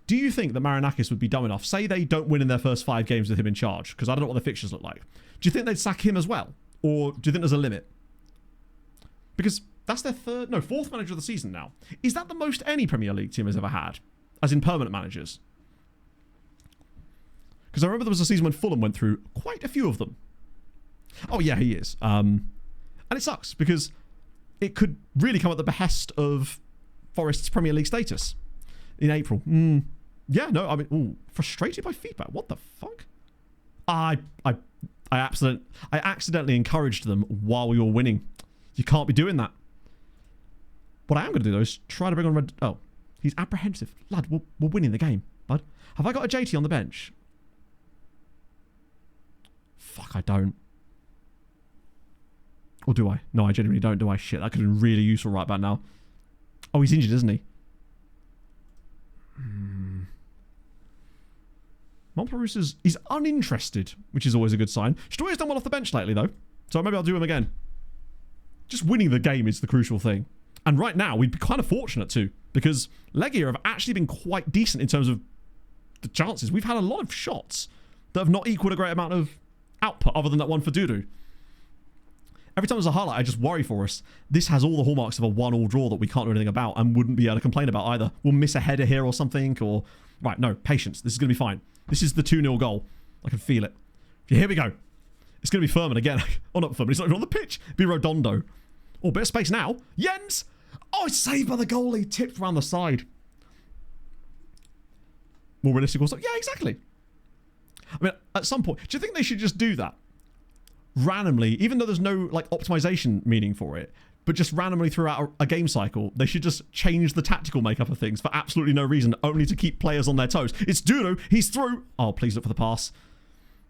do you think that Marinakis would be dumb enough? Say they don't win in their first 5 games with him in charge, because I don't know what the fixtures look like. Do you think they'd sack him as well? Or do you think there's a limit? Because that's their 4th manager of the season now. Is that the most any Premier League team has ever had? As in permanent managers? Because I remember there was a season when Fulham went through quite a few of them. Oh yeah, he is. And it sucks, because it could really come at the behest of Forest's Premier League status in April. Yeah, no, I mean, ooh, frustrated by feedback. What the fuck? I accidentally encouraged them while we were winning. You can't be doing that. What I am going to do, though, is try to bring on Red... Oh, he's apprehensive. Lad, we're winning the game, bud. Have I got a JT on the bench? Fuck, I don't. Or do I? No, I genuinely don't, do I? Shit, that could have been really useful right about now. Oh, he's injured, isn't he? Montparnasse is uninterested, which is always a good sign. Stoyer's done well off the bench lately, though. So maybe I'll do him again. Just winning the game is the crucial thing. And right now, we'd be kind of fortunate too, because Lechia have actually been quite decent in terms of the chances. We've had a lot of shots that have not equaled a great amount of output, other than that one for Dudu. Every time there's a highlight, I just worry for us. This has all the hallmarks of a 1-1 draw that we can't do anything about and wouldn't be able to complain about either. We'll miss a header here or something, or... Right, no, patience. This is going to be fine. This is the 2-0 goal. I can feel it. Here we go. It's going to be Furman again. Oh, not Furman. He's not even on the pitch. It'll be Redondo. Oh, bit of space now. Jens! Oh, it's saved by the goalie. Tipped around the side. More realistic also. Yeah, exactly. I mean, at some point, do you think they should just do that? Randomly, even though there's no like optimization meaning for it, but just randomly throughout a game cycle, they should just change the tactical makeup of things for absolutely no reason, only to keep players on their toes. It's Duro, he's through. Oh, please look for the pass.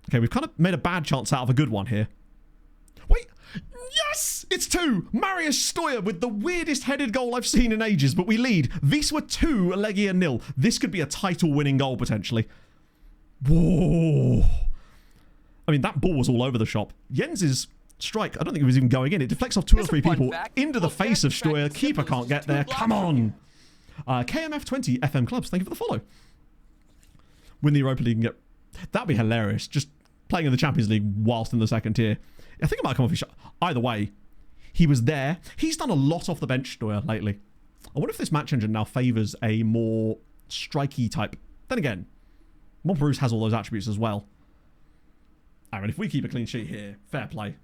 Okay, we've kind of made a bad chance out of a good one here. Wait, yes, it's 2. Marius Stoyer with the weirdest headed goal I've seen in ages, but we lead. Wisła 2, Lechia 0. This could be a title-winning goal potentially. Whoa. I mean, that ball was all over the shop. Jens is strike, I don't think it was even going in. It deflects off two or three people into the face of Steuer. Keeper can't get there. Come on. KMF20 FM Clubs, thank you for the follow. Win the Europa League and get... That'd be hilarious. Just playing in the Champions League whilst in the second tier. I think it might come off his shot. Either way, he was there. He's done a lot off the bench, Steuer, lately. I wonder if this match engine now favours a more strikey type. Then again, Montpellier has all those attributes as well. I mean, if we keep a clean sheet here, fair play.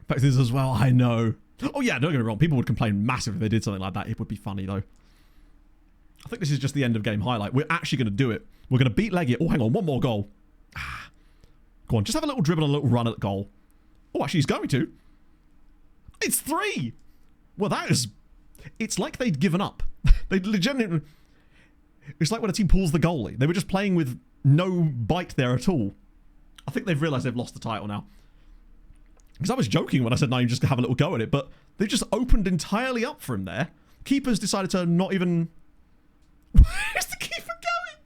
Fact is as well, I know. Oh yeah, don't get me wrong. People would complain massively if they did something like that. It would be funny though. I think this is just the end of game highlight. We're actually going to do it. We're going to beat Legia. Oh, hang on. One more goal. Go on. Just have a little dribble and a little run at goal. Oh, actually, he's going to. It's 3. Well, that is... It's like they'd given up. They legitimately... It's like when a team pulls the goalie. They were just playing with no bite there at all. I think they've realised they've lost the title now. Because I was joking when I said, no, you just have a little go at it. But they just opened entirely up for him there. Keepers decided to not even... Where's the keeper going?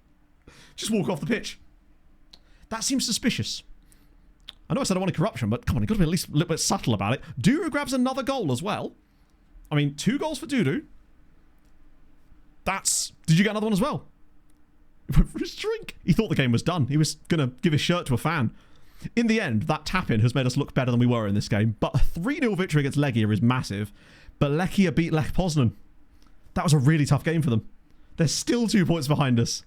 Just walk off the pitch. That seems suspicious. I know I said I wanted corruption, but come on, you've got to be at least a little bit subtle about it. Duru grabs another goal as well. I mean, 2 goals for Duru. That's... Did you get another one as well? He went for his drink. He thought the game was done. He was going to give his shirt to a fan. In the end, that tap-in has made us look better than we were in this game. But a 3-0 victory against Legia is massive. But Legia beat Lech Poznan. That was a really tough game for them. They're still 2 points behind us.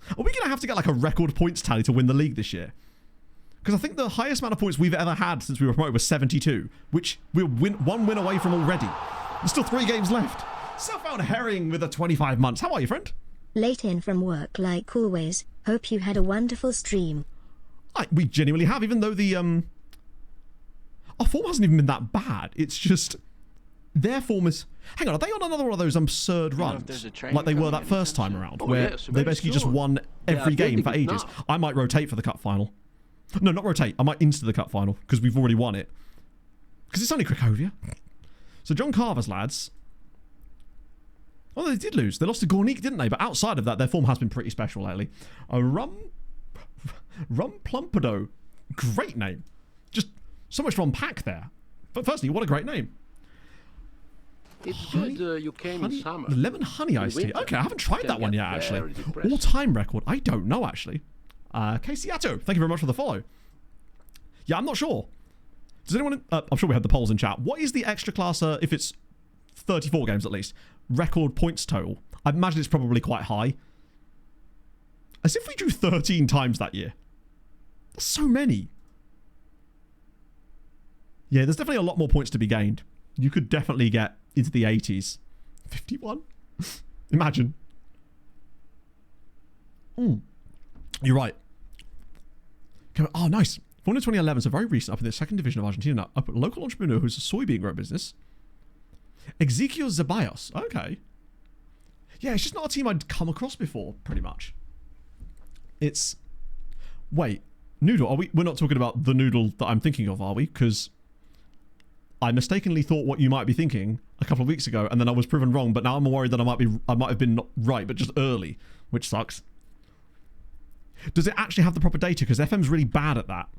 Are we going to have to get like a record points tally to win the league this year? Because I think the highest amount of points we've ever had since we were promoted was 72, which we're one win away from already. There's still 3 games left. Southbound Herring with a 25 months. How are you, friend? Late in from work like always. Hope you had a wonderful stream. We genuinely have, even though the... Our form hasn't even been that bad. It's just... Their form is... Hang on, are they on another one of those absurd runs? Like they were that first time around, where yes, they basically just won every game for ages. now. I might rotate for the cup final. No, not rotate. I might insta the cup final, because we've already won it. Because it's only Cracovia. So John Carver's lads... Oh, they did lose. They lost to Gornik, didn't they? But outside of that, their form has been pretty special lately. Rum Plumpedo. Great name. Just so much to unpack there. But firstly, what a great name. It's good you came in summer. Lemon honey iced tea. Okay, I haven't tried that one yet, actually. All-time record. I don't know, actually. Casey Atto, thank you very much for the follow. Yeah, I'm not sure. Does anyone... I'm sure we have the polls in chat. What is the extra class, if it's 34 games at least, record points total? I imagine it's probably quite high. As if we drew 13 times that year. That's so many. Yeah, there's definitely a lot more points to be gained. You could definitely get into the 80s. 51? Imagine. You're right. Oh, nice. Born in 2011, so very recent, up in the 2nd division of Argentina now. Up a local entrepreneur who's a soybean grow business. Ezequiel Zeballos. Okay. Yeah, it's just not a team I'd come across before, pretty much. It's... Wait. Noodle, are we... We're not talking about the noodle that I'm thinking of, are we? Because I mistakenly thought what you might be thinking a couple of weeks ago, and then I was proven wrong, but now I'm worried that I might have been not right, but just early, which sucks. Does it actually have the proper data? Because FM's really bad at that.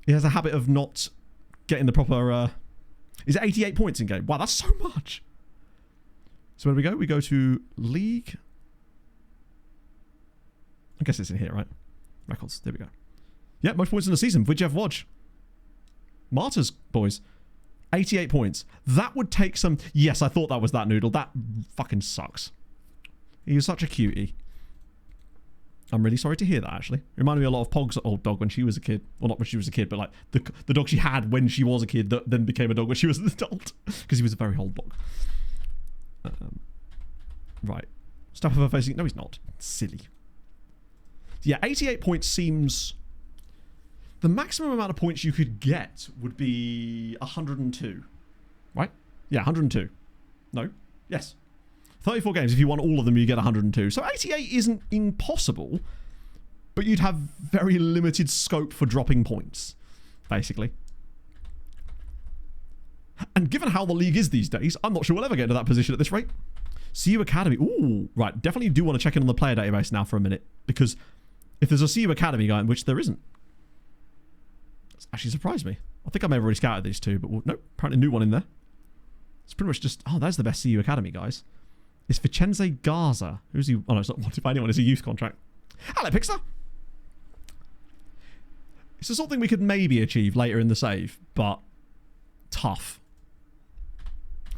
It has a habit of not getting the proper... Is it 88 points in game? Wow, that's so much. So where do we go? We go to League. I guess it's in here, right? Records. There we go. Yeah, most points in the season. Vidjev Wodge. Martyrs, boys. 88 points. That would take some... Yes, I thought that was that noodle. That fucking sucks. He was such a cutie. I'm really sorry to hear that, actually. It reminded me a lot of Pog's old dog when she was a kid. Well, not when she was a kid, but like the dog she had when she was a kid that then became a dog when she was an adult. Because he was a very old dog. Right. Stuff of her facing... No, he's not. Silly. Yeah, 88 points seems... The maximum amount of points you could get would be 102. Right? Yeah, 102. No? Yes. 34 games. If you won all of them, you get 102. So 88 isn't impossible, but you'd have very limited scope for dropping points, basically. And given how the league is these days, I'm not sure we'll ever get to that position at this rate. CU Academy. Ooh, right. Definitely do want to check in on the player database now for a minute, because if there's a CU Academy guy, which there isn't. actually surprised me. I think I may have already scouted these two, but nope, apparently a new one in there. It's pretty much just, oh, there's the best CU academy, guys. It's Vincenzo Garza. Who's he? Oh, no, it's not wanted by anyone. It's a youth contract. Hello, Pixar. It's the sort of thing we could maybe achieve later in the save, but tough.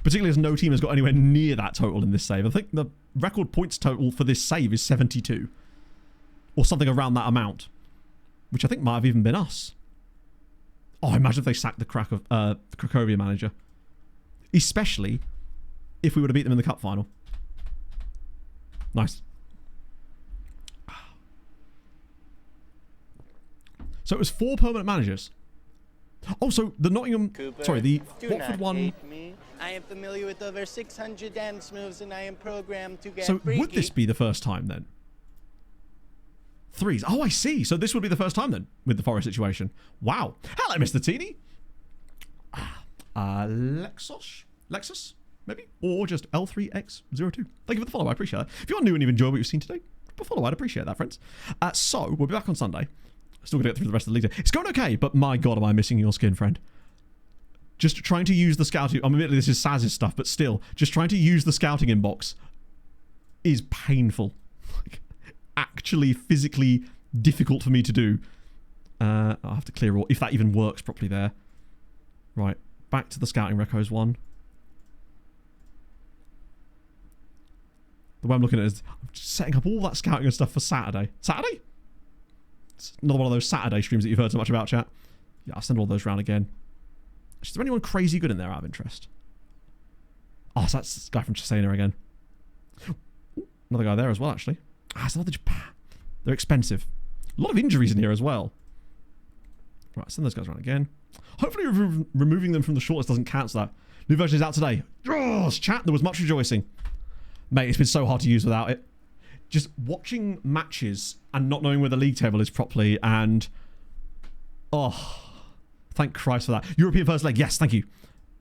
Particularly as no team has got anywhere near that total in this save. I think the record points total for this save is 72. Or something around that amount. Which I think might have even been us. Oh, imagine if they sacked the Cracovia manager. Especially if we would have beat them in the cup final. Nice. So it was 4 permanent managers. Oh, so the Nottingham... Cooper, sorry, the do Watford not one... hate me. I am familiar with over 600 dance moves and I am programmed to get So freaky. would this be the first time then? 3s. Oh, I see. So this would be the first time then with the Forest situation. Wow. Hello, Mr. Teeny. Lexus, maybe? Or just L3X02. Thank you for the follow. I appreciate that. If you're new and you've enjoyed what you've seen today, drop a follow. I'd appreciate that, friends. So we'll be back on Sunday. Still going to get through the rest of the league. It's going okay, but my God, am I missing your skin, friend. Just trying to use the scouting... I mean, admittedly, this is Saz's stuff, but still, just trying to use the scouting inbox is painful. Like, actually, physically difficult for me to do. I'll have to clear all... If that even works properly there. Right. Back to the scouting recos one. The way I'm looking at it is I'm just setting up all that scouting and stuff for Saturday. Saturday? It's another one of those Saturday streams that you've heard so much about, chat. Yeah, I'll send all those around again. Is there anyone crazy good in there out of interest? Oh, so that's this guy from Cesena again. Ooh, another guy there as well, actually. It's another Japan. They're expensive. A lot of injuries in here as well. Right, send those guys around again. Hopefully removing them from the shortlist doesn't cancel that. New version is out today. Oh, chat, there was much rejoicing. Mate, it's been so hard to use without it. Just watching matches and not knowing where the league table is properly and... Oh... Thank Christ for that. European first leg. Yes, thank you.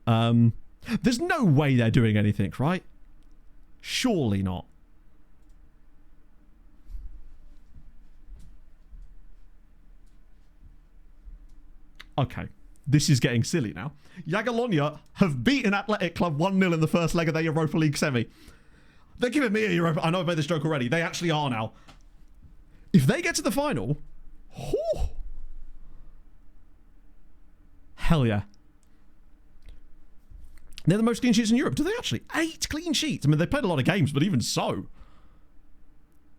There's no way they're doing anything, right? Surely not. Okay. This is getting silly now. Jagiellonia have beaten Athletic Club 1-0 in the first leg of their Europa League semi. They're giving me a Europa... I know I've made this joke already. They actually are now. If they get to the final... Whew, hell yeah. They're the most clean sheets in Europe. Do they actually? 8 clean sheets. I mean, they played a lot of games, but even so.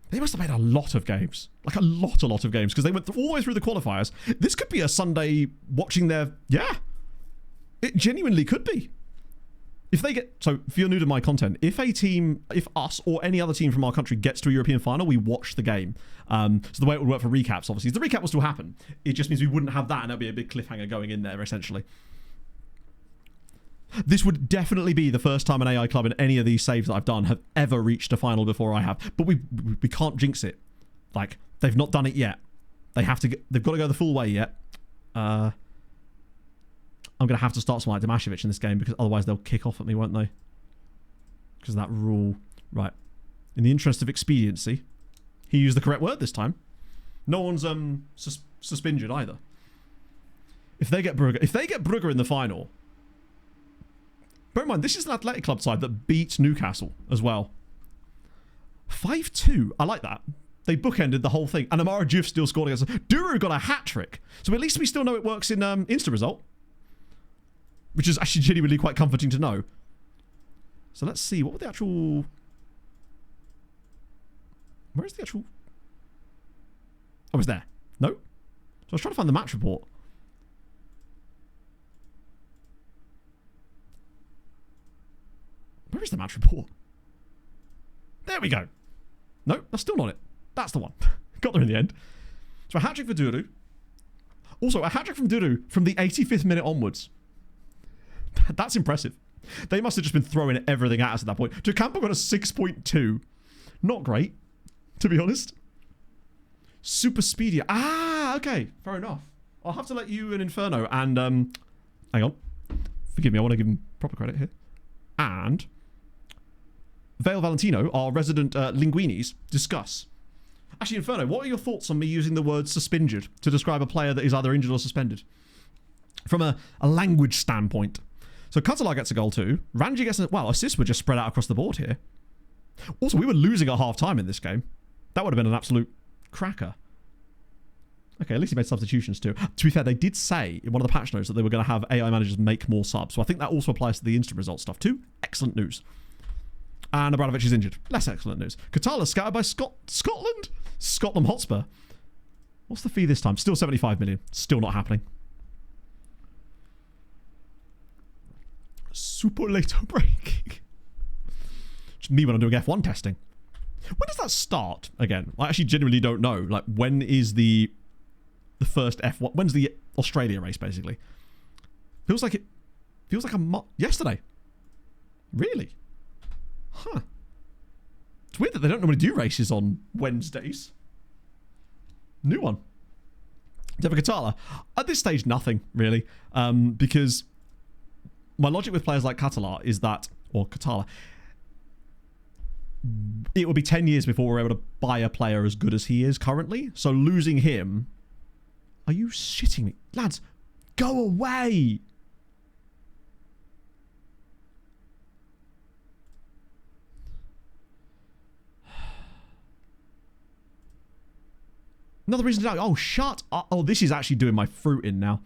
They must have played a lot of games. Like a lot of games. Because they went all the way through the qualifiers. This could be a Sunday watching their... Yeah. It genuinely could be. If they get... So, if you're new to my content, if a team... If us or any other team from our country gets to a European final, we watch the game. So the way it would work for recaps, obviously, is the recap will still happen. It just means we wouldn't have that, and there'll be a big cliffhanger going in there, essentially. This would definitely be the first time an AI club in any of these saves that I've done have ever reached a final before I have. But we can't jinx it. Like, they've not done it yet. They've got to go the full way yet. I'm going to have to start someone like Tomashevic in this game because otherwise they'll kick off at me, won't they? Because of that rule. Right. In the interest of expediency, he used the correct word this time. No one's suspended either. If they get Brugge in the final... Bear in mind, this is an Athletic Club side that beats Newcastle as well. 5-2. I like that. They bookended the whole thing. And Amara Diouf still scored against them. Duru got a hat-trick. So at least we still know it works in Insta Result. Which is actually genuinely quite comforting to know. So let's see. What were the actual... Where is the actual... Oh, it's there. No? So I was trying to find the match report. Where is the match report? There we go. No, that's still not it. That's the one. Got there in the end. So a hat-trick for Duru. Also, a hat-trick from Duru from the 85th minute onwards. That's impressive. They must have just been throwing everything at us at that point. Tocampo got a 6.2. Not great, to be honest. Super Speedier. Ah, okay. Fair enough. I'll have to let you and Inferno and... hang on. Forgive me, I want to give him proper credit here. And... Vale Valentino, our resident linguinis, discuss. Actually, Inferno, what are your thoughts on me using the word suspended to describe a player that is either injured or suspended? from a language standpoint. So Katalar gets a goal too. Ranji gets a... Wow, assists were just spread out across the board here. Also, we were losing at half-time in this game. That would have been an absolute cracker. Okay, at least he made substitutions too. To be fair, they did say in one of the patch notes that they were going to have AI managers make more subs. So I think that also applies to the instant result stuff too. Excellent news. And Abramovich is injured. Less excellent news. Katala scattered by Scotland? Scotland Hotspur. What's the fee this time? Still 75 million. Still not happening. Super late break. Just me when I'm doing F1 testing. When does that start again? I actually genuinely don't know. Like, when is the first F1? When's the Australia race, basically? Feels like a yesterday. Really? Huh. It's weird that they don't normally do races on Wednesdays. New one. Deborah Katala. At this stage, nothing, really. Because my logic with players like Katalar is that, or Katala, it will be 10 years before we're able to buy a player as good as he is currently. So losing him... Are you shitting me? Lads, go away! Another reason to... Oh, shut up. Oh, this is actually doing my fruit in now.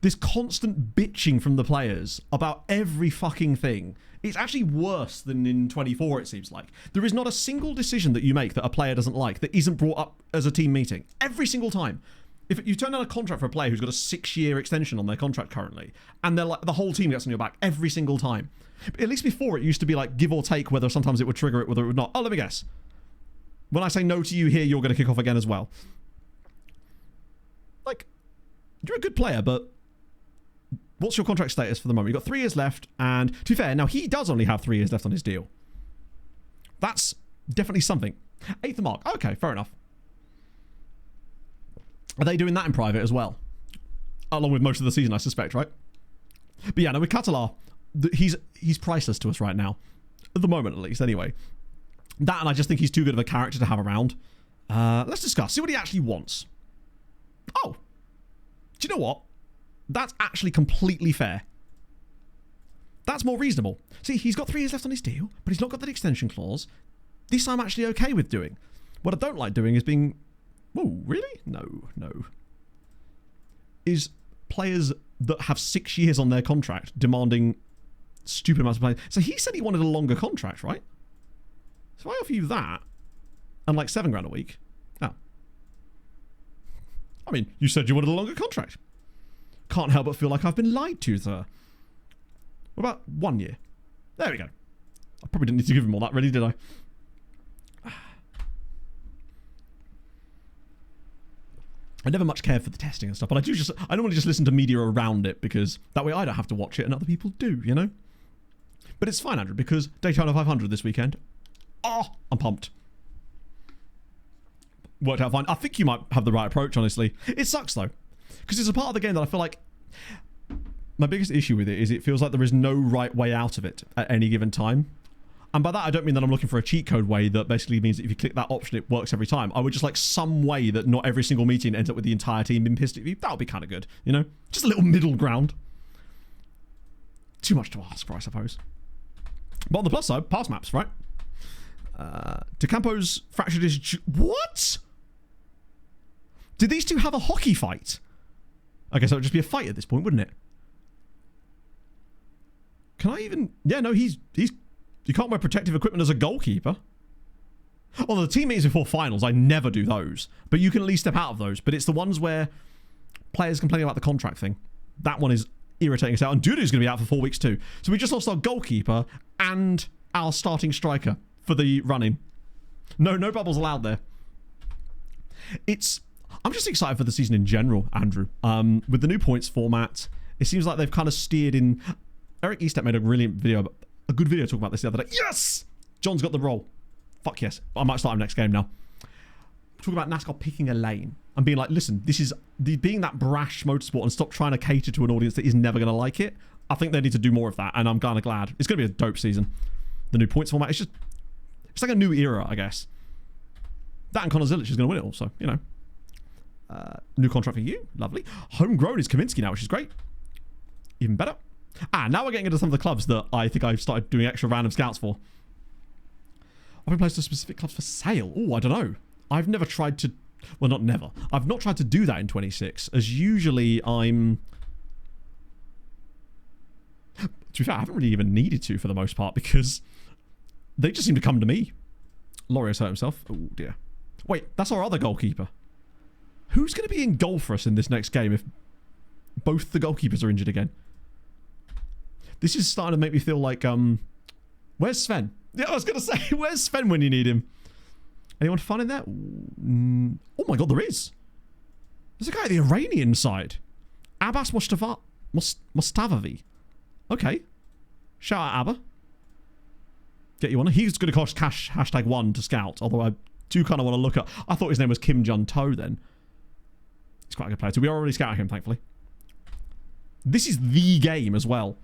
This constant bitching from the players about every fucking thing. It's actually worse than in 24, it seems like. There is not a single decision that you make that a player doesn't like that isn't brought up as a team meeting. Every single time. If you turn down a contract for a player who's got a 6-year extension on their contract currently, and they're like, the whole team gets on your back every single time. At least before, it used to be like give or take whether sometimes it would trigger it, whether it would not. Oh, let me guess. When I say no to you here, you're going to kick off again as well. Like, you're a good player, but what's your contract status for the moment? You've got 3 years left, and to be fair, now he does only have 3 years left on his deal. That's definitely something. 8th mark. Okay, fair enough. Are they doing that in private as well? Along with most of the season, I suspect, right? But yeah, no, with Katalar, he's priceless to us right now. At the moment, at least, anyway. That, and I just think he's too good of a character to have around. Let's discuss. See what he actually wants. Oh. Do you know what? That's actually completely fair. That's more reasonable. See, he's got 3 years left on his deal, but he's not got that extension clause. This I'm actually okay with doing. What I don't like doing is being... Whoa, really? No. Is players that have 6 years on their contract demanding stupid amounts of players. So he said he wanted a longer contract, right? So I offer you that and like $7 grand a week. Oh. I mean, you said you wanted a longer contract. Can't help but feel like I've been lied to, sir. What about 1 year? There we go. I probably didn't need to give him all that, really, did I? I never much cared for the testing and stuff, but I normally just listen to media around it because that way I don't have to watch it and other people do, you know? But it's fine, Andrew, because Daytona 500 this weekend. Oh, I'm pumped. Worked out fine. I think you might have the right approach, honestly. It sucks, though, because it's a part of the game that I feel like... My biggest issue with it is it feels like there is no right way out of it at any given time. And by that, I don't mean that I'm looking for a cheat code way that basically means that if you click that option, it works every time. I would just like some way that not every single meeting ends up with the entire team being pissed at you. That would be kind of good, you know? Just a little middle ground. Too much to ask for, I suppose. But on the plus side, pass maps, right? DeCampo's fractured his... What? Did these two have a hockey fight? Okay, so it would just be a fight at this point, wouldn't it? Can I even... Yeah, no, he's... You can't wear protective equipment as a goalkeeper. Although the team meetings before finals, I never do those. But you can at least step out of those. But it's the ones where players complain about the contract thing. That one is irritating us out. And Dudu's going to be out for 4 weeks too. So we just lost our goalkeeper and our starting striker for the running. No bubbles allowed there. I'm just excited for the season in general, Andrew. With the new points format, it seems like they've kind of steered in... Eric Eastep made a good video talking about this the other day. Yes! John's got the role. Fuck yes. I might start him next game now. Talking about NASCAR picking a lane and being like, listen, this is being that brash motorsport and stop trying to cater to an audience that is never going to like it. I think they need to do more of that, and I'm kind of glad. It's going to be a dope season. The new points format, it's like a new era, I guess. That and Connor Zilic is going to win it also, you know. New contract for you. Lovely. Homegrown is Kaminsky now, which is great. Even better. Now we're getting into some of the clubs that I think I've started doing extra random scouts for. I've been placed to specific clubs for sale. Oh, I don't know. I've never tried to... Well, not never. I've not tried to do that in 26, as usually I'm... To be fair, I haven't really even needed to for the most part, because they just seem to come to me. Lorios hurt himself. Oh, dear. Wait, that's our other goalkeeper. Who's going to be in goal for us in this next game if both the goalkeepers are injured again? This is starting to make me feel like, where's Sven? Yeah, I was going to say, where's Sven when you need him? Anyone fun in there? Oh my god, there is. There's a guy at the Iranian side. Abbas Mostavavi. Okay. Shout out Abba. Get you on. He's going to cost cash #1 to scout, although I do kind of want to look at... I thought his name was Kim Jun-To then. He's quite a good player. So we already scouted him, thankfully. This is the game as well.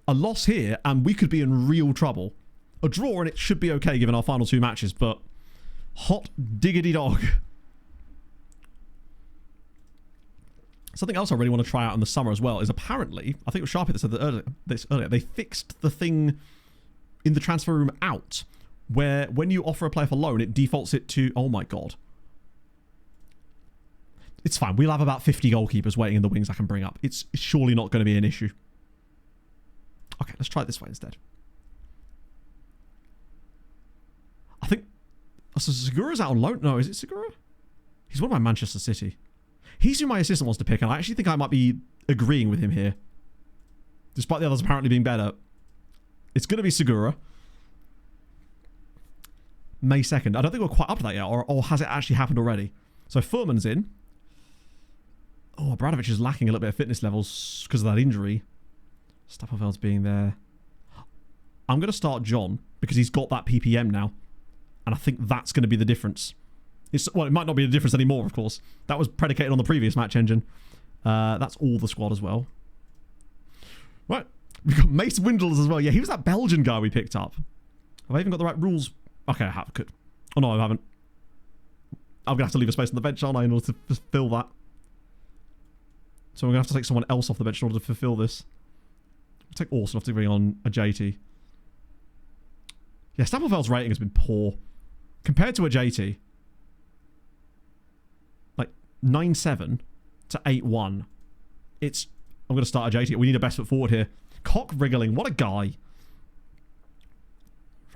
A loss here, and we could be in real trouble. A draw, and it should be okay given our final 2 matches, but hot diggity dog. Something else I really want to try out in the summer as well is apparently, I think it was Sharpie that said this earlier, they fixed the thing in the transfer room out, where when you offer a player for loan, it defaults it to, oh my god. It's fine. We'll have about 50 goalkeepers waiting in the wings I can bring up. It's surely not going to be an issue. Okay, let's try it this way instead. I think... So Segura's out on loan. No, is it Segura? He's one of my Manchester City. He's who my assistant wants to pick, and I actually think I might be agreeing with him here. Despite the others apparently being better. It's going to be Segura. May 2nd. I don't think we're quite up to that yet, or has it actually happened already? So Furman's in. Oh, Abramovich is lacking a little bit of fitness levels because of that injury. Stapelfeld's being there. I'm going to start John because he's got that PPM now. And I think that's going to be the difference. Well, it might not be the difference anymore, of course. That was predicated on the previous match engine. That's all the squad as well. Right. We've got Mace Windles as well. Yeah, he was that Belgian guy we picked up. Have I even got the right rules? Okay, I have. Good. Oh, no, I haven't. I'm going to have to leave a space on the bench, aren't I, in order to fulfill that. So I'm going to have to take someone else off the bench in order to fulfill this. I'll take Orson off to bring on a JT. Yeah, Stapelfeld's rating has been poor. Compared to a JT, like 9.7 to 8.1. It's... I'm going to start a JT. We need a best foot forward here. Cock wriggling. What a guy.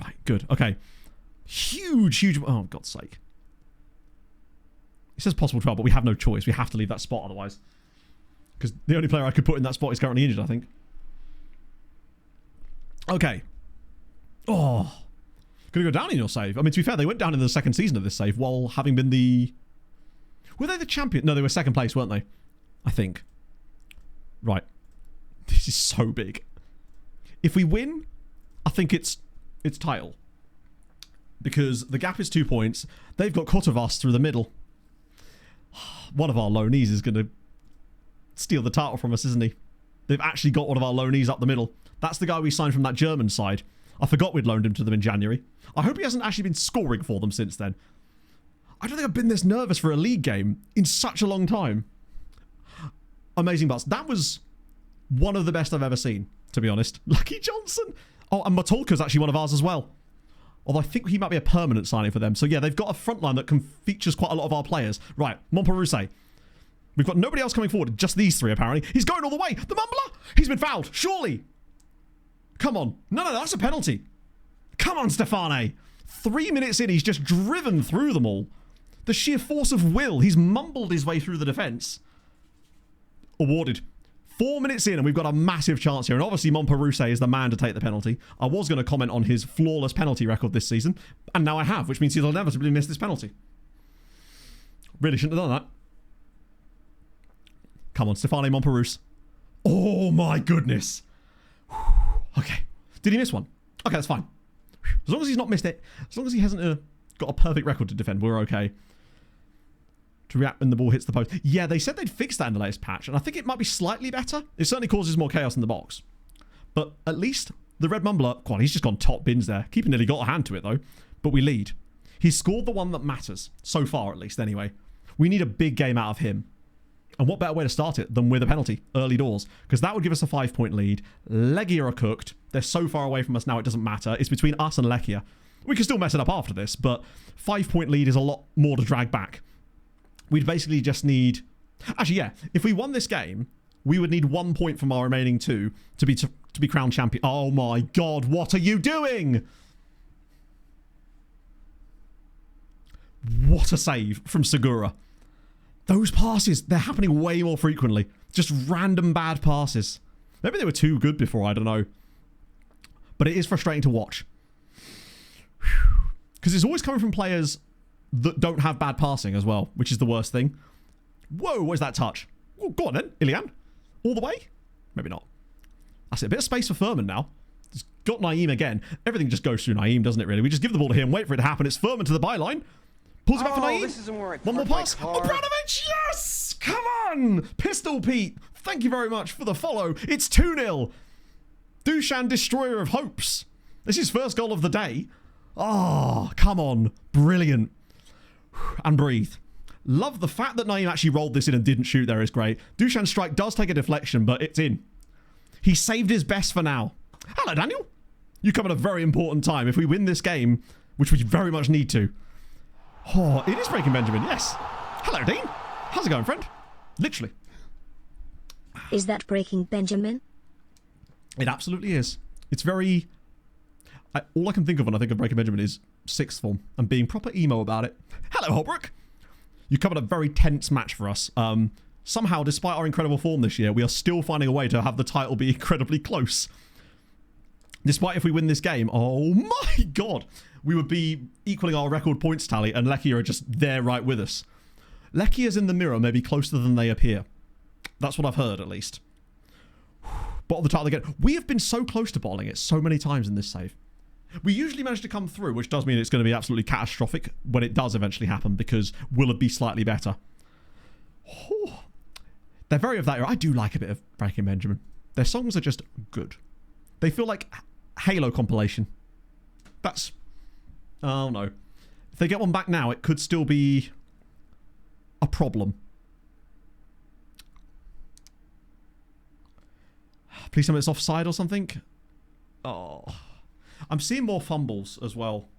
Right, good. Okay. Huge... Oh, God's sake. It says possible trial, but we have no choice. We have to leave that spot otherwise. Because the only player I could put in that spot is currently injured, I think. Okay. Oh. Gonna go down in your save. I mean, to be fair, they went down in the second season of this save while having been the... Were they the champion? No, they were second place, weren't they? I think. Right. This is so big. If we win, I think it's title. Because the gap is 2 points. They've got Kotovas through the middle. One of our loanees is going to steal the title from us, isn't he? They've actually got one of our loanees up the middle. That's the guy we signed from that German side. I forgot we'd loaned him to them in January. I hope he hasn't actually been scoring for them since then. I don't think I've been this nervous for a league game in such a long time. Amazing butts. That was one of the best I've ever seen, to be honest. Lucky Johnson. Oh, and Matulka's actually one of ours as well. Although I think he might be a permanent signing for them. So yeah, they've got a front line that features quite a lot of our players. Right, Montperuse. We've got nobody else coming forward. Just these three, apparently. He's going all the way. The Mumbler. He's been fouled. Surely. Come on. No, that's a penalty. Come on, Stefane. 3 minutes in, he's just driven through them all. The sheer force of will. He's mumbled his way through the defence. Awarded. 4 minutes in, and we've got a massive chance here. And obviously, Montperuse is the man to take the penalty. I was going to comment on his flawless penalty record this season, and now I have, which means he'll inevitably miss this penalty. Really shouldn't have done that. Come on, Stefane Montperuse. Oh, my goodness. Okay. Did he miss one? Okay, that's fine. As long as he's not missed it, as long as he hasn't got a perfect record to defend, we're okay. To react when the ball hits the post. Yeah, they said they'd fix that in the latest patch, and I think it might be slightly better. It certainly causes more chaos in the box. But at least the Red Mumbler, God, he's just gone top bins there. Keeper nearly got a hand to it, though. But we lead. He's scored the one that matters. So far, at least, anyway. We need a big game out of him. And what better way to start it than with a penalty early doors? Because that would give us a 5-point lead. Legia are cooked. They're so far away from us now, it doesn't matter. It's between us and Legia. We can still mess it up after this, but 5-point lead is a lot more to drag back. We'd basically just need... Actually, yeah, if we won this game, we would need 1 point from our remaining 2 to be crowned champion. Oh my god, what are you doing? What a save from Segura. Those passes, they're happening way more frequently. Just random bad passes. Maybe they were too good before, I don't know. But it is frustrating to watch. Because it's always coming from players that don't have bad passing as well, which is the worst thing. Whoa, what is that touch? Oh, go on then, Ilian. All the way? Maybe not. That's it. A bit of space for Furman now. He's got Naeem again. Everything just goes through Naeem, doesn't it, really? We just give the ball to him, wait for it to happen. It's Furman to the byline. Pulls it back for Naeem. This isn't where I One more park pass. my car. Obradovic, yes! Come on! Pistol Pete, thank you very much for the follow. It's 2-0. Dushan, destroyer of hopes. This is his first goal of the day. Oh, come on. Brilliant. And breathe. Love the fact that Naeem actually rolled this in and didn't shoot there is great. Dushan's strike does take a deflection, but it's in. He saved his best for now. Hello, Daniel. You come at a very important time. If we win this game, which we very much need to. Oh, it is Breaking Benjamin, yes. Hello, Dean. How's it going, friend? Literally. Is that Breaking Benjamin? It absolutely is. It's very... all I can think of when I think of Breaking Benjamin is sixth form and being proper emo about it. Hello, Holbrook. You covered a very tense match for us. Somehow, despite our incredible form this year, we are still finding a way to have the title be incredibly close. Despite if we win this game, oh my god, we would be equaling our record points tally and Lekia are just there right with us. Lekia's in the mirror maybe closer than they appear. That's what I've heard, at least. Bottle the title again. We have been so close to bottling it so many times in this save. We usually manage to come through, which does mean it's going to be absolutely catastrophic when it does eventually happen, because will it be slightly better? Oh, they're very of that era. I do like a bit of Breaking Benjamin. Their songs are just good. They feel like Halo compilation. That's... oh no. If they get one back now, it could still be a problem. Please tell me it's offside or something. Oh... I'm seeing more fumbles as well.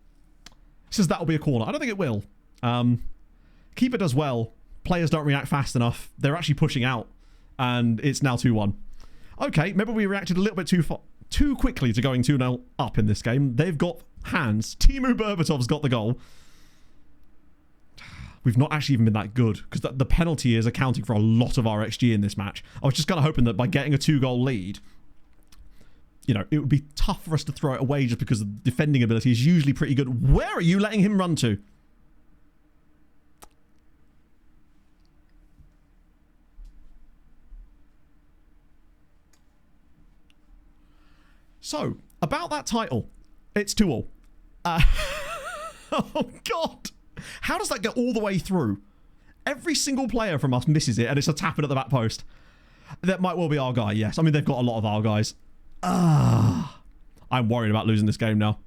It says that'll be a corner. I don't think it will. Keeper does well. Players don't react fast enough. They're actually pushing out. And it's now 2-1. Okay, maybe we reacted a little bit too quickly to going 2-0 up in this game. They've got hands. Timu Berbatov's got the goal. We've not actually even been that good, because the penalty is accounting for a lot of our XG in this match. I was just kind of hoping that by getting a 2-goal lead, you know, it would be tough for us to throw it away just because the defending ability is usually pretty good. Where are you letting him run to? So, about that title, it's 2-2. Oh, God. How does that get all the way through? Every single player from us misses it, and it's a tap in at the back post. That might well be our guy, yes. I mean, they've got a lot of our guys. I'm worried about losing this game now.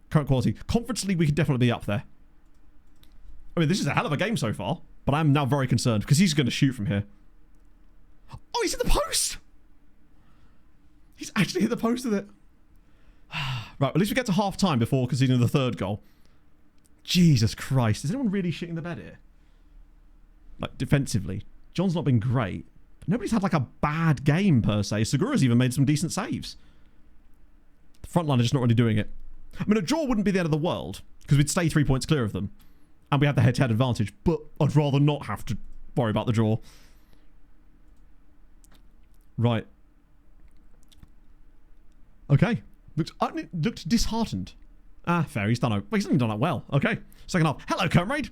Current quality. Conference League, we could definitely be up there. I mean, this is a hell of a game so far, but I'm now very concerned because he's going to shoot from here. Oh, he's in the post! He's actually hit the post with it. Right, at least we get to half time before conceding the third goal. Jesus Christ. Is anyone really shitting the bed here? Like, defensively. John's not been great. Nobody's had like a bad game per se. Segura's even made some decent saves. The front line are just not really doing it. I mean, a draw wouldn't be the end of the world because we'd stay 3 points clear of them. And we have the head-to-head advantage. But I'd rather not have to worry about the draw. Right. Okay. Looked disheartened. Ah, fair. He's not even done that well. Okay. Second half. Hello, comrade.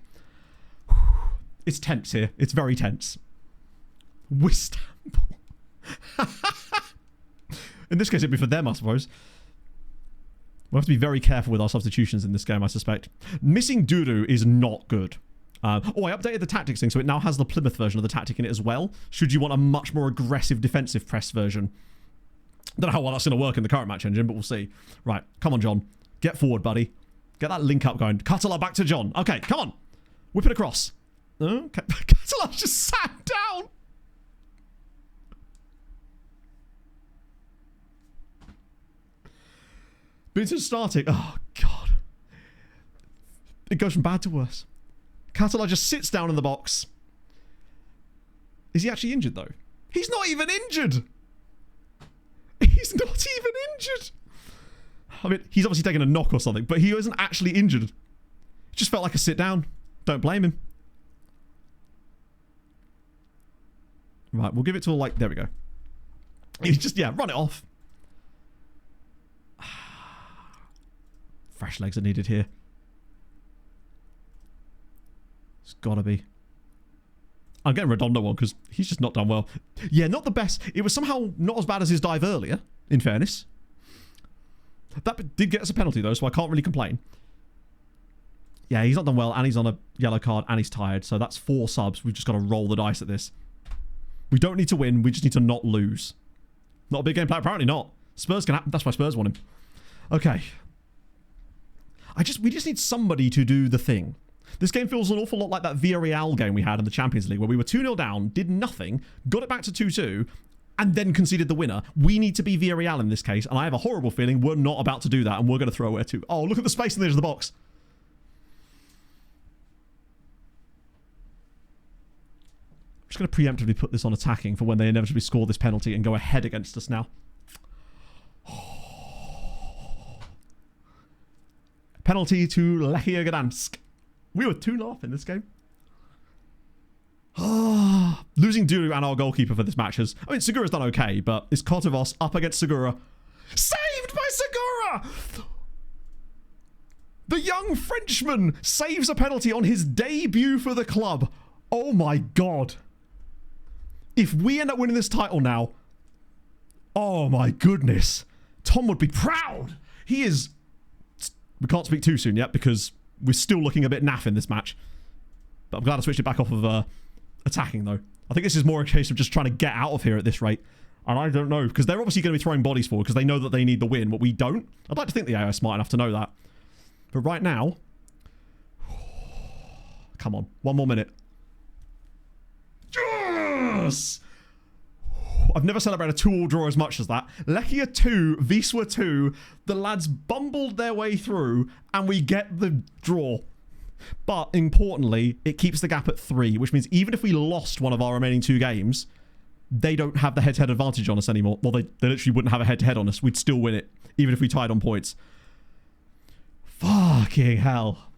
It's tense here. It's very tense. Wistamble. In this case, it'd be for them, I suppose. We'll have to be very careful with our substitutions in this game, I suspect. Missing Duru is not good. I updated the tactics thing, so it now has the Plymouth version of the tactic in it as well, should you want a much more aggressive defensive press version. Don't know how well that's going to work in the current match engine, but we'll see. Right, come on, John. Get forward, buddy. Get that link up going. Cutler back to John. Okay, come on. Whip it across. Okay. Catalan just sat down. Binton starting. Oh, God. It goes from bad to worse. Catalan just sits down in the box. Is he actually injured, though? He's not even injured. He's not even injured. I mean, he's obviously taken a knock or something, but he isn't actually injured. It just felt like a sit down. Don't blame him. Right, we'll give it to like, there we go. He's just, yeah, run it off. Fresh legs are needed here. It's gotta be. I'm getting Redondo one because he's just not done well. Yeah, not the best. It was somehow not as bad as his dive earlier, in fairness. That did get us a penalty though, so I can't really complain. Yeah, he's not done well, and he's on a yellow card, and he's tired. So that's 4 subs. We've just got to roll the dice at this. We don't need to win. We just need to not lose. Not a big game player. Apparently not. Spurs can happen. That's why Spurs want him. Okay. We just need somebody to do the thing. This game feels an awful lot like that Villarreal game we had in the Champions League, where we were 2-0 down, did nothing, got it back to 2-2, and then conceded the winner. We need to be Villarreal in this case, and I have a horrible feeling we're not about to do that, and we're going to throw away 2. Oh, look at the space in the edge of the box. I'm just going to preemptively put this on attacking for when they inevitably score this penalty and go ahead against us now. Penalty to Lechia Gdansk. We were 2-0 up in this game. Losing Duru and our goalkeeper for this match has... I mean, Segura's done okay, but it's Kotovos up against Segura. Saved by Segura! The young Frenchman saves a penalty on his debut for the club. Oh my God. If we end up winning this title now... Oh my goodness. Tom would be proud. He is... We can't speak too soon yet because we're still looking a bit naff in this match. But I'm glad I switched it back off of attacking though. I think this is more a case of just trying to get out of here at this rate. And I don't know, because they're obviously going to be throwing bodies forward because they know that they need the win, but we don't. I'd like to think the AI is smart enough to know that. But right now... Come on, 1 more minute. Yes! I've never celebrated a 2-2 draw as much as that. Lechia 2, Wisła 2. The lads bumbled their way through, and we get the draw. But, importantly, it keeps the gap at 3, which means even if we lost one of our remaining 2 games, they don't have the head-to-head advantage on us anymore. Well, they literally wouldn't have a head-to-head on us. We'd still win it, even if we tied on points. Fucking hell.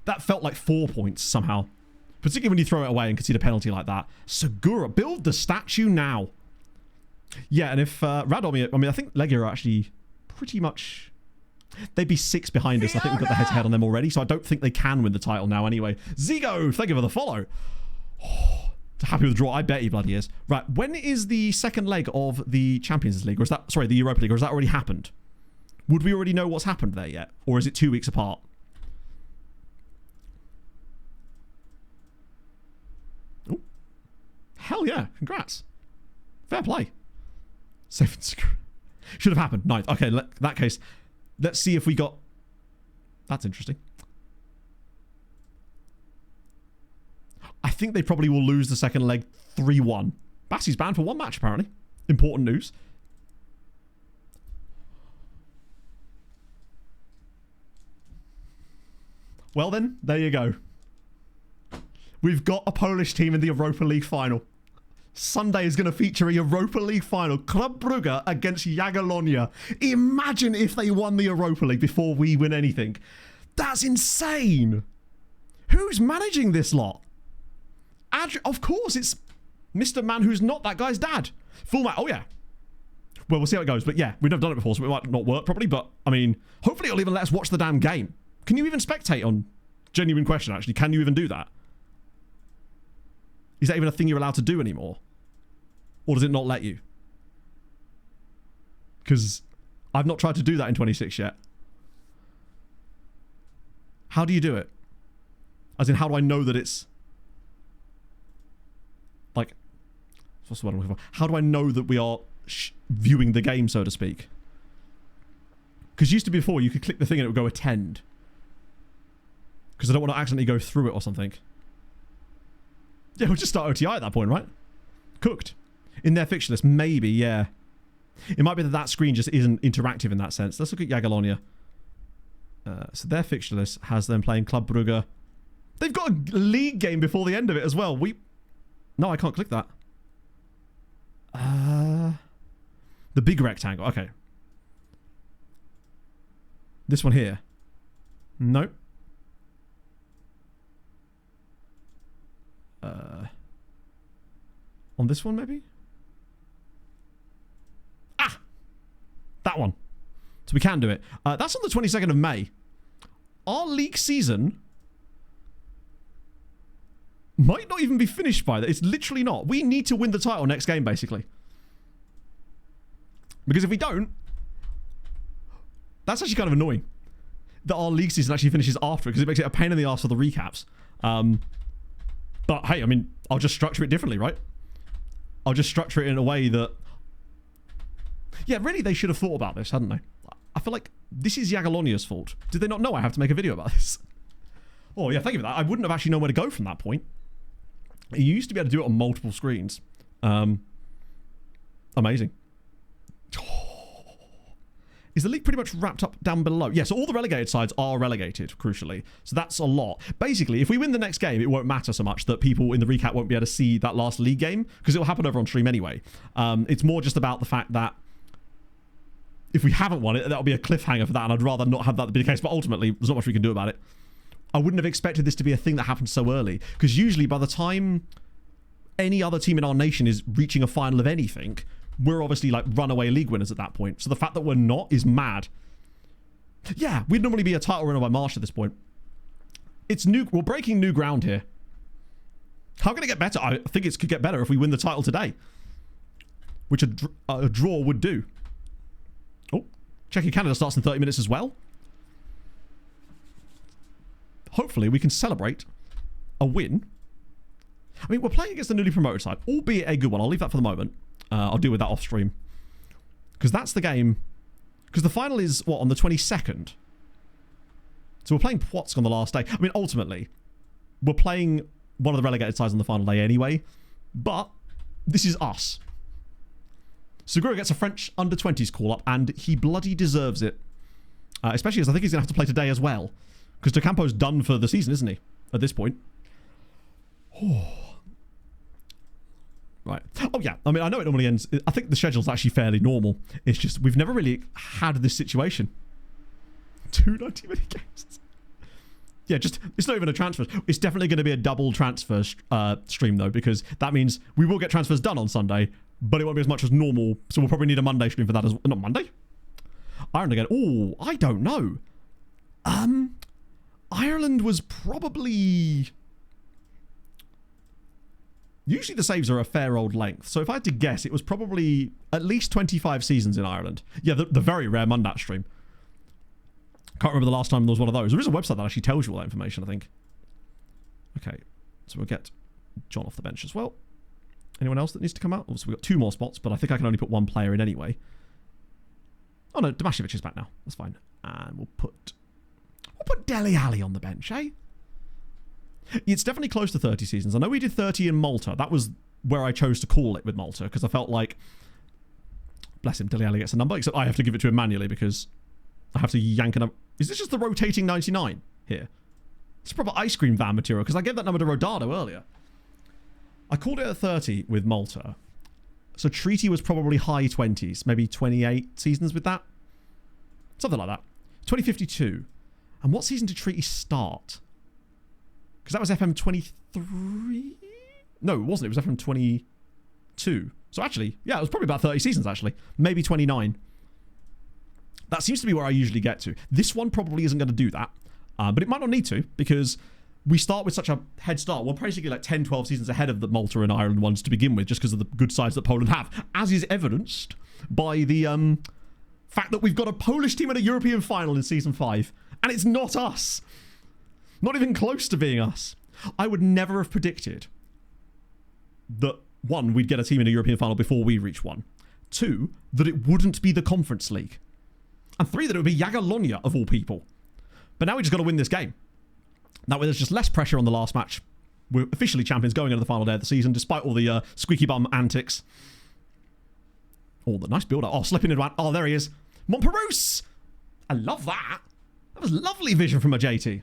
That felt like 4 points somehow. Particularly when you throw it away and concede a penalty like that. Segura, build the statue now. Yeah, and if Radomir... I mean, I think Legia are actually pretty much... They'd be 6 behind us. I think we've got the head-to-head on them already, so I don't think they can win the title now anyway. Zigo, thank you for the follow. Oh, happy with the draw. I bet he bloody is. Right, when is the second leg of the Champions League? Or is that... Sorry, the Europa League. Or has that already happened? Would we already know what's happened there yet? Or is it 2 weeks apart? Hell yeah, congrats. Fair play. 7 should have happened. 9th. Okay, in that case, let's see if we got... That's interesting. I think they probably will lose the second leg 3-1. Bassie's banned for 1 match, apparently. Important news. Well then, there you go. We've got a Polish team in the Europa League final. Sunday is going to feature a Europa League final. Club Brugge against Jagiellonia. Imagine if they won the Europa League before we win anything. That's insane. Who's managing this lot? Of course, it's Mr. Man who's not that guy's dad. Full match. Oh, yeah. Well, we'll see how it goes. But yeah, we've never done it before, so it might not work properly. But, I mean, hopefully it'll even let us watch the damn game. Can you even spectate on... Genuine question, actually. Can you even do that? Is that even a thing you're allowed to do anymore? Or does it not let you? Because I've not tried to do that in 26 yet. How do you do it? As in, how do I know that it's... Like... What's the word I'm looking for? How do I know that we are viewing the game, so to speak? Because used to be before, you could click the thing and it would go attend. Because I don't want to accidentally go through it or something. Yeah, we'll just start OTI at that point, right? Cooked. In their fixture list, maybe, yeah. It might be that that screen just isn't interactive in that sense. Let's look at Jagiellonia. So their fixture list has them playing Club Brugge. They've got a league game before the end of it as well. No, I can't click that. The big rectangle. Okay. This one here. Nope. On this one, maybe? Ah! That one. So we can do it. That's on the 22nd of May. Our league season might not even be finished by that. It's literally not. We need to win the title next game, basically. Because if we don't, that's actually kind of annoying. That our league season actually finishes after, because it makes it a pain in the arse for the recaps. But hey, I mean, I'll just structure it differently, right? I'll just structure it in a way that... Yeah, really, they should have thought about this, hadn't they? I feel like this is Jagiellonia's fault. Did they not know I have to make a video about this? Oh, yeah, thank you for that. I wouldn't have actually known where to go from that point. You used to be able to do it on multiple screens. Amazing. Is the league pretty much wrapped up down below? Yeah, so all the relegated sides are relegated, crucially. So that's a lot. Basically, if we win the next game, it won't matter so much that people in the recap won't be able to see that last league game, because it'll happen over on stream anyway. It's more just about the fact that if we haven't won it, that'll be a cliffhanger for that, and I'd rather not have that be the case, but ultimately, there's not much we can do about it. I wouldn't have expected this to be a thing that happened so early, because usually by the time any other team in our nation is reaching a final of anything, we're obviously like runaway league winners at that point. So the fact that we're not is mad. Yeah, we'd normally be a title winner by March at this point. It's new. We're breaking new ground here. How can it get better? I think it could get better if we win the title today, which a draw would do. Oh, Czechia Canada starts in 30 minutes as well. Hopefully we can celebrate a win. I mean, we're playing against the newly promoted side, albeit a good one. I'll leave that for the moment. I'll deal with that off stream. Because that's the game. Because the final is, what, on the 22nd? So we're playing Płotsk on the last day. I mean, ultimately, we're playing one of the relegated sides on the final day anyway. But this is us. Segura gets a French under-20s call-up, and he bloody deserves it. Especially as I think he's going to have to play today as well. Because De Campo's done for the season, isn't he? At this point. Oh. Right. Oh, yeah. I mean, I know it normally ends... I think the schedule's actually fairly normal. It's just we've never really had this situation. 2 90-minute games. Yeah, just... It's not even a transfer. It's definitely going to be a double transfer stream, though, because that means we will get transfers done on Sunday, but it won't be as much as normal, so we'll probably need a Monday stream for that as well. Not Monday? Ireland again. Oh, I don't know. Ireland was probably... Usually the saves are a fair old length. So if I had to guess, it was probably at least 25 seasons in Ireland. Yeah, the very rare Mundat stream. Can't remember the last time there was one of those. There is a website that actually tells you all that information, I think. Okay, so we'll get John off the bench as well. Anyone else that needs to come out? Obviously, we've got 2 more spots, but I think I can only put 1 player in anyway. Oh no, Tomashevic is back now. That's fine. And we'll put Dele Alli on the bench, eh? It's definitely close to 30 seasons. I know we did 30 in Malta. That was where I chose to call it with Malta, because I felt like, bless him, Dele Alli gets a number, except I have to give it to him manually because I have to yank a number. Is this just the rotating 99 here? It's proper ice cream van material, because I gave that number to Rodado earlier. I called it at 30 with Malta. So Treaty was probably high 20s, maybe 28 seasons with that. Something like that. 2052. And what season did Treaty start? Because that was FM 23? No, it wasn't. It was FM 22. So actually, yeah, it was probably about 30 seasons, actually. Maybe 29. That seems to be where I usually get to. This one probably isn't going to do that. But it might not need to, because we start with such a head start. We're basically like 10, 12 seasons ahead of the Malta and Ireland ones to begin with, just because of the good sides that Poland have. As is evidenced by the fact that we've got a Polish team in a European final in Season 5. And it's not us. Not even close to being us. I would never have predicted that, 1, we'd get a team in a European final before we reach 1. 2, that it wouldn't be the Conference League. And 3, that it would be Jagiellonia, of all people. But now we just got to win this game. That way there's just less pressure on the last match. We're officially champions going into the final day of the season, despite all the squeaky bum antics. Oh, the nice build-up. Oh, slipping into one. Oh, there he is. Montperouse! I love that. That was lovely vision from a JT.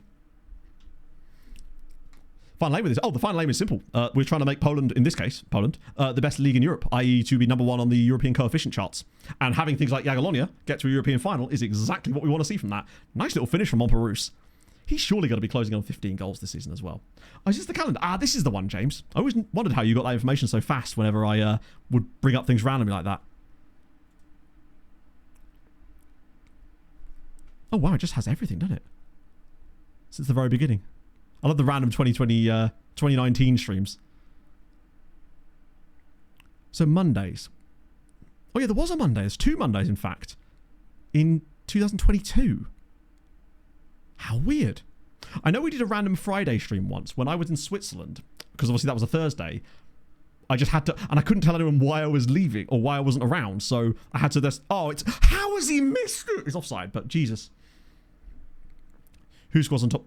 Final aim with this. Oh, the final aim is simple. We're trying to make Poland, in this case, Poland, the best league in Europe, i.e. to be number 1 on the European coefficient charts. And having things like Jagiellonia get to a European final is exactly what we want to see from that. Nice little finish from Montperouse. He's surely got to be closing on 15 goals this season as well. Oh, is this the calendar? Ah, this is the one, James. I always wondered how you got that information so fast whenever I would bring up things randomly like that. Oh, wow, it just has everything, doesn't it? Since the very beginning. I love the random 2019 streams. So Mondays. Oh, yeah, there was a Monday. There's 2 Mondays, in fact. In 2022. How weird. I know we did a random Friday stream once when I was in Switzerland, because obviously that was a Thursday. I just had to, and I couldn't tell anyone why I was leaving or why I wasn't around, so I had to just, oh, it's, how has he missed it? It's offside, but Jesus. Who scores on top?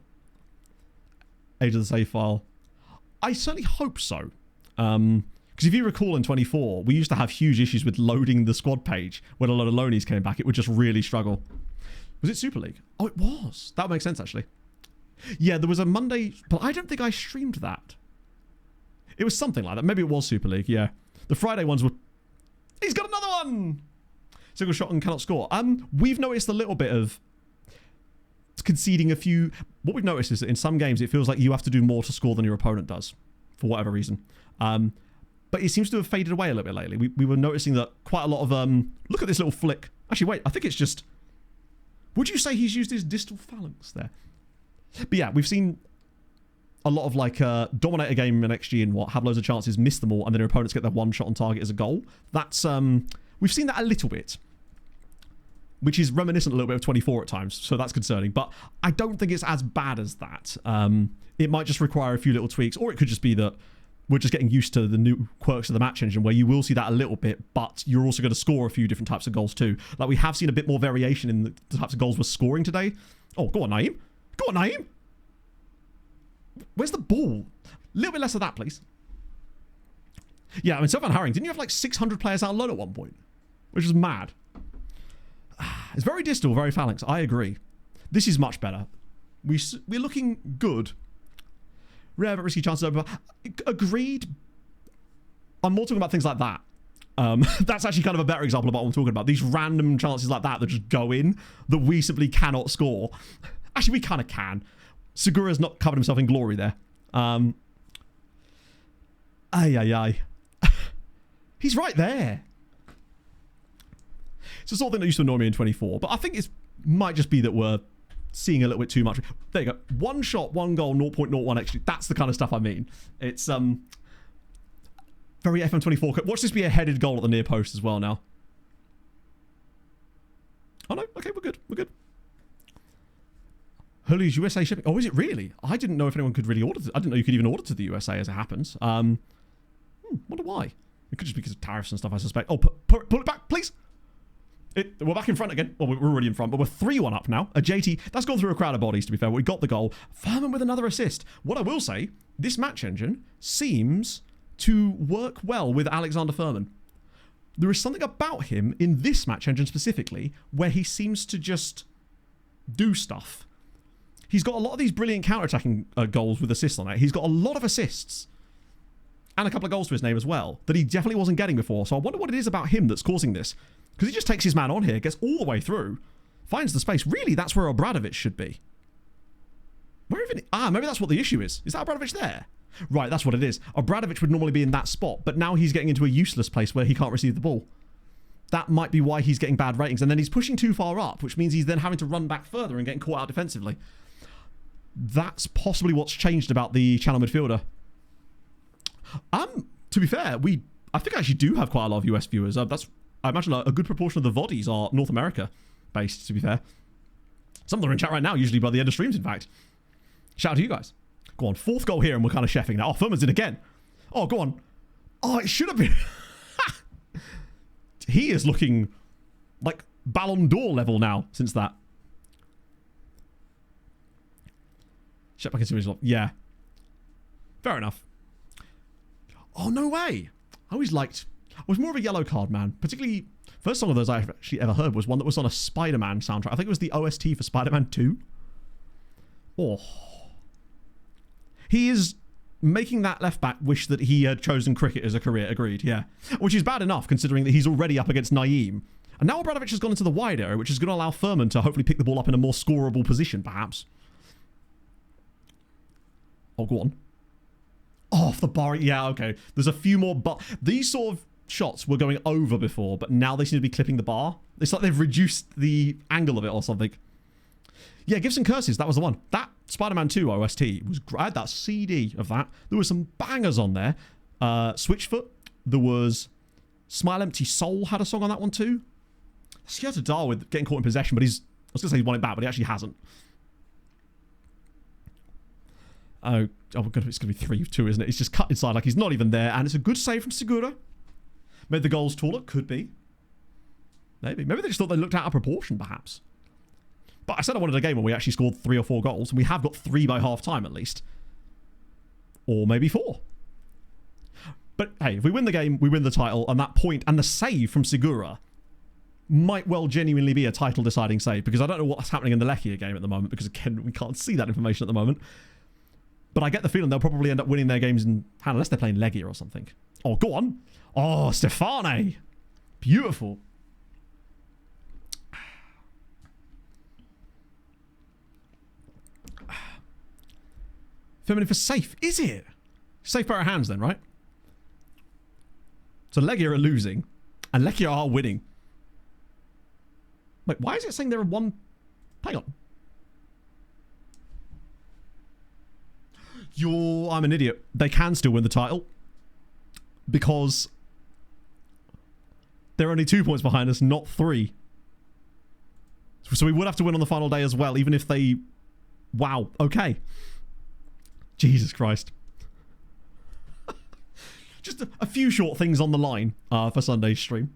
Age of the save file. I certainly hope so. Because if you recall in 24, we used to have huge issues with loading the squad page when a lot of loanies came back. It would just really struggle. Was it Super League? Oh, it was. That would make sense, actually. Yeah, there was a Monday, but I don't think I streamed that. It was something like that. Maybe it was Super League, yeah. The Friday ones were... He's got another one! Single shot and cannot score. We've noticed a little bit of conceding a few... What we've noticed is that in some games, it feels like you have to do more to score than your opponent does, for whatever reason. But it seems to have faded away a little bit lately. We were noticing that quite a lot of... look at this little flick. Actually, wait, I think it's just... Would you say he's used his distal phalanx there? But yeah, we've seen a lot of like dominate a game in XG and have loads of chances, miss them all, and then their opponents get their one shot on target as a goal. That's we've seen that a little bit, which is reminiscent a little bit of 24 at times, so that's concerning. But I don't think it's as bad as that. It might just require a few little tweaks, or it could just be that we're just getting used to the new quirks of the match engine, where you will see that a little bit, but you're also going to score a few different types of goals too. Like we have seen a bit more variation in the types of goals we're scoring today. Oh, go on, Naeem. Go on, Naeem. Where's the ball? A little bit less of that, please. Yeah, I mean, Sylvan Herring, didn't you have like 600 players out on loan at one point? Which is mad. It's very distal, very phalanx. I agree. This is much better. We're looking good. Rare but risky chances over. Agreed. I'm more talking about things like that. That's actually kind of a better example of what I'm talking about. These random chances like that just go in that we simply cannot score. Actually, we kind of can. Segura's not covered himself in glory there. He's right there. It's the sort of thing that used to annoy me in 24, but I think it might just be that we're seeing a little bit too much. There you go. One shot, one goal, 0.01 extra. That's the kind of stuff I mean. It's very FM24. Watch this be a headed goal at the near post as well now. Oh no, okay, we're good. We're good. Hurley's USA shipping. Oh, is it really? I didn't know if anyone could really order. I didn't know you could even order to the USA as it happens. Wonder why. It could just be because of tariffs and stuff, I suspect. Oh, pull it back, please. We're back in front again. Well, we're already in front, but we're 3-1 up now. A JT, that's gone through a crowd of bodies, to be fair. We got the goal. Furman with another assist. What I will say, this match engine seems to work well with Alexander Furman. There is something about him in this match engine specifically where he seems to just do stuff. He's got a lot of these brilliant counter-attacking goals with assists on it. He's got a lot of assists and a couple of goals to his name as well that he definitely wasn't getting before. So I wonder what it is about him that's causing this. Because he just takes his man on here, gets all the way through, finds the space. Really, that's where Obradovic should be. Where even... maybe that's what the issue is. Is that Obradovic there? Right, that's what it is. Obradovic would normally be in that spot, but now he's getting into a useless place where he can't receive the ball. That might be why he's getting bad ratings. And then he's pushing too far up, which means he's then having to run back further and getting caught out defensively. That's possibly what's changed about the channel midfielder. To be fair, I think I actually do have quite a lot of US viewers. I imagine a good proportion of the VODs are North America based, to be fair. Some of them are in chat right now, usually by the end of streams, in fact. Shout out to you guys. Go on, 4th goal here and we're kind of chefing now. Oh, Furman's in again. Oh, go on. Oh, it should have been. He is looking like Ballon d'Or level now since that. Check back into his lot. Yeah. Fair enough. Oh, no way. I was more of a yellow card man. Particularly, first song of those I actually ever heard was one that was on a Spider-Man soundtrack. I think it was the OST for Spider-Man 2. Oh. He is making that left back wish that he had chosen cricket as a career. Agreed, yeah. Which is bad enough considering that he's already up against Naeem. And now Obradovic has gone into the wide area, which is going to allow Furman to hopefully pick the ball up in a more scoreable position, perhaps. Oh, go on. Oh, off the bar. Yeah, okay. There's a few more, but these sort of shots were going over before, but now they seem to be clipping the bar. It's like they've reduced the angle of it or something. Yeah, Gibson Curses, that was the one. That Spider-Man 2 OST was great. I had that CD of that. There were some bangers on there. Switchfoot. There was Smile Empty Soul had a song on that one too. Scared to die with getting caught in possession, but I was going to say he won it back, but he actually hasn't. Oh, it's going to be 3-2, isn't it? He's just cut inside like he's not even there, and it's a good save from Segura. Made the goals taller? Could be. Maybe they just thought they looked out of proportion, perhaps. But I said I wanted a game where we actually scored 3 or 4 goals, and we have got 3 by half-time at least. Or maybe 4. But hey, if we win the game, we win the title, and that point and the save from Segura might well genuinely be a title-deciding save, because I don't know what's happening in the Lechia game at the moment, because again, we can't see that information at the moment. But I get the feeling they'll probably end up winning their games in hand, unless they're playing Legia or something. Oh, go on. Oh, Stefane. Beautiful. Feminine for safe. Is it? Safe pair of hands then, right? So Legia are losing, and Lechia are winning. Wait, why is it saying there are one... Hang on. I'm an idiot. They can still win the title. Because they're only 2 points behind us, not 3. So we would have to win on the final day as well, even if they... Wow, okay. Jesus Christ. Just a few short things on the line for Sunday's stream.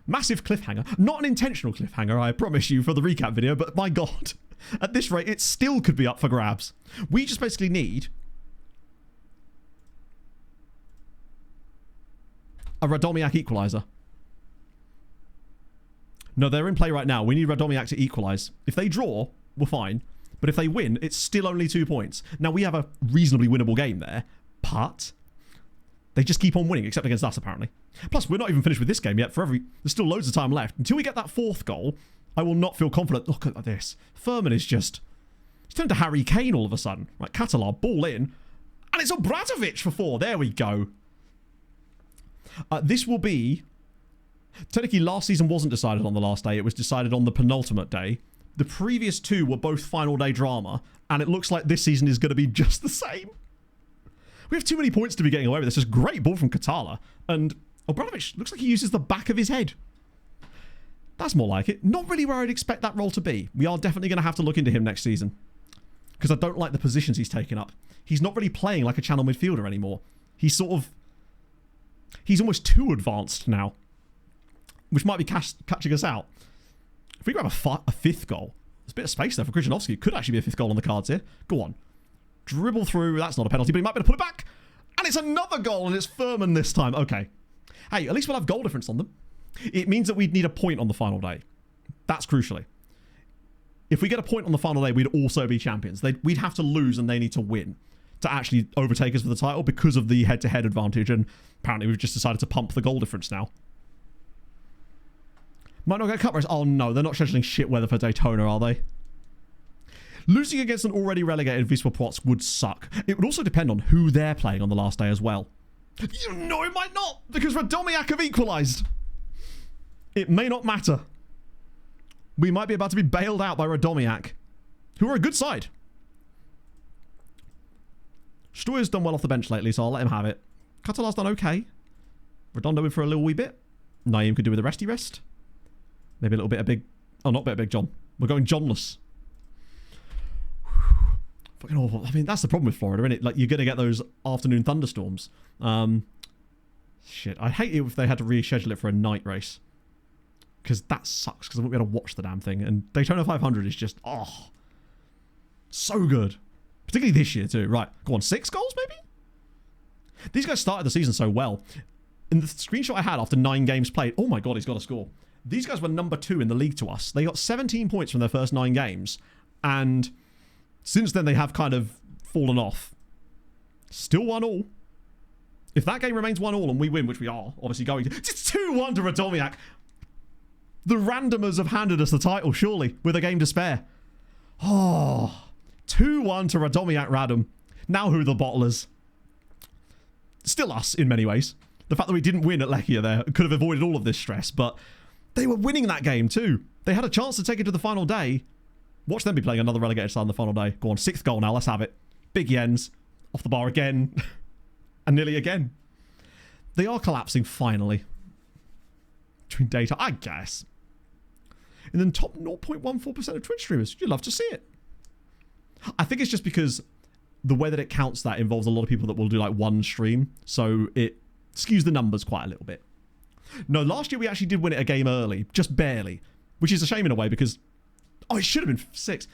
Massive cliffhanger. Not an intentional cliffhanger, I promise you, for the recap video, but my god. At this rate, it still could be up for grabs. We just basically need a Radomiak equaliser. No, they're in play right now. We need Radomiak to equalise. If they draw, we're fine. But if they win, it's still only 2 points. Now, we have a reasonably winnable game there, but they just keep on winning, except against us, apparently. Plus, we're not even finished with this game yet. There's still loads of time left. Until we get that 4th goal, I will not feel confident. Look at this. Furman is just... He's turned to Harry Kane all of a sudden. Right, Catalar, ball in. And it's Obradovic for 4. There we go. This will be... Technically, last season wasn't decided on the last day. It was decided on the penultimate day. The previous 2 were both final day drama. And it looks like this season is going to be just the same. We have too many points to be getting away with this. Just great ball from Katala. And Obradovic looks like he uses the back of his head. That's more like it. Not really where I'd expect that role to be. We are definitely going to have to look into him next season. Because I don't like the positions he's taken up. He's not really playing like a channel midfielder anymore. He's sort of... He's almost too advanced now. Which might be catching us out. If we grab a 5th goal, there's a bit of space there for Krzyzanowski. It could actually be a 5th goal on the cards here. Go on. Dribble through. That's not a penalty, but he might be able to pull it back. And it's another goal, and it's Furman this time. Okay. Hey, at least we'll have goal difference on them. It means that we'd need a point on the final day. That's crucially. If we get a point on the final day, we'd also be champions. We'd have to lose and they need to win to actually overtake us for the title because of the head-to-head advantage. And apparently we've just decided to pump the goal difference now. Might not get a cup race. Oh no, they're not scheduling shit weather for Daytona, are they? Losing against an already relegated Wisła Płock would suck. It would also depend on who they're playing on the last day as well. You know it might not, because Radomiak have equalised. It may not matter. We might be about to be bailed out by Radomiak, who are a good side. Stoyer's done well off the bench lately, so I'll let him have it. Catalar's done okay. Redondo in for a little wee bit. Naeem could do with a resty rest. Maybe a little bit of big... Oh, not a bit of big John. We're going Johnless. Fucking awful. I mean, that's the problem with Florida, isn't it? Like, you're going to get those afternoon thunderstorms. Shit. I'd hate it if they had to reschedule it for a night race. Because that sucks, because I won't be able to watch the damn thing. And Daytona 500 is just... Oh. So good. Particularly this year too. Right, go on, 6 goals maybe? These guys started the season so well. In the screenshot I had after 9 games played, oh my god, he's got a score. These guys were number 2 in the league to us. They got 17 points from their first 9 games. And since then, they have kind of fallen off. Still 1-1. If that game remains 1-1 and we win, which we are obviously going to, it's 2-1 to Radomiak. The randomers have handed us the title, surely, with a game to spare. Oh, 2-1 to Radomiak Radom. Now who are the bottlers? Still us, in many ways. The fact that we didn't win at Lechia there could have avoided all of this stress, but they were winning that game too. They had a chance to take it to the final day. Watch them be playing another relegated side on the final day. Go on, 6th goal now, let's have it. Big Jens, off the bar again, and nearly again. They are collapsing finally. Between data, I guess. And then top 0.14% of Twitch streamers. You'd love to see it. I think it's just because the way that it counts that involves a lot of people that will do like one stream. So it skews the numbers quite a little bit. No, last year we actually did win it a game early. Just barely. Which is a shame in a way because... Oh, it should have been 6.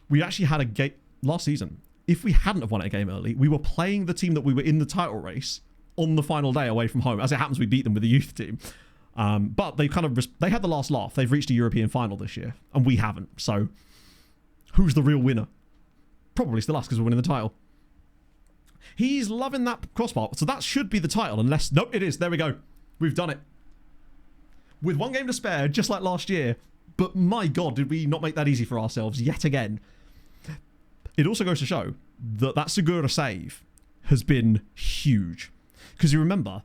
We actually had a game... Last season, if we hadn't have won it a game early, we were playing the team that we were in the title race on the final day away from home. As it happens, we beat them with the youth team. But they kind of... They had the last laugh. They've reached a European final this year. And we haven't. So, who's the real winner? Probably still us because we're winning the title. He's loving that crossbar. So that should be the title unless... Nope, it is. There we go. We've done it. With 1 game to spare, just like last year. But my god, did we not make that easy for ourselves yet again. It also goes to show that that Segura save has been huge. Because you remember,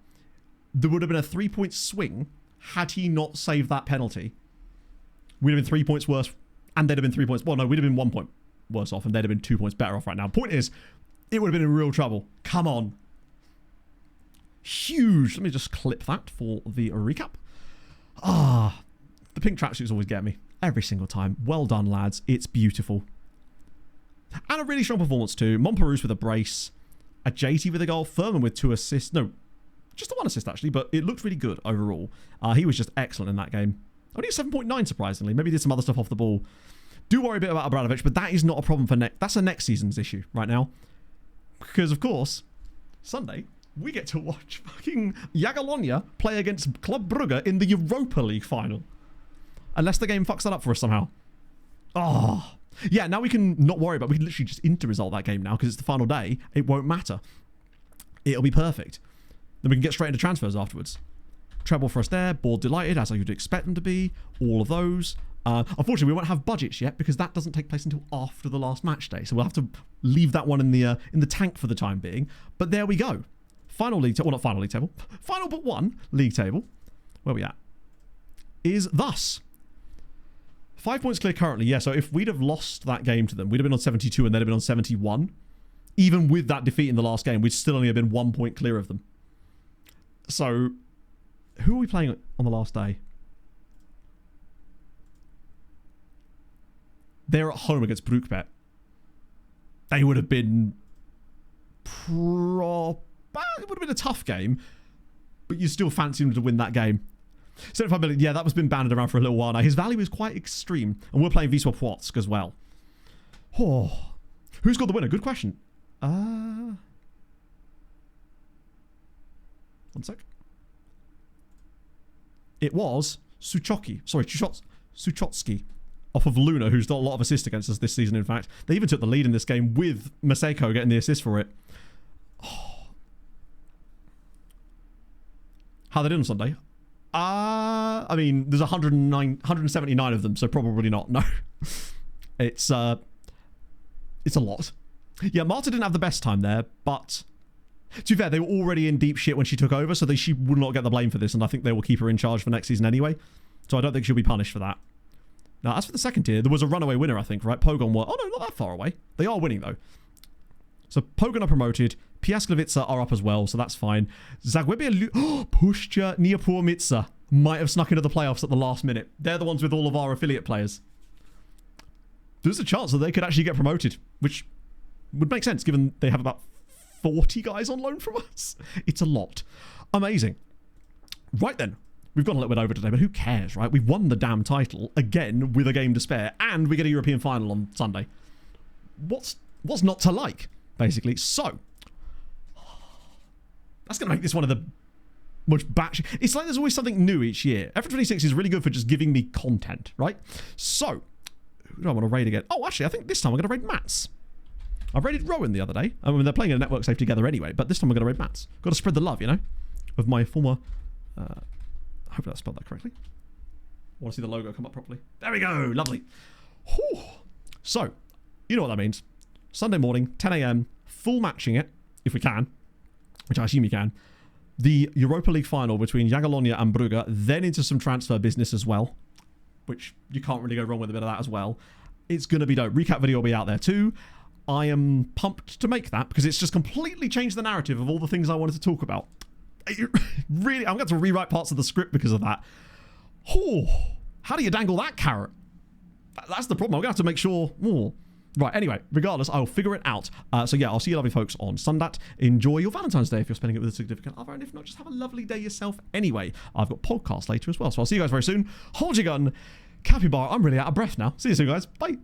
there would have been a 3-point swing had he not saved that penalty. We'd have been 3 points worse, and they'd have been 3 points... Well, no, we'd have been 1 point worse off, and they'd have been 2 points better off right now. Point is, it would have been in real trouble. Come on. Huge. Let me just clip that for the recap. Ah, the pink tracksuits always get me. Every single time. Well done, lads. It's beautiful. And a really strong performance too. Montperouse with a brace. A JT with a goal. Furman with 2 assists. No, just the 1 assist actually, but it looked really good overall. He was just excellent in that game. Only a 7.9 surprisingly. Maybe did some other stuff off the ball. Do worry a bit about Abramovich, but that is not a problem for next. That's a next season's issue right now. Because of course, Sunday, we get to watch fucking Jagiellonia play against Club Brugge in the Europa League final. Unless the game fucks that up for us somehow. Oh. Yeah, now we can not worry about it. We can literally just inter-result that game now because it's the final day. It won't matter. It'll be perfect. Then we can get straight into transfers afterwards. Treble for us there. Board delighted, as I would expect them to be. All of those. Unfortunately, we won't have budgets yet because that doesn't take place until after the last match day. So we'll have to leave that one in the tank for the time being. But there we go. Final league table. Well, not final league table. Final but one league table. Where are we at? Is thus. 5 points clear currently. Yeah, so if we'd have lost that game to them, we'd have been on 72 and they'd have been on 71. Even with that defeat in the last game, we'd still only have been 1 point clear of them. So, who are we playing on the last day? They're at home against Brookbet. They would have been... It would have been a tough game, but you still fancy them to win that game. 75 million, yeah, that was been banded around for a little while now. His value is quite extreme, and we're playing Wisła Płock as well. Oh, who's got the winner? Good question. One sec. It was Suchocki off of Luna, who's got a lot of assists against us this season, in fact. They even took the lead in this game with Maseko getting the assist for it. Oh. How they did on Sunday? I mean, there's 179 of them, so probably not. No. It's a lot. Yeah, Marta didn't have the best time there, but to be fair, they were already in deep shit when she took over, so she would not get the blame for this, and I think they will keep her in charge for next season anyway. So I don't think she'll be punished for that. Now, as for the second tier, there was a runaway winner, I think, right? Pogon were... Oh, no, not that far away. They are winning, though. So Pogon are promoted. Piasklevica are up as well, so that's fine. Zagłębie Puszcza Niepołomice might have snuck into the playoffs at the last minute. They're the ones with all of our affiliate players. There's a chance that they could actually get promoted, which would make sense given they have about 40 guys on loan from us. It's a lot. Amazing. Right then. We've gone a little bit over today, but who cares, right? We've won the damn title again with a game to spare, and we get a European final on Sunday. What's What's not to like, basically? So, that's going to make this one of the most batch. It's like there's always something new each year. F26 is really good for just giving me content, right? So, who do I want to raid again? Oh, actually, I think this time I'm going to raid Mats. I raided Rowan the other day. I mean, they're playing in a network safe together anyway, but this time I'm going to raid Mats. Got to spread the love, you know, of my former... hopefully I spelled that correctly. I want to see the logo come up properly. There we go. Lovely. Whew. So, you know what that means. Sunday morning, 10 a.m, full matching it, if we can, which I assume you can. The Europa League final between Jagiellonia and Brugge, then into some transfer business as well, which you can't really go wrong with a bit of that as well. It's going to be dope. Recap video will be out there too. I am pumped to make that because it's just completely changed the narrative of all the things I wanted to talk about. Really, I'm going to have to rewrite parts of the script because of that. Oh, how do you dangle that carrot? That's the problem. I'm going to have to make sure... Oh. Right, anyway, regardless, I'll figure it out. So yeah, I'll see you lovely folks on Sundat. Enjoy your Valentine's Day if you're spending it with a significant other, and if not, just have a lovely day yourself anyway. I've got podcasts later as well, so I'll see you guys very soon. Hold your gun. Capybara, I'm really out of breath now. See you soon, guys. Bye.